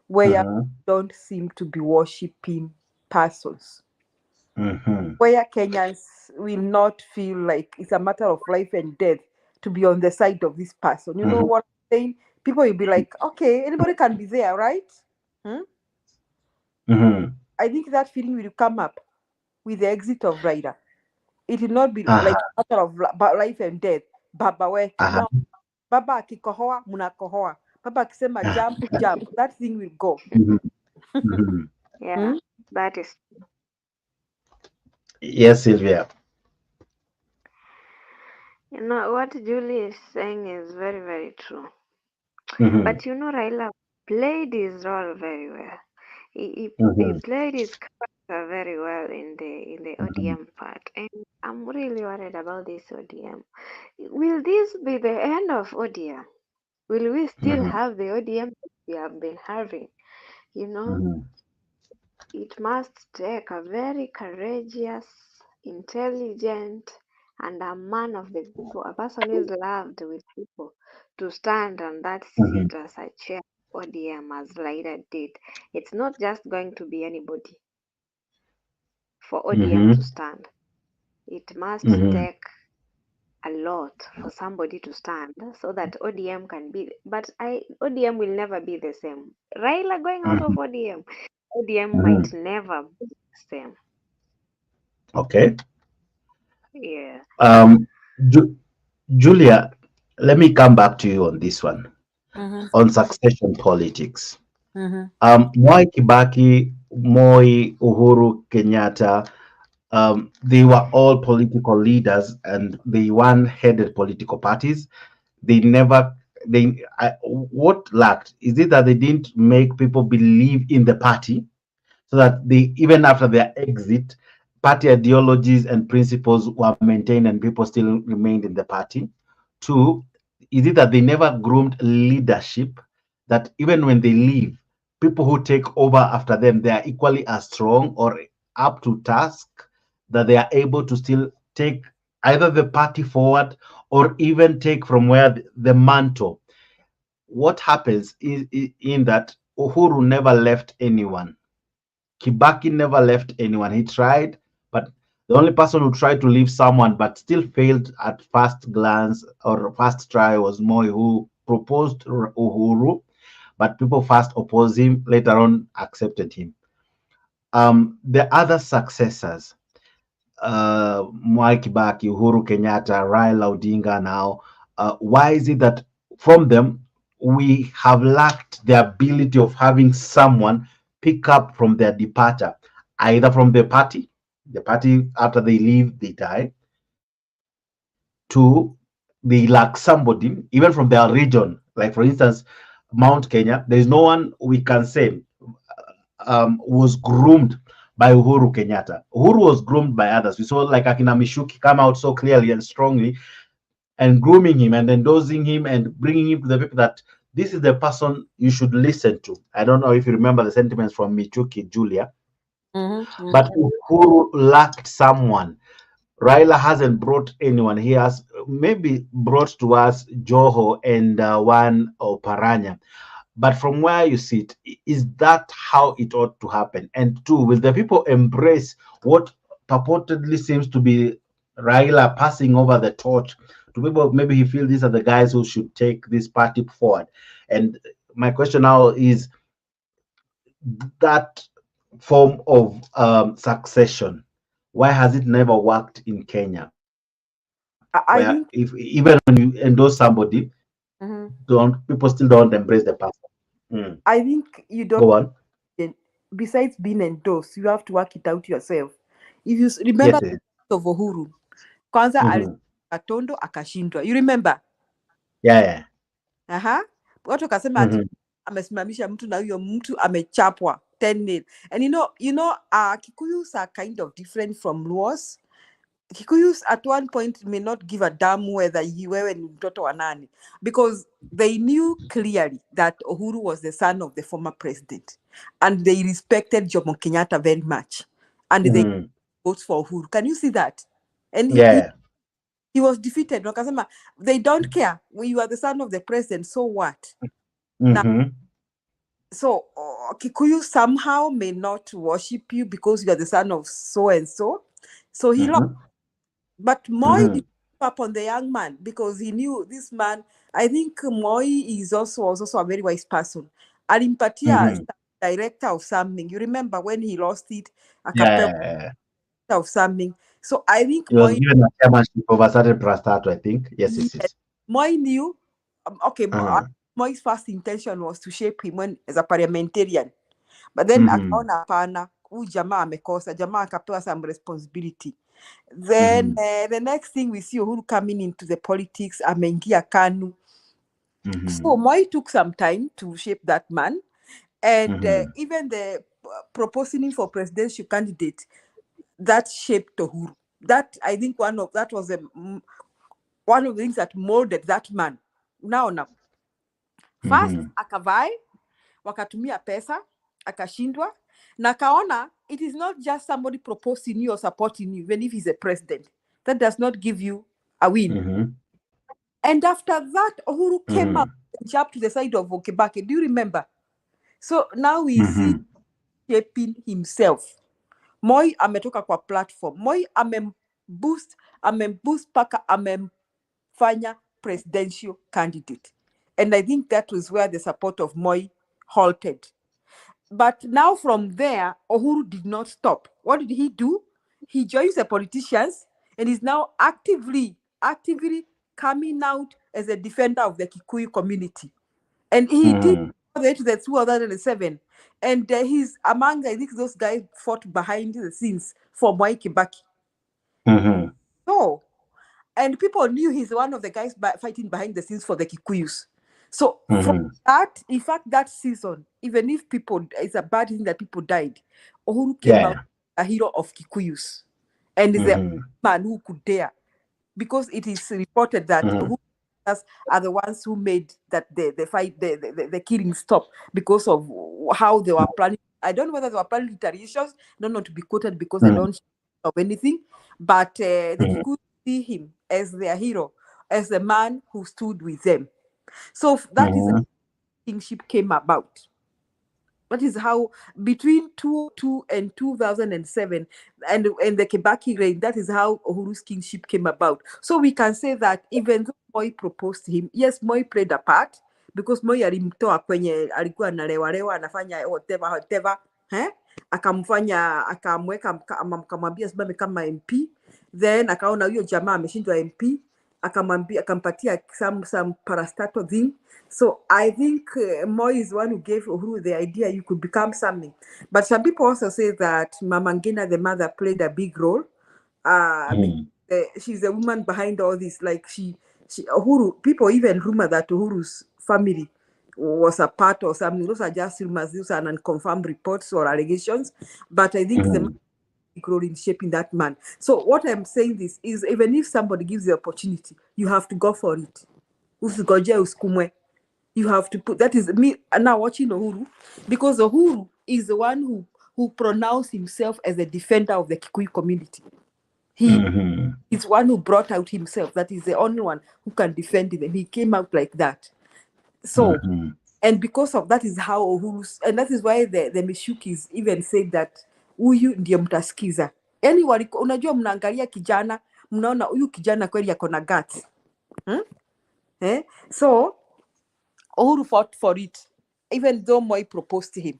S16: where we don't seem to be worshipping persons, where Kenyans will not feel like it's a matter of life and death to be on the side of this person. You know what I'm saying? People will be like, okay, anybody can be there, right? I think that feeling will come up with the exit of Raila. It will not be like a matter of life and death. Baba we, no. Baba akikohoa, munakohoa. Baba akisema jump, jump. That thing will go.
S19: Yeah, that is.
S1: Yes, Sylvia.
S19: You know, what Julie is saying is very, very true. But you know, Raila played his role very well. He played his character very well in the ODM part. And I'm really worried about this ODM. Will this be the end of ODM? Will we still have the ODM that we have been having? You know, it must take a very courageous, intelligent, and a man of the people, a person who is loved with people, to stand on that seat as a chair of ODM as Laida did. It's not just going to be anybody for ODM to stand. It must take a lot for somebody to stand so that ODM can be, but ODM will never be the same. Raila going out of ODM might never be the same.
S1: Okay.
S19: Yeah.
S1: Julia, let me come back to you on this one. On succession politics. Mwai Kibaki, Moi, Uhuru, Kenyatta, they were all political leaders and they one-headed political parties. They never, what lacked? Is it that they didn't make people believe in the party so that they, even after their exit, party ideologies and principles were maintained and people still remained in the party? Two, is it that they never groomed leadership that even when they leave, people who take over after them, they are equally as strong or up to task, that they are able to still take either the party forward or even take from where the mantle? What happens is in that Uhuru never left anyone. Kibaki never left anyone. He tried, but the only person who tried to leave someone but still failed at first glance or first try was Moi, who proposed Uhuru, but people first opposed him, later on accepted him. The other successors, Mwai Kibaki, Uhuru Kenyatta, Raila Odinga now, why is it that from them we have lacked the ability of having someone pick up from their departure, either from the party after they leave, they die, to they lack somebody, even from their region, like for instance, Mount Kenya, there is no one we can say was groomed by Uhuru Kenyatta. Uhuru was groomed by others. We saw like Akina Mishuki come out so clearly and strongly and grooming him and endorsing him and bringing him to the people that this is the person you should listen to. I don't know if you remember the sentiments from Michuki, Julia, but Uhuru lacked someone. Raila hasn't brought anyone. He has maybe brought to us Joho and one Oparanya. But from where you sit, is that how it ought to happen? And two, will the people embrace what purportedly seems to be Raila passing over the torch to people? Maybe he feels these are the guys who should take this party forward. And my question now is that form of succession, why has it never worked in Kenya?
S16: I think
S1: if even when you endorse somebody, people still don't embrace the person.
S16: I think you don't.
S1: Go on.
S16: Besides being endorsed, you have to work it out yourself. If you remember of Uhuru, kwanza Katondo akashindwa. You remember?
S1: Yeah.
S16: Watu wakasema ati amesimamisha mtu na huyo mtu amechapwa 10-0. And you know, Kikuyus are kind of different from Luos. Kikuyus at one point may not give a damn whether wewe ni mtoto wa nani, because they knew clearly that Uhuru was the son of the former president and they respected Jomo Kenyatta very much and they voted for Uhuru. Can you see that? And he was defeated. Wakasema they don't care. You are the son of the president, so what? Now, so Kikuyu somehow may not worship you because you are the son of so and so. So he lost. But Moi did up on the young man because he knew this man. I think Moi was also a very wise person. Alimpatia director of something. You remember when he lost it? of something. So I think
S1: He was given a chairmanship of a certain prostato, I think. Yes.
S16: Moi knew, Moi's first intention was to shape him as a parliamentarian. But then akaona hapana, huyu jamaa amekosa, jamaa akapewa some responsibility. Then the next thing we see Uhuru coming into the politics, ameingia KANU. So Moi took some time to shape that man. And even the proposing for presidential candidate, that shaped Uhuru. That, I think, one of the things that molded that man. Now. First, akavai, wakatumia pesa, akashindwa, na kaona, it is not just somebody proposing you or supporting you, even if he's a president. That does not give you a win. And after that, Uhuru came up and jumped to the side of Kibaki. Do you remember? So now we see shaping himself. Moi ametoka kwa platform. Moi amemboost paka amemfanya presidential candidate. And I think that was where the support of Moi halted. But now from there, Uhuru did not stop. What did he do? He joins the politicians and is now actively coming out as a defender of the Kikuyu community. And he did all the way to the 2007. And he's among, I think, those guys fought behind the scenes for Mwai Kibaki. So, and people knew he's one of the guys fighting behind the scenes for the Kikuyus. So from that, in fact, that season, even if it's a bad thing that people died, Uhuru came out a hero of Kikuyus. And is the man who could dare. Because it is reported that Uhuru are the ones who made that the fight, the killing stop because of how they were planning. I don't know whether they were planning retaliations, don't know to be quoted because I don't know anything, but the Kikuyu see him as their hero, as the man who stood with them. So that is how kingship came about. That is how between 2002 and 2007 and the Kibaki reign, that is how Uhuru's kingship came about. So we can say that even though Moi proposed to him, yes, Moi played a part because Moi alimtoa kwenye alikuwa analewa anafanya whatever akamweka akamwambia simame kama MP, then akaona huyo jamaa ameshindwa MP, akampatia some parastatal thing. So I think Moi is one who gave Uhuru the idea you could become something. But some people also say that Mama Ngina, the mother, played a big role. She's the woman behind all this. Like she Uhuru, people even rumor that Uhuru's family was a part or something. Those are just rumors, those are unconfirmed reports or allegations. But I think the big role in shaping that man. So what I'm saying this is, even if somebody gives you the opportunity, you have to go for it. You have to put, that is me now watching Uhuru, because Uhuru is the one who pronounced himself as a defender of the Kikuyu community. He is one who brought out himself. That is the only one who can defend him. And he came out like that. So, and because of that is how Uhuru, and that is why the Mishukis even said that huyu ndiye mtasikiza. Yani unajua mnaangalia kijana, mnaona huyu kijana kweli yako na guts. So, Uhuru fought for it, even though Moi proposed to him.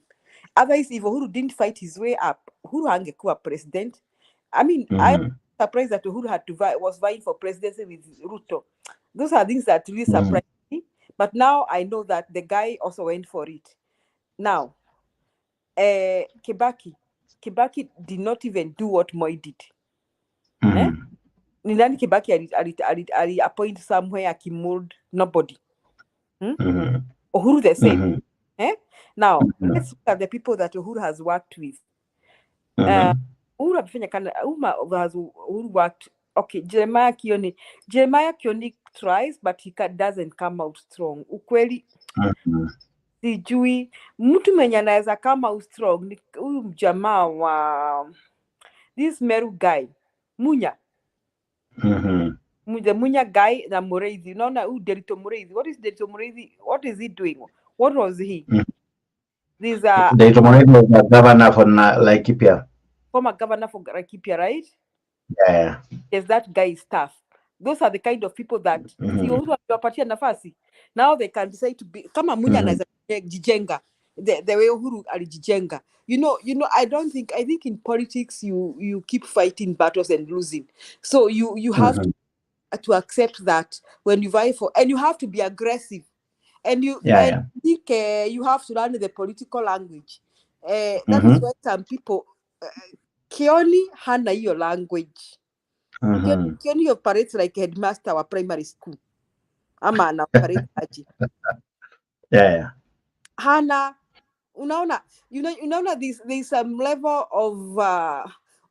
S16: Otherwise, if Uhuru didn't fight his way up, Uhuru hangekuwa president. I mean, I'm surprised that Uhuru was vying for presidency with Ruto. Those are things that really surprised me. But now I know that the guy also went for it. Now, Kibaki did not even do what Moi did. Nilani Kibaki ali appoint somewhere akimold nobody. Uhuru the same. Now, let's look at the people that Uhuru has worked with. Uhuru has worked. Okay, Jeremiah Kioni tries, but he doesn't come out strong. Ukweli, sijui mtu mwenye anaweza come out strong ni huyu mjamaa wa this Meru guy Munya. The Munya guy na Mureithi. Unaona huyu Derito Mureithi. What is Derito Mureithi? What is he doing? What was he? These are
S1: Derito Mureithi was the governor for Laikipia.
S16: Former governor for Laikipia, right?
S1: Yeah.
S16: Yes, that guy is tough. Those are the kind of people that you wapatia nafasi. Now they can decide to be kama Munya anaweza jijenga. the way Uhuru alijijenga. I think in politics you keep fighting battles and losing. So you have to accept that when you vie for, and you have to be aggressive, and I think you have to learn the political language. That is why some people Kioni hana hiyo language. Kioni operates like headmaster wa primary school. Ama ana operate aje. Hana, unaona, there's some level of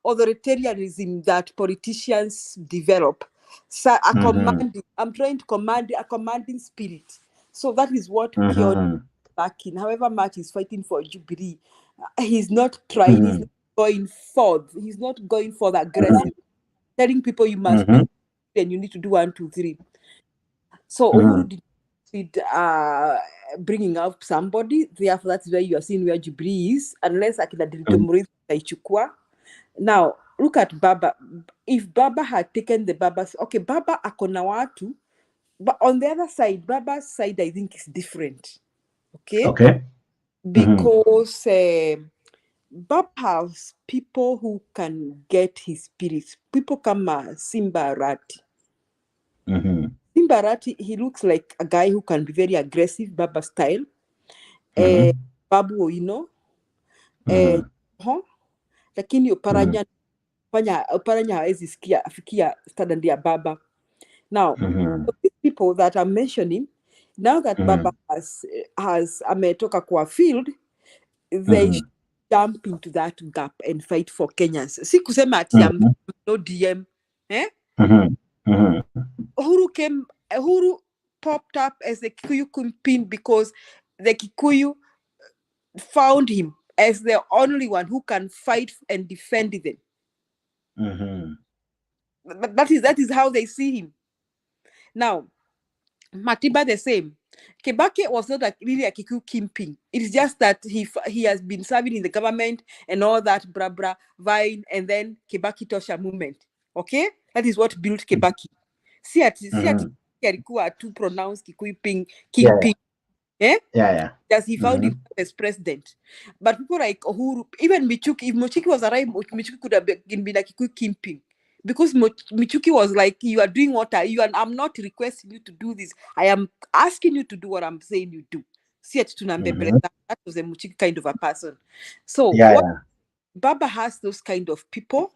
S16: authoritarianism that politicians develop. So I'm trying to command a commanding spirit. So that is what Kioni lacking. However much he's fighting for Jubilee, he's not trying. He's not going forth. He's not going for the aggressive. Telling people you must do, and you need to do 1, 2, 3. So Uhuru did bringing up somebody. Therefore, that's where you are seeing where Jubilee is, unless Akina Diritomuri Taichukua. Now, look at Baba. If Baba had taken the Baba's, okay, Baba akona watu, but on the other side, Baba's side, I think is different. Okay. Because Baba has people who can get his spirit. People come Simba Arati. Simba Arati, he looks like a guy who can be very aggressive, Baba style. Babu Owino. Lakini Oparanya hawezi fikia standard ya Baba. Now, so these people that I'm mentioning, now that Baba has ametoka kwa field, they jump into that gap and fight for Kenyans. Si kusema ati no DM. Uhuru popped up as the Kikuyu kingpin because the Kikuyu found him as the only one who can fight and defend them. But that is how they see him. Now, Matiba the same. Kibaki was not really a Kikuyu kingpin. It's just that he has been serving in the government and all that bra vine, and then Kibaki Tosha movement. Okay, that is what built Kibaki. See at Kericho too pronounced Kikuyu kingpin. As he found himself as president. But people like Uhuru, even Michuki, if Michuki was alive, Michuki could have been like Kikuyu kingpin. Because Michuki was like, you are doing what I'm not requesting you to do this. I am asking you to do what I'm saying you do. That was a Michuki kind of a person. So Baba has those kind of people.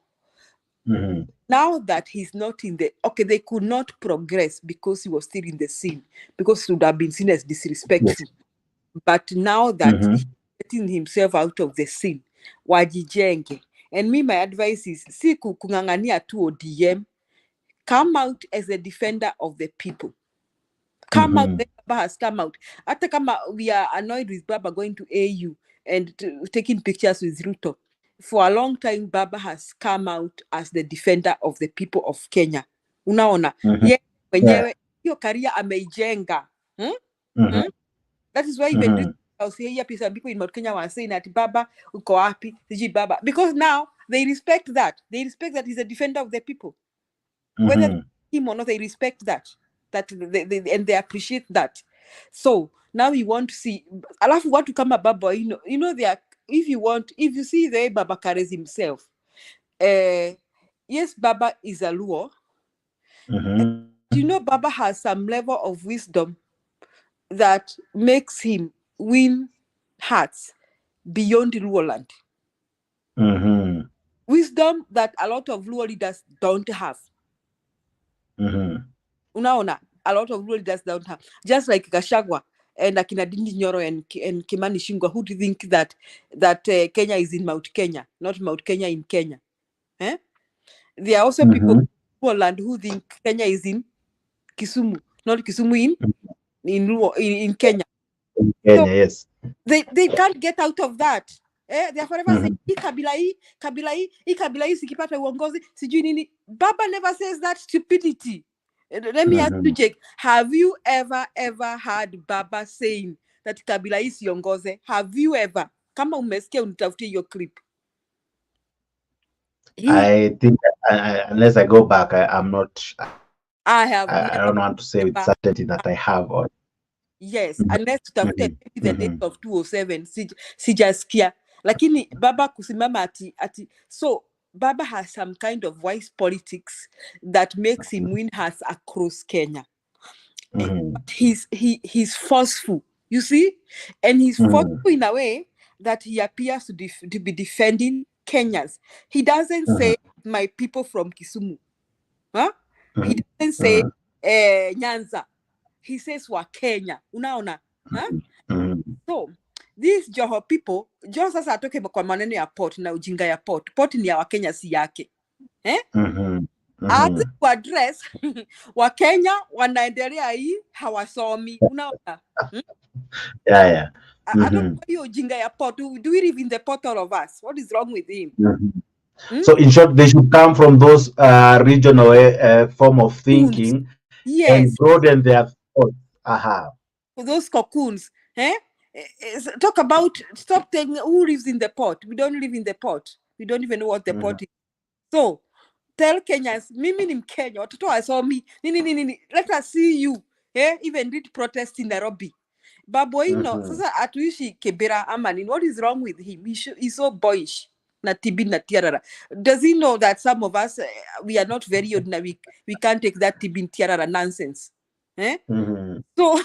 S16: Now that he's not in they could not progress because he was still in the scene, because he would have been seen as disrespectful. But now that he's getting himself out of the scene, wajijenge. And my advice is, si kungangania tu ODM, come out as a defender of the people. Come out, Baba has come out. After we are annoyed with Baba going to AU and taking pictures with Ruto. For a long time, Baba has come out as the defender of the people of Kenya. Unaona, wenyewe hiyo career ameijenga. That is why even I'll say here some people in Mount Kenya were saying that Baba uko wapi, siji Baba, because now they respect that. They respect that he's a defender of the people. Whether him or not, they respect that. And they appreciate that. So now we want to see. Alafu want to come Baba, they are. If you see the way Baba carries himself, yes, Baba is a Luo. Baba has some level of wisdom that makes him win hearts beyond Luo land. Wisdom that a lot of Luo leaders don't have. Unaona, a lot of Luo leaders don't have. Just like Gachagua and Akina Ndindi Nyoro and Kimani Ichung'wah, who do you think that Kenya is in Mount Kenya, not Mount Kenya in Kenya? There are also people in Luo land who think Kenya is in Kisumu, not Kisumu in Kenya.
S1: Kenya, yes.
S16: They can't get out of that. They are forever saying, kabila hii sikipata uongozi, sijui nini. Baba never says that stupidity. Let me ask you, Jake, have you ever heard Baba saying that kabila hii siongoze? Have you ever? Kama umesikia unitafutie your clip.
S1: I think unless I go back, I'm not.
S16: I have.
S1: I don't want to say with certainty that I have.
S17: Yes, unless tutafute the date of 207 sijasikia, lakini baba kusimama ati so baba has some kind of wise politics that makes him win hearts across Kenya. He's forceful, you see, and he's forceful in a way that he appears to be defending Kenyans. He doesn't say my people from Kisumu, huh? He doesn't say Nyanza. He says wa Kenya, unaona, huh? So these Joho people just as atoke kwa maneno ya port na ujinga ya port ni ya Wakenya si yake, as to address Wakenya wanaendelea hii hawasomi, unaona.
S1: Yeah.
S17: I don't know hiyo ujinga ya port. Do we live in the port, all of us? What is wrong with him?
S1: So in short, they should come from those regional form of thinking, and broaden their thoughts.
S17: Those cocoons, talk about, stop saying who lives in the port. We don't live in the port. We don't even know what the port is. So tell Kenyans, mimi ni Mkenya, watoto wasomi, nini, let us see you. Even did protest in Nairobi. Baboino, sasa atuishi Kibera Amanin. What is wrong with him? He's so boyish. Na tibi na tiarara. Does he know that some of us, we are not very ordinary? We can't take that tibi tiarara nonsense. So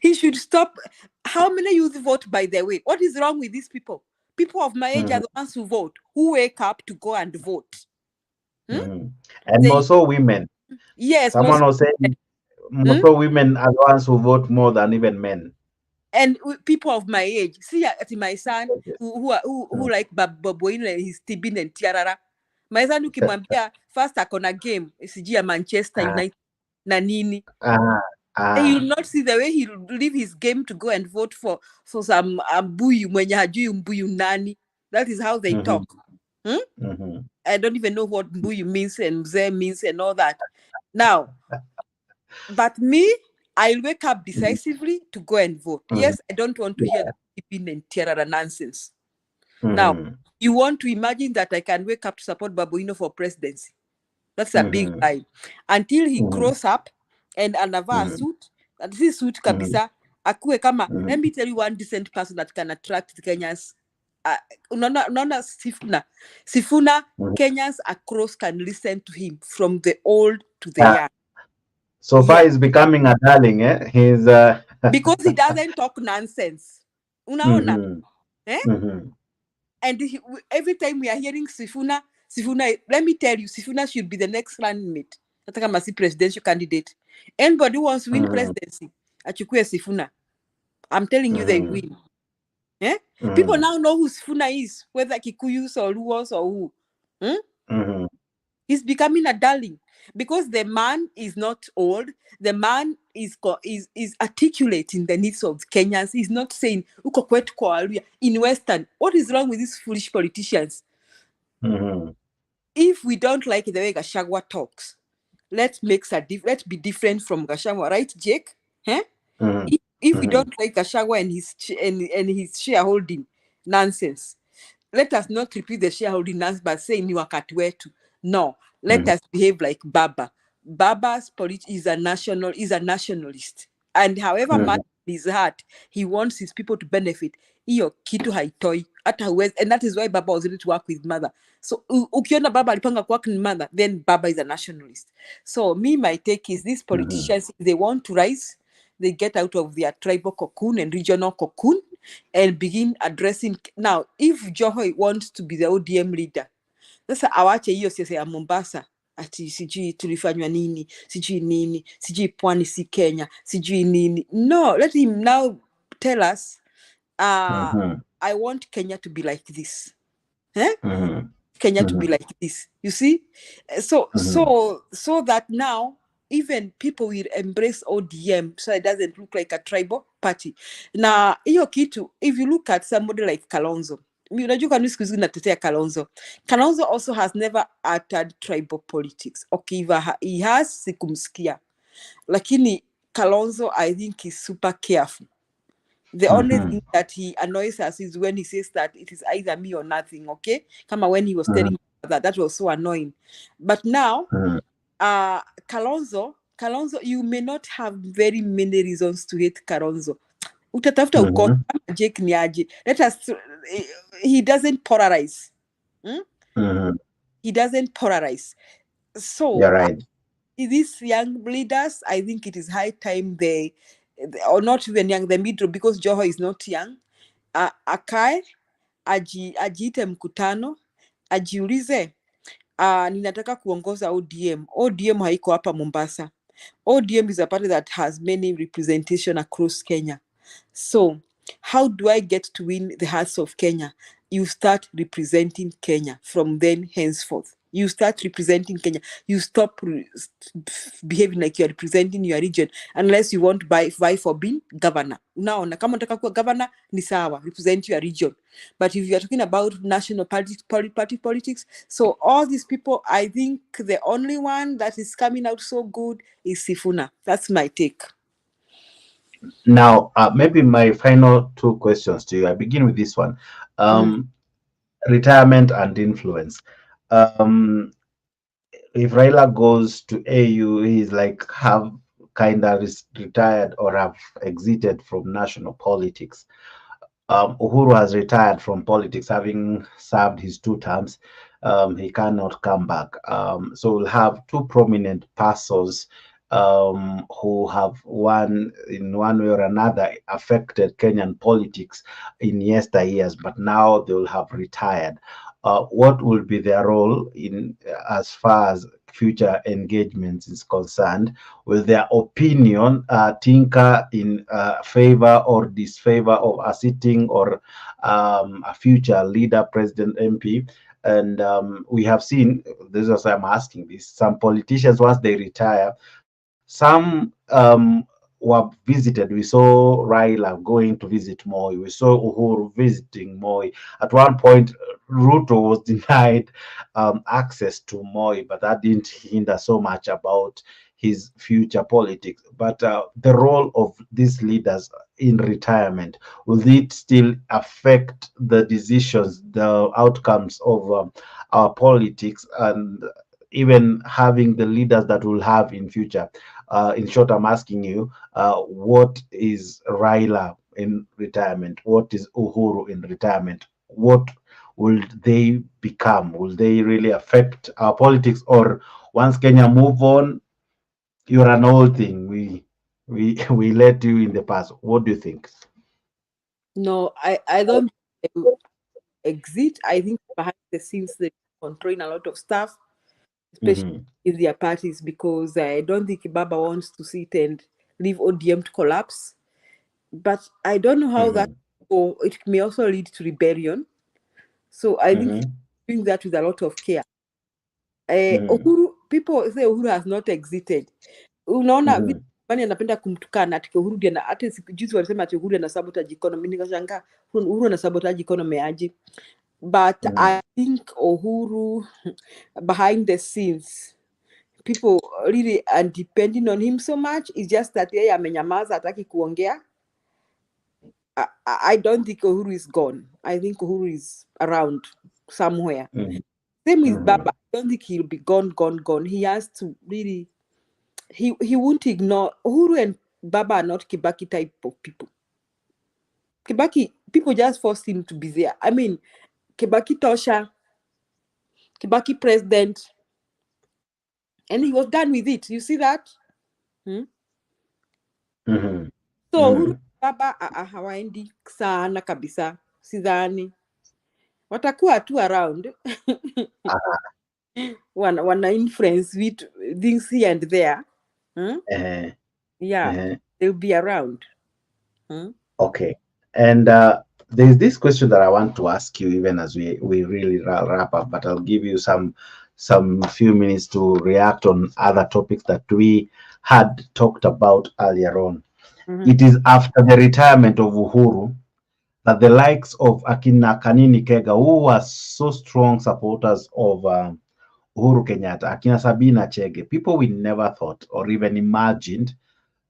S17: he should stop. How many youth vote, by the way? What is wrong with these people? People of my age are the ones who vote, who wake up to go and vote.
S1: And also women.
S17: Yes.
S1: Someone was saying most women are the ones who vote more than even men.
S17: And people of my age, see, my son who like Baboine, he's Tibin and Tiarara. My son ukimwambia first akona game siji ya Manchester United na nini. He will not see the way he will leave his game to go and vote for some mbuyu mwenye hajui mbuyu nani. That is how they talk. I don't even know what mbuyu means and mzee means and all that. Now, but me, I'll wake up decisively to go and vote. Yes, I don't want to hear the keeping and terror nonsense. Now, you want to imagine that I can wake up to support Babuino for presidency? That's a big lie. Until he grows up and anavaa a suit, and this suit kabisa, akue kama, let me tell you one decent person that can attract the Kenyans. Unaona Sifuna, Kenyans across can listen to him from the old to the young.
S1: So far, he's becoming a darling. He's
S17: because he doesn't talk nonsense. Unaona, and every time we are hearing Sifuna, let me tell you, Sifuna should be the next running mate. Nataka masi presidential candidate. Anybody who wants to win presidency, achukue Sifuna. I'm telling you, they win. People now know who Sifuna is, whether Kikuyus or Luos or who. He's becoming a darling because the man is not old. The man is articulating the needs of Kenyans. He's not saying uko kwetu kwa Waluya in Western. What is wrong with these foolish politicians? If we don't like the way Gachagua talks, let's be different from Gachagua, right, Jake? If we don't like Gachagua and his shareholding nonsense, let us not repeat the shareholding nonsense by saying ni wakati wetu. No, let us behave like Baba. Baba's is a nationalist, and however much in his heart he wants his people to benefit, iyo kitu haitoi hata huwezi, and that is why Baba was able to work with mother. So ukiona Baba alipanga work with mother, then Baba is a nationalist. So my take is these politicians, if they want to rise, they get out of their tribal cocoon and regional cocoon and begin addressing. Now, if Joho wants to be the ODM leader, sasa awache hiyo siasa ya Mombasa ati sijui tulifanywa nini, sijui pwani si Kenya, sijui nini. No, let him now tell us, I want Kenya to be like this. Kenya to be like this. You see? So that now even people will embrace ODM so it doesn't look like a tribal party. Now, hiyo kitu, if you look at somebody like Kalonzo, Kalonzo also has never uttered tribal politics. Okay, he has sikumsikia. Lakini Kalonzo, I think, is super careful. The only thing that he annoys us is when he says that it is either me or nothing, okay? Kama when he was telling that was so annoying. But now, Kalonzo Kalonzo, you may not have very many reasons to hate Kalonzo. Utatafuta uko Jake ni aje. Let us, he doesn't polarize. He doesn't polarize. So,
S1: You're right.
S17: These young leaders, I think it is high time they or not even young, the middle, because Joho is not young. Akae, ajiite mkutano, ajiulize, ninataka kuongoza ODM. ODM haiko hapa Mombasa. ODM is a party that has many representation across Kenya. So, how do I get to win the hearts of Kenya? You start representing Kenya from then henceforth. You start representing Kenya. You stop behaving like you are representing your region unless you want to vie for being governor. Now, kama unataka kuwa governor, ni sawa, represent your region. But if you are talking about national party politics, so all these people, I think the only one that is coming out so good is Sifuna. That's my take.
S1: Now, maybe my final two questions to you. I begin with this one. Retirement and influence. If Raila goes to AU, he's like have kind of retired or have exited from national politics. Uhuru has retired from politics, having served his 2 terms. He cannot come back. So we'll have 2 prominent persons who have in one way or another affected Kenyan politics in yesteryears, but now they will have retired. What will be their role in as far as future engagements is concerned? Will their opinion tinker in favor or disfavor of a sitting or a future leader, president, MP? And we have seen, this is why I'm asking this, some politicians, once they retire, some were visited. We saw Raila going to visit Moi. We saw Uhuru visiting Moi. At one point, Ruto was denied access to Moi, but that didn't hinder so much about his future politics. But the role of these leaders in retirement, will it still affect the decisions, the outcomes of our politics, and even having the leaders that we'll have in future? In short, I'm asking you, what is Raila in retirement? What is Uhuru in retirement? What will they become? Will they really affect our politics? Or once Kenya move on, you're an old thing. We let you in the past. What do you think?
S17: No, I don't exit. I think behind the scenes they're controlling a lot of stuff, especially in their parties, because I don't think Baba wants to sit and leave ODM to collapse. But I don't know how that will go. It may also lead to rebellion. So I think doing that with a lot of care. Uhuru, people say Uhuru has not exited. Unaona Bani anapenda kumtukana ati Uhuru ndiye hata juzi walisema ati Uhuru ana sabotage economy. Nikashangaa Uhuru ana sabotage economy aje. But I think Uhuru behind the scenes, people really are depending on him so much. It's just that yeye amenyamaza, hataki kuongea. I don't think Uhuru is gone. I think Uhuru is around somewhere. Same with Baba. I don't think he'll be gone. He has to really, he won't ignore. Uhuru and Baba are not Kibaki type of people. Kibaki, people just forced him to be there. I mean, Kibaki Tosha, Kibaki president, and he was done with it. You see that? So Uhuru Baba hawaendi sana kabisa, sidhani. Watakuwa tu around. Wana influence with things here and there. Yeah, they'll be around.
S1: Okay. And there's this question that I want to ask you, even as we really wrap up, but I'll give you some few minutes to react on other topics that we had talked about earlier on. It is after the retirement of Uhuru that the likes of Akina Kanini Kega, who were so strong supporters of Uhuru Kenyatta, Akina Sabina Chege, people we never thought or even imagined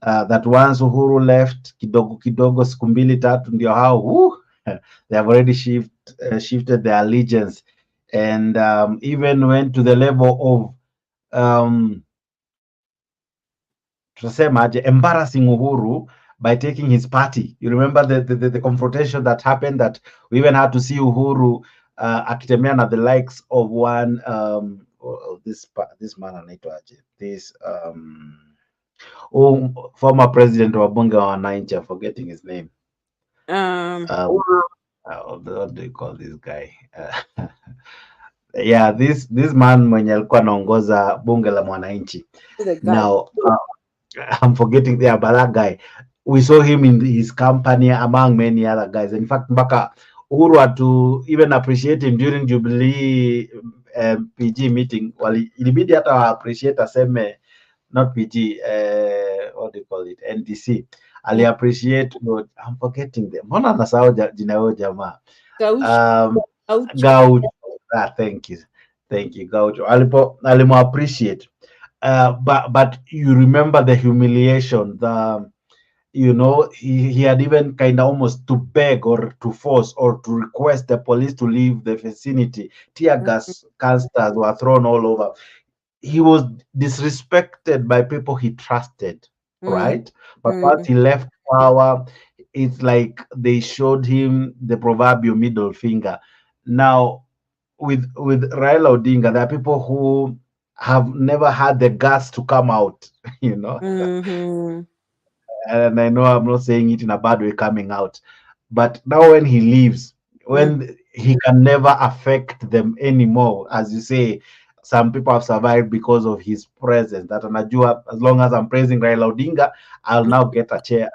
S1: that once Uhuru left, kidogo siku mbili tatu ndio hao they have already shifted their allegiance and even went to the level of tutasemaje, embarrassing Uhuru by taking his party. You remember the confrontation that happened, that we even had to see Uhuru akitembea na the likes of one this man anaitwaje, this former president wa bunge wa wananchi, I'm forgetting his name. What do you call this guy? Yeah, this man mwenye alikuwa anaongoza bunge la mwananchi. Now I'm forgetting there, but that guy, we saw him in his company among many other guys. In fact, mpaka Uhuru had to even appreciate him during Jubilee PG meeting. Ilibidi hata appreciate aseme, not PG, what do you call it, NDC. Ali appreciate, I'm forgetting them. Mbona nasahau jina yao jamaa? Gaucho. Thank you, Gaucho. Alimu appreciate. But you remember the humiliation, he had even kind of almost to beg or to force or to request the police to leave the vicinity. Tear gas canisters were thrown all over. He was disrespected by people he trusted, right? But once he left power, it's like they showed him the proverbial middle finger. Now, with Raila Odinga, there are people who have never had the guts to come out, and I know I'm not saying it in a bad way, coming out, but now when he leaves, when he can never affect them anymore, as you say, some people have survived because of his presence. That anajua, as long as I'm praising Raila Odinga, I'll now get a chair,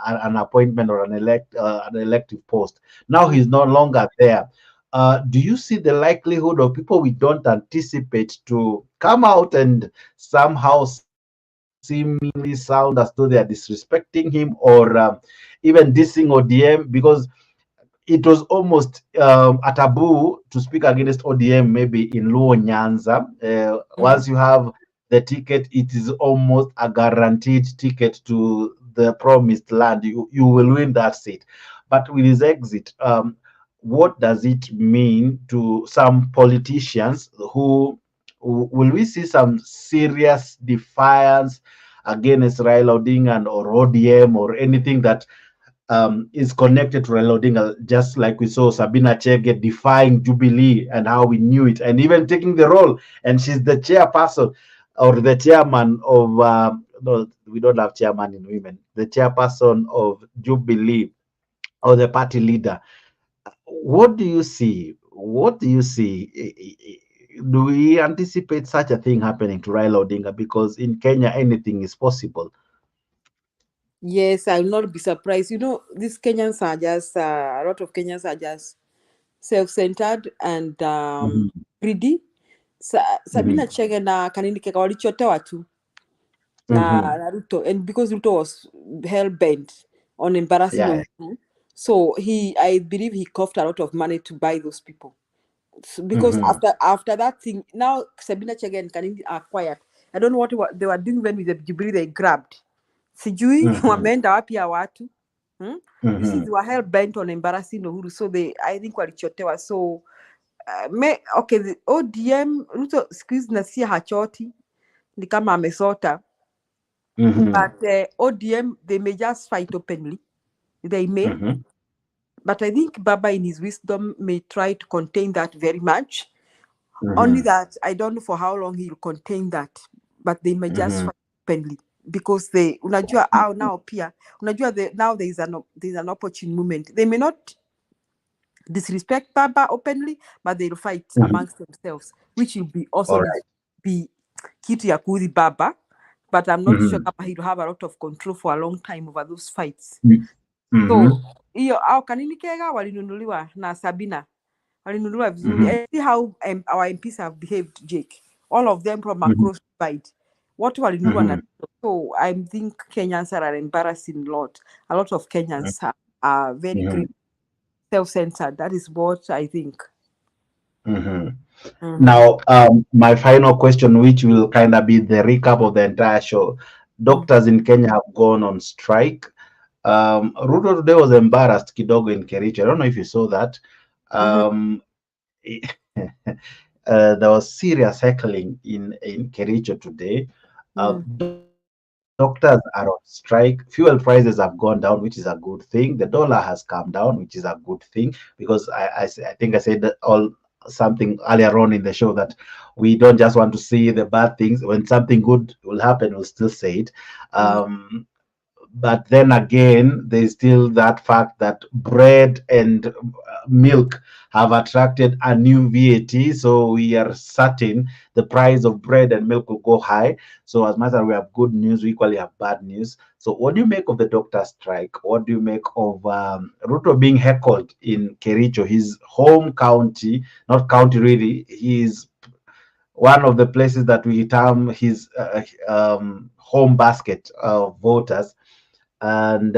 S1: an appointment or an elective post. Now he's no longer there. Do you see the likelihood of people we don't anticipate to come out and somehow seemingly sound as though they are disrespecting him, or even dissing ODM? Because it was almost a taboo to speak against ODM, maybe in Luo Nyanza. Once you have the ticket, it is almost a guaranteed ticket to the promised land. You will win that seat. But with his exit, what does it mean to some politicians who will we see some serious defiance against Raila Odinga or ODM or anything that is connected to Raila Odinga, just like we saw Sabina Chege defying Jubilee and how we knew it, and even taking the role, and she's the chairperson or the chairman of no, we don't have chairman in women, the chairperson of Jubilee or the party leader. What do you see? What do you see? Do we anticipate such a thing happening to Raila Odinga? Because in Kenya, anything is possible.
S17: Yes, I will not be surprised. These Kenyans are just, a lot of Kenyans are just self-centered and greedy. Sabina Chege na Kanini Keka walichotewa tu na Ruto, and because Ruto was hell-bent on embarrassing Uhuru, so I believe he coughed a lot of money to buy those people. Because after that thing, now Sabina Chege and Kanini are quiet. I don't know what they were doing when with the Jubilee they grabbed. Sijui wameenda wapi ya watu. You see, they were hell bent on embarrassing Uhuru, so I think walichotewa. So okay, the ODM Ruto squeeze nasia hachoti ni kama amesota. But ODM, they may just fight openly. They may. But I think Baba in his wisdom may try to contain that very much. Only that I don't know for how long he'll contain that, but they may just fight openly. Because unajua now pia unajua now there's an opportune moment. They may not disrespect Baba openly, but they'll fight amongst themselves, which will be also be kitu ya kuudhi Baba. But I'm not sure kama he'll have a lot of control for a long time over those fights. So hiyo au Kanini Kega walinunuliwa na Sabina walinunuliwa vizuri. And see how our MPs have behaved, Jake. All of them from across the divide. What walinunuliwa so I think Kenyans are embarrassing a lot. A lot of Kenyans are very greedy, self-centered. That is what I think.
S1: Now, my final question, which will kind of be the recap of the entire show. Doctors in Kenya have gone on strike. Ruto today was embarrassed kidogo in Kericho. I don't know if you saw that. There was serious heckling in Kericho today. doctors are on strike. Fuel prices have gone down, which is a good thing. The dollar has come down, which is a good thing, because I think I said that something earlier on in the show that we don't just want to see the bad things. When something good will happen, we'll still say it. But then again, there's still that fact that bread and milk have attracted a new VAT. So we are certain the price of bread and milk will go high. So as much as we have good news, we equally have bad news. So what do you make of the doctor strike? What do you make of Ruto being heckled in Kericho, his home county, not county really, he's one of the places that we term his home basket of voters, and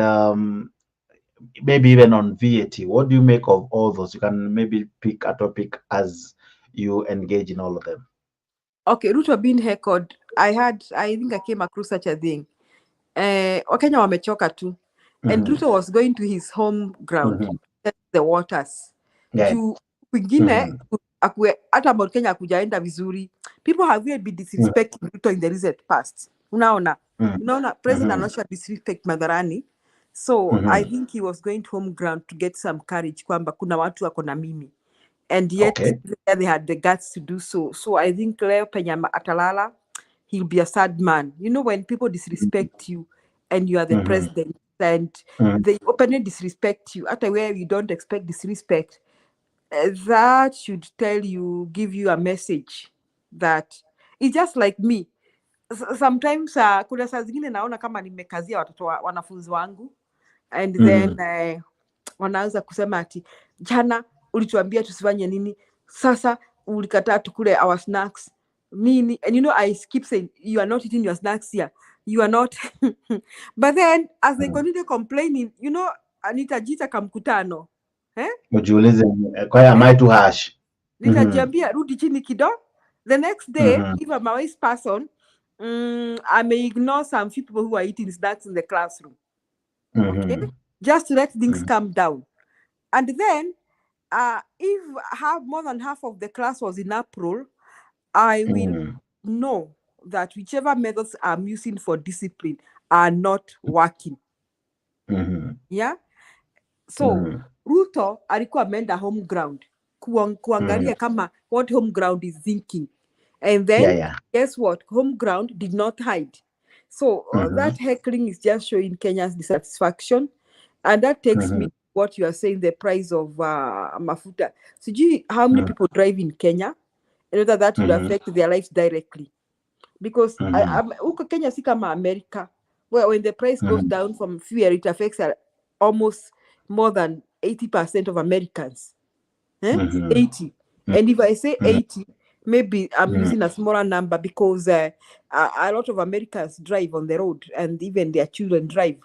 S1: maybe even on VAT. What do you make of all those? You can maybe pick a topic as you engage in all of them.
S17: Okay, Ruto being heckled. I think I came across such a thing. Wakenya wamechoka tu. And Ruto was going to his home ground, test the waters. To kwingine, hata Mount Kenya hakujaenda vizuri. People have really been disrespecting Ruto in the recent past. Unaona? President anaosha disrespect madharani. So I think he was going to home ground to get some courage kwamba kuna watu wako na mimi. And yet they had the guts to do so. So I think leo penye atalala, he'll be a sad man. You know, when people disrespect you and you are the president and they openly disrespect you, at where you don't expect disrespect, that should give you a message that it's just like me. Sometimes kuna saa zingine naona kama nimekazia watoto wanafunzi wangu and then wanaanza kusema ati jana ulituambia tusifanye nini, sasa ulikataa tukule our snacks nini, and you know I keep saying you are not eating your snacks here, you are not but then as they continue complaining, you know, nitajita kamkutano
S1: ujiulize kwa am I too harsh,
S17: nitajiambia rudi chini kido. The next day if I'm a wise person, I may ignore some people who are eating snacks in the classroom, okay, just to let things calm down. And then if more than half of the class was in uproar, I will know that whichever methods I'm using for discipline are not working. Yeah. So Ruto alikuwa ameenda home ground kuangalia kama what home ground is thinking, and then guess what, home ground did not hide. So that heckling is just showing Kenya's dissatisfaction, and that takes me to what you are saying, the price of mafuta. So how many people drive in Kenya, and whether that will affect their lives directly, because Kenya si kama America, where when the price goes down from fuel, it affects almost more than 80% of Americans. 80. And if I say 80, maybe I'm using a smaller number because a lot of Americans drive on the road and even their children drive.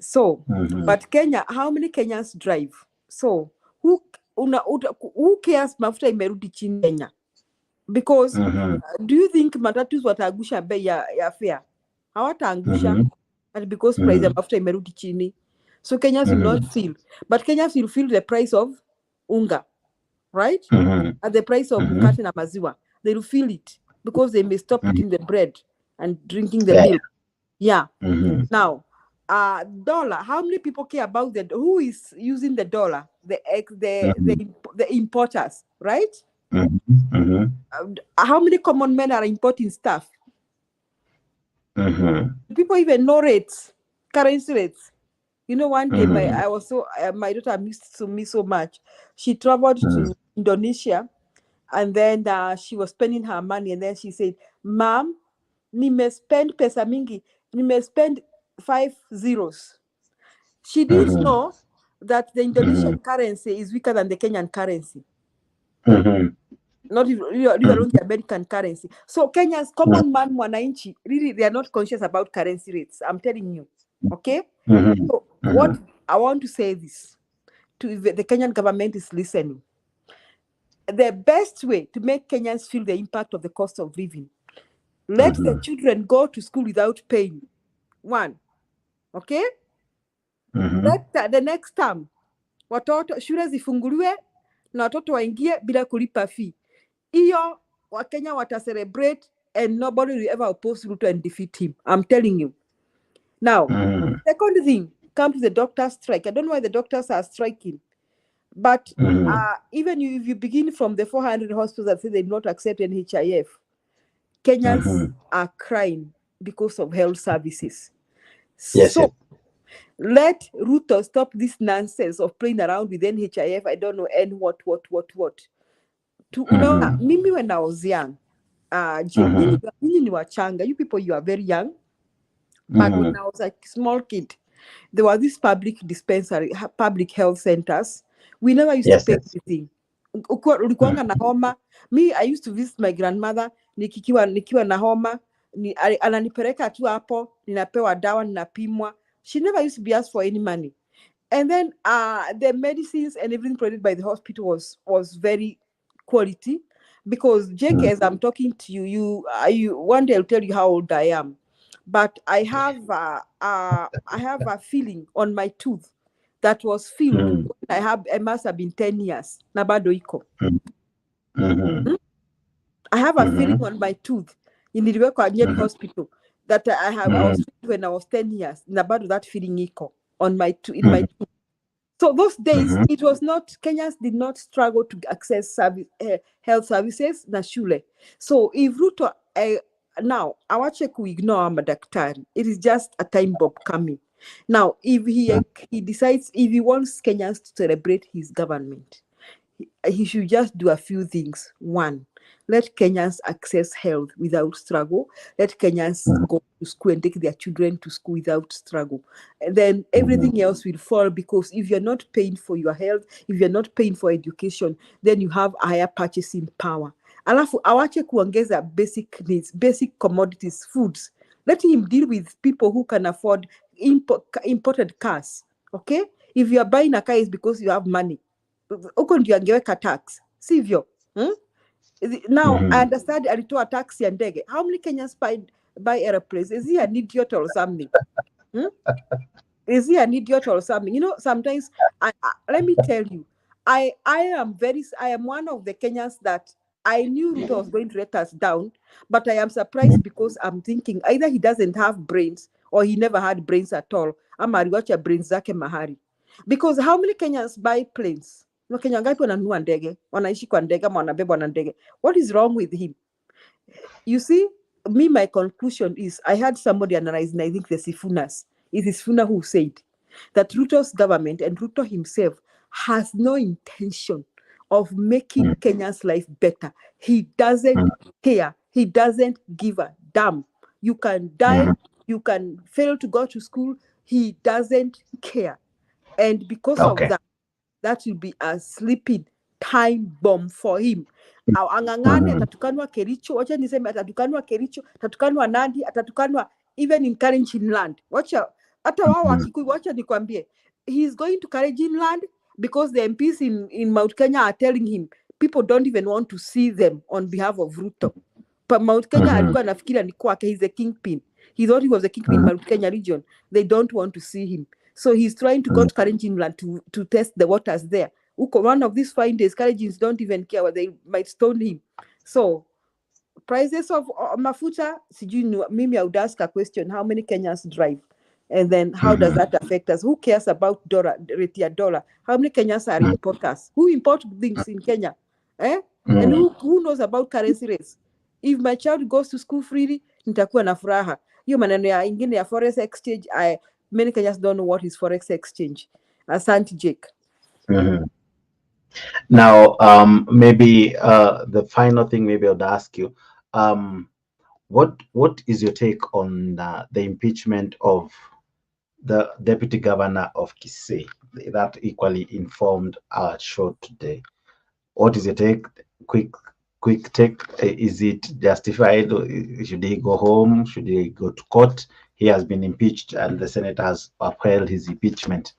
S17: So, but Kenya, how many Kenyans drive? So, who cares mafuta imerudi chini Kenya? Because do you think matatus wataangusha bei ya fare? Hawataangusha. And because price ya mafuta imerudi chini. So Kenyans will not feel. But Kenyans will feel the price of unga, right? At the price of mkate na maziwa. They will feel it because they may stop eating the bread and drinking the milk. Yeah. Now, dollar. How many people care about who is using the dollar? The importers, right? How many common men are importing stuff? People even know rates, currency rates. You know, one day my daughter missed me so much. She traveled to Indonesia, and then she was spending her money, and then she said, "Mom, nime spend pesa mingi, nime spend 5 zeros." She didn't know that the Indonesian currency is weaker than the Kenyan currency. Not even the American currency. So Kenya's common man, mwananchi, really, they are not conscious about currency rates. I'm telling you. Okay? So what I want to say this to the Kenyan government is listening. The best way to make Kenyans feel the impact of the cost of living, let the children go to school without paying. One. Okay? Let the next term, watoto shule zifunguliwe na watoto waingie bila kulipa fee. Iyo Wakenya wata celebrate and nobody will ever oppose Ruto and defeat him. I'm telling you.
S16: Now, second thing, come to the doctor strike. I don't know why the doctors are striking, but even if you begin from the 400 hospitals that say they do not accept NHIF, Kenyans are crying because of health services.
S1: Yes,
S16: So let Ruto stop this nonsense of playing around with NHIF. I don't know, and what. Mimi when I was young, nyinyi ni wachanga. You people, you are very young. But when I was a small kid, there was this public dispensary, public health centers. We never used to pay anything. Ulikuwanga na homa. Me, I used to visit my grandmother. Nikiwa na homa, ananipeleka tu hapo, ninapewa dawa, ninapimwa. She never used to be asked for any money. And then the medicines and everything provided by the hospital was very quality. Because Jake, as I'm talking to you, one day I'll tell you how old I am. But I have a feeling on my tooth that was filled. I must have been 10 years. Na bado iko. I have a feeling on my tooth in the Nyeri hospital that I was filled when I was 10 years. Na bado that feeling iko on my in my tooth. So those days, it was not, Kenyans did not struggle to access health services na shule. So if Ruto, now, awache ignore madaktari. It is just a time bomb coming. Now, if he decides, if he wants Kenyans to celebrate his government, he should just do a few things. One, let Kenyans access health without struggle. Let Kenyans go to school and take their children to school without struggle. And then everything else will fall, because if you're not paying for your health, if you're not paying for education, then you have higher purchasing power. Alafu awache kuongeza basic needs, basic commodities, foods. Let him deal with people who can afford imported cars. Okay? If you are buying a car, it's because you have money. Uko ndio angeweka tax, sivyo? Now, I understand alitoa tax ya ndege. How many Kenyans buy airplanes? Is he an idiot or something? Is he an idiot or something? You know, sometimes, let me tell you, I am one of the Kenyans that I knew Ruto was going to let us down, but I am surprised because I'm thinking either he doesn't have brains or he never had brains at all. Ama aliwacha brains zake mahali. Because how many Kenyans buy planes? Wakenya ngapi wananunua ndege? Wanaishi kwa ndege ama wanabebwa na ndege? What is wrong with him? You see, my conclusion is, I had somebody analyzing, I think the Sifunas. It is Sifuna who said that Ruto's government and Ruto himself has no intention of making Kenya's life better. He doesn't care. He doesn't give a damn. You can die. You can fail to go to school. He doesn't care. And because of that, that will be a sleeping time bomb for him. Angangane, atatukanwa Kericho, wacha niseme atatukanwa Kericho, atatukanwa Nandi, atatukanwa even in Kalenjin land. Wacha, hata wao wakikuyu, wacha nikwambie, he's going to Kalenjin land because the MPs in Mount Kenya are telling him people don't even want to see them on behalf of Ruto. But Mount Kenya alikuwa nafikiri ni kwake, he's a kingpin. He thought he was a kingpin in Mount Kenya region. They don't want to see him. So he's trying to go to Kalenjin land to test the waters there. One of these fine days, Kalenjins don't even care what they might stone him. So prices of mafuta, mimi I would ask a question, how many Kenyans drive? And then how does that affect us? Who cares about dollar? How many Kenyans are importers? Who import things in Kenya? And who knows about currency rates? If my child goes to school freely, nitakuwa na furaha. Hiyo maneno ya ingine ya forex exchange, many Kenyans don't know what is forex exchange. Asante, Jake.
S1: Now, maybe the final thing, maybe I'll ask you, what is your take on the impeachment of the deputy governor of Kisii that equally informed our show today? What is your take? Quick take. Is it justified? Should he go home? Should he go to court? He has been impeached and the Senate has upheld his impeachment.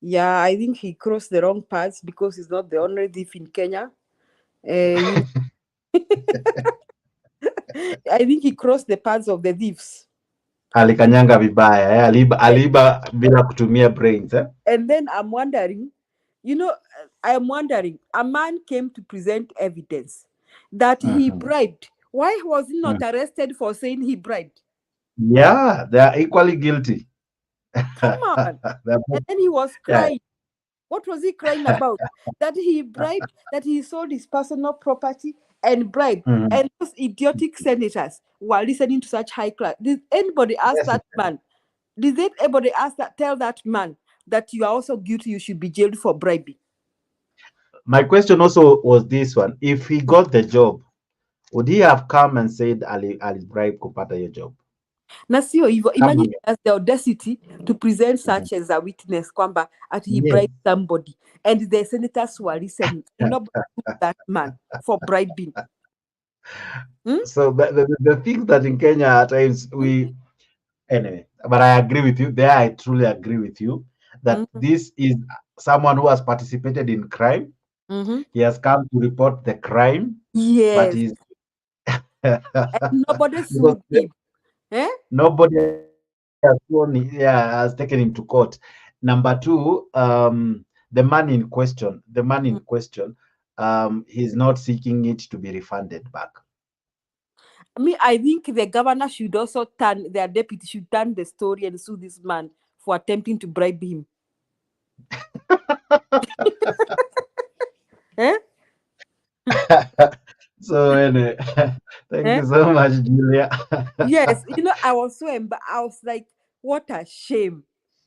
S16: Yeah, I think he crossed the wrong paths because he's not the only thief in Kenya. I think he crossed the paths of the thieves.
S1: Alikanyanga vibaya, aliba bila kutumia brains.
S16: And then I'm wondering, a man came to present evidence that he bribed. Why was he not arrested for saying he bribed?
S1: Yeah, they are equally guilty.
S16: Come on. And then he was crying. What was he crying about? That he bribed, that he sold his personal property and bribed. And those idiotic senators were listening to such high class. Did anybody ask that man? Did anybody tell that man that you are also guilty, you should be jailed for bribing?
S1: My question also was this one. If he got the job, would he have come and said, Ali bribe kupata your job?
S16: Na sio hivyo, imagine he has the audacity to present such as a witness kwamba at he bribed somebody, and the senators who are listening, nobody took that man for bribing.
S1: So the things that in Kenya at times anyway, but I agree with you. There I truly agree with you that this is someone who has participated in crime. He has come to report the crime.
S16: Yes.
S1: But he's
S16: and nobody sued him.
S1: Nobody has taken him to court. Number two, the man in question, he's not seeking it to be refunded back.
S16: I think the governor should also their deputy should turn the story and sue this man for attempting to bribe him.
S1: So anyway, thank you so much, Julia.
S16: Yes, I was so I was like, what a shame.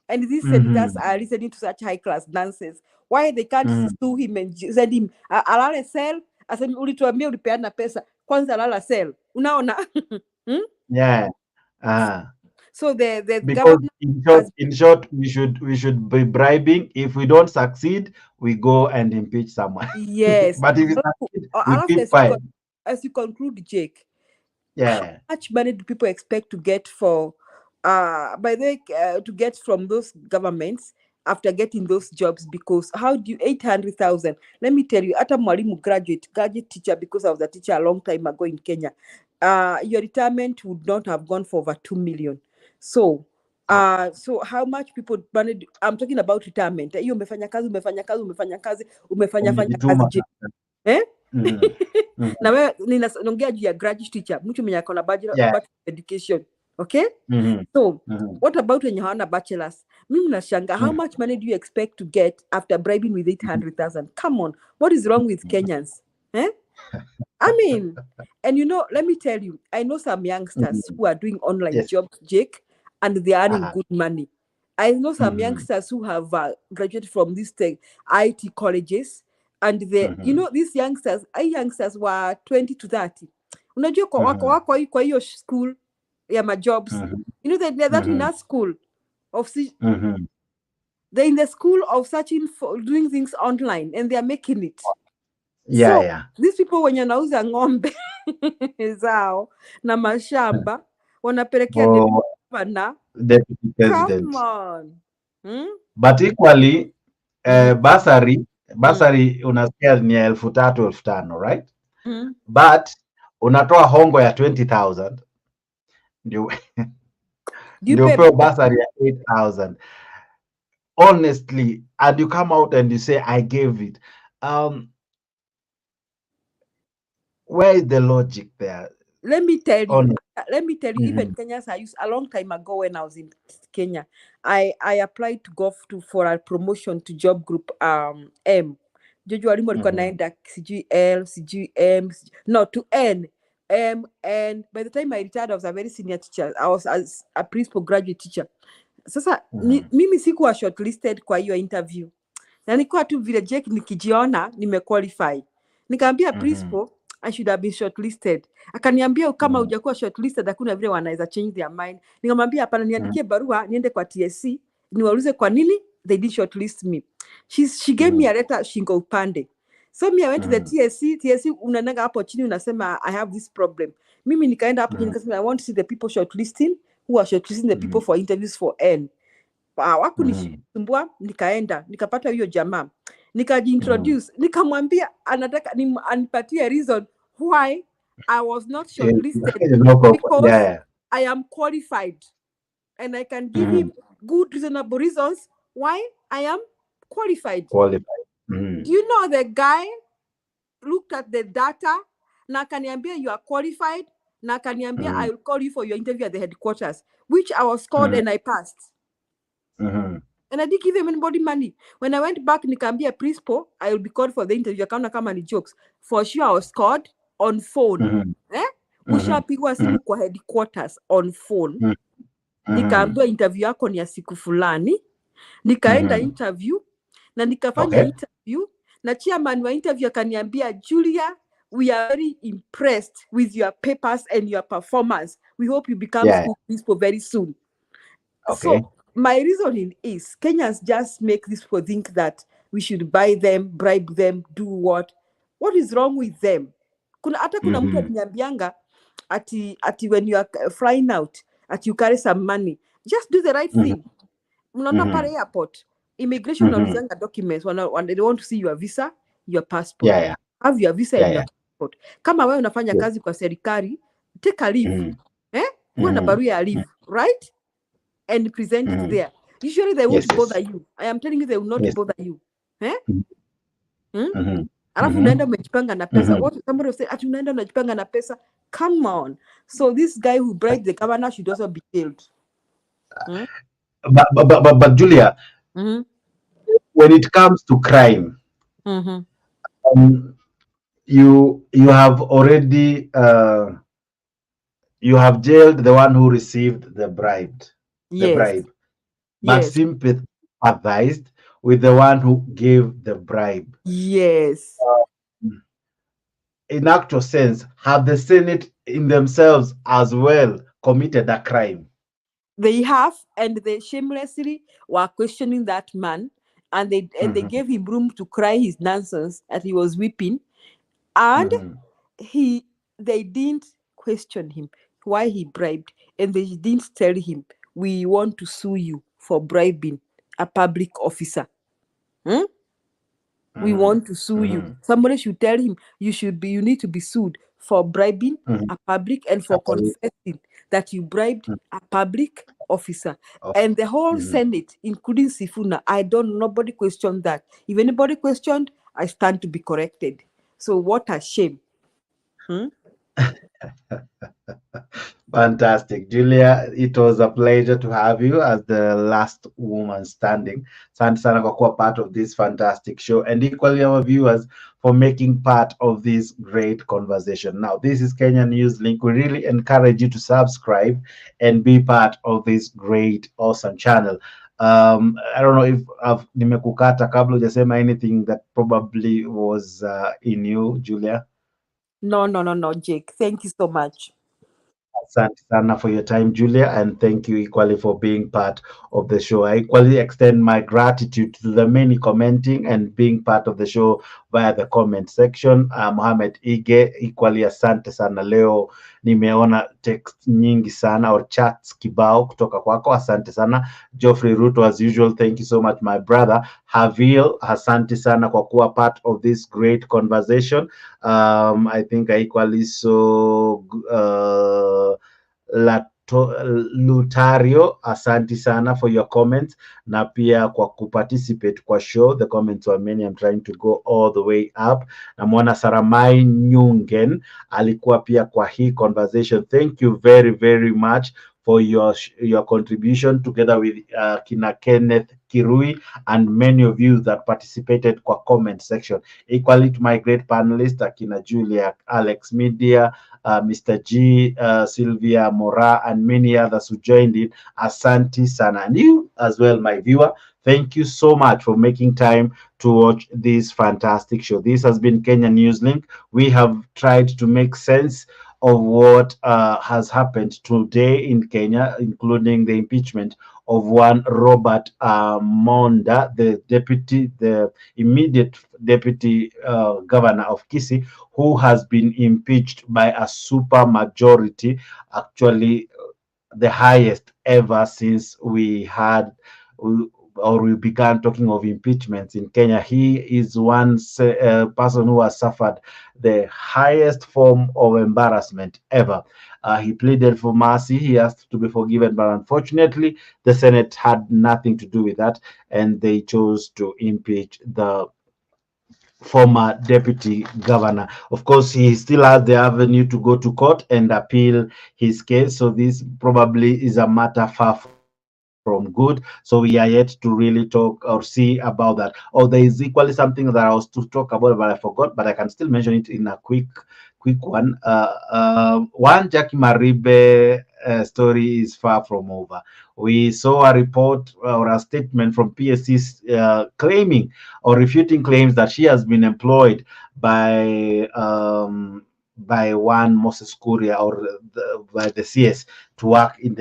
S16: And these senators are listening to such high class nonsense. Why they can't sue him and send him alale cell? Asema ulituambia ulipeana pesa, kwanza alala cell. Unaona?
S1: Yeah.
S16: So the
S1: because in short, we should be bribing. If we don't succeed, we go and impeach someone.
S16: Yes.
S1: But if we succeed, we keep quiet.
S16: As you conclude, Jake.
S1: Yeah.
S16: How much money do people expect to get to get from those governments after getting those jobs? Because how do you 800,000? Let me tell you, ata mwalimu graduate teacher, because I was a teacher a long time ago in Kenya, your retirement would not have gone for over 2 million. So how much people money? I'm talking about retirement. Hiyo umefanya kazi. Na wewe ninaongea juu ya graduate teacher, mtu mwenye akona bachelor education. Okay? So what about when you have a bachelor's? Mimi nashanga, how much money do you expect to get after bribing with 800,000? Come on, what is wrong with Kenyans? I mean, and let me tell you, I know some youngsters who are doing online jobs, Jake, and they are earning good money. I know some youngsters who have graduated from these IT colleges, and these youngsters were 20 to 30. Unajua wako kwa hiyo school ya majobs. They're that in that school of they're in the school of searching for doing things online, and they are making it. These people when wanauza ng'ombe zao na mashamba wanapelekea
S1: deputy president.
S16: Come on.
S1: But equally basari unasikia ni 3,000 5,000, right? But unatoa hongo ya 20,000 ndio pewa basari ya 8,000. Honestly, and you come out and you say I gave it. Where is the logic there?
S16: Let me tell you, even Kenyans, I used a long time ago when I was in Kenya, I applied to go for a promotion to job group M. Jojo walimu walikuwa naenda CG L, CG M, no, to N, M, and by the time I retired, I was a very senior teacher. I was as a principal graduate teacher. Sasa mimi sikuwa shortlisted kwa hiyo interview. Na nilikuwa tu vile Jake nikijiona nimequalify. Nikaambia principal I should have been shortlisted. Akaniambia kama hujakuwa shortlisted hakuna vile wanaweza change their mind. Nikamwambia hapana, niandikie barua niende kwa TSC niwaulize kwa nini they did shortlist me. She gave me a letter shingo upande. So me I went to the TSC unanaga hapo chini unasema I have this problem. Mimi nikaenda hapo chini nikasema I want to see the people shortlisting who are shortlisting the people for interviews for N. Wakunisumbua nikaenda nikapata hiyo jamaa nikajiintroduce nikamwambia anataka anipatie reason why I was not shortlisted because I am qualified and I can give him good reasonable reasons why I am qualified. Do you know the guy looked at the data na akaniambia you are qualified
S17: na akaniambia I will call you for your interview at the headquarters, which I was called and I passed. And I didn't give him anybody money. When I went back, nikaambia principal, I will be called for the interview. Akaona kama ni jokes. For sure, I was called on phone. Ushapigwa simu kwa headquarters on phone. Nikaambiwa interview yako ni ya siku fulani. Nikaenda interview na nikafanya interview na chairman wa interview akaniambia, Julia, we are very impressed with your papers and your performance. We hope you become school principal very soon. So my reasoning is Kenyans just make these people think that we should buy them, bribe them, do what? What is wrong with them? Kuna mtu aliniambianga ati when you are flying out, ati you carry some money, just do the right thing. Unaona pale airport, immigration wanaulizanga documents, they want to see your visa, your passport. Have your visa and your passport. Kama wewe unafanya kazi kwa serikali, take a leave. Kuwa na barua ya leave, right? And present it there. Usually they won't bother you. I am telling you, they will not bother you. Alafu unaenda umejipanga na pesa. What somebody will say, ati unaenda unajipanga na pesa. Come on. So this guy who bribed the governor should also be killed.
S1: But Julia, when it comes to crime, you have already you have jailed the one who received the bribe. But sympathized with the one who gave the bribe.
S17: Yes.
S1: In actual sense, have the Senate in themselves as well committed a crime?
S17: They have, and they shamelessly were questioning that man, and they gave him room to cry his nonsense as he was weeping, and they didn't question him why he bribed, and they didn't tell him, we want to sue you for bribing a public officer. We want to sue you. Somebody should tell him you need to be sued for bribing a public and for confessing that you bribed a public officer. And the whole Senate, including Sifuna, nobody questioned that. If anybody questioned, I stand to be corrected. So what a shame.
S1: Fantastic. Julia, it was a pleasure to have you as the last woman standing. Asante sana kwa kuwa part of this fantastic show, and equally our viewers for making part of this great conversation. Now, this is Kenya News Link. We really encourage you to subscribe and be part of this great, awesome channel. I don't know if nimekukata kabla hujasema anything that probably was in you, Julia.
S17: No, Jake. Thank you so much.
S1: Asante sana for your time, Julia, and thank you equally for being part of the show. I equally extend my gratitude to the many commenting and being part of the show via the comment section. Mohamed Ige, equally asante sana. Leo nimeona text nyingi sana or chats kibao kutoka kwako. Asante sana. Geoffrey Ruto, as usual, thank you so much, my brother. Havil, asante sana kwa kuwa part of this great conversation. I think I equally so Lutario, asante sana for your comments na pia kwa kuparticipate kwa show. The comments were many. I'm trying to go all the way up. Na mwana Saramai Nyungen alikuwa pia kwa hii conversation. Thank you very, very much for your contribution together with Kina Kenneth Kirui and many of you that participated kwa comment section. Equally to my great panelists, Akina Julia, Alex Media, Mr. G, Sylvia Mora, and many others who joined in. Asante sana. And you as well, my viewer, thank you so much for making time to watch this fantastic show. This has been Kenya News Link. We have tried to make sense of what has happened today in Kenya, including the impeachment of one Robert Monda, the immediate deputy governor of Kisii, who has been impeached by a super majority, actually the highest ever since we began talking of impeachments in Kenya. He is one person who has suffered the highest form of embarrassment ever. He pleaded for mercy. He asked to be forgiven, but unfortunately, the Senate had nothing to do with that, and they chose to impeach the former deputy governor. Of course, he still has the avenue to go to court and appeal his case. So this probably is a matter far from good. So we are yet to really talk or see about that. Oh, there is equally something that I was to talk about, but I forgot. But I can still mention it in a quick one. One Jackie Maribe story is far from over. We saw a report or a statement from PSC claiming or refuting claims that she has been employed by one Moses Kuria or by the CS to work in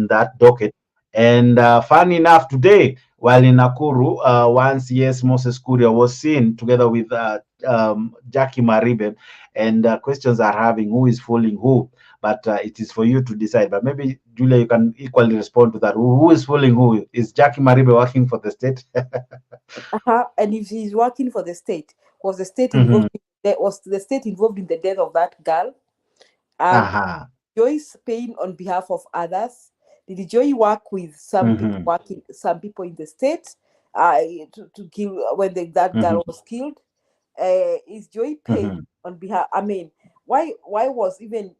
S1: that docket. And fun enough, today, while in Nakuru, one CS Moses Kuria was seen together with Jackie Maribe, and questions are having who is fooling who. But it is for you to decide. But maybe, Julia, you can equally respond to that. Who is fooling who? Is Jackie Maribe working for the state?
S17: And if he's working for the state, was the state
S1: Mhm.
S17: involved? Was the state involved in the death of that girl? And Joyce paying on behalf of others. Did Joy work with some people in the state to kill when that girl was killed? Is Joy paying on behalf? I mean, why was even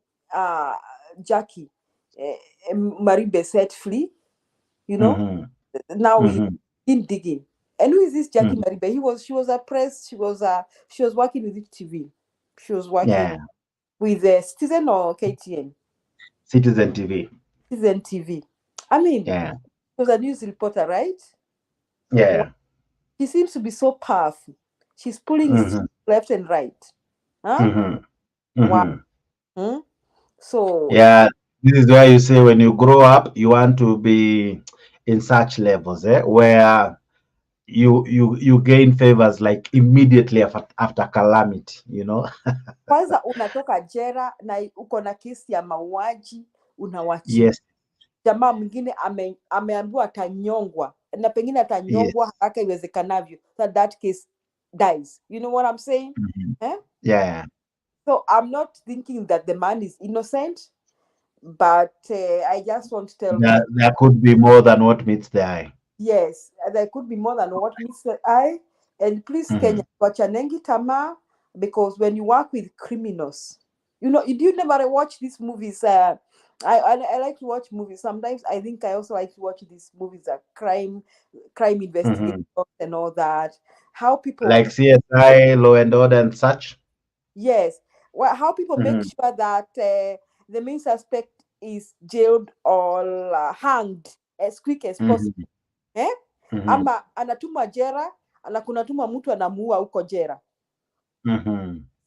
S17: Jackie Maribe set free? You know, now we in digging. And who is this Jackie Maribe? She was a press. She was working with TV. She was working with Citizen or KTN.
S1: Citizen TV.
S17: Citizen TV. I mean, she was a news reporter, right?
S1: Yeah.
S17: She seems to be so powerful. She's pulling strings left and right. Huh? Wow. So
S1: yeah, this is why you say when you grow up, you want to be in such levels, where you gain favors like immediately after calamity, you know.
S17: Kwanza unatoka jera na uko na kesi ya mauaji unawachia.
S1: Yes.
S17: Jamaa mwingine ameambiwa atanyongwa na pengine atanyongwa haraka iwezekanavyo, that case dies. You know what I'm saying?
S1: Yeah.
S17: So I'm not thinking that the man is innocent, but I just want to tell
S1: there could be more than what meets the eye.
S17: Yes, there could be more than what meets the eye. And please, Kenya, wachanengi tamaa, because when you work with criminals, you know, you never watch these movies. I like to watch movies. Sometimes I think I also like to watch these movies that crime investigations and all that. How people
S1: like CSI, Law and Order, and such.
S17: Yes, well, how people make sure that the main suspect is jailed or hanged as quick as possible. Ama anatuma jera, kunatuma mtu anamuua huko jera.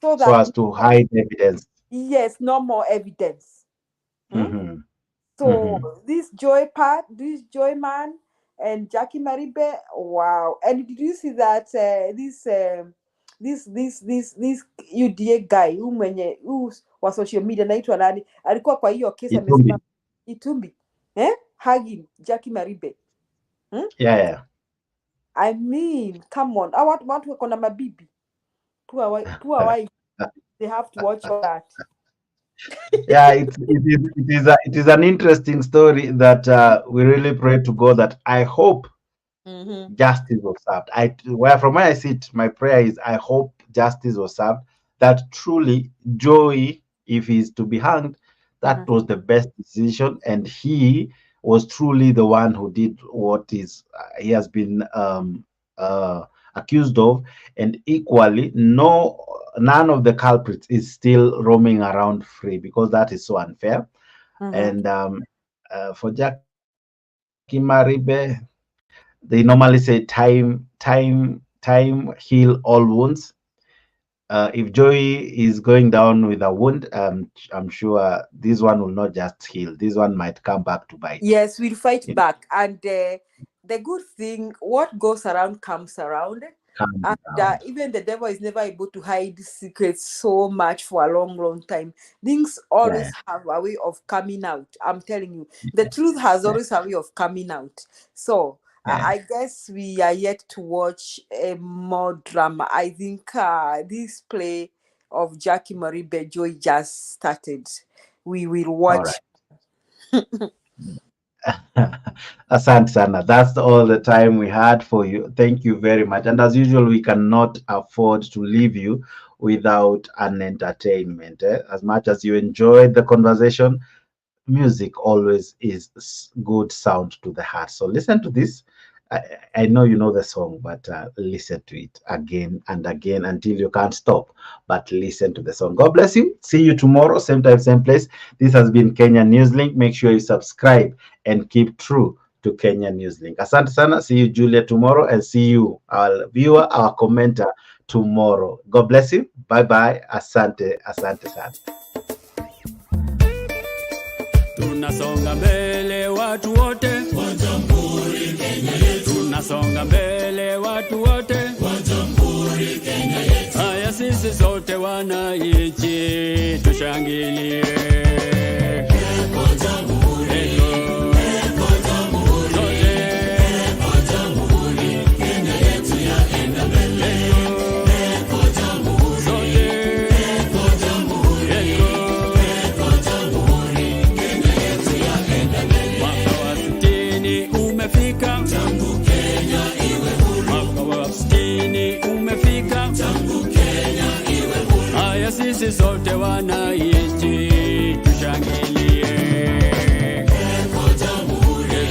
S1: So as to hide evidence.
S17: Yes, no more evidence. So this Joy man and Jackie Maribe, wow. And did you see that this UDA guy who wa social media naitwa nani alikuwa kwa hiyo kesi amesema Itumbi hugging Jackie Maribe.
S1: Yeah.
S17: I mean, come on. Watu wako na mabibi. Poor wife. They have to watch all that.
S1: Yeah, it is an interesting story that we really pray to God that I hope justice was served. From where I sit, my prayer is I hope justice was served. That truly Joey, if he's to be hanged, that was the best decision, and he was truly the one who did what he has been accused of, and equally none of the culprits is still roaming around free, because that is so unfair. And for Jackie Maribe, they normally say time heal all wounds. If Joey is going down with a wound, I'm sure this one will not just heal. This one might come back to bite.
S17: Yes, we'll fight back. And the good thing, what goes around comes around. Even the devil is never able to hide secrets so much for a long time. Things always have a way of coming out. I'm telling you, the truth has always a way of coming out. So I guess we are yet to watch more drama. I think this play of Jackie Maribe Joy just started. We will watch.
S1: Asante sana. That's all the time we had for you. Thank you very much. And as usual, we cannot afford to leave you without an entertainment. As much as you enjoyed the conversation, music always is good sound to the heart. So listen to this. I know you know the song, but listen to it again and again until you can't stop. But listen to the song. God bless you. See you tomorrow, same time, same place. This has been Kenya Newslink. Make sure you subscribe and keep true to Kenya Newslink. Asante sana. See you, Julia, tomorrow, and see you, our viewer, our commenter, tomorrow. God bless you. Bye-bye. Asante, asante sana.
S13: Tunasonga mbele watu wote wa Jamhuri Kenya yetu. Tunasonga mbele watu wote wa Jamhuri Kenya yetu. Haya sisi sote wananchi tushangilie. Eko Jamhuri, eko Jamhuri, sote eko Jamhuri Kenya yetu yaenda mbele. Eko Jamhuri, sote eko Jamhuri, eko Jamhuri. Mwaka wa 60 umefika, tangu Kenya iwe huru. Mwaka wa 60 umefika, tangu Kenya iwe huru. Haya sisi sote wananchi tushangilie. Eko Jamhuri,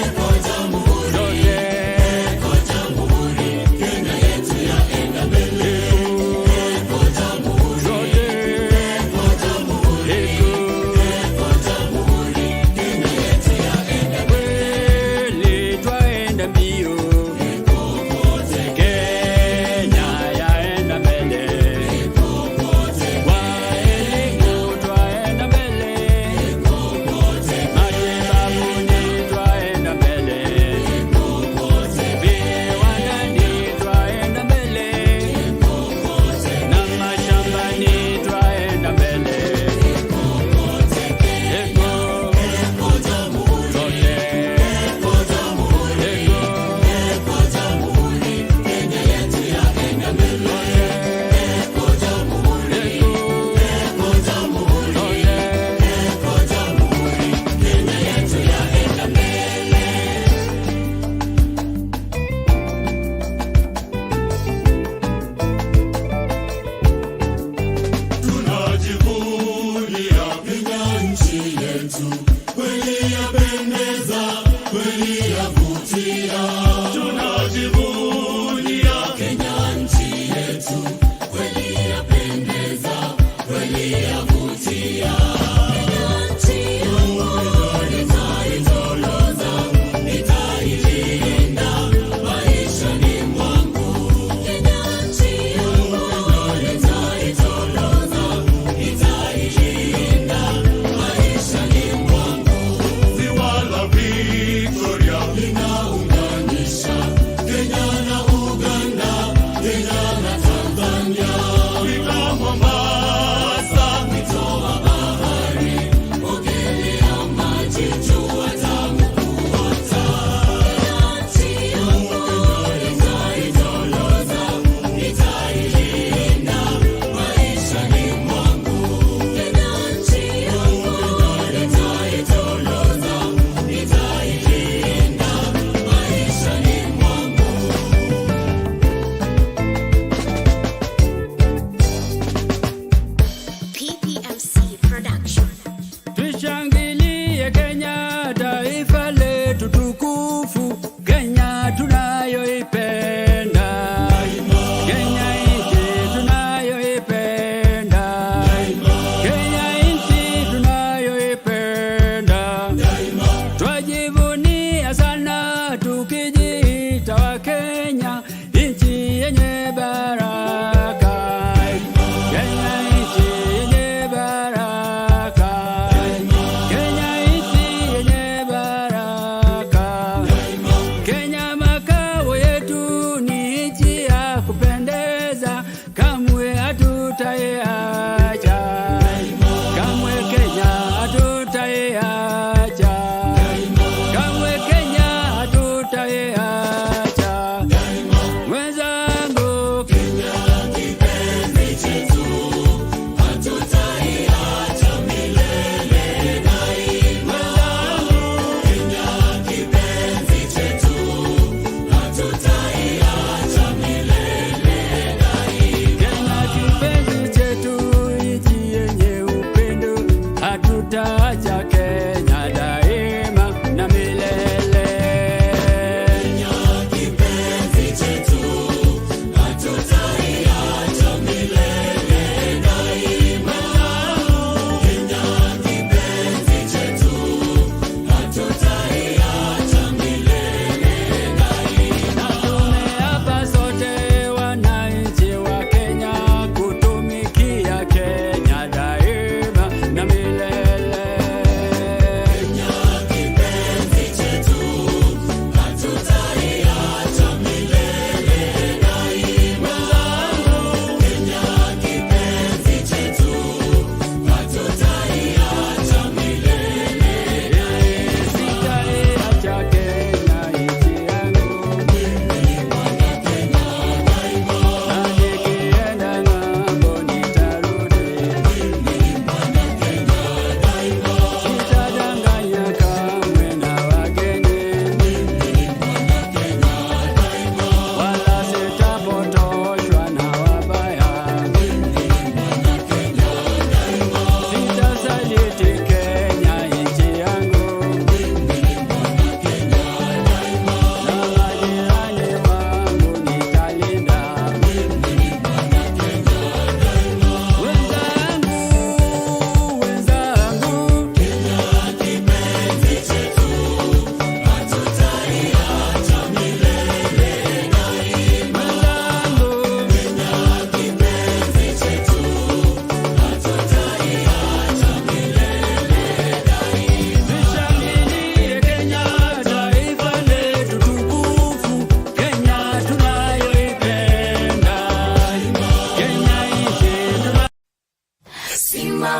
S13: eko Jamhuri, sote eko Jamhuri Kenya yetu yaenda mbele. Eko Jamhuri, sote eko Jamhuri, eko Jamhuri Kenya yetu yaenda mbele. Twaenda mbio, Kenya yaenda mbele. Kwa elimu twaenda mbele, matibabuni twaenda mbele, viwandani twaenda mbele, na mashambani twaenda mbele. Eko Jamhuri, sote eko Jamhuri, eko Jamhuri Kenya yetu yaenda mbele. Eko Jamhuri, eko Jamhuri, sote eko Jamhuri Kenya yetu yaenda mbele. Tunajivunia Kenya nchi yetu, kweli yapendeza, kweli yavutia. Tunajivunia Kenya nchi yetu, kweli yapendeza, kweli yavutia. Nchi yangu nitaitoloza, nitailinda maishani mwangu. Kenya nchi yangu nitaitoloza, nitailinda maishani mwangu. Ziwa la Victoria linaunganisha Kenya na Uganda, Kenya na Tanzania. Fika Mombasa, mito wa bahari, ogelea maji, jua tamu kuota. Nchi yangu nitaitoloza, nitailinda maishani mwangu. Kenya nchi yangu nitaitoloza, nitailinda maishani mwangu.
S18: PPMC Production.
S13: Tushangilie Kenya, taifa letu tukufu, Kenya tunayoipenda. Kenya nchi tunayoipenda. Kenya nchi tunayoipenda. Twajivunia sana tukijiita wa Kenya, nchi yenye baraka. Kenya nchi yenye baraka. Kenya nchi yenye baraka. Kenya makao yetu ni nchi ya kupendeza, kamwe hatutaiacha. Kamwe Kenya hatutaiacha. Kamwe Kenya hatutaiacha. Mwenzangu, Kenya kipenzi chetu, hatutaiacha milele daima. Mwenzangu,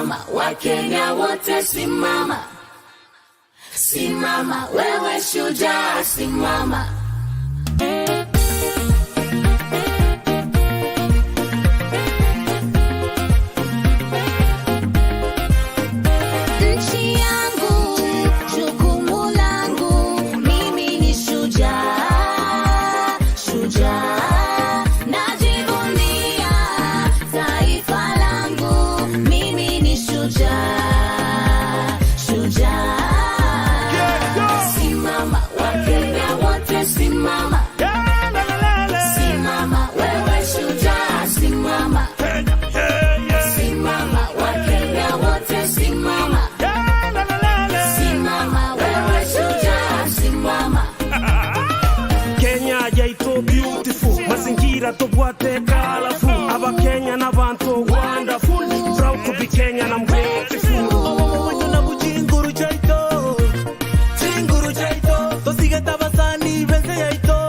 S13: Simama, Wakenya wote simama. Simama, wewe shujaa, simama. Nchi yangu, jukumu langu, mimi ni shujaa, shujaa. Najivunia taifa langu, mimi ni shujaa, shujaa. Simama, Wakenya wote simama. Simama, wewe shujaa, simama. Simama, Wakenya wote simama. Simama, wewe shujaa, simama.
S20: Kenya yaito beautiful, mazingira tobwate colorful. Aba Kenya na bantu wonderful, proud to be Kenyan, I'm grateful. Omo na bujinguru jaito, chinguru jaito, to sigeta basani bense yaito.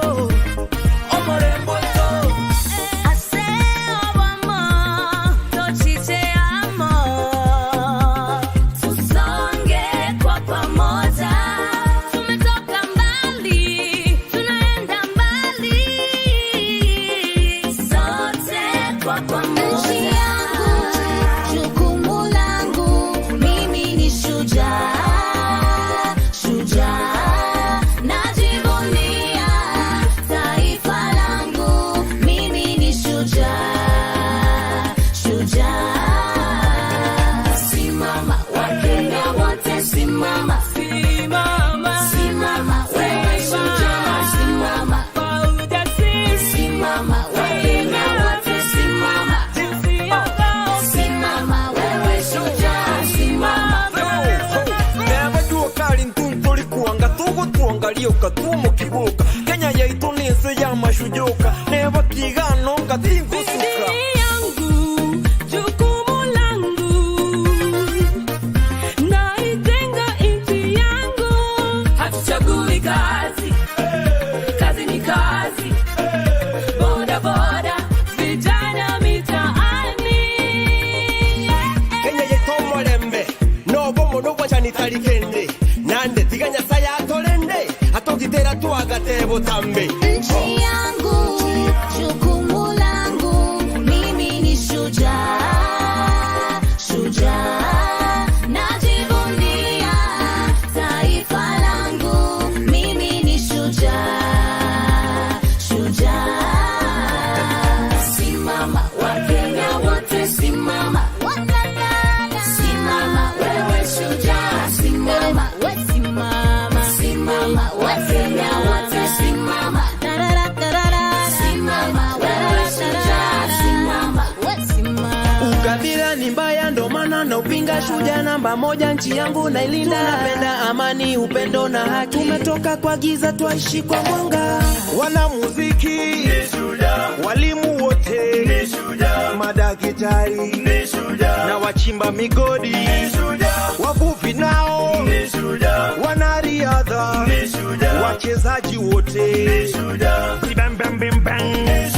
S20: Omo rembo to.
S13: Aseo wamo, tochite amo. Tusonge kwa pamoja. Tumetoka mbali, tunaenda mbali. Sote kwa pamoja. Nchi yangu, jukumu langu, mimi ni shujaa, shujaa. Najivunia taifa langu, mimi ni shujaa, shujaa. Simama, Wakenya wote simama. Simama, simama, wewe shujaa, simama. Simama, Wakenya wote simama. Simama, wewe shujaa, simama.
S20: Never do a calling to Tulikuanga, Tugu Tuangalio, Katumo Kibuka. Kenya yaito nese ya mashujoka. Never Kigano, Katingo Suka.
S13: Jukumu langu, naitenga nchi yangu. Hatuchagui kazi, kazi ni kazi. Boda boda, vijana mitaani.
S20: Kenya yaito molembe, no bomo no wachani talikende. Nande tiganya saya atolende, atokitera tuagate botambe.
S13: Nchi yangu, jukumu langu, mimi ni shujaa, shujaa. Najivunia taifa langu, mimi ni shujaa, shujaa. Simama, Wakenya wote simama. Simama, wewe shujaa, simama. Simama, Wakenya wote simama. Simama, wewe shujaa, simama.
S20: Ukabila ni mbaya ndo maana na upinga, shujaa namba moja, nchi yangu nailinda. Tunapenda amani, upendo na haki. Tumetoka kwa giza twaishi kwa mwanga. Wanamuziki walimu wote madaktari na wachimba migodi, wavuvi nao, wanariadha, wachezaji wote, bang bang bang bang.